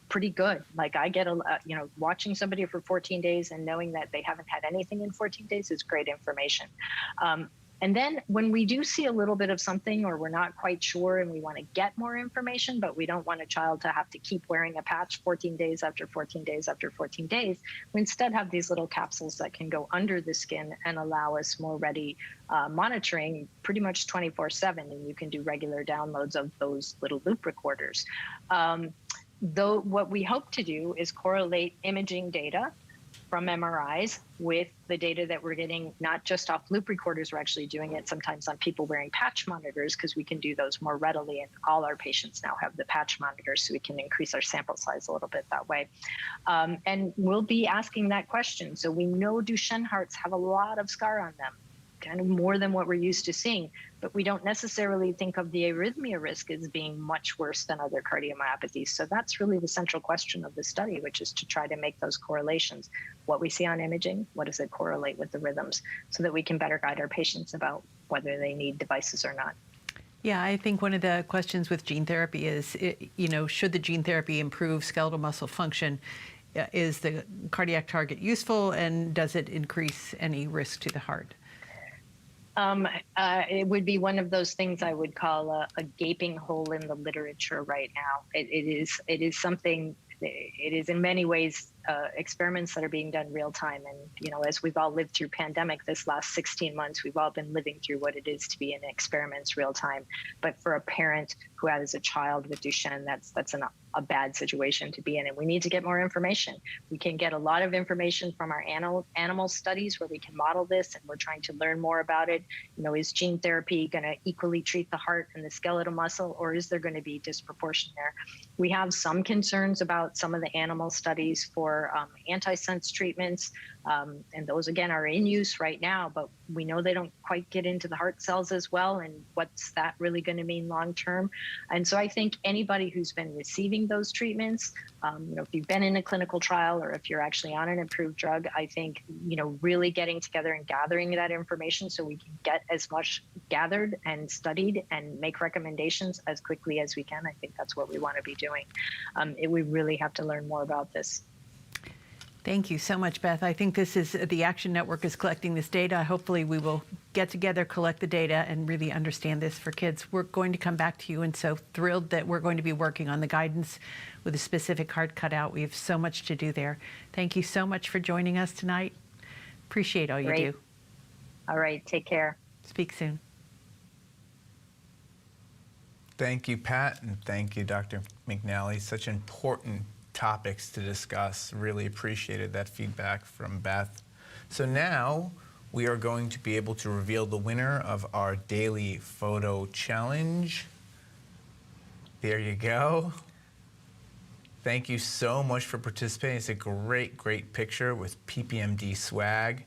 Speaker 9: pretty good. Like I get watching somebody for 14 days and knowing that they haven't had anything in 14 days is great information. And then when we do see a little bit of something, or we're not quite sure and we want to get more information, but we don't want a child to have to keep wearing a patch 14 days after 14 days after 14 days, we instead have these little capsules that can go under the skin and allow us more ready monitoring pretty much 24/7. And you can do regular downloads of those little loop recorders. Though what we hope to do is correlate imaging data from MRIs with the data that we're getting, not just off loop recorders, we're actually doing it sometimes on people wearing patch monitors, because we can do those more readily, and all our patients now have the patch monitors, so we can increase our sample size a little bit that way. And we'll be asking that question. So we know Duchenne hearts have a lot of scar on them, kind of more than what we're used to seeing, but we don't necessarily think of the arrhythmia risk as being much worse than other cardiomyopathies. So that's really the central question of the study, which is to try to make those correlations. What we see on imaging, what does it correlate with the rhythms, so that we can better guide our patients about whether they need devices or not.
Speaker 17: Yeah, I think one of the questions with gene therapy is, should the gene therapy improve skeletal muscle function? Is the cardiac target useful, and does it increase any risk to the heart?
Speaker 9: It would be one of those things I would call a gaping hole in the literature right now. It is something. It is in many ways experiments that are being done real time. And, as we've all lived through pandemic this last 16 months, we've all been living through what it is to be in experiments real time. But for a parent who has a child with Duchenne, that's a bad situation to be in. And we need to get more information. We can get a lot of information from our animal studies where we can model this, and we're trying to learn more about it. Is gene therapy going to equally treat the heart and the skeletal muscle, or is there going to be disproportion there? We have some concerns about some of the animal studies for antisense treatments, and those again are in use right now, but we know they don't quite get into the heart cells as well, and what's that really going to mean long term? And so I think anybody who's been receiving those treatments, if you've been in a clinical trial or if you're actually on an approved drug, I think really getting together and gathering that information so we can get as much gathered and studied and make recommendations as quickly as we can. I think that's what we want to be doing. We really have to learn more about this.
Speaker 17: Thank you so much, Beth. I think the Action Network is collecting this data. Hopefully we will get together, collect the data, and really understand this for kids. We're going to come back to you, and so thrilled that we're going to be working on the guidance with a specific heart cutout. We have so much to do there. Thank you so much for joining us tonight. Appreciate all you do.
Speaker 9: All right, take care.
Speaker 17: Speak soon.
Speaker 1: Thank you, Pat, and thank you, Dr. McNally. Such important topics to discuss. Really appreciated that feedback from Beth. So now we are going to be able to reveal the winner of our daily photo challenge. There you go. Thank you so much for participating. It's a great, great picture with PPMD swag.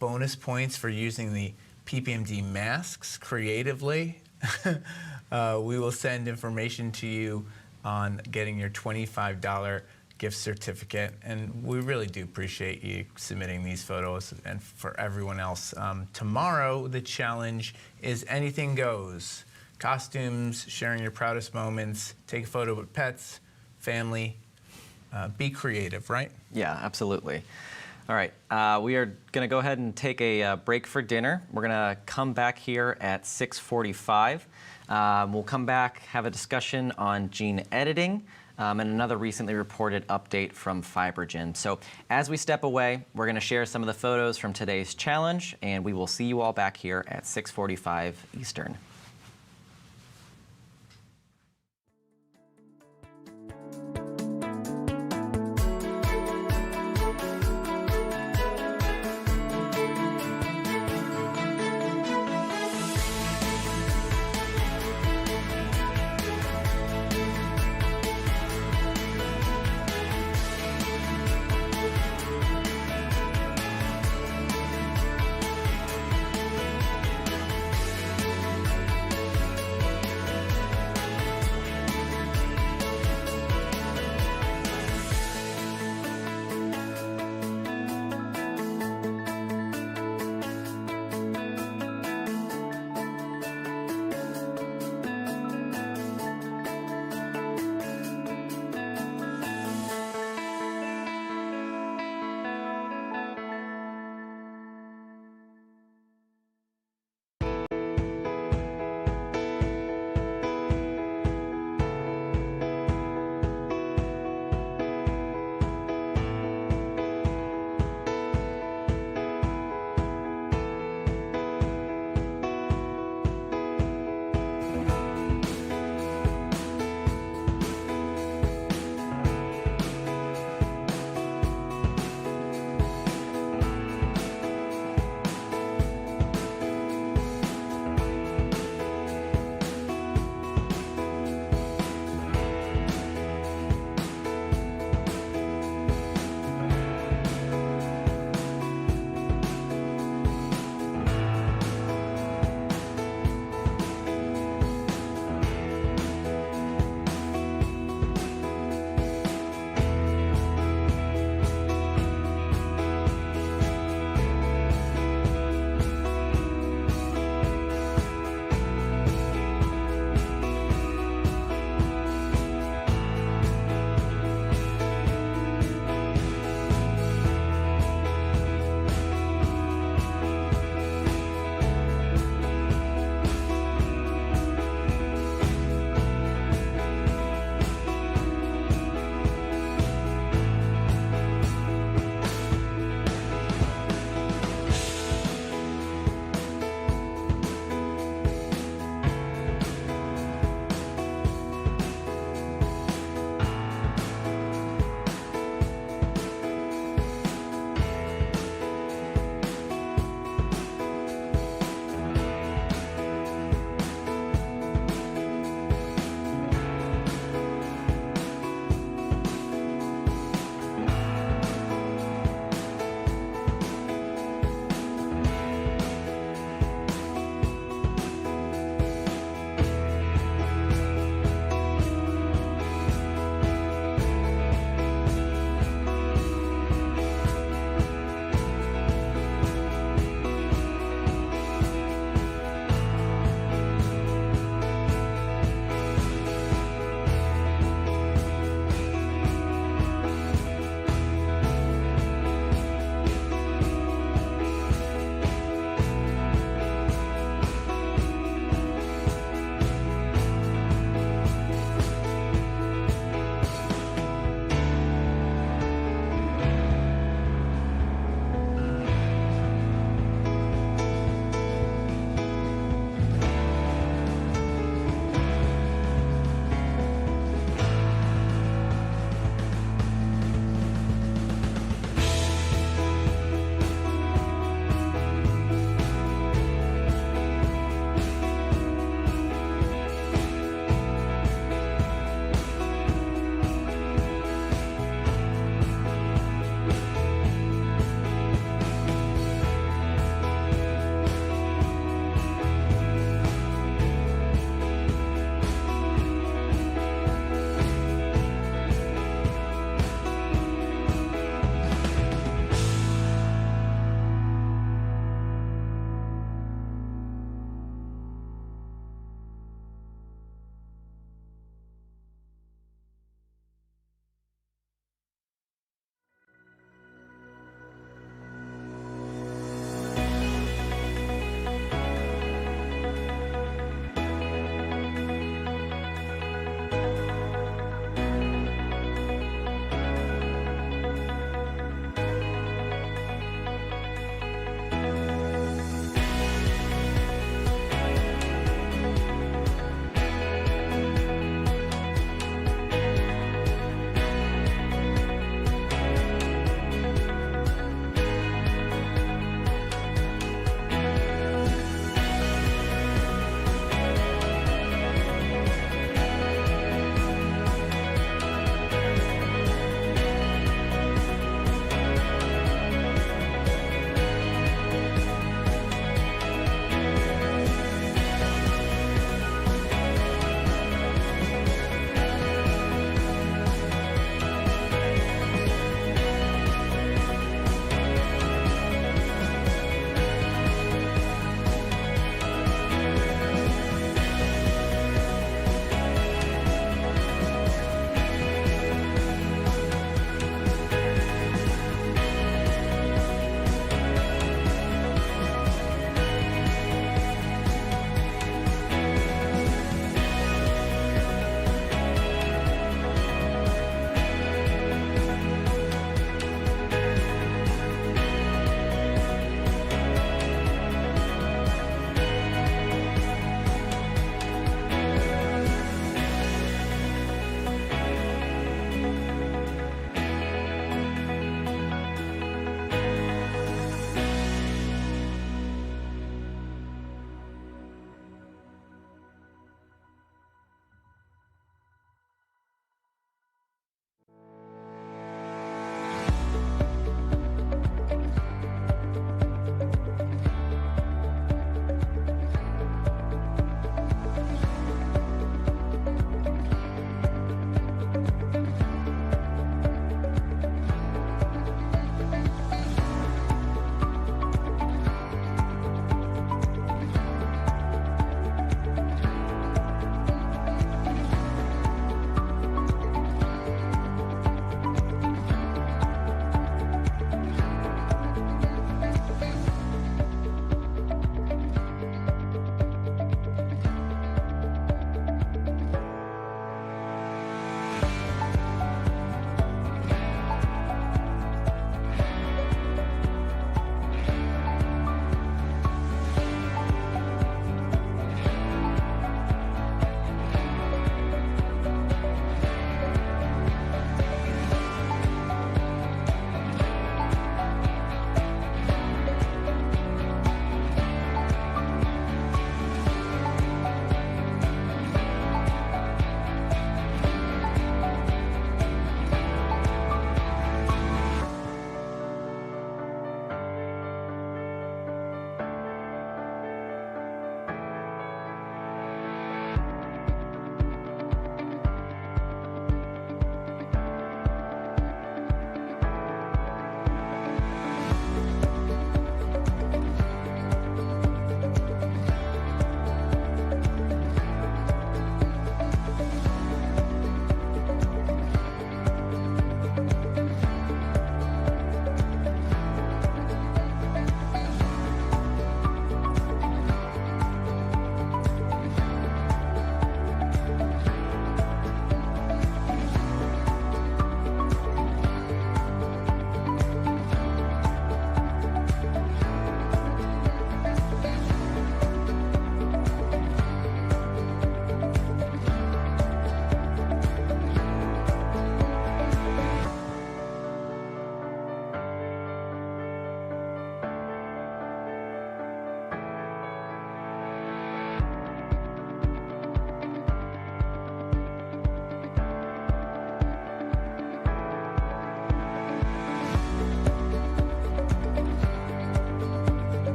Speaker 1: Bonus points for using the PPMD masks creatively. We will send information to you on getting your $25 gift certificate, and we really do appreciate you submitting these photos, and for everyone else. Tomorrow, the challenge is anything goes. Costumes, sharing your proudest moments, take a photo with pets, family, be creative, right?
Speaker 2: Yeah, absolutely. All right, we are going to go ahead and take a break for dinner. We're going to come back here at 6:45. We'll come back, have a discussion on gene editing, and another recently reported update from FibroGen. So as we step away, we're going to share some of the photos from today's challenge, and we will see you all back here at 6:45 Eastern.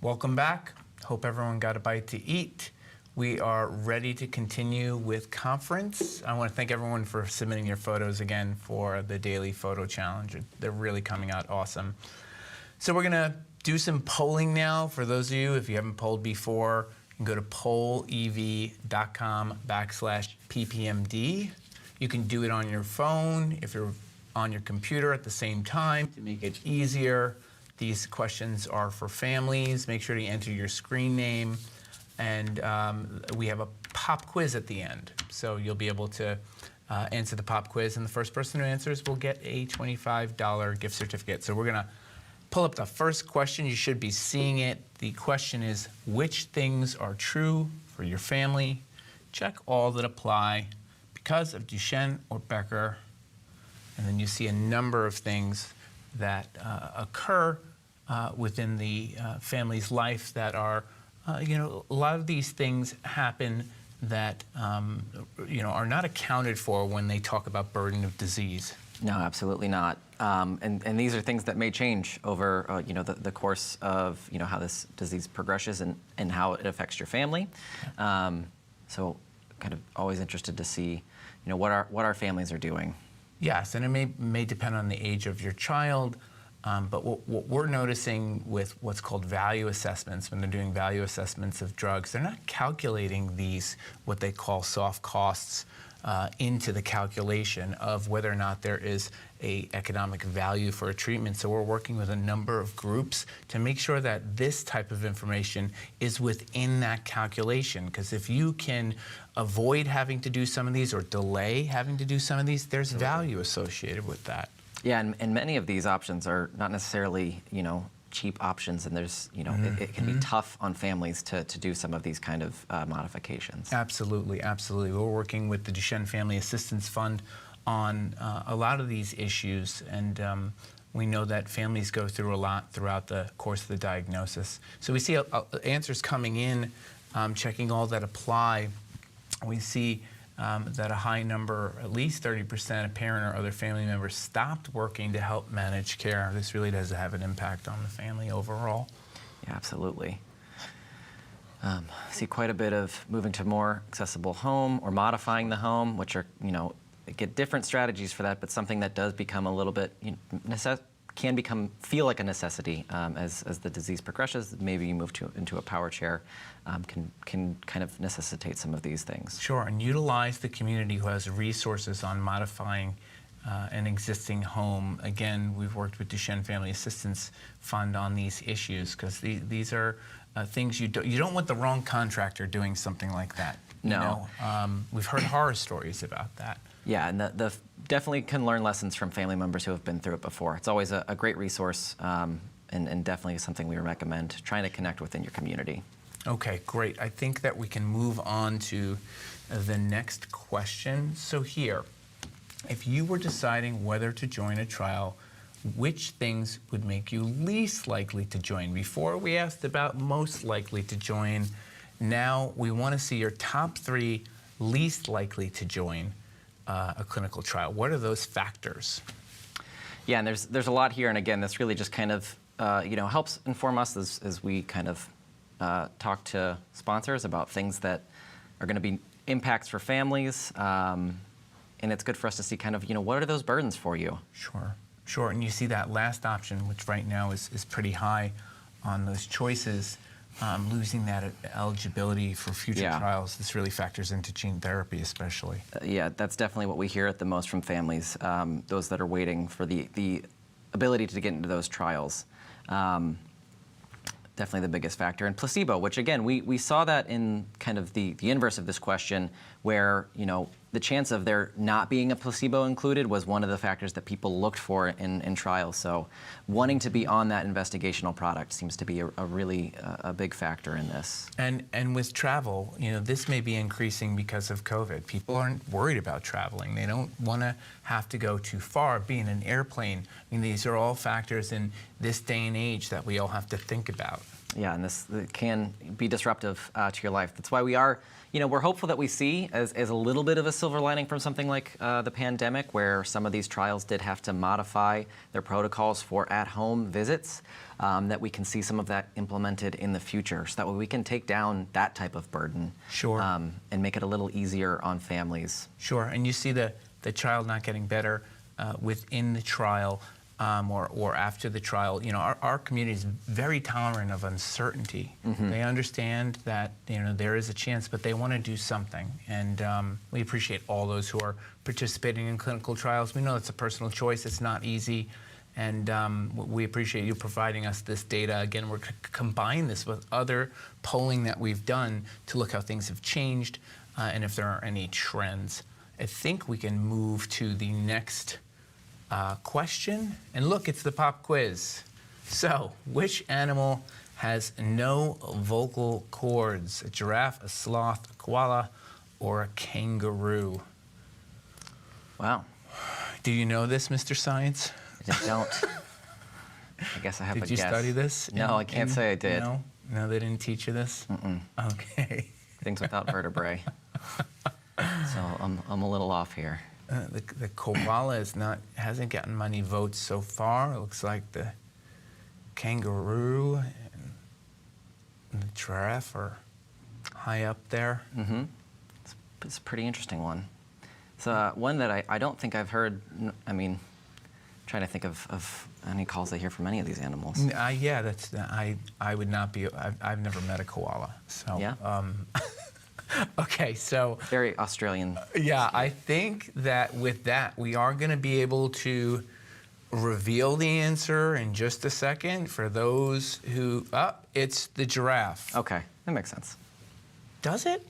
Speaker 1: Welcome back. Hope everyone got a bite to eat. We are ready to continue with conference. I want to thank everyone for submitting your photos again for the daily photo challenge. They're really coming out awesome. So we're gonna do some polling now. For those of you, if you haven't polled before, you can go to pollev.com/ppmd. You can do it on your phone, if you're on your computer at the same time to make it easier. These questions are for families. Make sure to enter your screen name. And we have a pop quiz at the end. So you'll be able to answer the pop quiz, and the first person who answers will get a $25 gift certificate. So we're gonna pull up the first question. You should be seeing it. The question is, which things are true for your family? Check all that apply because of Duchenne or Becker. And then you see a number of things that occur within the family's life that are a lot of these things happen that are not accounted for when they talk about burden of disease.
Speaker 2: No, absolutely not. And these are things that may change over the course of how this disease progresses and how it affects your family. So kind of always interested to see what our families are doing.
Speaker 1: Yes, and it may depend on the age of your child. But what we're noticing with what's called value assessments, when they're doing value assessments of drugs, they're not calculating these, what they call soft costs, into the calculation of whether or not there is a economic value for a treatment. So we're working with a number of groups to make sure that this type of information is within that calculation. Because if you can avoid having to do some of these or delay having to do some of these, there's value associated with that.
Speaker 2: Yeah, and many of these options are not necessarily, cheap options, and there's, it can be tough on families to do some of these kind of modifications.
Speaker 1: Absolutely, absolutely. We're working with the Duchenne Family Assistance Fund on a lot of these issues, and we know that families go through a lot throughout the course of the diagnosis. So we see answers coming in, checking all that apply. We see that a high number, at least 30% of parent or other family members stopped working to help manage care. This really does have an impact on the family overall.
Speaker 2: Yeah, absolutely. See quite a bit of moving to more accessible home or modifying the home, which are, get different strategies for that, but something that does become a little bit, feel like a necessity as the disease progresses. Maybe you move into a power chair, can kind of necessitate some of these things.
Speaker 1: Sure, and utilize the community who has resources on modifying an existing home. Again, we've worked with Duchenne Family Assistance Fund on these issues because these are things you don't want the wrong contractor doing something like that.
Speaker 2: No.
Speaker 1: We've heard horror stories about that.
Speaker 2: Yeah, and the definitely can learn lessons from family members who have been through it before. It's always a great resource and definitely something we recommend trying to connect within your community.
Speaker 1: Okay, great. I think that we can move on to the next question. So here, if you were deciding whether to join a trial, which things would make you least likely to join? Before we asked about most likely to join, now we want to see your top 3 least likely to join a clinical trial. What are those factors?
Speaker 2: Yeah, and there's a lot here, and again, this really just kind of helps inform us as we kind of talk to sponsors about things that are going to be impacts for families, and it's good for us to see kind of what are those burdens for you.
Speaker 1: Sure, and you see that last option, which right now is pretty high on those choices. Losing that eligibility for future trials, this really factors into gene therapy especially.
Speaker 2: Yeah, that's definitely what we hear at the most from families, those that are waiting for the ability to get into those trials. Definitely the biggest factor. And placebo, which again, we saw that in kind of the inverse of this question, where the chance of there not being a placebo included was one of the factors that people looked for in trials. So wanting to be on that investigational product seems to be a really big factor in this.
Speaker 1: And with travel, this may be increasing because of COVID. People aren't worried about traveling. They don't want to have to go too far, be in an airplane. I mean, these are all factors in this day and age that we all have to think about.
Speaker 2: Yeah, and this can be disruptive to your life. That's why we are, we're hopeful that we see as a little bit of a silver lining from something like the pandemic, where some of these trials did have to modify their protocols for at-home visits, that we can see some of that implemented in the future, so that way we can take down that type of burden.
Speaker 1: Sure.
Speaker 2: And make it a little easier on families.
Speaker 1: Sure, and you see the child not getting better within the trial. Or after the trial. Our community is very tolerant of uncertainty.
Speaker 2: Mm-hmm.
Speaker 1: They understand that there is a chance, but they want to do something. And we appreciate all those who are participating in clinical trials. We know it's a personal choice. It's not easy. And we appreciate you providing us this data. Again, we're going to combine this with other polling that we've done to look how things have changed and if there are any trends. I think we can move to the next question. And look, it's the pop quiz. So, which animal has no vocal cords? A giraffe, a sloth, a koala, or a kangaroo?
Speaker 2: Wow.
Speaker 1: Do you know this, Mr. Science?
Speaker 2: I don't. I guess I have a guess.
Speaker 1: Did you study this?
Speaker 2: No, I can't say I did.
Speaker 1: No, they didn't teach you this?
Speaker 2: Mm-mm.
Speaker 1: Okay.
Speaker 2: Things without vertebrae. So I'm a little off here.
Speaker 1: The koala hasn't gotten many votes so far. It looks like the kangaroo and the giraffe are high up there.
Speaker 2: Mm-hmm. It's a pretty interesting one. It's one that I don't think I've heard. I mean, trying to think of any calls I hear from any of these animals.
Speaker 1: Yeah, I would not be. I've never met a koala. So
Speaker 2: yeah.
Speaker 1: Okay, so
Speaker 2: very Australian.
Speaker 1: Yeah, I think that with that we are going to be able to reveal the answer in just a second for those who. It's the giraffe.
Speaker 2: Okay, that makes sense.
Speaker 1: Does it?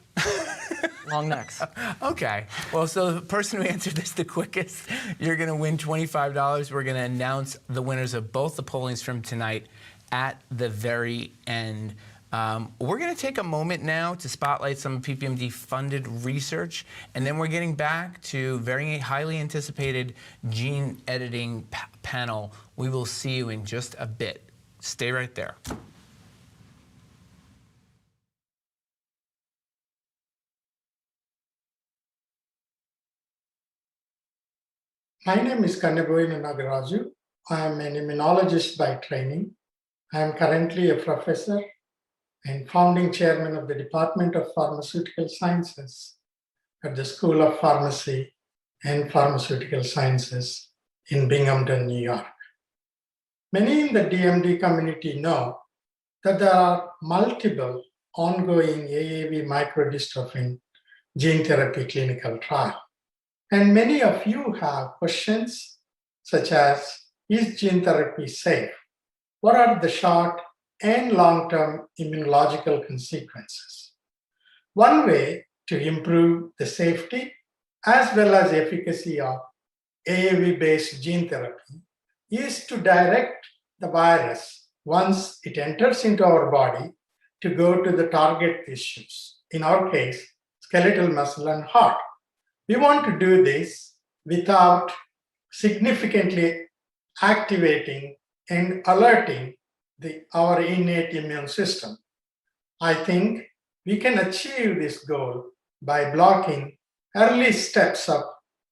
Speaker 2: Long necks.
Speaker 1: Okay. Well, so the person who answered this the quickest, you're going to win $25. We're going to announce the winners of both the pollings from tonight at the very end. We're going to take a moment now to spotlight some PPMD-funded research, and then we're getting back to very highly anticipated gene editing panel. We will see you in just a bit. Stay right there.
Speaker 8: My name is Kannaboyinu Nagaraju. I am an immunologist by training. I am currently a professor and founding chairman of the Department of Pharmaceutical Sciences at the School of Pharmacy and Pharmaceutical Sciences in Binghamton, New York. Many in the DMD community know that there are multiple ongoing AAV microdystrophin gene therapy clinical trials. And many of you have questions such as, is gene therapy safe? What are the short and long-term immunological consequences? One way to improve the safety as well as efficacy of AAV-based gene therapy is to direct the virus once it enters into our body to go to the target tissues, in our case, skeletal muscle and heart. We want to do this without significantly activating and alerting our innate immune system. I think we can achieve this goal by blocking early steps of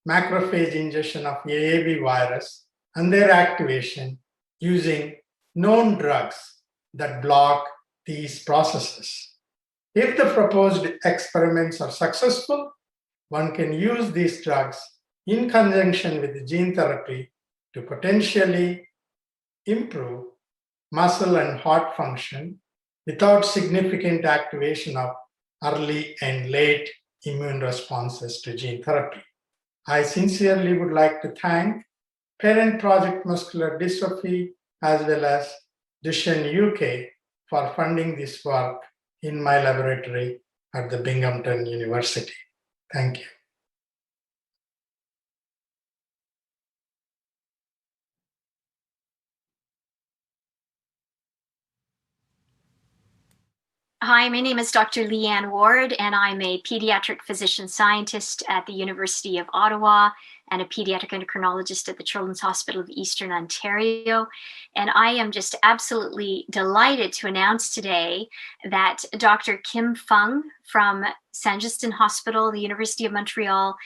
Speaker 8: macrophage ingestion of AAV virus and their activation using known drugs that block these processes. If the proposed experiments are successful, one can use these drugs in conjunction with the gene therapy to potentially improve muscle and heart function without significant activation of early and late immune responses to gene therapy. I sincerely would like to thank Parent Project Muscular Dystrophy as well as Duchenne UK for funding this work in my laboratory at the Binghamton University. Thank you.
Speaker 3: Hi, my name is Dr. Leanne Ward, and I'm a pediatric physician scientist at the University of Ottawa and a pediatric endocrinologist at the Children's Hospital of Eastern Ontario. And I am just absolutely delighted to announce today that Dr. Kim Fung from Saint Justin Hospital, the University of Montreal,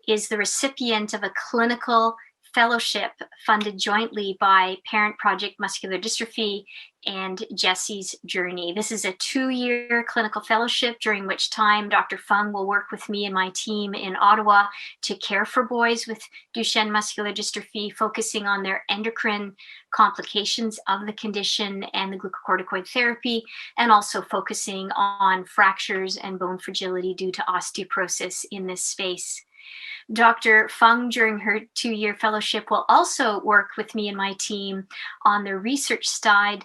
Speaker 3: is the recipient of a clinical fellowship funded jointly by Parent Project Muscular Dystrophy and Jesse's Journey. This is a 2-year clinical fellowship during which time Dr. Fung will work with me and my team in Ottawa to care for boys with Duchenne muscular dystrophy, focusing on their endocrine complications of the condition and the glucocorticoid therapy, and also focusing on fractures and bone fragility due to osteoporosis in this space. Dr. Fung, during her 2-year fellowship, will also work with me and my team on the research side,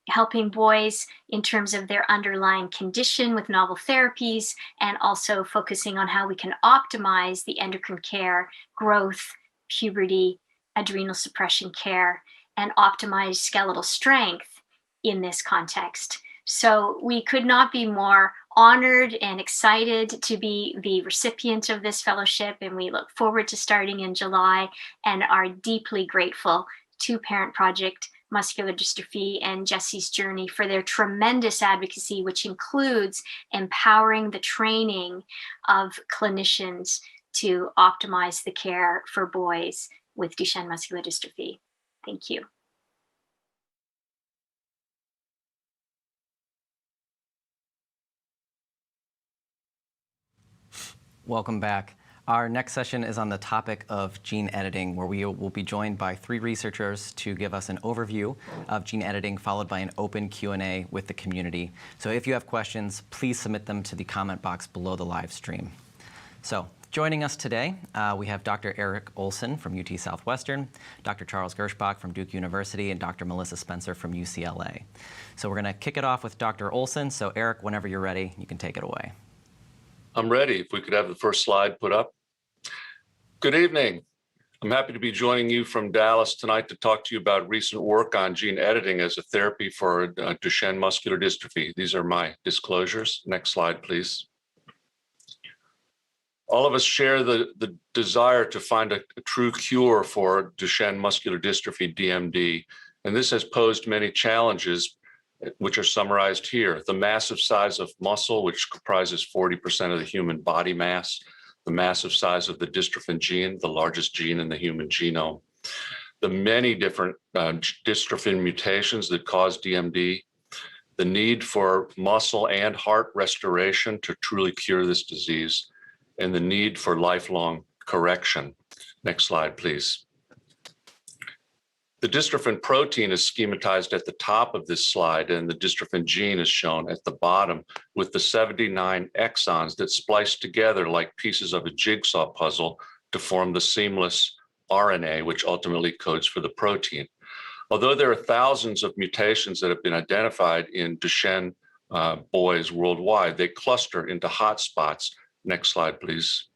Speaker 3: helping boys in terms of their underlying condition with novel therapies, and also focusing on how we can optimize the endocrine care, growth, puberty, adrenal suppression care, and optimize skeletal strength in this context. So we could not be more honored and excited to be the recipient of this fellowship, and we look forward to starting in July and are deeply grateful to Parent Project Muscular Dystrophy and Jesse's Journey for their tremendous advocacy, which includes empowering the training of clinicians to optimize the care for boys with Duchenne muscular dystrophy. Thank you.
Speaker 2: Welcome back. Our next session is on the topic of gene editing, where we will be joined by 3 researchers to give us an overview of gene editing, followed by an open Q&A with the community. So if you have questions, please submit them to the comment box below the live stream. So joining us today, we have Dr. Eric Olson from UT Southwestern, Dr. Charles Gershbach from Duke University, and Dr. Melissa Spencer from UCLA. So we're going to kick it off with Dr. Olson. So Eric, whenever you're ready, you can take it away.
Speaker 22: I'm ready. If we could have the first slide put up. Good evening. I'm happy to be joining you from Dallas tonight to talk to you about recent work on gene editing as a therapy for Duchenne muscular dystrophy. These are my disclosures. Next slide, please. All of us share the desire to find a true cure for Duchenne muscular dystrophy, DMD, and this has posed many challenges, which are summarized here. The massive size of muscle, which comprises 40% of the human body mass, the massive size of the dystrophin gene, the largest gene in the human genome, the many different dystrophin mutations that cause DMD, the need for muscle and heart restoration to truly cure this disease, and the need for lifelong correction. Next slide, please. The dystrophin protein is schematized at the top of this slide, and the dystrophin gene is shown at the bottom with the 79 exons that splice together like pieces of a jigsaw puzzle to form the seamless RNA, which ultimately codes for the protein. Although there are thousands of mutations that have been identified in Duchenne boys worldwide, they cluster into hotspots. Next slide, please.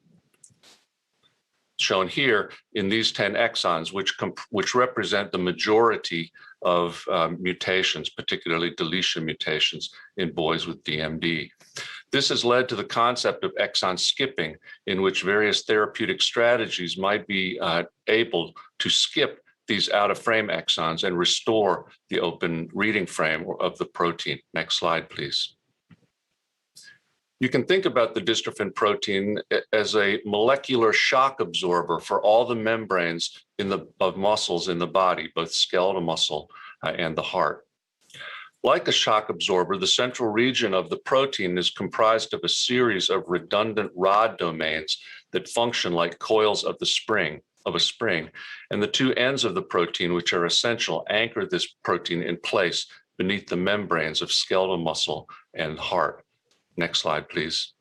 Speaker 22: Shown here in these 10 exons, which represent the majority of mutations, particularly deletion mutations in boys with DMD. This has led to the concept of exon skipping, in which various therapeutic strategies might be able to skip these out-of-frame exons and restore the open reading frame of the protein. Next slide, please. You can think about the dystrophin protein as a molecular shock absorber for all the membranes of muscles in the body, both skeletal muscle and the heart. Like a shock absorber, the central region of the protein is comprised of a series of redundant rod domains that function like coils of a spring, and the 2 ends of the protein, which are essential, anchor this protein in place beneath the membranes of skeletal muscle and heart. Next slide, please.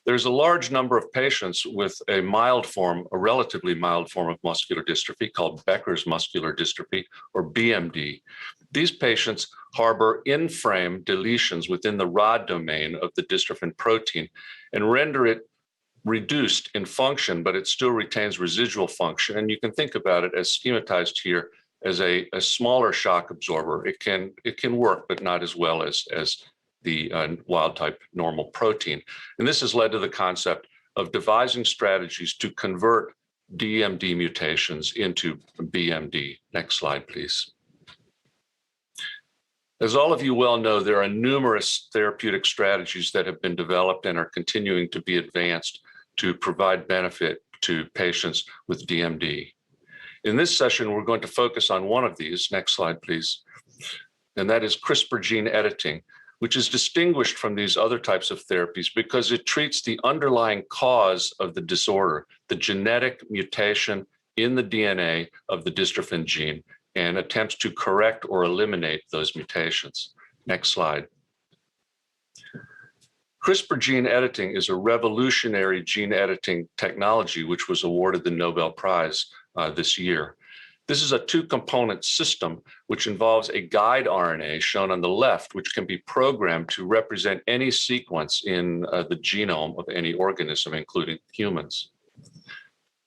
Speaker 22: There's a large number of patients with a relatively mild form of muscular dystrophy called Becker's muscular dystrophy, or BMD. These patients harbor in-frame deletions within the rod domain of the dystrophin protein and render it reduced in function, but it still retains residual function. And you can think about it as schematized here as a smaller shock absorber, it can work, but not as well as the wild type normal protein. And this has led to the concept of devising strategies to convert DMD mutations into BMD. Next slide, please. As all of you well know, there are numerous therapeutic strategies that have been developed and are continuing to be advanced to provide benefit to patients with DMD. In this session, we're going to focus on one of these. Next slide, please. And that is CRISPR gene editing, which is distinguished from these other types of therapies because it treats the underlying cause of the disorder, the genetic mutation in the DNA of the dystrophin gene, and attempts to correct or eliminate those mutations. Next slide. CRISPR gene editing is a revolutionary gene editing technology which was awarded the Nobel Prize this year. This is a two-component system which involves a guide RNA shown on the left, which can be programmed to represent any sequence in the genome of any organism, including humans.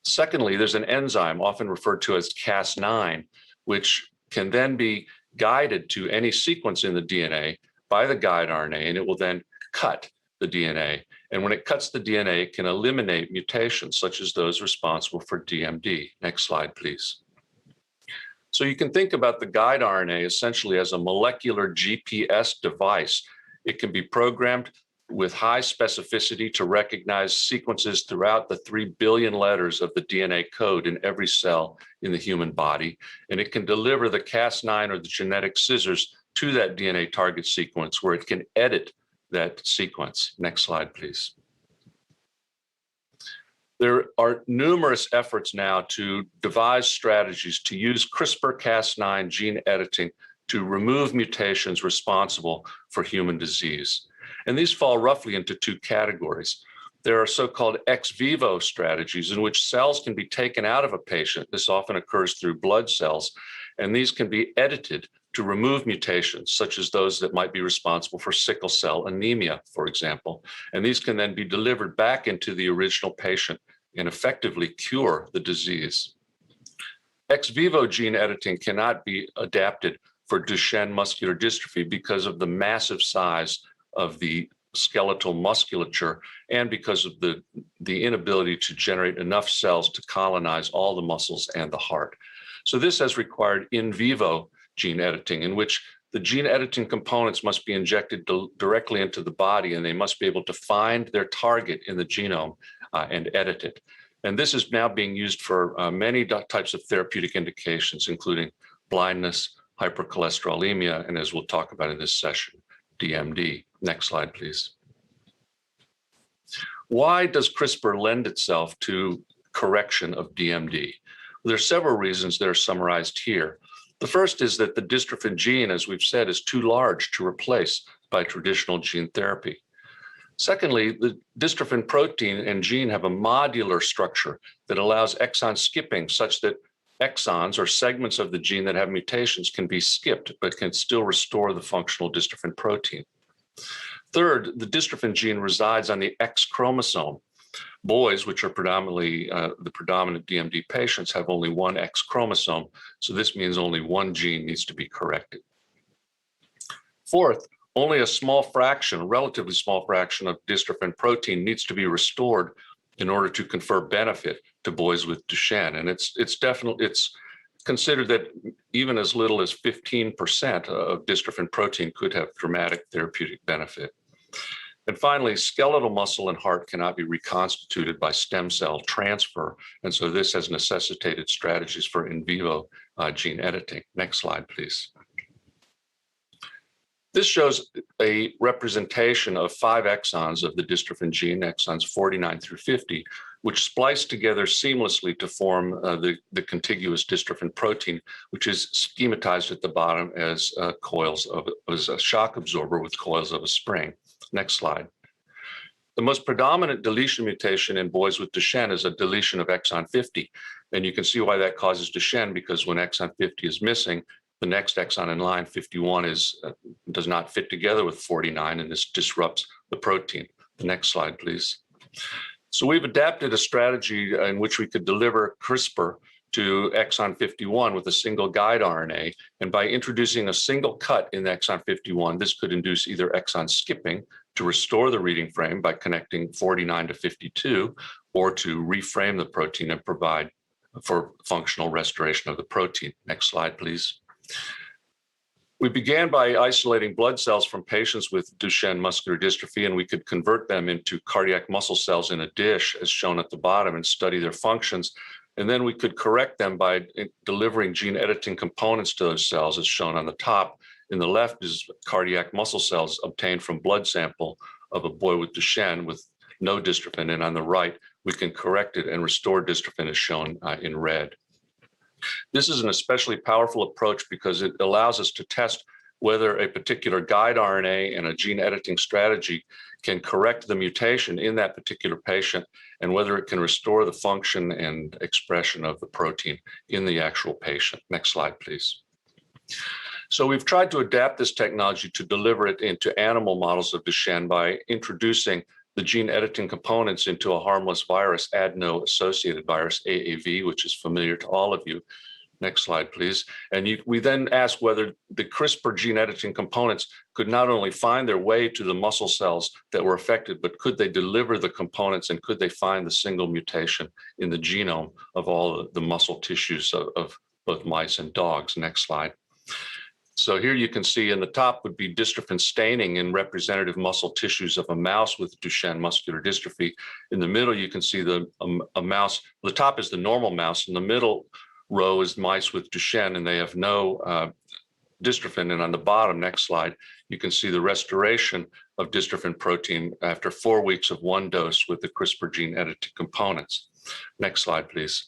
Speaker 22: Secondly, there's an enzyme often referred to as Cas9, which can then be guided to any sequence in the DNA by the guide RNA, and it will then cut the DNA. And when it cuts the DNA, it can eliminate mutations such as those responsible for DMD. Next slide, please. So you can think about the guide RNA essentially as a molecular GPS device. It can be programmed with high specificity to recognize sequences throughout the 3 billion letters of the DNA code in every cell in the human body. And it can deliver the Cas9 or the genetic scissors to that DNA target sequence where it can edit that sequence. Next slide, please. There are numerous efforts now to devise strategies to use CRISPR-Cas9 gene editing to remove mutations responsible for human disease. And these fall roughly into two categories. There are so-called ex vivo strategies in which cells can be taken out of a patient. This often occurs through blood cells, and these can be edited to remove mutations, such as those that might be responsible for sickle cell anemia, for example. And these can then be delivered back into the original patient and effectively cure the disease. Ex vivo gene editing cannot be adapted for Duchenne muscular dystrophy because of the massive size of the skeletal musculature and because of the inability to generate enough cells to colonize all the muscles and the heart. So this has required in vivo gene editing, in which the gene editing components must be injected directly into the body, and they must be able to find their target in the genome and edit it. And this is now being used for many types of therapeutic indications, including blindness, hypercholesterolemia, and as we'll talk about in this session, DMD. Next slide, please. Why does CRISPR lend itself to correction of DMD? Well, there are several reasons that are summarized here. The first is that the dystrophin gene, as we've said, is too large to replace by traditional gene therapy. Secondly, the dystrophin protein and gene have a modular structure that allows exon skipping such that exons or segments of the gene that have mutations can be skipped, but can still restore the functional dystrophin protein. Third, the dystrophin gene resides on the X chromosome. Boys, which are predominantly the predominant DMD patients, have only one X chromosome, so this means only one gene needs to be corrected. Fourth, only a small fraction, a relatively small fraction of dystrophin protein needs to be restored in order to confer benefit to boys with Duchenne. And it's considered that even as little as 15% of dystrophin protein could have dramatic therapeutic benefit. And finally, skeletal muscle and heart cannot be reconstituted by stem cell transfer. And so this has necessitated strategies for in vivo gene editing. Next slide, please. This shows a representation of 5 exons of the dystrophin gene, exons 49 through 50, which splice together seamlessly to form the contiguous dystrophin protein, which is schematized at the bottom as as a shock absorber with coils of a spring. Next slide. The most predominant deletion mutation in boys with Duchenne is a deletion of exon 50. And you can see why that causes Duchenne, because when exon 50 is missing, the next exon in line, 51, does not fit together with 49, and this disrupts the protein. The next slide, please. So we've adapted a strategy in which we could deliver CRISPR to exon 51 with a single guide RNA. And by introducing a single cut in exon 51, this could induce either exon skipping to restore the reading frame by connecting 49 to 52, or to reframe the protein and provide for functional restoration of the protein. Next slide, please. We began by isolating blood cells from patients with Duchenne muscular dystrophy, and we could convert them into cardiac muscle cells in a dish, as shown at the bottom, and study their functions. And then we could correct them by delivering gene editing components to those cells, as shown on the top. In the left is cardiac muscle cells obtained from blood sample of a boy with Duchenne with no dystrophin, and on the right, we can correct it and restore dystrophin, as shown in red. This is an especially powerful approach because it allows us to test whether a particular guide RNA and a gene editing strategy can correct the mutation in that particular patient, and whether it can restore the function and expression of the protein in the actual patient. Next slide, please. So we've tried to adapt this technology to deliver it into animal models of Duchenne by introducing the gene editing components into a harmless virus, adeno-associated virus, AAV, which is familiar to all of you. Next slide, please. And we then ask whether the CRISPR gene editing components could not only find their way to the muscle cells that were affected, but could they deliver the components, and could they find the single mutation in the genome of all the muscle tissues of both mice and dogs. Next slide. So here you can see in the top would be dystrophin staining in representative muscle tissues of a mouse with Duchenne muscular dystrophy. In the middle, you can see a mouse. The top is the normal mouse, and the middle row is mice with Duchenne, and they have no dystrophin. And on the bottom, next slide, you can see the restoration of dystrophin protein after 4 weeks of one dose with the CRISPR gene editing components. Next slide, please.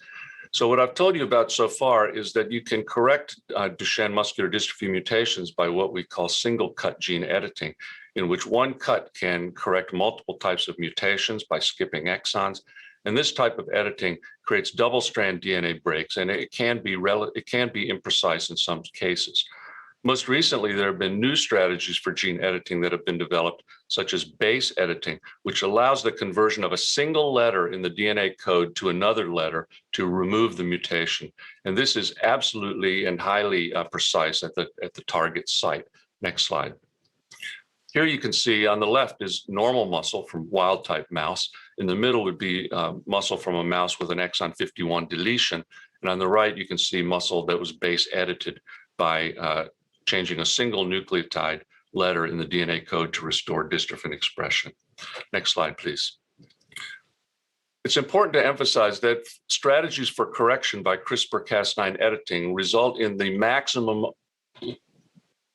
Speaker 22: So what I've told you about so far is that you can correct Duchenne muscular dystrophy mutations by what we call single cut gene editing, in which one cut can correct multiple types of mutations by skipping exons. And this type of editing creates double-strand DNA breaks, and it can be imprecise in some cases. Most recently, there have been new strategies for gene editing that have been developed, such as base editing, which allows the conversion of a single letter in the DNA code to another letter to remove the mutation. And this is absolutely and highly precise at the target site. Next slide. Here you can see on the left is normal muscle from wild type mouse. In the middle would be muscle from a mouse with an exon 51 deletion. And on the right, you can see muscle that was base edited by changing a single nucleotide letter in the DNA code to restore dystrophin expression. Next slide, please. It's important to emphasize that strategies for correction by CRISPR-Cas9 editing result in the maximum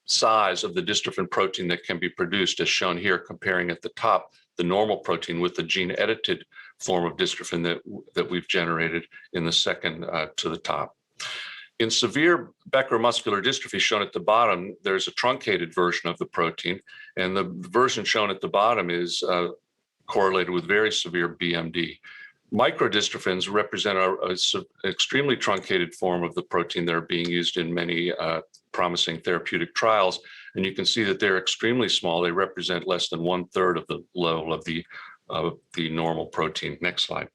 Speaker 22: size of the dystrophin protein that can be produced, as shown here, comparing at the top the normal protein with the gene-edited form of dystrophin that we've generated in the second to the top. In severe Becker muscular dystrophy, shown at the bottom, there's a truncated version of the protein, and the version shown at the bottom is correlated with very severe BMD. Microdystrophins represent an extremely truncated form of the protein that are being used in many promising therapeutic trials, and you can see that they're extremely small. They represent less than 1/3 of the level of the normal protein. Next slide.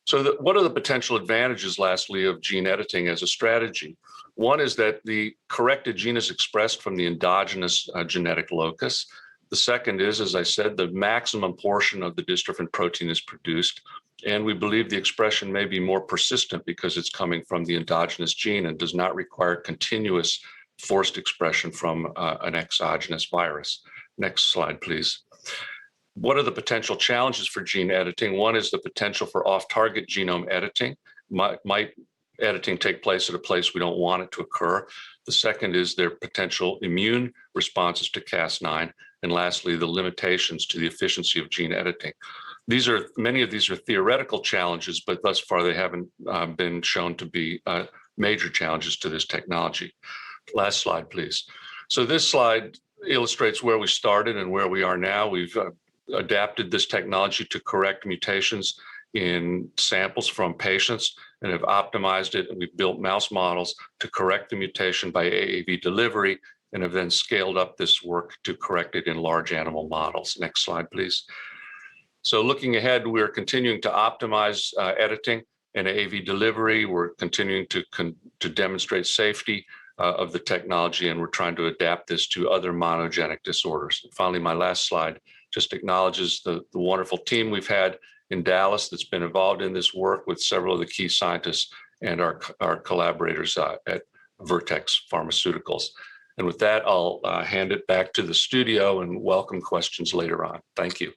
Speaker 22: So what are the potential advantages, lastly, of gene editing as a strategy? One is that the corrected gene is expressed from the endogenous genetic locus. The second is, as I said, the maximum portion of the dystrophin protein is produced. And we believe the expression may be more persistent because it's coming from the endogenous gene and does not require continuous forced expression from an exogenous virus. Next slide, please. What are the potential challenges for gene editing? One is the potential for off-target genome editing. Might editing take place at a place we don't want it to occur? The second is their potential immune responses to Cas9. And lastly, the limitations to the efficiency of gene editing. Many of these are theoretical challenges, but thus far they haven't been shown to be major challenges to this technology. Last slide, please. So this slide illustrates where we started and where we are now. We've adapted this technology to correct mutations in samples from patients and have optimized it. And we've built mouse models to correct the mutation by AAV delivery and have then scaled up this work to correct it in large animal models. Next slide, please. So looking ahead, we're continuing to optimize editing and AV delivery. We're continuing to demonstrate safety of the technology, and we're trying to adapt this to other monogenic disorders. And finally, my last slide just acknowledges the wonderful team we've had in Dallas that's been involved in this work with several of the key scientists and our collaborators at Vertex Pharmaceuticals. And with that, I'll hand it back to the studio and welcome questions later on. Thank you.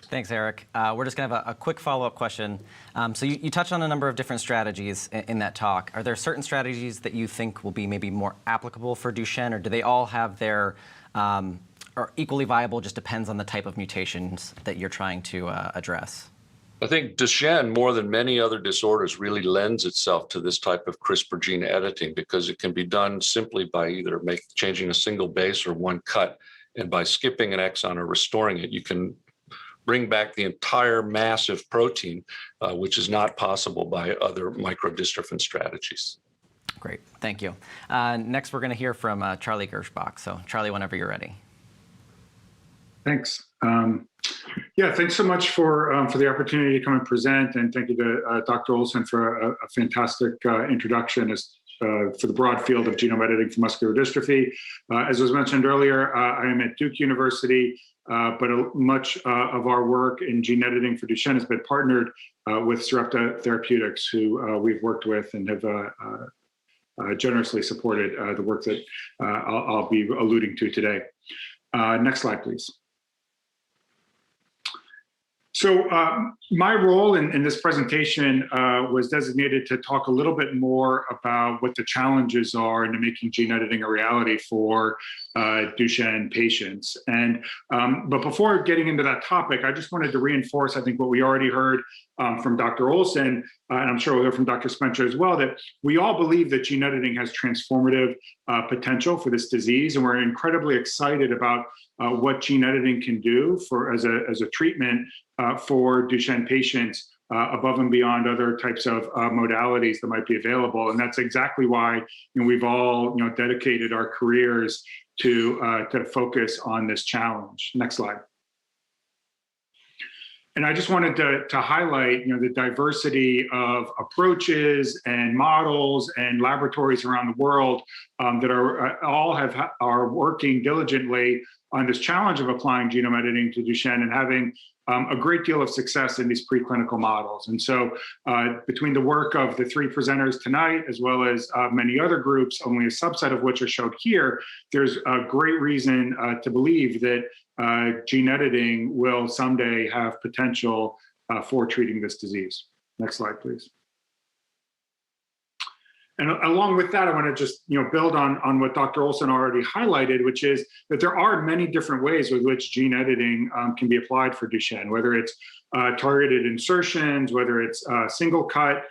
Speaker 2: Thanks, Eric. We're just going to have a quick follow-up question. So you touched on a number of different strategies in that talk. Are there certain strategies that you think will be maybe more applicable for Duchenne, or do they all have their, or equally viable, just depends on the type of mutations that you're trying to address?
Speaker 22: I think Duchenne, more than many other disorders, really lends itself to this type of CRISPR gene editing because it can be done simply by either changing a single base or one cut, and by skipping an exon or restoring it, you can bring back the entire massive protein, which is not possible by other microdystrophin strategies.
Speaker 2: Great, thank you. Next, we're going to hear from Charlie Gershbach. So Charlie, whenever you're ready.
Speaker 5: Thanks. Yeah, thanks so much for the opportunity to come and present, and thank you to Dr. Olson for a fantastic introduction for the broad field of genome editing for muscular dystrophy. As was mentioned earlier, I am at Duke University, but much of our work in gene editing for Duchenne has been partnered with Sarepta Therapeutics, who we've worked with and have generously supported the work that I'll be alluding to today. Next slide, please. So my role in this presentation was designated to talk a little bit more about what the challenges are in making gene editing a reality for Duchenne patients. But before getting into that topic, I just wanted to reinforce, I think, what we already heard from Dr. Olson, and I'm sure we'll hear from Dr. Spencer as well, that we all believe that gene editing has transformative potential for this disease, and we're incredibly excited about what gene editing can do as a treatment for Duchenne patients above and beyond other types of modalities that might be available. And that's exactly why we've all dedicated our careers to focus on this challenge. Next slide. And I just wanted to highlight the diversity of approaches and models and laboratories around the world that are working diligently on this challenge of applying genome editing to Duchenne and having a great deal of success in these preclinical models. And so between the work of the three presenters tonight, as well as many other groups, only a subset of which are showed here, there's a great reason to believe that gene editing will someday have potential for treating this disease. Next slide, please. And along with that, I want to just build on what Dr. Olson already highlighted, which is that there are many different ways with which gene editing can be applied for Duchenne, whether it's targeted insertions, whether it's single cut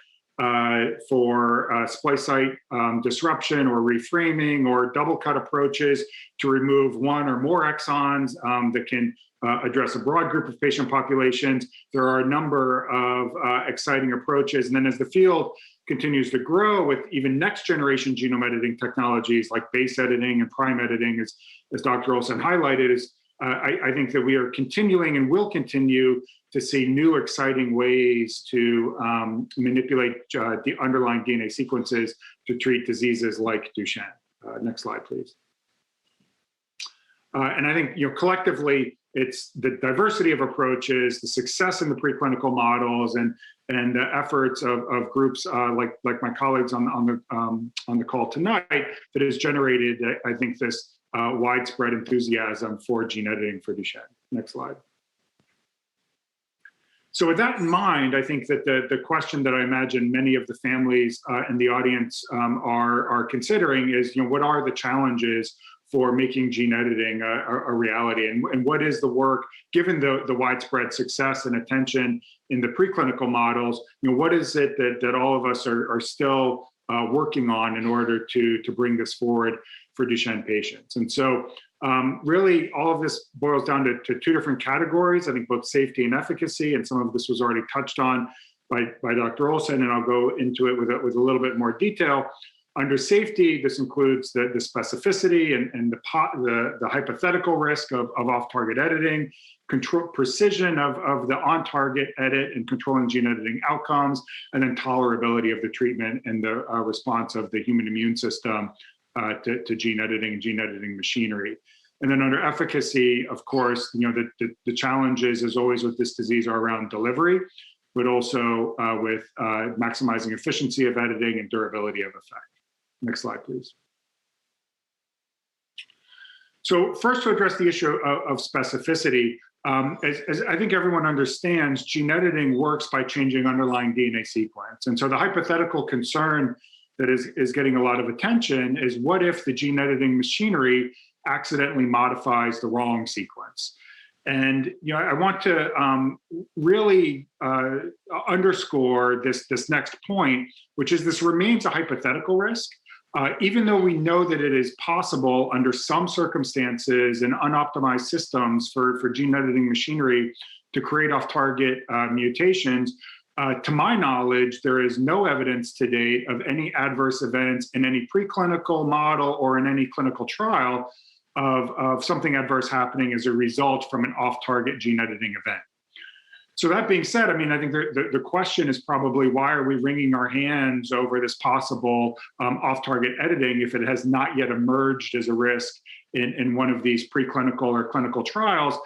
Speaker 5: for splice site disruption or reframing, or double cut approaches to remove one or more exons that can address a broad group of patient populations. There are a number of exciting approaches. And then as the field continues to grow with even next generation genome editing technologies like base editing and prime editing, as Dr. Olson highlighted, I think that we are continuing and will continue to see new exciting ways to manipulate the underlying DNA sequences to treat diseases like Duchenne. Next slide, please. And I think collectively, it's the diversity of approaches, the success in the preclinical models, and the efforts of groups like my colleagues on the call tonight that has generated, I think, this widespread enthusiasm for gene editing for Duchenne. Next slide. So with that in mind, I think that the question that I imagine many of the families in the audience are considering is, what are the challenges for making gene editing a reality, and what is the work, given the widespread success and attention in the preclinical models, what is it that all of us are still working on in order to bring this forward for Duchenne patients? And so really all of this boils down to two different categories, I think, both safety and efficacy, and some of this was already touched on by Dr. Olson, and I'll go into it with a little bit more detail. Under safety, this includes the specificity and the hypothetical risk of off-target editing, control precision of the on-target edit and controlling gene editing outcomes, and then tolerability of the treatment and the response of the human immune system to gene editing and gene editing machinery. And then under efficacy, of course, the challenges, as always with this disease, are around delivery, but also with maximizing efficiency of editing and durability of effect. Next slide, please. So first, to address the issue of specificity, as I think everyone understands, gene editing works by changing underlying DNA sequence. And so the hypothetical concern that is getting a lot of attention is, what if the gene editing machinery accidentally modifies the wrong sequence? And I want to really underscore this next point, which is this remains a hypothetical risk. Even though we know that it is possible under some circumstances in unoptimized systems for gene editing machinery to create off-target mutations, to my knowledge, there is no evidence to date of any adverse events in any preclinical model or in any clinical trial of something adverse happening as a result from an off-target gene editing event. So that being said, I mean, I think the question is probably, why are we wringing our hands over this possible off-target editing if it has not yet emerged as a risk in one of these preclinical or clinical trials?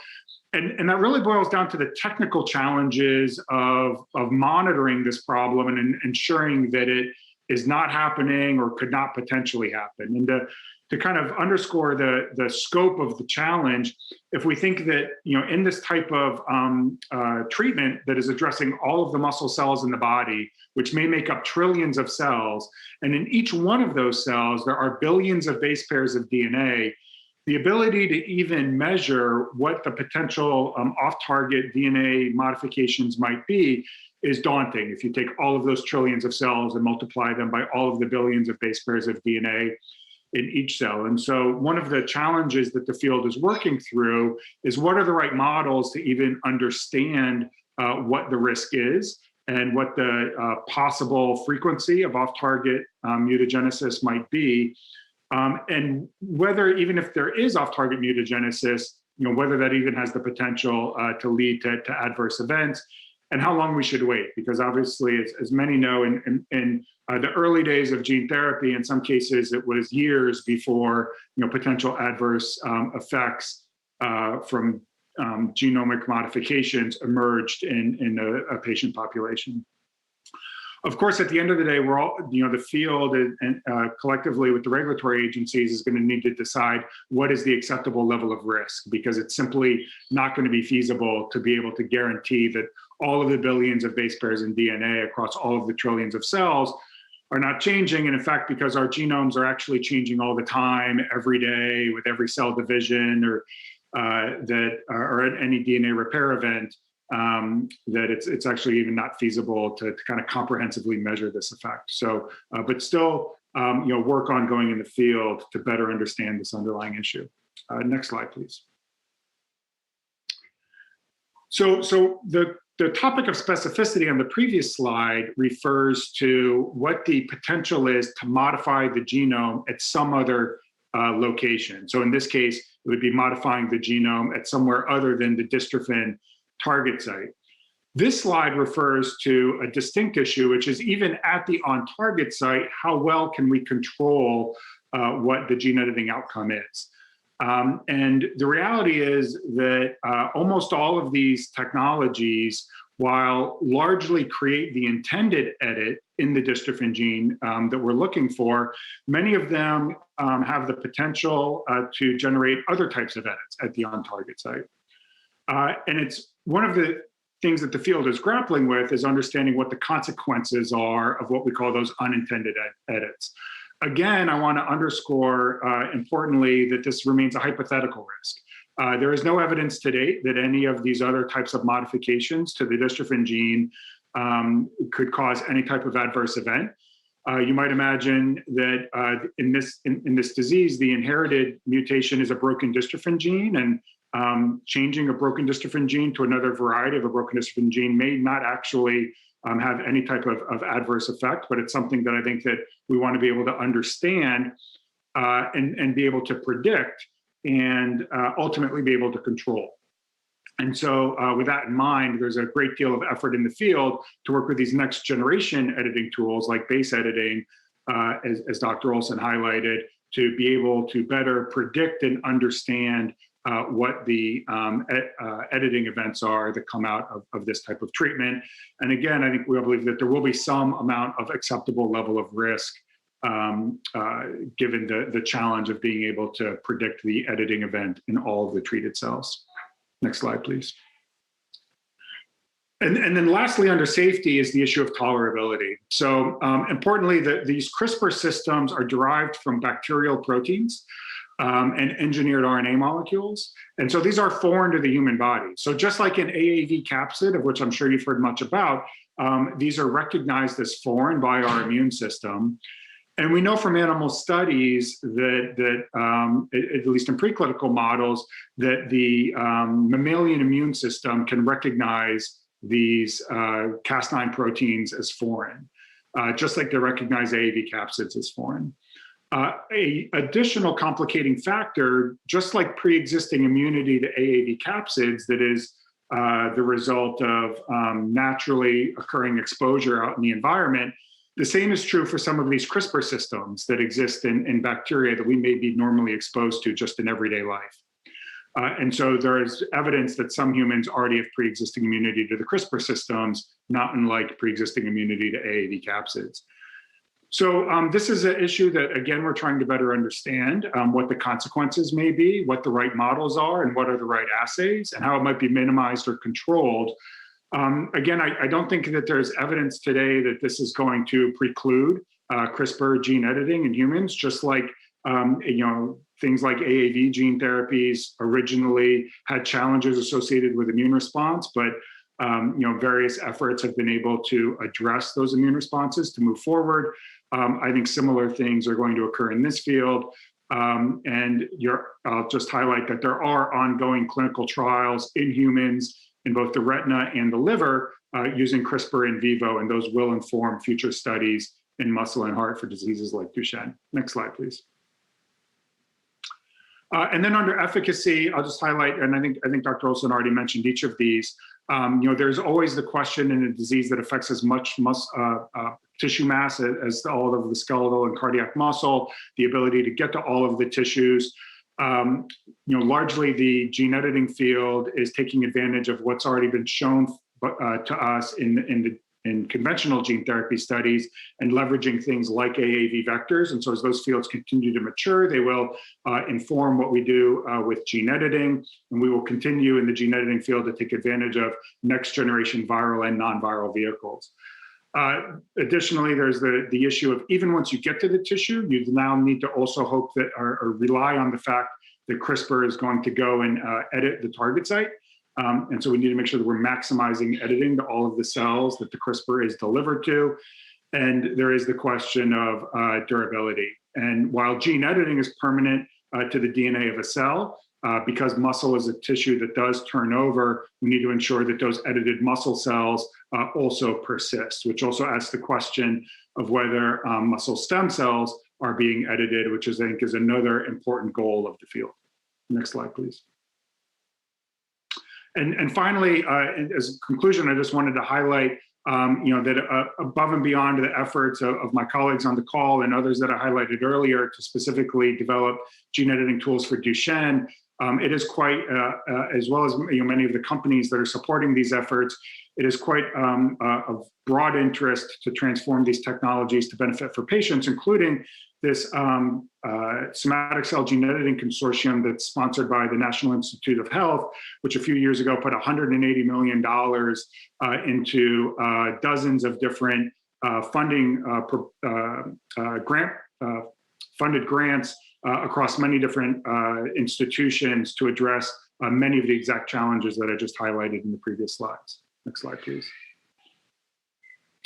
Speaker 5: And that really boils down to the technical challenges of monitoring this problem and ensuring that it is not happening or could not potentially happen. And to kind of underscore the scope of the challenge, if we think that, in this type of treatment that is addressing all of the muscle cells in the body, which may make up trillions of cells, and in each one of those cells, there are billions of base pairs of DNA, the ability to even measure what the potential off-target DNA modifications might be is daunting. If you take all of those trillions of cells and multiply them by all of the billions of base pairs of DNA in each cell. And so one of the challenges that the field is working through is, what are the right models to even understand what the risk is and what the possible frequency of off-target mutagenesis might be, and whether, even if there is off-target mutagenesis, whether that even has the potential to lead to adverse events, and how long we should wait. Because obviously, as many know, in the early days of gene therapy, in some cases, it was years before potential adverse effects from genomic modifications emerged in a patient population. Of course, at the end of the day, we're all, the field and collectively with the regulatory agencies is going to need to decide what is the acceptable level of risk, because it's simply not going to be feasible to be able to guarantee that all of the billions of base pairs in DNA across all of the trillions of cells are not changing. And in fact, because our genomes are actually changing all the time, every day, with every cell division or at any DNA repair event, that it's actually even not feasible to kind of comprehensively measure this effect. So, but still, work ongoing in the field to better understand this underlying issue. Next slide, please. So the topic of specificity on the previous slide refers to what the potential is to modify the genome at some other location. So in this case, it would be modifying the genome at somewhere other than the dystrophin target site. This slide refers to a distinct issue, which is, even at the on-target site, how well can we control what the gene editing outcome is? And the reality is that almost all of these technologies, while largely create the intended edit in the dystrophin gene that we're looking for, many of them have the potential to generate other types of edits at the on-target site. And it's one of the things that the field is grappling with, is understanding what the consequences are of what we call those unintended edits. Again, I want to underscore importantly that this remains a hypothetical risk. There is no evidence to date that any of these other types of modifications to the dystrophin gene could cause any type of adverse event. You might imagine that in this disease, the inherited mutation is a broken dystrophin gene, and changing a broken dystrophin gene to another variety of a broken dystrophin gene may not actually have any type of adverse effect, but it's something that I think that we want to be able to understand and be able to predict and ultimately be able to control. And so with that in mind, there's a great deal of effort in the field to work with these next generation editing tools like base editing, as Dr. Olson highlighted, to be able to better predict and understand what the editing events are that come out of this type of treatment. And again, I think we believe that there will be some amount of acceptable level of risk given the challenge of being able to predict the editing event in all of the treated cells. Next slide, please. And then lastly, under safety is the issue of tolerability. So importantly, these CRISPR systems are derived from bacterial proteins and engineered RNA molecules. And so these are foreign to the human body. So just like an AAV capsid, of which I'm sure you've heard much about, these are recognized as foreign by our immune system. And we know from animal studies that at least in preclinical models, that the mammalian immune system can recognize these Cas9 proteins as foreign, just like they recognize AAV capsids as foreign. A additional complicating factor, just like pre-existing immunity to AAV capsids, that is the result of naturally occurring exposure out in the environment, the same is true for some of these CRISPR systems that exist in bacteria that we may be normally exposed to just in everyday life. And so there is evidence that some humans already have pre-existing immunity to the CRISPR systems, not unlike pre-existing immunity to AAV capsids. So this is an issue that, again, we're trying to better understand what the consequences may be, what the right models are, and what are the right assays, and how it might be minimized or controlled. Again, I don't think that there's evidence today that this is going to preclude CRISPR gene editing in humans, just like things like AAV gene therapies originally had challenges associated with immune response, but various efforts have been able to address those immune responses to move forward. I think similar things are going to occur in this field. And I'll just highlight that there are ongoing clinical trials in humans in both the retina and the liver using CRISPR in vivo, and those will inform future studies in muscle and heart for diseases like Duchenne. Next slide, please. And then under efficacy, I'll just highlight, and I think Dr. Olson already mentioned each of these. There's always the question in a disease that affects as much tissue mass as all of the skeletal and cardiac muscle, the ability to get to all of the tissues. Largely the gene editing field is taking advantage of what's already been shown to us in conventional gene therapy studies and leveraging things like AAV vectors. And so as those fields continue to mature, they will inform what we do with gene editing. And we will continue in the gene editing field to take advantage of next generation viral and non-viral vehicles. Additionally, there's the issue of even once you get to the tissue, you now need to also hope that or rely on the fact that CRISPR is going to go and edit the target site. And so we need to make sure that we're maximizing editing to all of the cells that the CRISPR is delivered to. And there is the question of durability. And while gene editing is permanent to the DNA of a cell, because muscle is a tissue that does turn over, we need to ensure that those edited muscle cells also persist, which also asks the question of whether muscle stem cells are being edited, which I think is another important goal of the field. Next slide, please. And finally, as a conclusion, I just wanted to highlight that above and beyond the efforts of my colleagues on the call and others that I highlighted earlier to specifically develop gene editing tools for Duchenne, it is quite, as well as many of the companies that are supporting these efforts, it is quite of broad interest to transform these technologies to benefit for patients, including this somatic cell gene editing consortium that's sponsored by the National Institute of Health, which a few years ago put $180 million into dozens of different funded grants across many different institutions to address many of the exact challenges that I just highlighted in the previous slides. Next slide, please.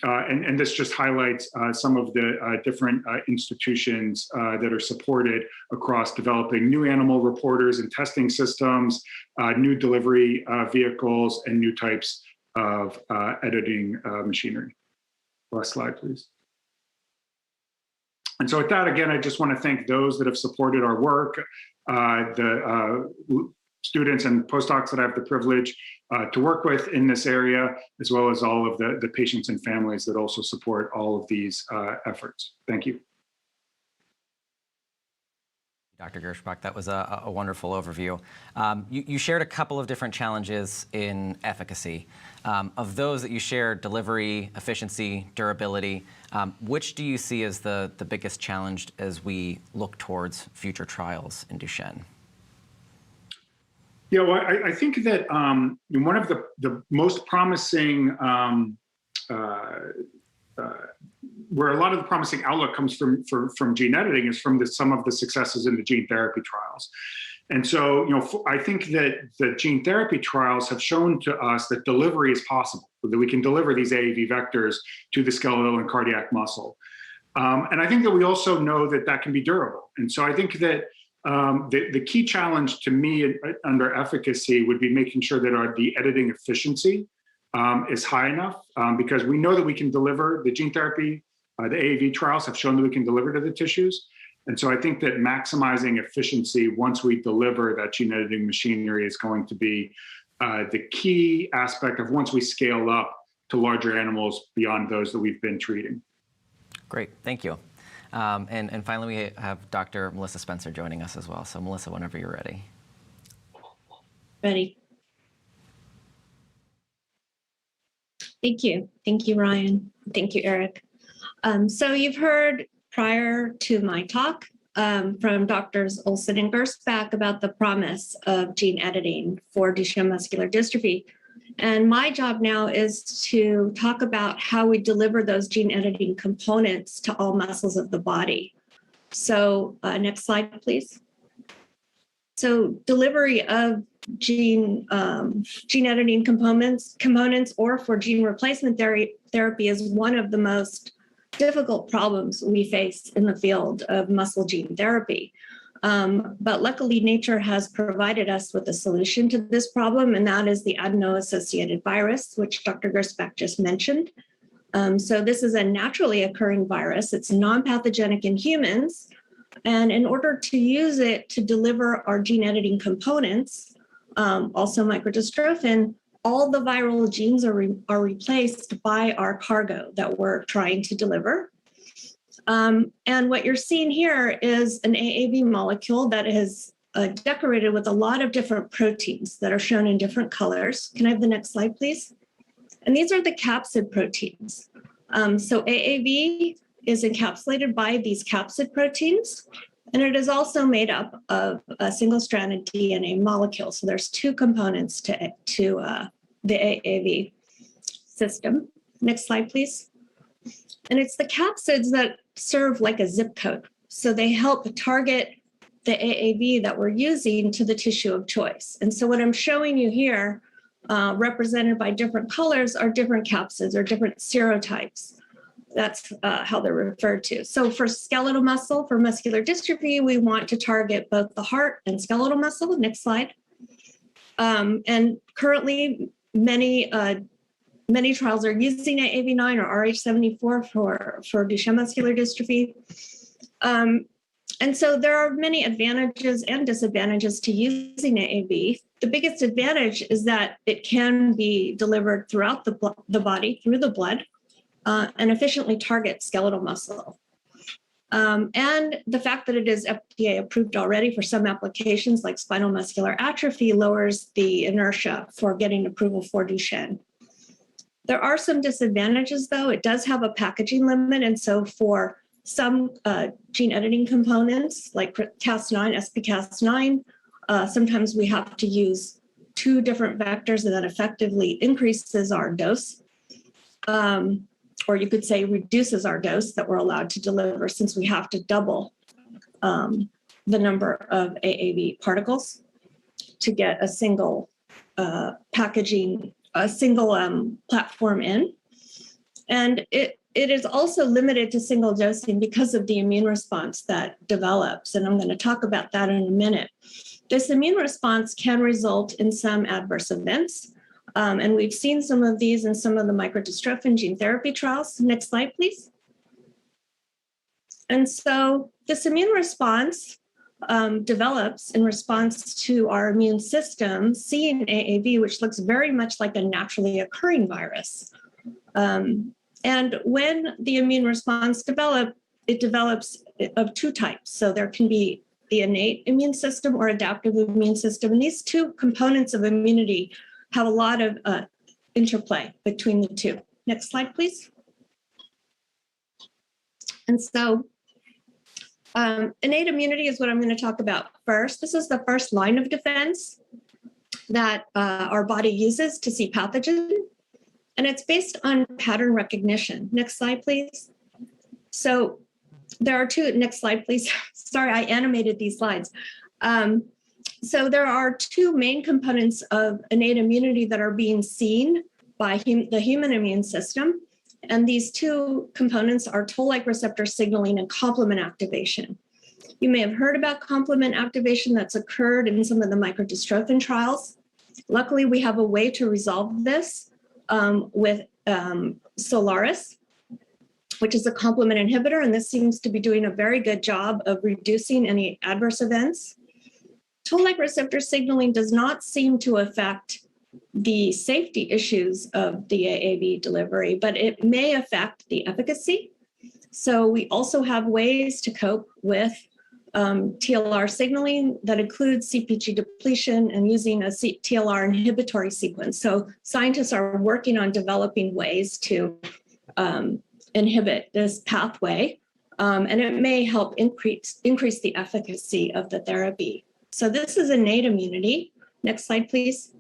Speaker 5: And this just highlights some of the different institutions that are supported across developing new animal reporters and testing systems, new delivery vehicles, and new types of editing machinery. Last slide, please. And so with that, again, I just want to thank those that have supported our work, the students and postdocs that I have the privilege to work with in this area, as well as all of the patients and families that also support all of these efforts. Thank you.
Speaker 2: Dr. Gershbach, that was a wonderful overview. You shared a couple of different challenges in efficacy. Of those that you shared, delivery, efficiency, durability, which do you see as the biggest challenge as we look towards future trials in Duchenne?
Speaker 5: Yeah, well, I think that one of the most promising where a lot of the promising outlook comes from gene editing is from some of the successes in the gene therapy trials. And so, I think that the gene therapy trials have shown to us that delivery is possible, that we can deliver these AAV vectors to the skeletal and cardiac muscle. And I think that we also know that that can be durable. And so I think that the key challenge to me under efficacy would be making sure that the editing efficiency is high enough, because we know that we can deliver the gene therapy. The AAV trials have shown that we can deliver to the tissues. And so I think that maximizing efficiency once we deliver that gene editing machinery is going to be the key aspect of once we scale up to larger animals beyond those that we've been treating.
Speaker 2: Great, thank you. And finally, we have Dr. Melissa Spencer joining us as well. So Melissa, whenever you're ready.
Speaker 6: Ready. Thank you. Thank you, Ryan. Thank you, Eric. So you've heard prior to my talk from Drs. Olson and Gerstbach about the promise of gene editing for Duchenne muscular dystrophy. And my job now is to talk about how we deliver those gene editing components to all muscles of the body. So next slide, please. So delivery of gene editing components or for gene replacement therapy is one of the most difficult problems we face in the field of muscle gene therapy. But luckily, nature has provided us with a solution to this problem, and that is the adeno-associated virus, which Dr. Gerstbach just mentioned. So this is a naturally occurring virus. It's non-pathogenic in humans. And in order to use it to deliver our gene editing components, also microdystrophin, all the viral genes are replaced by our cargo that we're trying to deliver. And what you're seeing here is an AAV molecule that is decorated with a lot of different proteins that are shown in different colors. Can I have the next slide, please? And these are the capsid proteins. So AAV is encapsulated by these capsid proteins, and it is also made up of a single-stranded DNA molecule. So there's two components to the AAV system. Next slide, please. And it's the capsids that serve like a zip code. So they help target the AAV that we're using to the tissue of choice. And so what I'm showing you here, represented by different colors, are different capsids or different serotypes. That's how they're referred to. So for skeletal muscle, for muscular dystrophy, we want to target both the heart and skeletal muscle. Next slide. And currently, many trials are using AAV9 or RH74 for Duchenne muscular dystrophy. And so there are many advantages and disadvantages to using AAV. The biggest advantage is that it can be delivered throughout the body, through the blood, and efficiently target skeletal muscle. And the fact that it is FDA approved already for some applications like spinal muscular atrophy lowers the inertia for getting approval for Duchenne. There are some disadvantages though. It does have a packaging limit. And so for some gene editing components like Cas9, SPCas9, sometimes we have to use two different vectors, and that effectively increases our dose. Or you could say reduces our dose that we're allowed to deliver, since we have to double the number of AAV particles to get a single packaging, a single platform in. And it is also limited to single dosing because of the immune response that develops. And I'm going to talk about that in a minute. This immune response can result in some adverse events. And we've seen some of these in some of the microdystrophin gene therapy trials. Next slide, please. And so this immune response develops in response to our immune system seeing AAV, which looks very much like a naturally occurring virus. And when the immune response develops, it develops of two types. So there can be the innate immune system or adaptive immune system. And these two components of immunity have a lot of interplay between the two. Next slide, please. And so innate immunity is what I'm going to talk about first. This is the first line of defense that our body uses to see pathogen. And it's based on pattern recognition. Next slide, please. So there are two, next slide, please. Sorry, I animated these slides. So there are two main components of innate immunity that are being seen by the human immune system. And these two components are toll-like receptor signaling and complement activation. You may have heard about complement activation that's occurred in some of the microdystrophin trials. Luckily, we have a way to resolve this with Solaris, which is a complement inhibitor, and this seems to be doing a very good job of reducing any adverse events. Toll-like receptor signaling does not seem to affect the safety issues of the AAV delivery, but it may affect the efficacy. So we also have ways to cope with TLR signaling that includes CpG depletion and using a TLR inhibitory sequence. So scientists are working on developing ways to inhibit this pathway, and it may help increase the efficacy of the therapy. So this is innate immunity. Next slide, please.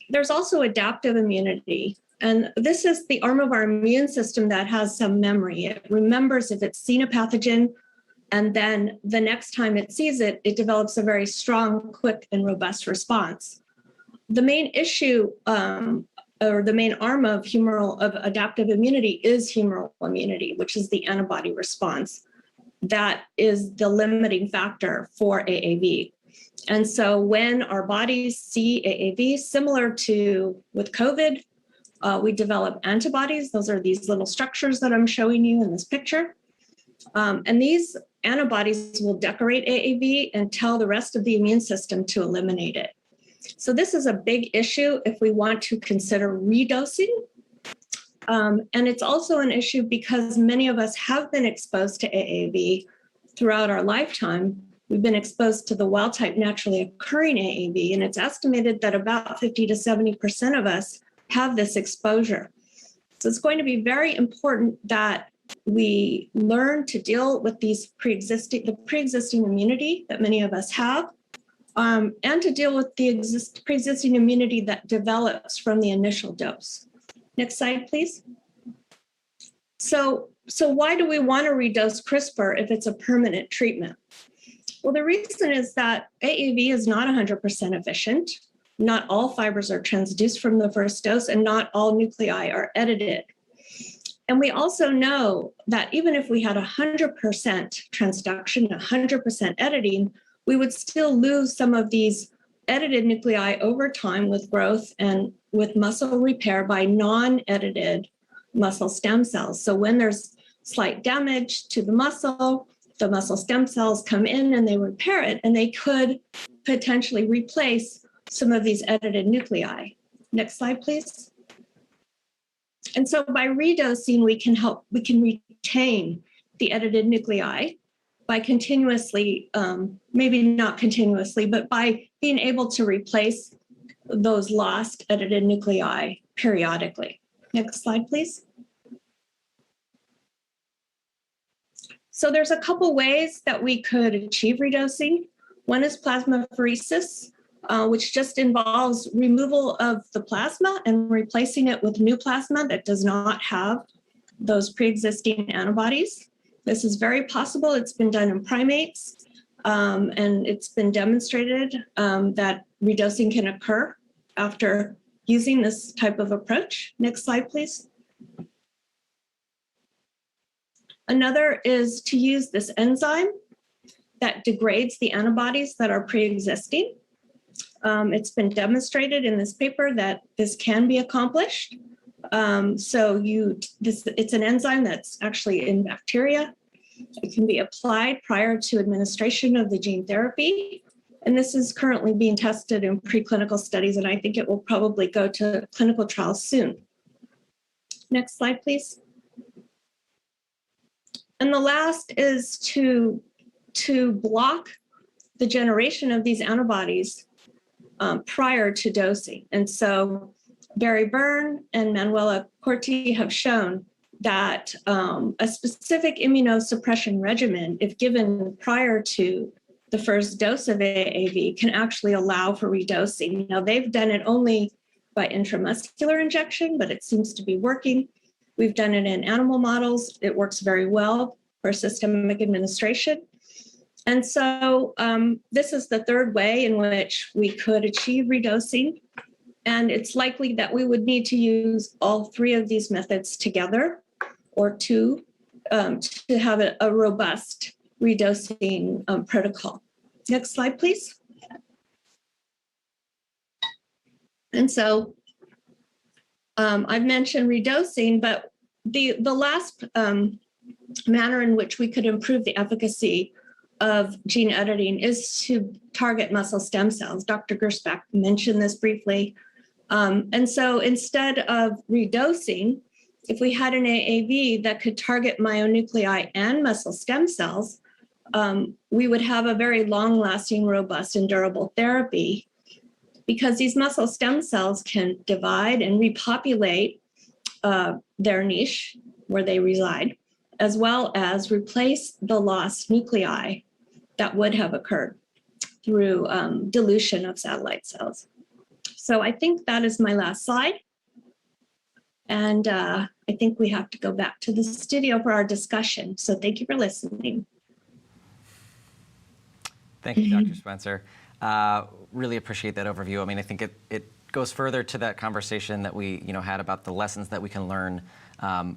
Speaker 6: There's also adaptive immunity. And this is the arm of our immune system that has some memory. It remembers if it's seen a pathogen, and then the next time it sees it, it develops a very strong, quick, and robust response. The main issue or the main arm of adaptive immunity is humoral immunity, which is the antibody response. That is the limiting factor for AAV. And so when our bodies see AAV, similar to with COVID, we develop antibodies. Those are these little structures that I'm showing you in this picture. And these antibodies will decorate AAV and tell the rest of the immune system to eliminate it. So this is a big issue if we want to consider redosing. And it's also an issue because many of us have been exposed to AAV throughout our lifetime. We've been exposed to the wild type naturally occurring AAV, and it's estimated that about 50 to 70% of us have this exposure. So it's going to be very important that we learn to deal with these pre-existing immunity that many of us have, and to deal with the pre-existing immunity that develops from the initial dose. Next slide, please. So why do we want to redose CRISPR if it's a permanent treatment? Well, the reason is that AAV is not 100% efficient. Not all fibers are transduced from the first dose, and not all nuclei are edited. And we also know that even if we had 100% transduction, 100% editing, we would still lose some of these edited nuclei over time with growth and with muscle repair by non-edited muscle stem cells. So when there's slight damage to the muscle stem cells come in and they repair it, and they could potentially replace some of these edited nuclei. Next slide, please. And so by redosing, we can retain the edited nuclei by continuously, maybe not continuously, but by being able to replace those lost edited nuclei periodically. Next slide, please. So there's a couple ways that we could achieve redosing. One is plasmapheresis, which just involves removal of the plasma and replacing it with new plasma that does not have those pre-existing antibodies. This is very possible. It's been done in primates, and it's been demonstrated that redosing can occur after using this type of approach. Next slide, please. Another is to use this enzyme that degrades the antibodies that are pre-existing. It's been demonstrated in this paper that this can be accomplished. It's an enzyme that's actually in bacteria. It can be applied prior to administration of the gene therapy. And this is currently being tested in preclinical studies, and I think it will probably go to clinical trials soon. Next slide, please. And the last is to block the generation of these antibodies prior to dosing. And so Barry Byrne and Manuela Corti have shown that a specific immunosuppression regimen, if given prior to the first dose of AAV, can actually allow for redosing. Now, they've done it only by intramuscular injection, but it seems to be working. We've done it in animal models. It works very well for systemic administration. And so this is the third way in which we could achieve redosing. And it's likely that we would need to use all three of these methods together, or two, to have a robust redosing protocol. Next slide, please. And so I've mentioned redosing, but the last manner in which we could improve the efficacy of gene editing is to target muscle stem cells. Dr. Gersbach mentioned this briefly. And so instead of redosing, if we had an AAV that could target myonuclei and muscle stem cells, we would have a very long-lasting, robust, and durable therapy, because these muscle stem cells can divide and repopulate their niche where they reside, as well as replace the lost nuclei that would have occurred through dilution of satellite cells. So I think that is my last slide. And I think we have to go back to the studio for our discussion. So thank you for listening.
Speaker 2: Thank you, Dr. Spencer. Really appreciate that overview. I mean, I think it goes further to that conversation that we had about the lessons that we can learn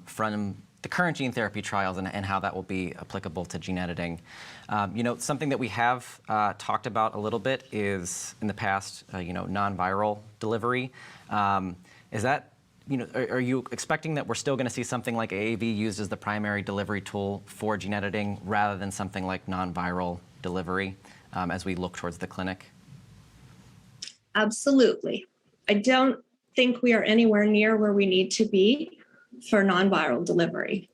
Speaker 2: from the current gene therapy trials and how that will be applicable to gene editing. Something that we have talked about a little bit is in the past, non-viral delivery. Is that, are you expecting that we're still going to see something like AAV used as the primary delivery tool for gene editing rather than something like non-viral delivery as we look towards the clinic?
Speaker 6: Absolutely. I don't think we are anywhere near where we need to be for non-viral delivery.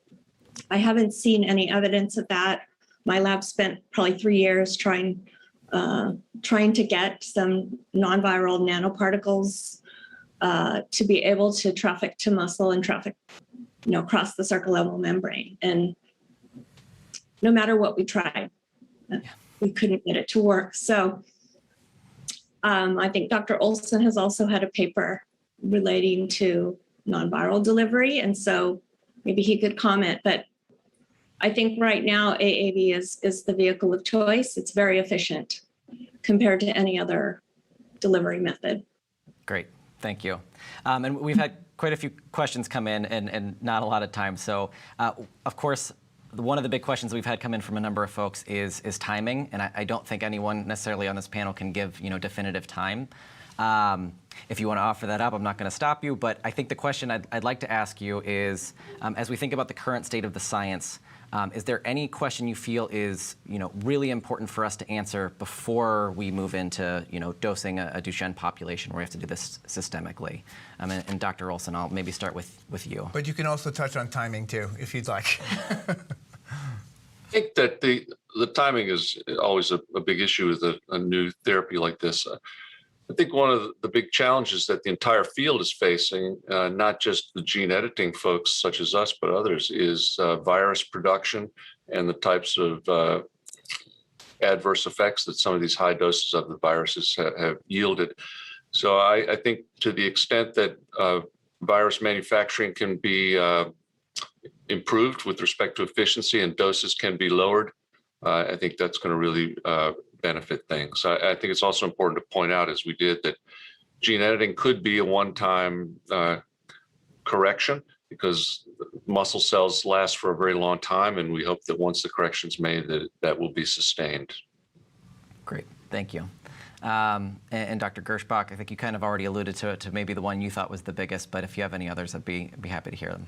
Speaker 6: I haven't seen any evidence of that. My lab spent probably 3 years trying to get some non-viral nanoparticles to be able to traffic to muscle and traffic, across the sarcolemmal membrane. And no matter what we tried, we couldn't get it to work. So I think Dr. Olson has also had a paper relating to non-viral delivery. And so maybe he could comment, but I think right now AAV is the vehicle of choice. It's very efficient compared to any other delivery method.
Speaker 2: Great, thank you. And we've had quite a few questions come in and not a lot of time. So of course, one of the big questions we've had come in from a number of folks is timing. And I don't think anyone necessarily on this panel can give definitive time. If you want to offer that up, I'm not going to stop you. But I think the question I'd like to ask you is, as we think about the current state of the science, is there any question you feel is really important for us to answer before we move into dosing a Duchenne population where we have to do this systemically? And Dr. Olson, I'll maybe start with you.
Speaker 1: But you can also touch on timing too, if you'd like.
Speaker 22: I think that the timing is always a big issue with a new therapy like this. I think one of the big challenges that the entire field is facing, not just the gene editing folks such as us, but others, is virus production and the types of adverse effects that some of these high doses of the viruses have yielded. So I think to the extent that virus manufacturing can be improved with respect to efficiency and doses can be lowered, I think that's going to really benefit things. I think it's also important to point out, as we did, that gene editing could be a one-time correction because muscle cells last for a very long time, and we hope that once the correction's made, that will be sustained.
Speaker 2: Great, thank you. And Dr. Gershbach, I think you kind of already alluded to maybe the one you thought was the biggest, but if you have any others, I'd be happy to hear them.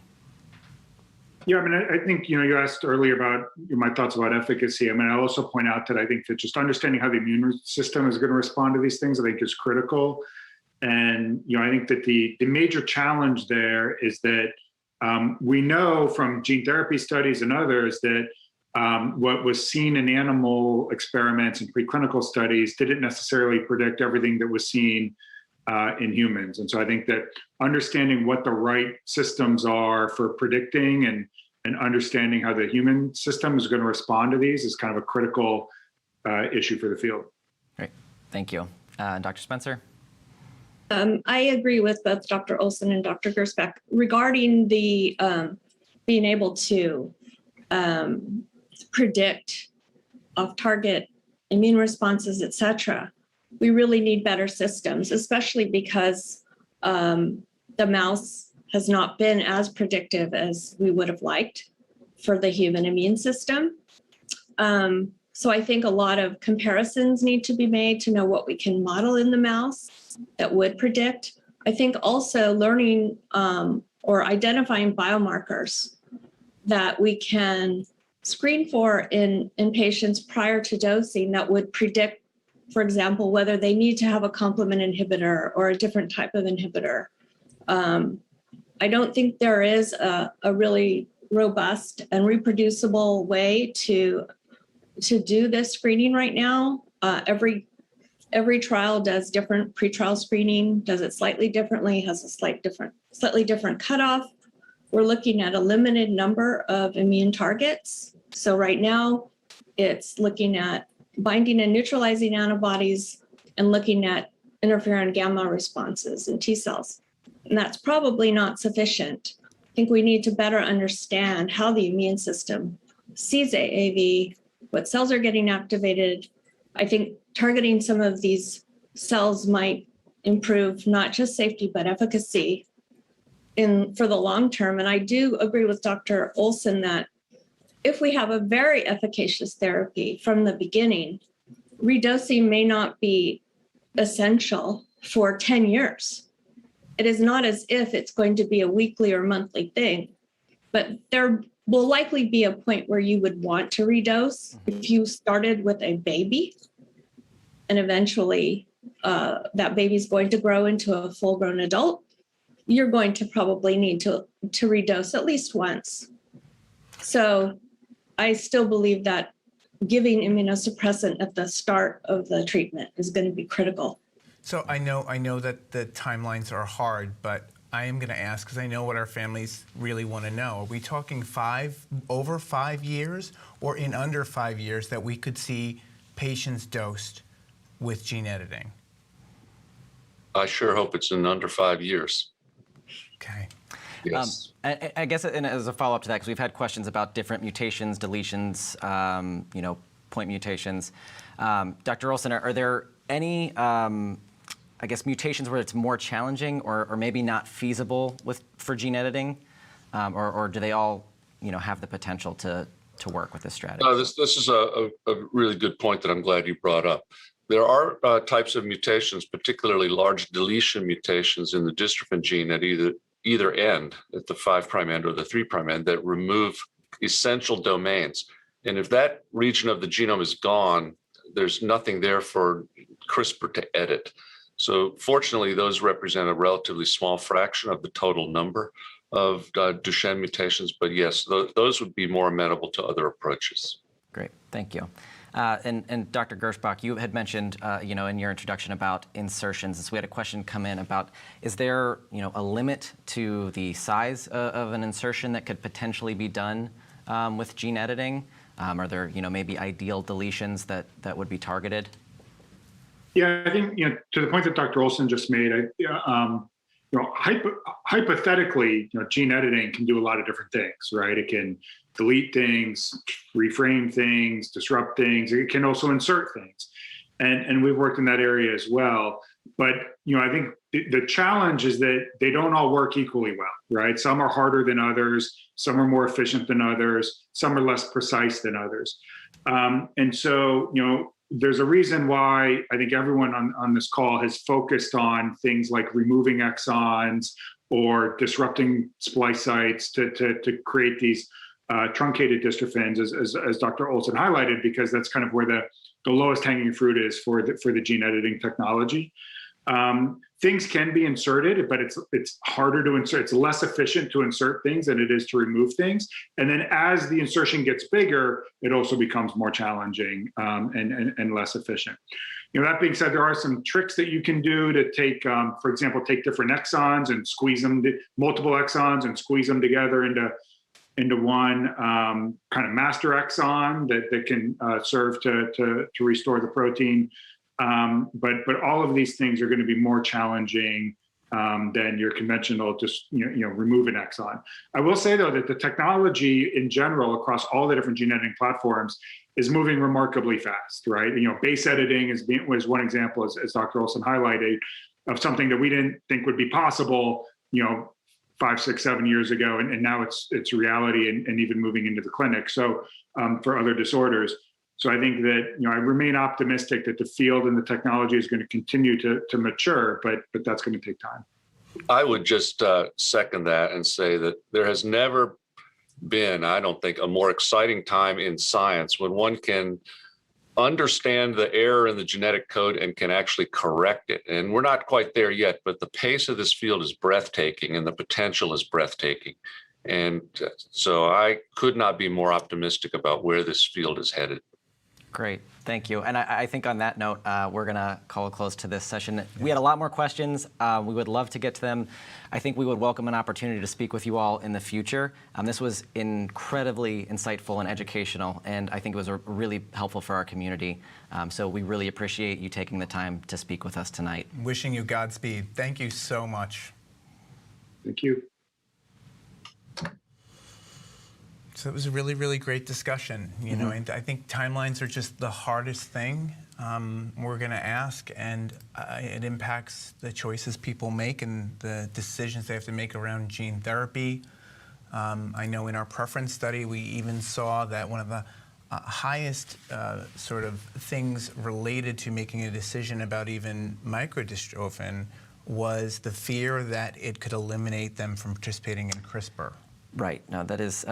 Speaker 5: Yeah, I mean, I think, you asked earlier about my thoughts about efficacy. I mean, I also point out that I think that just understanding how the immune system is going to respond to these things, I think is critical. And, I think that the major challenge there is that we know from gene therapy studies and others that what was seen in animal experiments and preclinical studies didn't necessarily predict everything that was seen in humans. And so I think that understanding what the right systems are for predicting and understanding how the human system is going to respond to these is kind of a critical issue for the field.
Speaker 2: Great, thank you. Dr. Spencer?
Speaker 6: I agree with both Dr. Olson and Dr. Gersbach regarding the being able to predict off-target immune responses, et cetera. We really need better systems, especially because the mouse has not been as predictive as we would have liked for the human immune system. So I think a lot of comparisons need to be made to know what we can model in the mouse that would predict. I think also learning or identifying biomarkers that we can screen for in patients prior to dosing that would predict, for example, whether they need to have a complement inhibitor or a different type of inhibitor. I don't think there is a really robust and reproducible way to do this screening right now. Every trial does different pretrial screening, does it slightly differently, has a slightly different cutoff. We're looking at a limited number of immune targets. So right now, it's looking at binding and neutralizing antibodies and looking at interferon gamma responses in T cells. And that's probably not sufficient. I think we need to better understand how the immune system sees AAV, what cells are getting activated. I think targeting some of these cells might improve not just safety, but efficacy for the long term. And I do agree with Dr. Olson that if we have a very efficacious therapy from the beginning, redosing may not be essential for 10 years. It is not as if it's going to be a weekly or monthly thing, but there will likely be a point where you would want to redose if you started with a baby and eventually that baby's going to grow into a full-grown adult. You're going to probably need to redose at least once. So I still believe that giving immunosuppressant at the start of the treatment is going to be critical.
Speaker 1: So I know that the timelines are hard, but I am going to ask because I know what our families really want to know. Are we talking over 5 years or in under 5 years that we could see patients dosed with gene editing?
Speaker 22: I sure hope it's in under 5 years.
Speaker 1: Okay.
Speaker 22: Yes.
Speaker 2: I guess, and as a follow-up to that, because we've had questions about different mutations, deletions, point mutations. Dr. Olson, are there any, I guess, mutations where it's more challenging or maybe not feasible for gene editing, or do they all, have the potential to work with this strategy?
Speaker 22: This is a really good point that I'm glad you brought up. There are types of mutations, particularly large deletion mutations in the dystrophin gene at either end, at the 5' end or the 3' end, that remove essential domains. And if that region of the genome is gone, there's nothing there for CRISPR to edit. So fortunately, those represent a relatively small fraction of the total number of Duchenne mutations. But yes, those would be more amenable to other approaches.
Speaker 2: Great, thank you. And Dr. Gershbach, you had mentioned, in your introduction about insertions. So we had a question come in about, is there, a limit to the size of an insertion that could potentially be done with gene editing? Are there, maybe ideal deletions that would be targeted?
Speaker 5: Yeah, I think, to the point that Dr. Olson just made, hypothetically, gene editing can do a lot of different things, right? It can delete things, reframe things, disrupt things. It can also insert things. And we've worked in that area as well. But, I think the challenge is that they don't all work equally well, right? Some are harder than others. Some are more efficient than others. Some are less precise than others. And so, there's a reason why I think everyone on this call has focused on things like removing exons or disrupting splice sites to create these truncated dystrophins, as Dr. Olson highlighted, because that's kind of where the lowest hanging fruit is for the gene editing technology. Things can be inserted, but it's harder to insert. It's less efficient to insert things than it is to remove things. And then as the insertion gets bigger, it also becomes more challenging and less efficient. That being said, there are some tricks that you can do to take, for example, take different exons and squeeze them, multiple exons, and squeeze them together into one kind of master exon that can serve to restore the protein. But all of these things are going to be more challenging than your conventional just remove an exon. I will say though that the technology in general across all the different gene editing platforms is moving remarkably fast, right? Base editing was one example, as Dr. Olson highlighted, of something that we didn't think would be possible, 5, 6, 7 years ago, and now it's reality and even moving into the clinic. So for other disorders. So I think that I remain optimistic that the field and the technology is going to continue to mature, but that's going to take time.
Speaker 22: I would just second that and say that there has never been, I don't think, a more exciting time in science when one can understand the error in the genetic code and can actually correct it. And we're not quite there yet, but the pace of this field is breathtaking and the potential is breathtaking. And so I could not be more optimistic about where this field is headed.
Speaker 2: Great, thank you. And I think on that note, we're gonna call a close to this session. We had a lot more questions. We would love to get to them. I think we would welcome an opportunity to speak with you all in the future. This was incredibly insightful and educational, and I think it was really helpful for our community. So we really appreciate you taking the time to speak with us tonight.
Speaker 1: Wishing you Godspeed. Thank you so much.
Speaker 5: Thank you.
Speaker 1: So it was a really, really great discussion, and I think timelines are just the hardest thing we're going to ask, and it impacts the choices people make and the decisions they have to make around gene therapy. I know in our preference study, we even saw that one of the highest sort of things related to making a decision about even microdystrophin was the fear that it could eliminate them from participating in CRISPR.
Speaker 2: Right. No, that is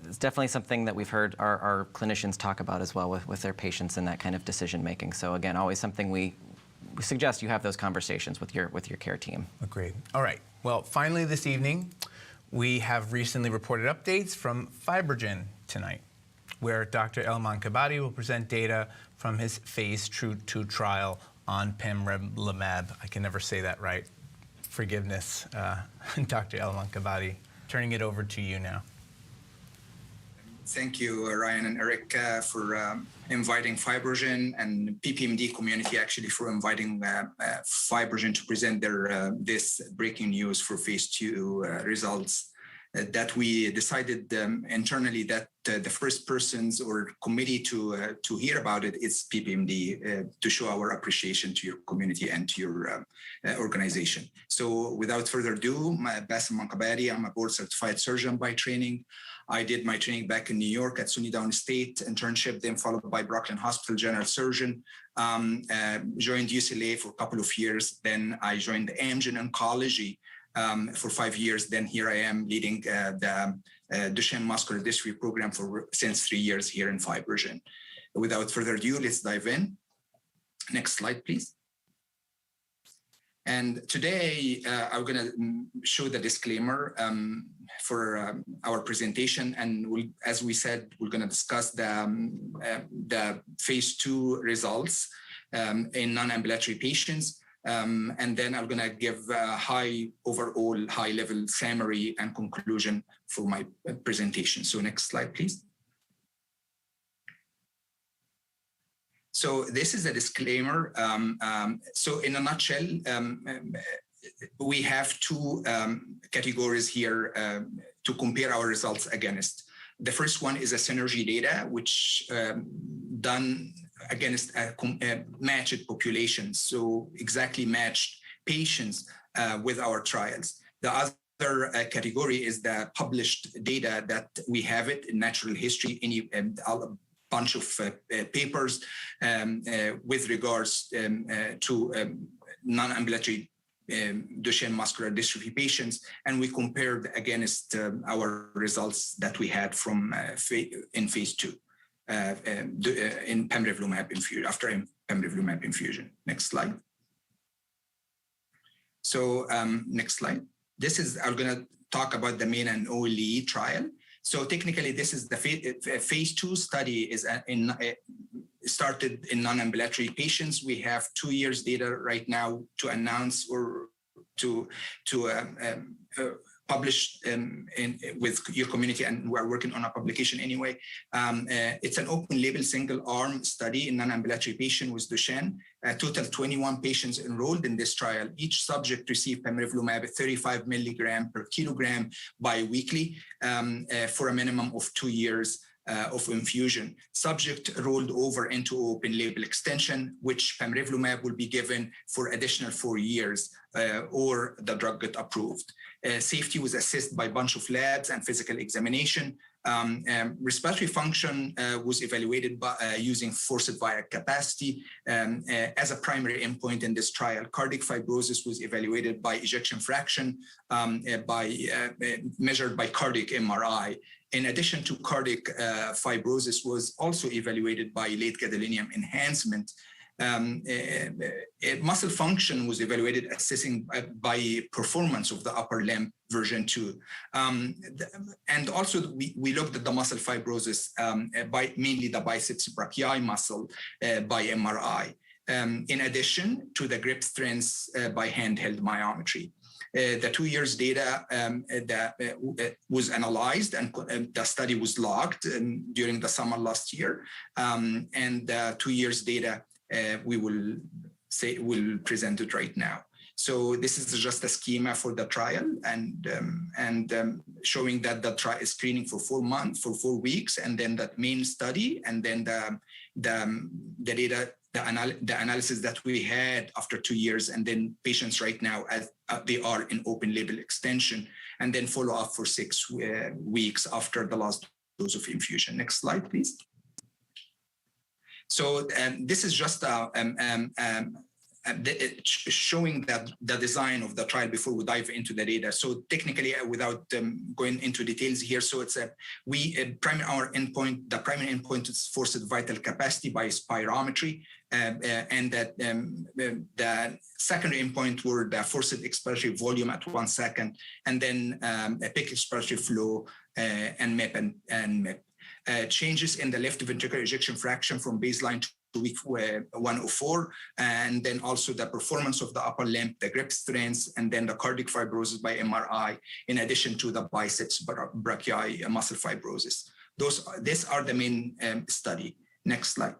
Speaker 2: it's definitely something that we've heard our clinicians talk about as well with their patients and that kind of decision making. So again, always something we suggest you have those conversations with your care team.
Speaker 1: Agreed. All right. Well, finally this evening, we have recently reported updates from Fibrogen tonight, where Dr. Elman Kabadi will present data from his phase 2 trial on pamrevlumab. I can never say that right. Forgiveness, Dr. Elman Kabadi. Turning it over to you now.
Speaker 11: Thank you, Ryan and Eric, for inviting Fibrogen and PPMD community actually for inviting Fibrogen to present their this breaking news for phase 2 results. That we decided internally that the first persons or committee to hear about it is PPMD to show our appreciation to your community and to your organization. So without further ado, Bassem Mankabadi, I'm a board certified surgeon by training. I did my training back in New York at SUNY Downstate internship, then followed by Brooklyn Hospital general surgeon. Joined UCLA for a couple of years. Then I joined Amgen Oncology for 5 years. Then here I am leading the Duchenne muscular dystrophy program since 3 years here in Fibrogen. Without further ado, let's dive in. Next slide, please. And today I'm going to show the disclaimer for our presentation. And as we said, we're going to discuss the phase 2 results in non-ambulatory patients. And then I'm going to give a overall high-level summary and conclusion for my presentation. So next slide, please. So this is a disclaimer. So in a nutshell, we have 2 categories here to compare our results against. The first one is a synergy data, which done against matched populations, so exactly matched patients with our trials. The other category is the published data that we have it in natural history. bunch of papers with regards to non-ambulatory Duchenne muscular dystrophy patients, and we compared against our results that we had from in phase 2 in pembrolizumab infusion, after pembrolizumab infusion. Next slide. So next slide. This is, I'm going to talk about the main and OLE trial. So technically, this is the phase 2 study is started in non-ambulatory patients. We have 2 years data right now to announce or to publish with your community, and we're working on a publication anyway. It's an open label single arm study in non-ambulatory patient with Duchenne. A total 21 patients enrolled in this trial. Each subject received pembrolizumab at 35 milligram per kilogram biweekly for a minimum of 2 years of infusion. Subject rolled over into open label extension, which pembrolizumab will be given for additional 4 years or the drug get approved. Safety was assessed by a bunch of labs and physical examination. Respiratory function was evaluated by using forced vital capacity as a primary endpoint in this trial. Cardiac fibrosis was evaluated by ejection fraction measured by cardiac MRI. In addition to cardiac fibrosis was also evaluated by late gadolinium enhancement. Muscle function was evaluated assessing by performance of the upper limb version 2. And also we looked at the muscle fibrosis by mainly the biceps brachii muscle by MRI. In addition to the grip strengths by handheld myometry. The 2 years data that was analyzed, and the study was logged during the summer last year. And the 2 years data we'll present it right now. So this is just a schema for the trial, and showing that the trial is screening for 4 months, for 4 weeks, and then that main study, and then the data, the analysis that we had after 2 years, and then patients right now as they are in open label extension, and then follow up for 6 weeks after the last dose of infusion. Next slide, please. So this is just showing that the design of the trial before we dive into the data. So technically, without going into details here, so it's the primary endpoint is forced vital capacity by spirometry, and that the secondary endpoint were the forced expiratory volume at 1 second, and then a peak expiratory flow and MEP and MEP. Changes in the left ventricular ejection fraction from baseline to week 104, and then also the performance of the upper limb, the grip strengths, and then the cardiac fibrosis by MRI, in addition to the biceps brachii muscle fibrosis. These are the main study. Next slide.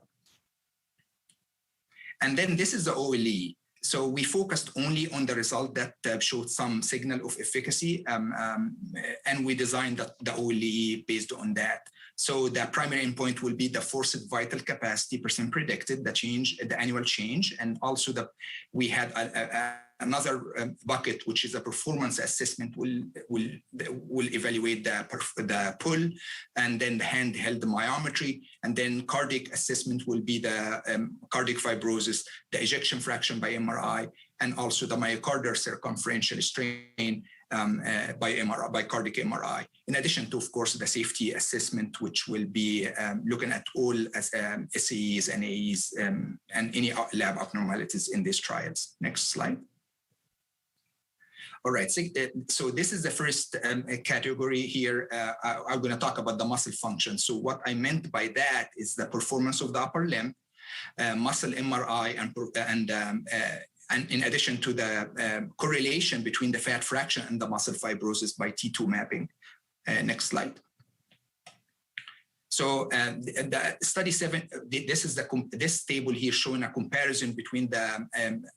Speaker 11: And then this is the OLE. So we focused only on the result that showed some signal of efficacy, and we designed the OLE based on that. So the primary endpoint will be the forced vital capacity % predicted, the change, the annual change, and also we had another bucket, which is a performance assessment, will evaluate the pull, and then the handheld myometry, and then cardiac assessment will be the cardiac fibrosis, the ejection fraction by MRI, and also the myocardial circumferential strain by cardiac MRI. In addition to, of course, the safety assessment, which will be looking at all SAEs, NAEs, and any lab abnormalities in these trials. Next slide. All right, so this is the first category here. I'm going to talk about the muscle function. So what I meant by that is the performance of the upper limb, muscle MRI, and in addition to the correlation between the fat fraction and the muscle fibrosis by T2 mapping. Next slide. So the study 7, this is this table here showing a comparison between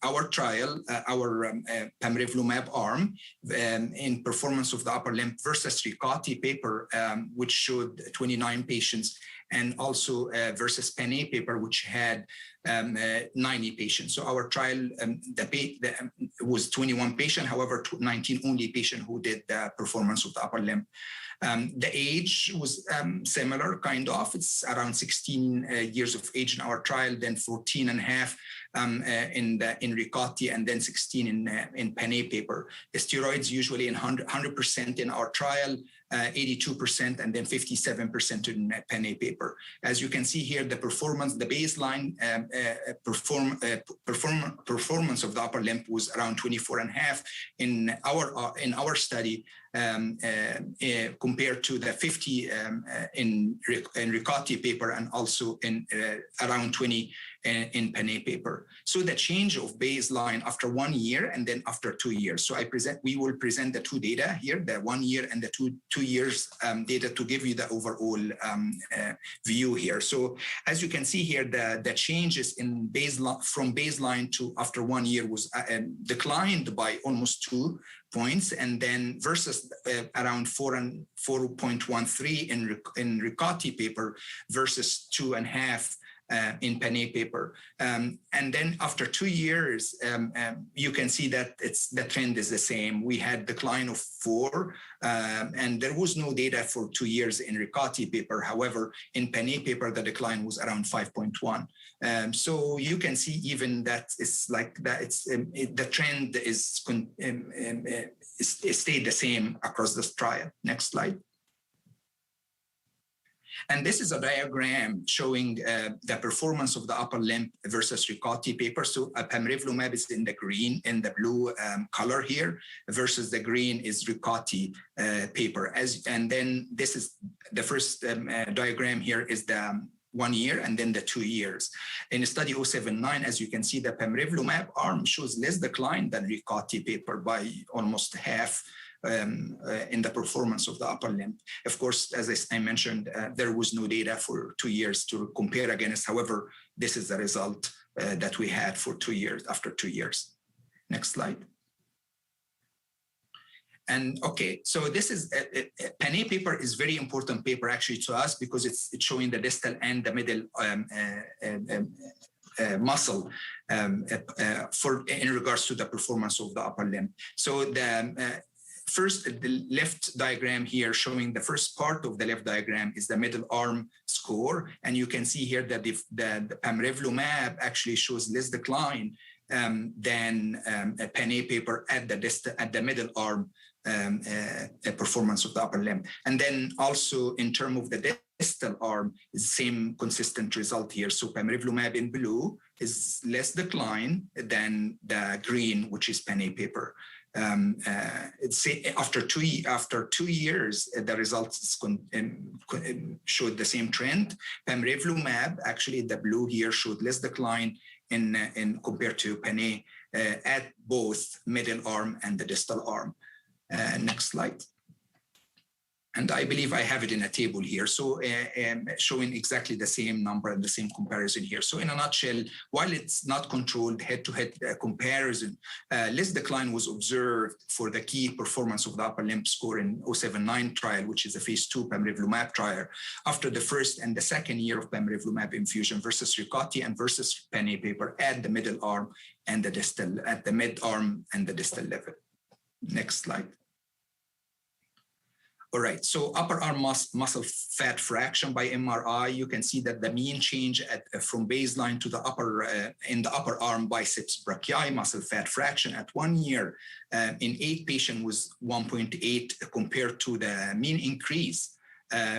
Speaker 11: our trial, our pembrolizumab arm, in performance of the upper limb versus Ricotti paper, which showed 29 patients and also versus Panay paper, which had 90 patients. So our trial was 21 patients, however, 19 only patients who did the performance of the upper limb. The age was similar, kind of. It's around 16 years of age in our trial, then 14 and a half in Ricotti, and then 16 in Panay paper. The steroids usually in 100% in our trial, 82%, and then 57% in Panay paper. As you can see here, the performance, the baseline performance of the upper limb was around 24 and a half in our study, compared to the 50 in Ricotti paper, and also in around 20 in Panay paper. So the change of baseline after 1 year and then after 2 years. So we will present the two data here, the 1 year and the two years data, to give you the overall view here. So as you can see here, the changes in baseline, from baseline to after 1 year, was declined by almost 2 points, and then versus around 4.13 in Ricotti paper versus 2.5 in Panay paper. And then after 2 years, you can see that the trend is the same. We had decline of 4, and there was no data for 2 years in Ricotti paper. However, in Panay paper, the decline was around 5.1. So you can see even that it's like that. The trend is stayed the same across this trial. Next slide. And this is a diagram showing the performance of the upper limb versus Ricotti paper. So pamrevlumab is in the green, in the blue color here, versus the green is Ricotti paper. And then this is the first diagram here is the 1 year and then the 2 years. In study 079, as you can see, the pamrevlumab arm shows less decline than Ricotti paper by almost half in the performance of the upper limb. Of course, as I mentioned, there was no data for 2 years to compare against. However, this is the result that we had for 2 years, after 2 years. Next slide. And okay, so this is Panay paper is very important paper actually to us, because it's showing the distal and the middle muscle in regards to the performance of the upper limb. So the first, the left diagram here showing the first part of the left diagram is the middle arm score. And you can see here that the pamrevlumab actually shows less decline than a Panay paper at the middle arm performance of the upper limb. And then also in terms of the distal arm, is the same consistent result here. So pamrevlumab in blue is less decline than the green, which is Panay paper. After 2 years, the results showed the same trend. Pamrevlumab, actually the blue here, showed less decline in compared to Panay at both middle arm and the distal arm. Next slide. And I believe I have it in a table here, so showing exactly the same number and the same comparison here. So in a nutshell, while it's not controlled head-to-head comparison, less decline was observed for the key performance of the upper limb score in 079 trial, which is a phase 2 pamrevlumab trial, after the first and the second year of pamrevlumab infusion versus Ricotti and versus Panay paper at the middle arm and the distal, at the mid arm and the distal level. Next slide. All right, so upper arm muscle fat fraction by MRI, you can see that the mean change from baseline to the upper in the upper arm biceps brachii muscle fat fraction at 1 year in 8 patients was 1.8 compared to the mean increase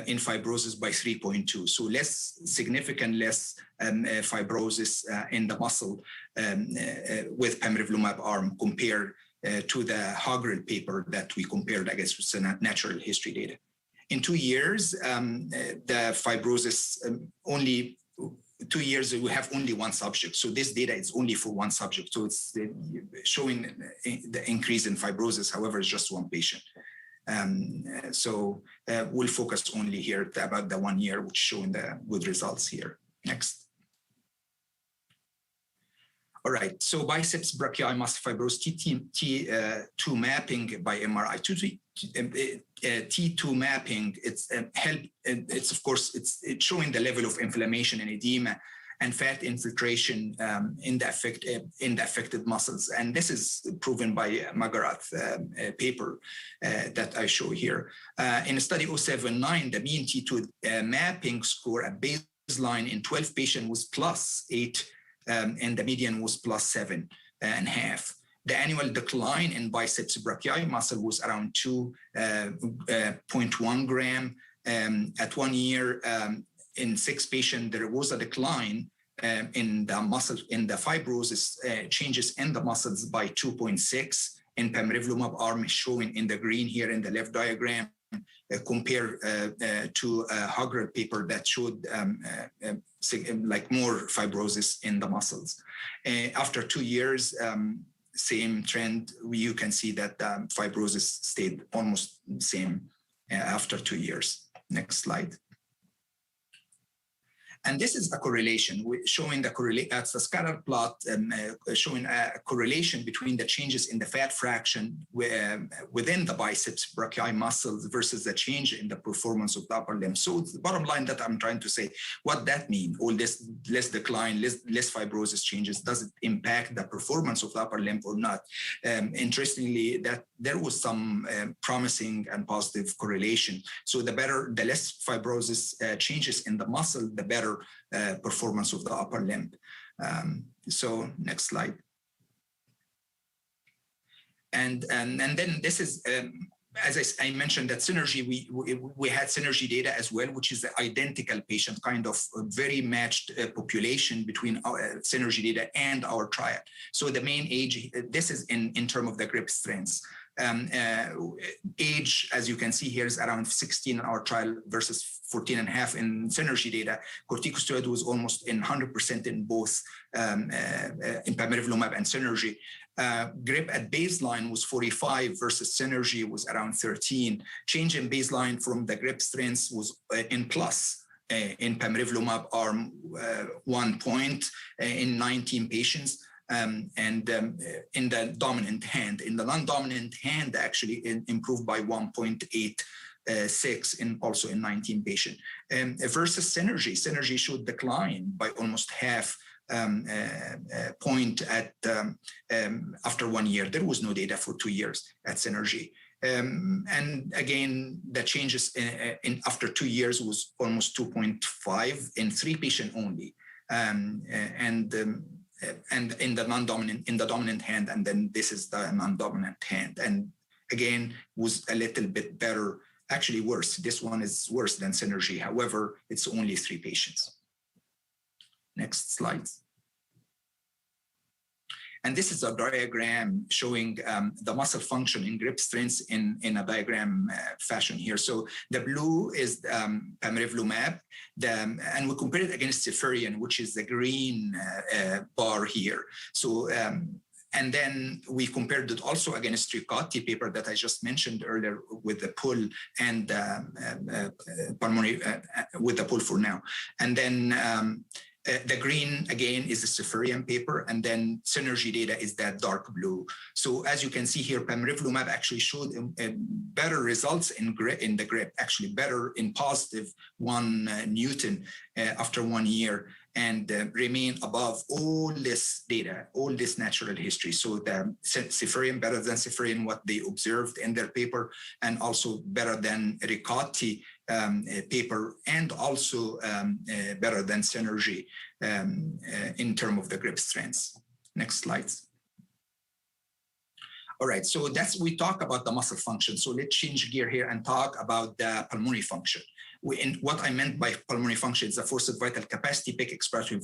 Speaker 11: in fibrosis by 3.2. So significant less fibrosis in the muscle with pamrevlumab arm compared to the Hoggerel paper that we compared against natural history data. In 2 years, the fibrosis only 2 years, we have only one subject. So this data is only for one subject. So it's showing the increase in fibrosis. However, it's just one patient. So we'll focus only here about the 1 year, which showing the good results here. Next. All right, so biceps brachii muscle fibrosis T2 mapping by MRI. T2 mapping, it's of course, it's showing the level of inflammation and edema and fat infiltration in the affected muscles. And this is proven by Magarath paper that I show here. In study 079, the mean T2 mapping score at baseline in 12 patients was +8, and the median was +7.5. The annual decline in biceps brachii muscle was around 2.1 gram. At 1 year, in 6 patients, there was a decline in the muscle, in the fibrosis changes in the muscles by 2.6. In pamrevlumab arm is shown in the green here in the left diagram, compared to a Hogger paper that showed like more fibrosis in the muscles. After 2 years, same trend, you can see that fibrosis stayed almost the same after 2 years. Next slide. And this is a correlation showing that's a scatter plot showing a correlation between the changes in the fat fraction within the biceps brachii muscles versus the change in the performance of the upper limb. So the bottom line that I'm trying to say, what that mean? All this less decline, less fibrosis changes, does it impact the performance of the upper limb or not? Interestingly, that there was some promising and positive correlation. So the less fibrosis changes in the muscle, the better performance of the upper limb. So next slide. And then this is, as I mentioned, that synergy, we had synergy data as well, which is the identical patient, kind of very matched population between our synergy data and our trial. So the main age, this is in terms of the grip strengths. Age, as you can see here, is around 16 in our trial versus 14.5 in synergy data. Corticosteroid was almost in 100% in both in pamrevlumab and synergy. Grip at baseline was 45 versus synergy was around 13. Change in baseline from the grip strengths was in plus. In pamrevlumab arm 1 point in 19 patients. And in the dominant hand. In the non-dominant hand, actually improved by 1.86 also in 19 patients. Versus synergy. Synergy showed decline by almost half point at after 1 year. There was no data for 2 years at synergy. And again, the changes in after 2 years was almost 2.5 in 3 patients only. And in the non-dominant, in the dominant hand, and then this is the non-dominant hand. And again, was a little bit better, actually worse. This one is worse than synergy. However, it's only 3 patients. Next slide. And this is a diagram showing the muscle function in grip strengths in a diagram fashion here. So the blue is pamrevlumab, and we compare it against ceferian, which is the green bar here. So, and then we compared it also against Ricotti paper that I just mentioned earlier with the pull and pulmonary, with the pull for now. And then the green, again, is the ceferian paper, and then synergy data is that dark blue. So as you can see here, pamrevlumab actually showed better results in the grip, actually better in positive 1 Newton after 1 year, and remain above all this data, all this natural history. So the ceferian better than ceferian, what they observed in their paper, and also better than Ricotti paper, and also better than synergy in terms of the grip strengths. Next slides. All right, so we talk about the muscle function. So let's change gear here and talk about the pulmonary function. What I meant by pulmonary function is the forced vital capacity, peak expiratory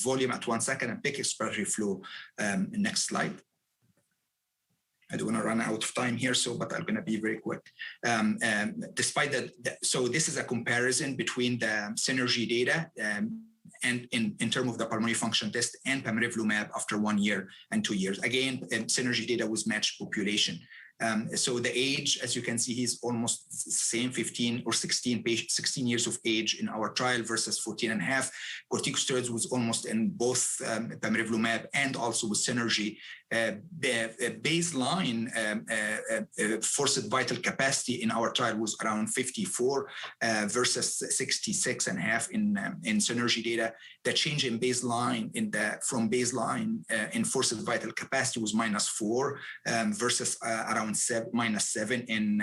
Speaker 11: volume at 1 second, and peak expiratory flow. Next slide. I don't want to run out of time here, but I'm going to be very quick. Despite that, so this is a comparison between the synergy data and in terms of the pulmonary function test and pamrevlumab after 1 year and 2 years. Again, synergy data was matched population. So the age, as you can see, he's almost the same, 15 or 16 years of age in our trial versus 14 and a half. Corticosteroids was almost in both pamrevlumab and also with Synergy. The baseline forced vital capacity in our trial was around 54 versus 66 and a half in Synergy data. The change in baseline from baseline in forced vital capacity was -4 versus around -7 in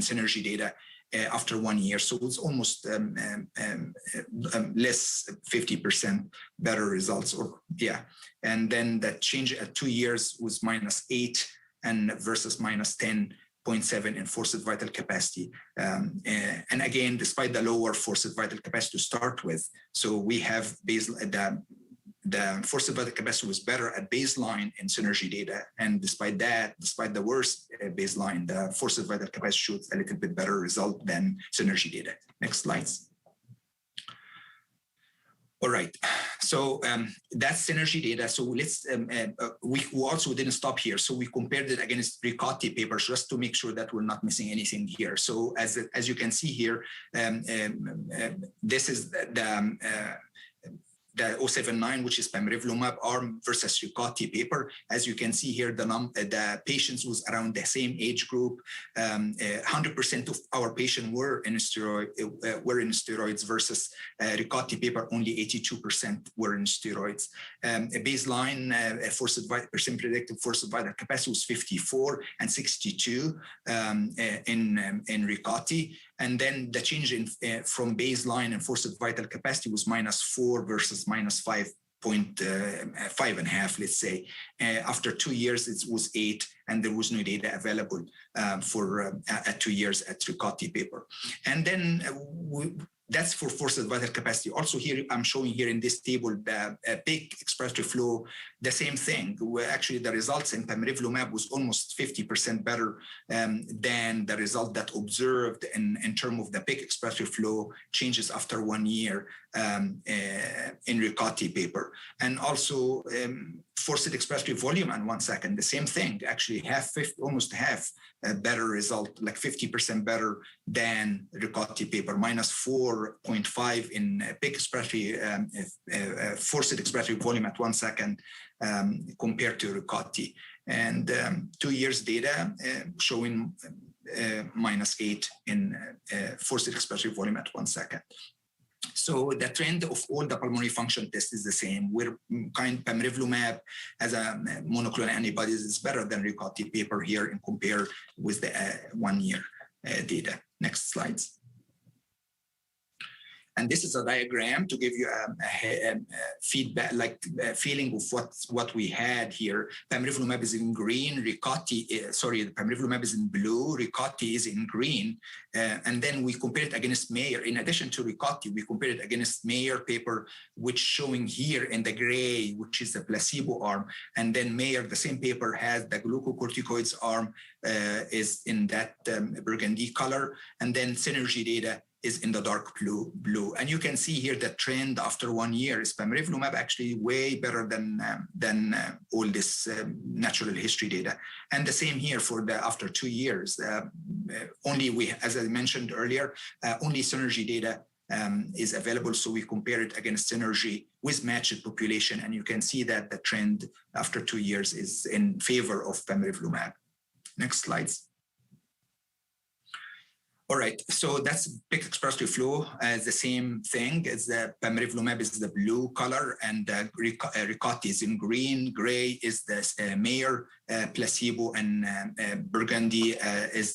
Speaker 11: Synergy data after 1 year. So it's almost less 50% better results, or yeah. And then the change at 2 years was -8 and versus -10.7 in forced vital capacity. And again, despite the lower forced vital capacity to start with, so we have the forced vital capacity was better at baseline in Synergy data. And despite that, despite the worst baseline, the forced vital capacity showed a little bit better result than Synergy data. Next slides. All right, so that's Synergy data. So let's, we also didn't stop here. So we compared it against Ricotti papers just to make sure that we're not missing anything here. So as you can see here, this is the 079, which is pamrevlumab arm versus Ricotti paper. As you can see here, the patients was around the same age group. 100% of our patients were in steroids versus Ricotti paper, only 82% were in steroids. A baseline percent predicted forced vital capacity was 54 and 62 in Ricotti. And then the change in from baseline and forced vital capacity was -4 versus -5.5, let's say. After 2 years, it was 8, and there was no data available for at 2 years at Ricotti paper. And then that's for forced vital capacity. Also here, I'm showing here in this table the peak expiratory flow, the same thing, where actually the results in pamrevlumab was almost 50% better than the result that observed in terms of the peak expiratory flow changes after 1 year in Ricotti paper. And also forced expiratory volume on 1 second, the same thing, actually almost half better result, like 50% better than Ricotti paper, -4.5 in peak expiratory, forced expiratory volume at 1 second compared to Ricotti. And 2 years data showing -8 in forced expiratory volume at 1 second. So the trend of all the pulmonary function tests is the same. Pamrevlumab as a monoclonal antibodies is better than Ricotti paper here and compare with the 1 year data. Next slides. And this is a diagram to give you a feedback, like a feeling of what we had here. Pamrevlumab is in green, pamrevlumab is in blue, Ricotti is in green. And then we compare it against Mayer. In addition to Ricotti, we compare it against Mayer paper, which showing here in the gray, which is the placebo arm. And then Mayer, the same paper, has the glucocorticoids arm is in that burgundy color. And then Synergy data is in the dark blue. And you can see here the trend after 1 year is pamrevlumab actually way better than all this natural history data. And the same here for the after 2 years. Only as I mentioned earlier, only Synergy data is available. So we compare it against Synergy with matched population. And you can see that the trend after 2 years is in favor of pamrevlumab. Next slides. All right, so that's peak expiratory flow. The same thing as the pamrevlumab is the blue color, and Ricotti is in green. Gray is the Mayer placebo, and burgundy is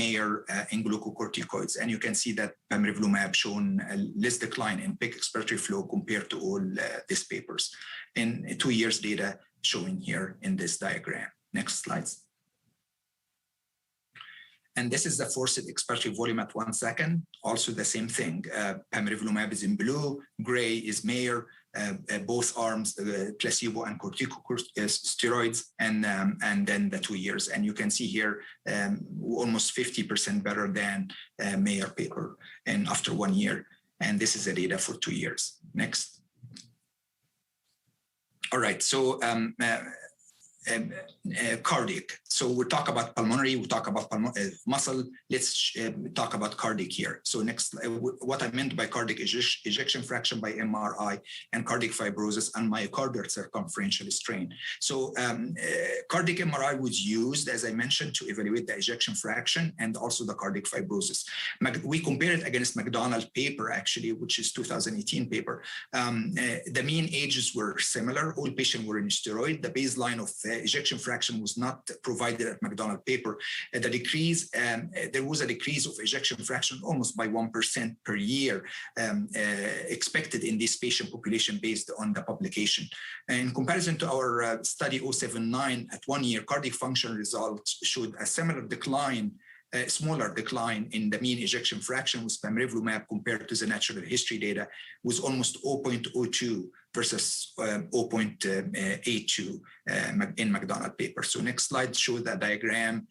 Speaker 11: Mayer in glucocorticoids. And you can see that pamrevlumab shown a less decline in peak expiratory flow compared to all these papers. In 2 years data showing here in this diagram. Next slides. And this is the forced expiratory volume at 1 second. Also the same thing. Pamrevlumab is in blue, gray is Mayer, both arms, placebo and corticosteroids, and then the 2 years. And you can see here almost 50% better than Mayer paper and after 1 year. And this is the data for 2 years. Next. All right, so cardiac. So we'll talk about pulmonary, we'll talk about muscle. Let's talk about cardiac here. So next, what I meant by cardiac ejection fraction by MRI and cardiac fibrosis and myocardial circumferential strain. So cardiac MRI was used, as I mentioned, to evaluate the ejection fraction and also the cardiac fibrosis. We compared it against McDonald paper, actually, which is 2018 paper. The mean ages were similar. All patients were in steroid. The baseline of ejection fraction was not provided at McDonald paper. The decrease, there was a decrease of ejection fraction almost by 1% per year expected in this patient population based on the publication. In comparison to our study 079, at 1 year, cardiac function results showed a similar decline, a smaller decline in the mean ejection fraction with pamrevlumab compared to the natural history data, was almost 0.02 versus 0.82 in McDonald paper. So next slide shows that diagram.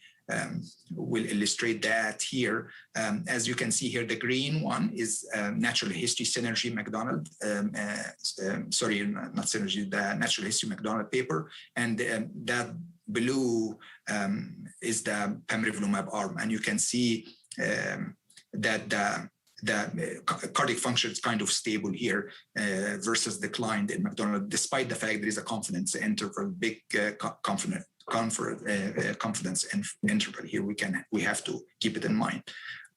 Speaker 11: Will illustrate that here. As you can see here, the green one is natural history synergy McDonald, sorry, not synergy, the natural history McDonald paper, and that blue is the pamrevlumab arm, and you can see that the cardiac function is kind of stable here versus declined in McDonald, despite the fact there is a confidence interval, big confidence interval here. We have to keep it in mind,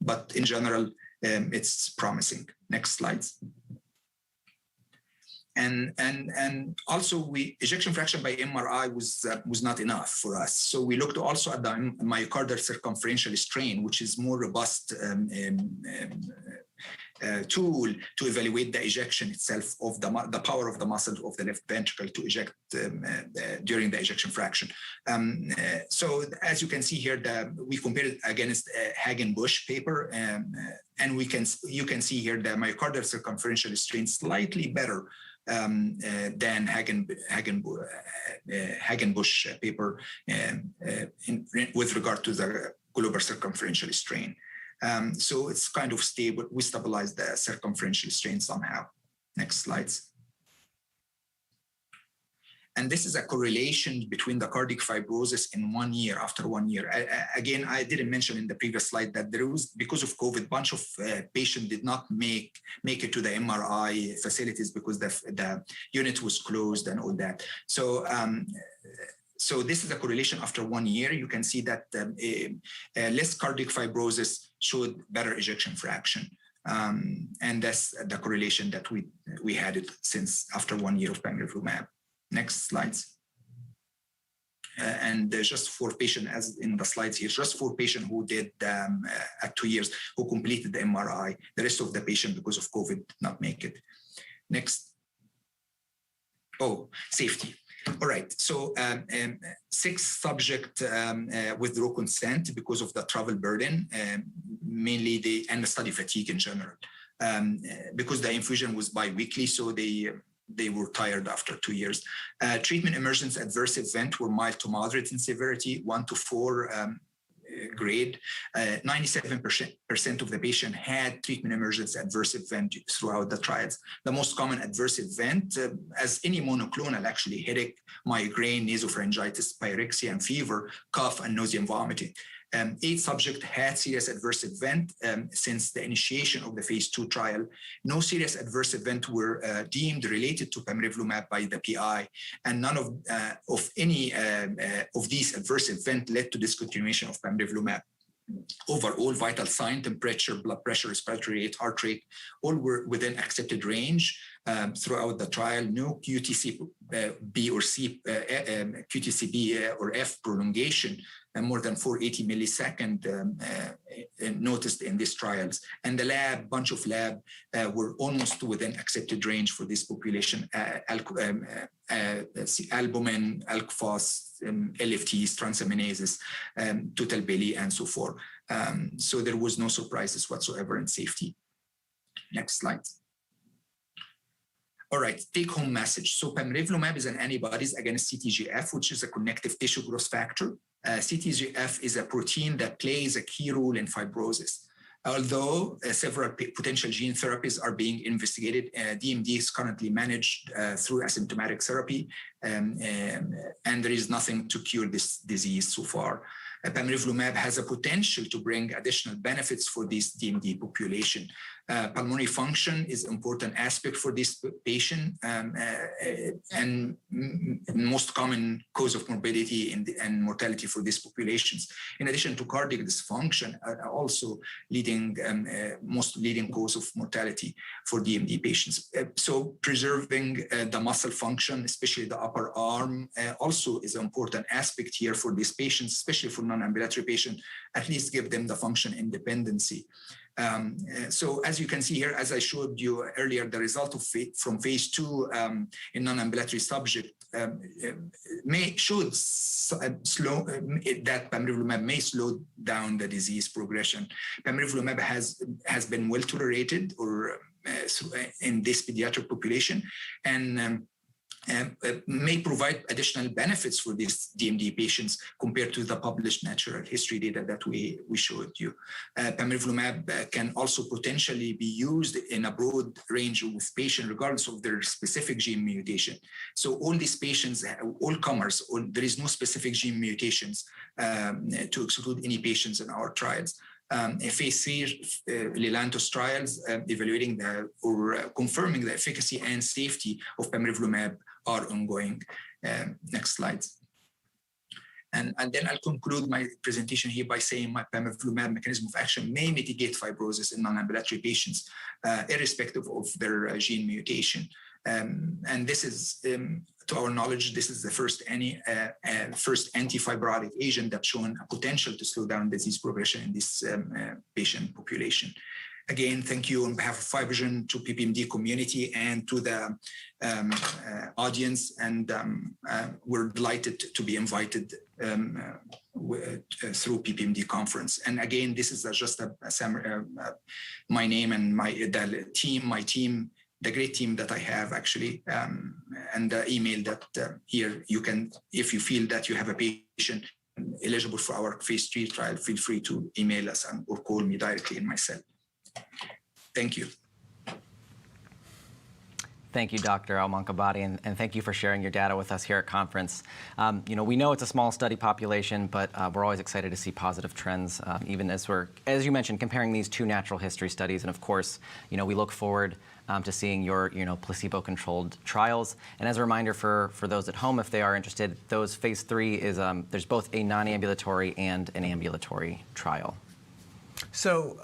Speaker 11: but in general, it's promising. Next slides. And also ejection fraction by MRI was not enough for us. So we looked also at the myocardial circumferential strain, which is more robust tool to evaluate the ejection itself of the power of the muscle of the left ventricle to eject during the ejection fraction. So as you can see here, we compared it against Hagen-Busch paper, and you can see here the myocardial circumferential strain slightly better than Hagen-Busch paper with regard to the global circumferential strain. So it's kind of stable. We stabilize the circumferential strain somehow. Next slides. And this is a correlation between the cardiac fibrosis in 1 year, after 1 year. Again, I didn't mention in the previous slide that there was, because of COVID, a bunch of patients did not make it to the MRI facilities because the unit was closed and all that. So, so this is a correlation after 1 year. You can see that less cardiac fibrosis showed better ejection fraction. And that's the correlation that we had it since after 1 year of pamrevlumab. Next slides. And there's just 4 patients, as in the slides here, just 4 patients who did at 2 years, who completed the MRI. The rest of the patient, because of COVID, did not make it. Next. Oh, safety. All right, so 6 subjects withdrew consent because of the travel burden, mainly and the study fatigue in general. Because the infusion was bi-weekly, so they were tired after 2 years. Treatment emergent adverse event were mild to moderate in severity, 1 to 4 grade. 97% of the patient had treatment emergent adverse event throughout the trials. The most common adverse event, as any monoclonal actually, headache, migraine, nasopharyngitis, pyrexia, and fever, cough, and nausea and vomiting. 8 subjects had serious adverse event since the initiation of the phase 2 trial. No serious adverse event were deemed related to pamrevlumab by the PI, and none of any of these adverse events led to discontinuation of pamrevlumab. Overall, vital sign, temperature, blood pressure, respiratory rate, heart rate, all were within accepted range throughout the trial. No QTc-B or C, QTc-B or F prolongation, more than 480 millisecond noticed in these trials. And the bunch of lab were almost within accepted range for this population. Albumin, ALK-Phos, LFTs, transaminases, total belly, and so forth. So there was no surprises whatsoever in safety. Next slide. All right, take-home message. So pamrevlumab is an antibodies against CTGF, which is a connective tissue growth factor. CTGF is a protein that plays a key role in fibrosis. Although several potential gene therapies are being investigated, DMD is currently managed through asymptomatic therapy, and there is nothing to cure this disease so far. Pamrevlumab has a potential to bring additional benefits for this DMD population. Pulmonary function is an important aspect for this patient, and most common cause of morbidity and mortality for these populations. In addition to cardiac dysfunction, also most leading cause of mortality for DMD patients. So preserving the muscle function, especially the upper arm, also is an important aspect here for these patients, especially for non-ambulatory patients, at least give them the function independency. So as you can see here, as I showed you earlier, the result of from phase 2 in non-ambulatory subject should slow that pamrevlumab may slow down the disease progression. Pamrevlumab has been well tolerated in this pediatric population, and may provide additional benefits for these DMD patients compared to the published natural history data that we showed you. Pamrevlumab can also potentially be used in a broad range of patients regardless of their specific gene mutation. So all these patients, all comers, there is no specific gene mutations to exclude any patients in our trials. Phase 3 Lelantos trials evaluating or confirming the efficacy and safety of pamrevlumab are ongoing. Next slide. And then I'll conclude my presentation here by saying my pamrevlumab mechanism of action may mitigate fibrosis in non-ambulatory patients, irrespective of their gene mutation. And this is, to our knowledge, this is the first anti-fibrotic agent that's shown a potential to slow down disease progression in this patient population. Again, thank you on behalf of FibroGen to PPMD community and to the audience, and we're delighted to be invited through PPMD conference. And again, this is just my name and my team, the great team that I have actually, and the email that here you can, if you feel that you have a patient eligible for our phase 3 trial, feel free to email us or call me directly in my cell. Thank you.
Speaker 2: Thank you, Dr. Al-Mankabadi, and thank you for sharing your data with us here at conference. We know it's a small study population, but we're always excited to see positive trends, even as as you mentioned, comparing these two natural history studies. And of course, we look forward to seeing your, placebo-controlled trials. And as a reminder for those at home, if they are interested, those phase 3 is there's both a non-ambulatory and an ambulatory trial.
Speaker 1: So,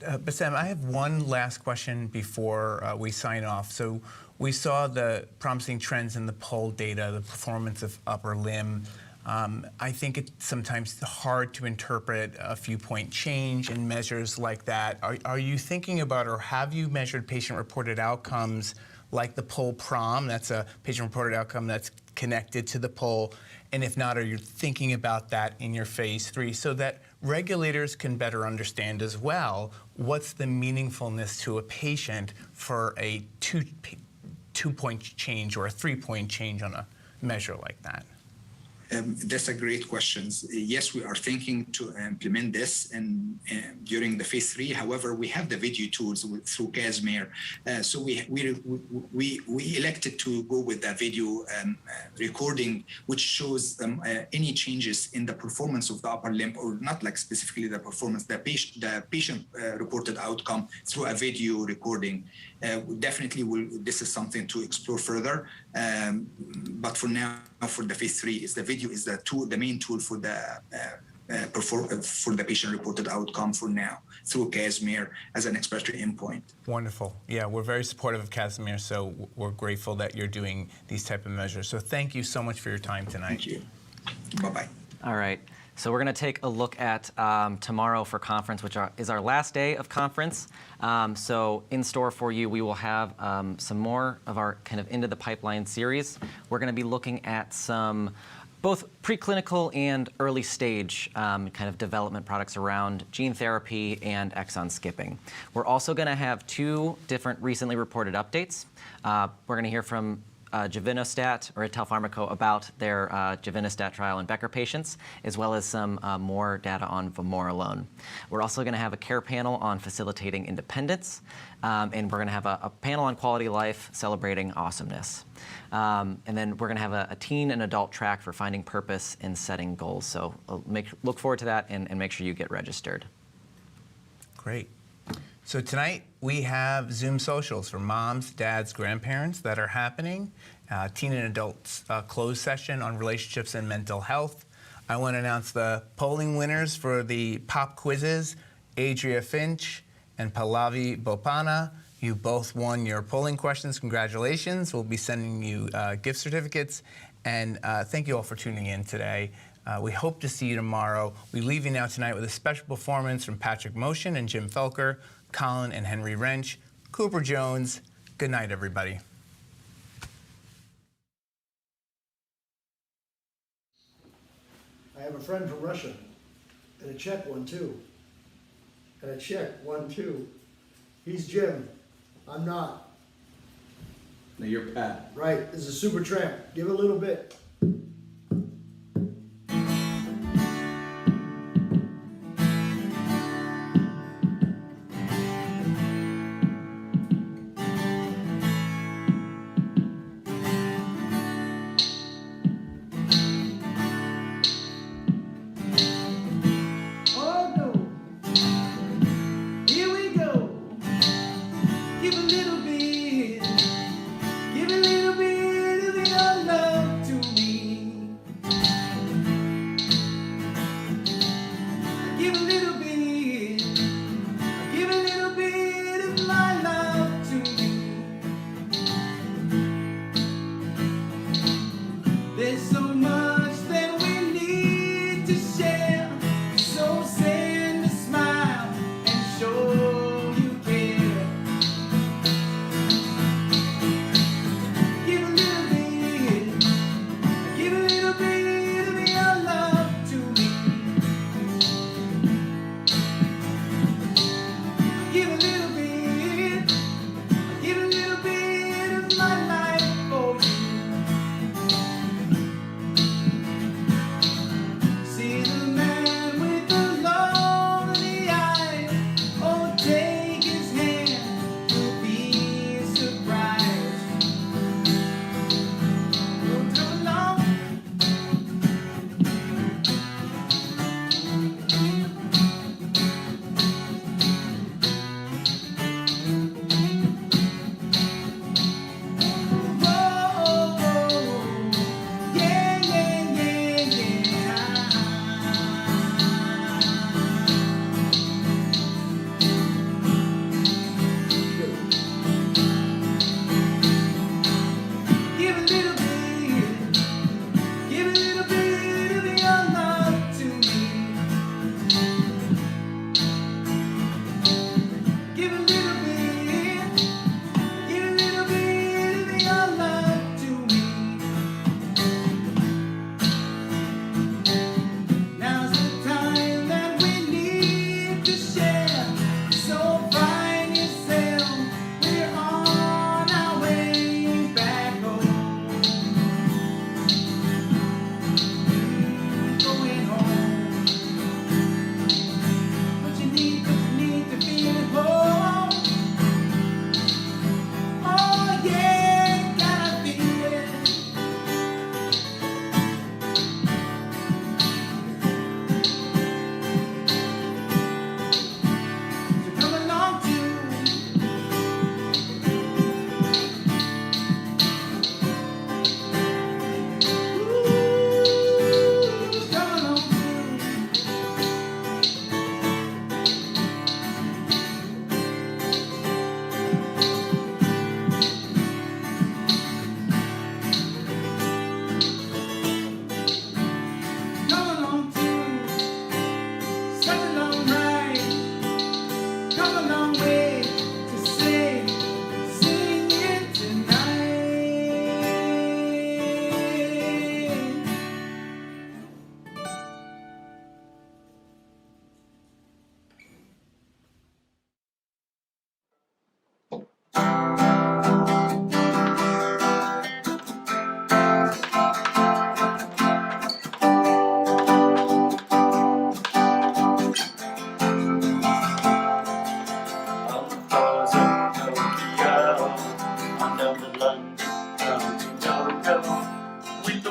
Speaker 1: Bassem, I have one last question before we sign off. So we saw the promising trends in the PUL data, the performance of upper limb. I think it's sometimes hard to interpret a few point change in measures like that. Are you thinking about, or have you measured patient-reported outcomes like the PUL PROM? That's a patient-reported outcome that's connected to the PUL. And if not, are you thinking about that in your phase 3 so that regulators can better understand as well what's the meaningfulness to a patient for a two-point change or a 3-point change on a measure like that?
Speaker 11: That's a great question. Yes, we are thinking to implement this during the phase 3. However, we have the video tools through Casimir. So we elected to go with the video recording, which shows any changes in the performance of the upper limb, or not like specifically the performance, the patient reported outcome through a video recording. Definitely, this is something to explore further. But for now, for the phase 3, is the video is the main tool for the patient-reported outcome for now through Casimir as an exploratory endpoint.
Speaker 1: Wonderful. Yeah, we're very supportive of Casimir, so we're grateful that you're doing these type of measures. So thank you so much for your time tonight.
Speaker 11: Thank you. Bye-bye.
Speaker 2: All right. So we're going to take a look at tomorrow for conference, which is our last day of conference. So in store for you, we will have some more of our kind of into the pipeline series. We're going to be looking at some both preclinical and early stage kind of development products around gene therapy and exon skipping. We're also going to have 2 different recently reported updates. We're going to hear from Givinostat or Italfarmaco about their Givinostat trial in Becker patients, as well as some more data on vamorolone. We're also going to have a care panel on facilitating independence, and we're going to have a panel on quality of life celebrating awesomeness. And then we're going to have a teen and adult track for finding purpose and setting goals. So look forward to that and make sure you get registered.
Speaker 1: Great. So tonight we have Zoom socials for moms, dads, grandparents that are happening. Teen and adults closed session on relationships and mental health. I want to announce the polling winners for the pop quizzes, Adria Finch and Pallavi Bopana. You both won your polling questions. Congratulations. We'll be sending you gift certificates. And thank you all for tuning in today. We hope to see you tomorrow. We leave you now tonight with a special performance from Patrick Motion and Jim Felker, Colin and Henry Wrench, Cooper Jones. Good night, everybody.
Speaker 12: I have a friend from Russia, and a Czech one too. And a Czech one too. He's Jim. I'm not.
Speaker 14: No, you're Pat.
Speaker 12: Right, this is Super Tramp. Give it a little bit.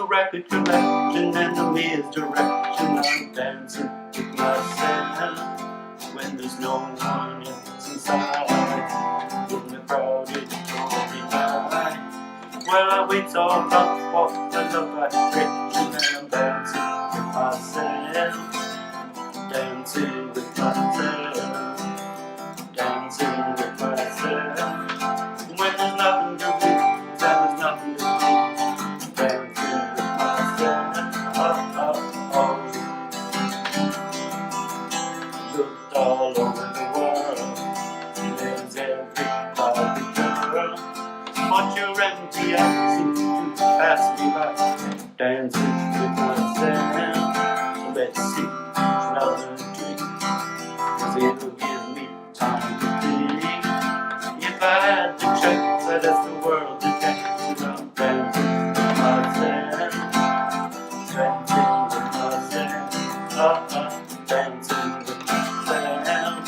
Speaker 15: the record collection and the misdirection. I'm dancing with myself when there's no one else inside. In the crowded lonely night, well, I wait so long for the love vibration, and I'm dancing with myself, dancing with myself, dancing with myself. When there's nothing to do, there's nothing to do. Dancing with myself, Looked all over the world, there's every Barbie girl. But you're empty, I seem to pass me by. Dancing with myself, so let's see another drink, 'cause it'll give me time to think. If I had the chance, I'd ask the world to dance, and I'm dancing with myself, dancing with myself, dancing with myself.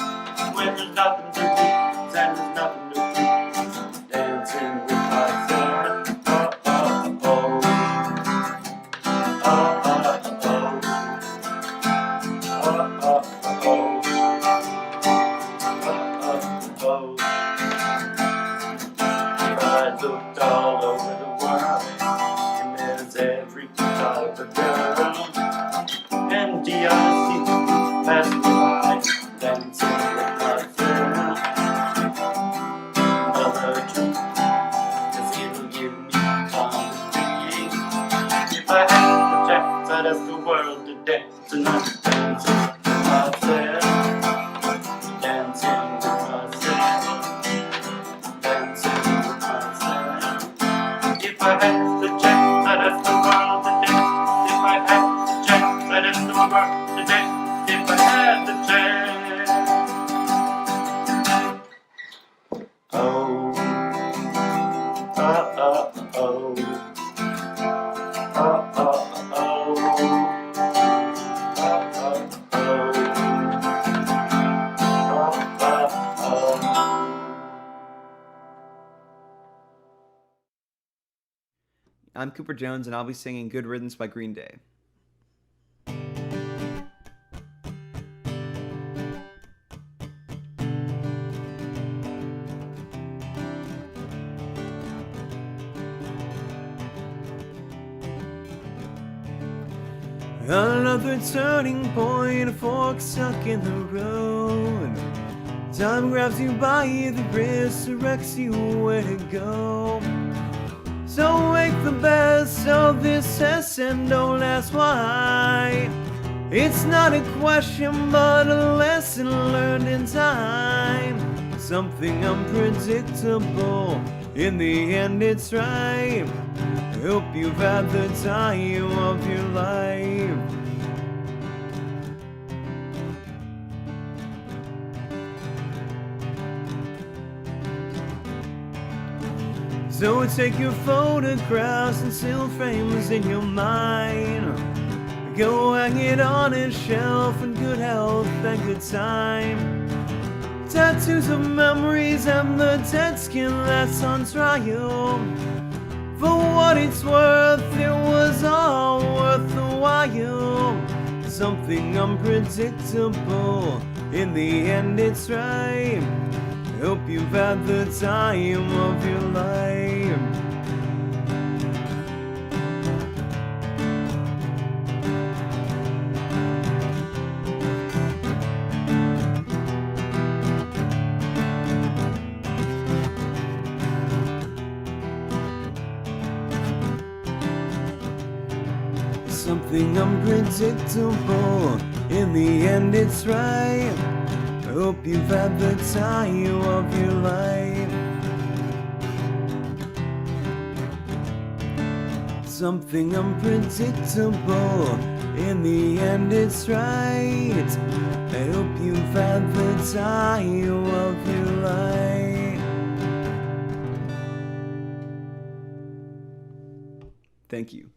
Speaker 15: When there's nothing to lose and there's nothing to prove, dancing with myself, I looked all over the world, and there's every type of girl. And the honesty pass me by, dancing with myself. Another drink, 'cause it'll give me time to think. If I had the chance, I'd ask the world to dance, and I'm dancing with myself, dancing with myself, dancing with myself. If I had the chance, I'd ask the world to dance. If I had the chance, I'd ask the world to dance. If I had the chance. Oh, oh, oh, oh, oh, oh,
Speaker 16: I'm Cooper Jones, and I'll be singing Good Riddance by Green Day. Another turning point, a fork stuck in the road. Time grabs you by the wrist, directs you where to go. So make the best of this test and don't ask why. It's not a question but a lesson learned in time. Something unpredictable, in the end it's right. Hope you've had the time of your life. So take your photographs and still frames in your mind. Go hang it on a shelf in good health and good time. Tattoos of memories and the dead skin that's on trial. For what it's worth, it was all worth the while. Something unpredictable, in the end it's right. Hope you've had the time of your life. Something unpredictable, in the end it's right. Hope you've had the time of your life. Something unpredictable, in the end it's right. I hope you've had the time of your life. Thank you.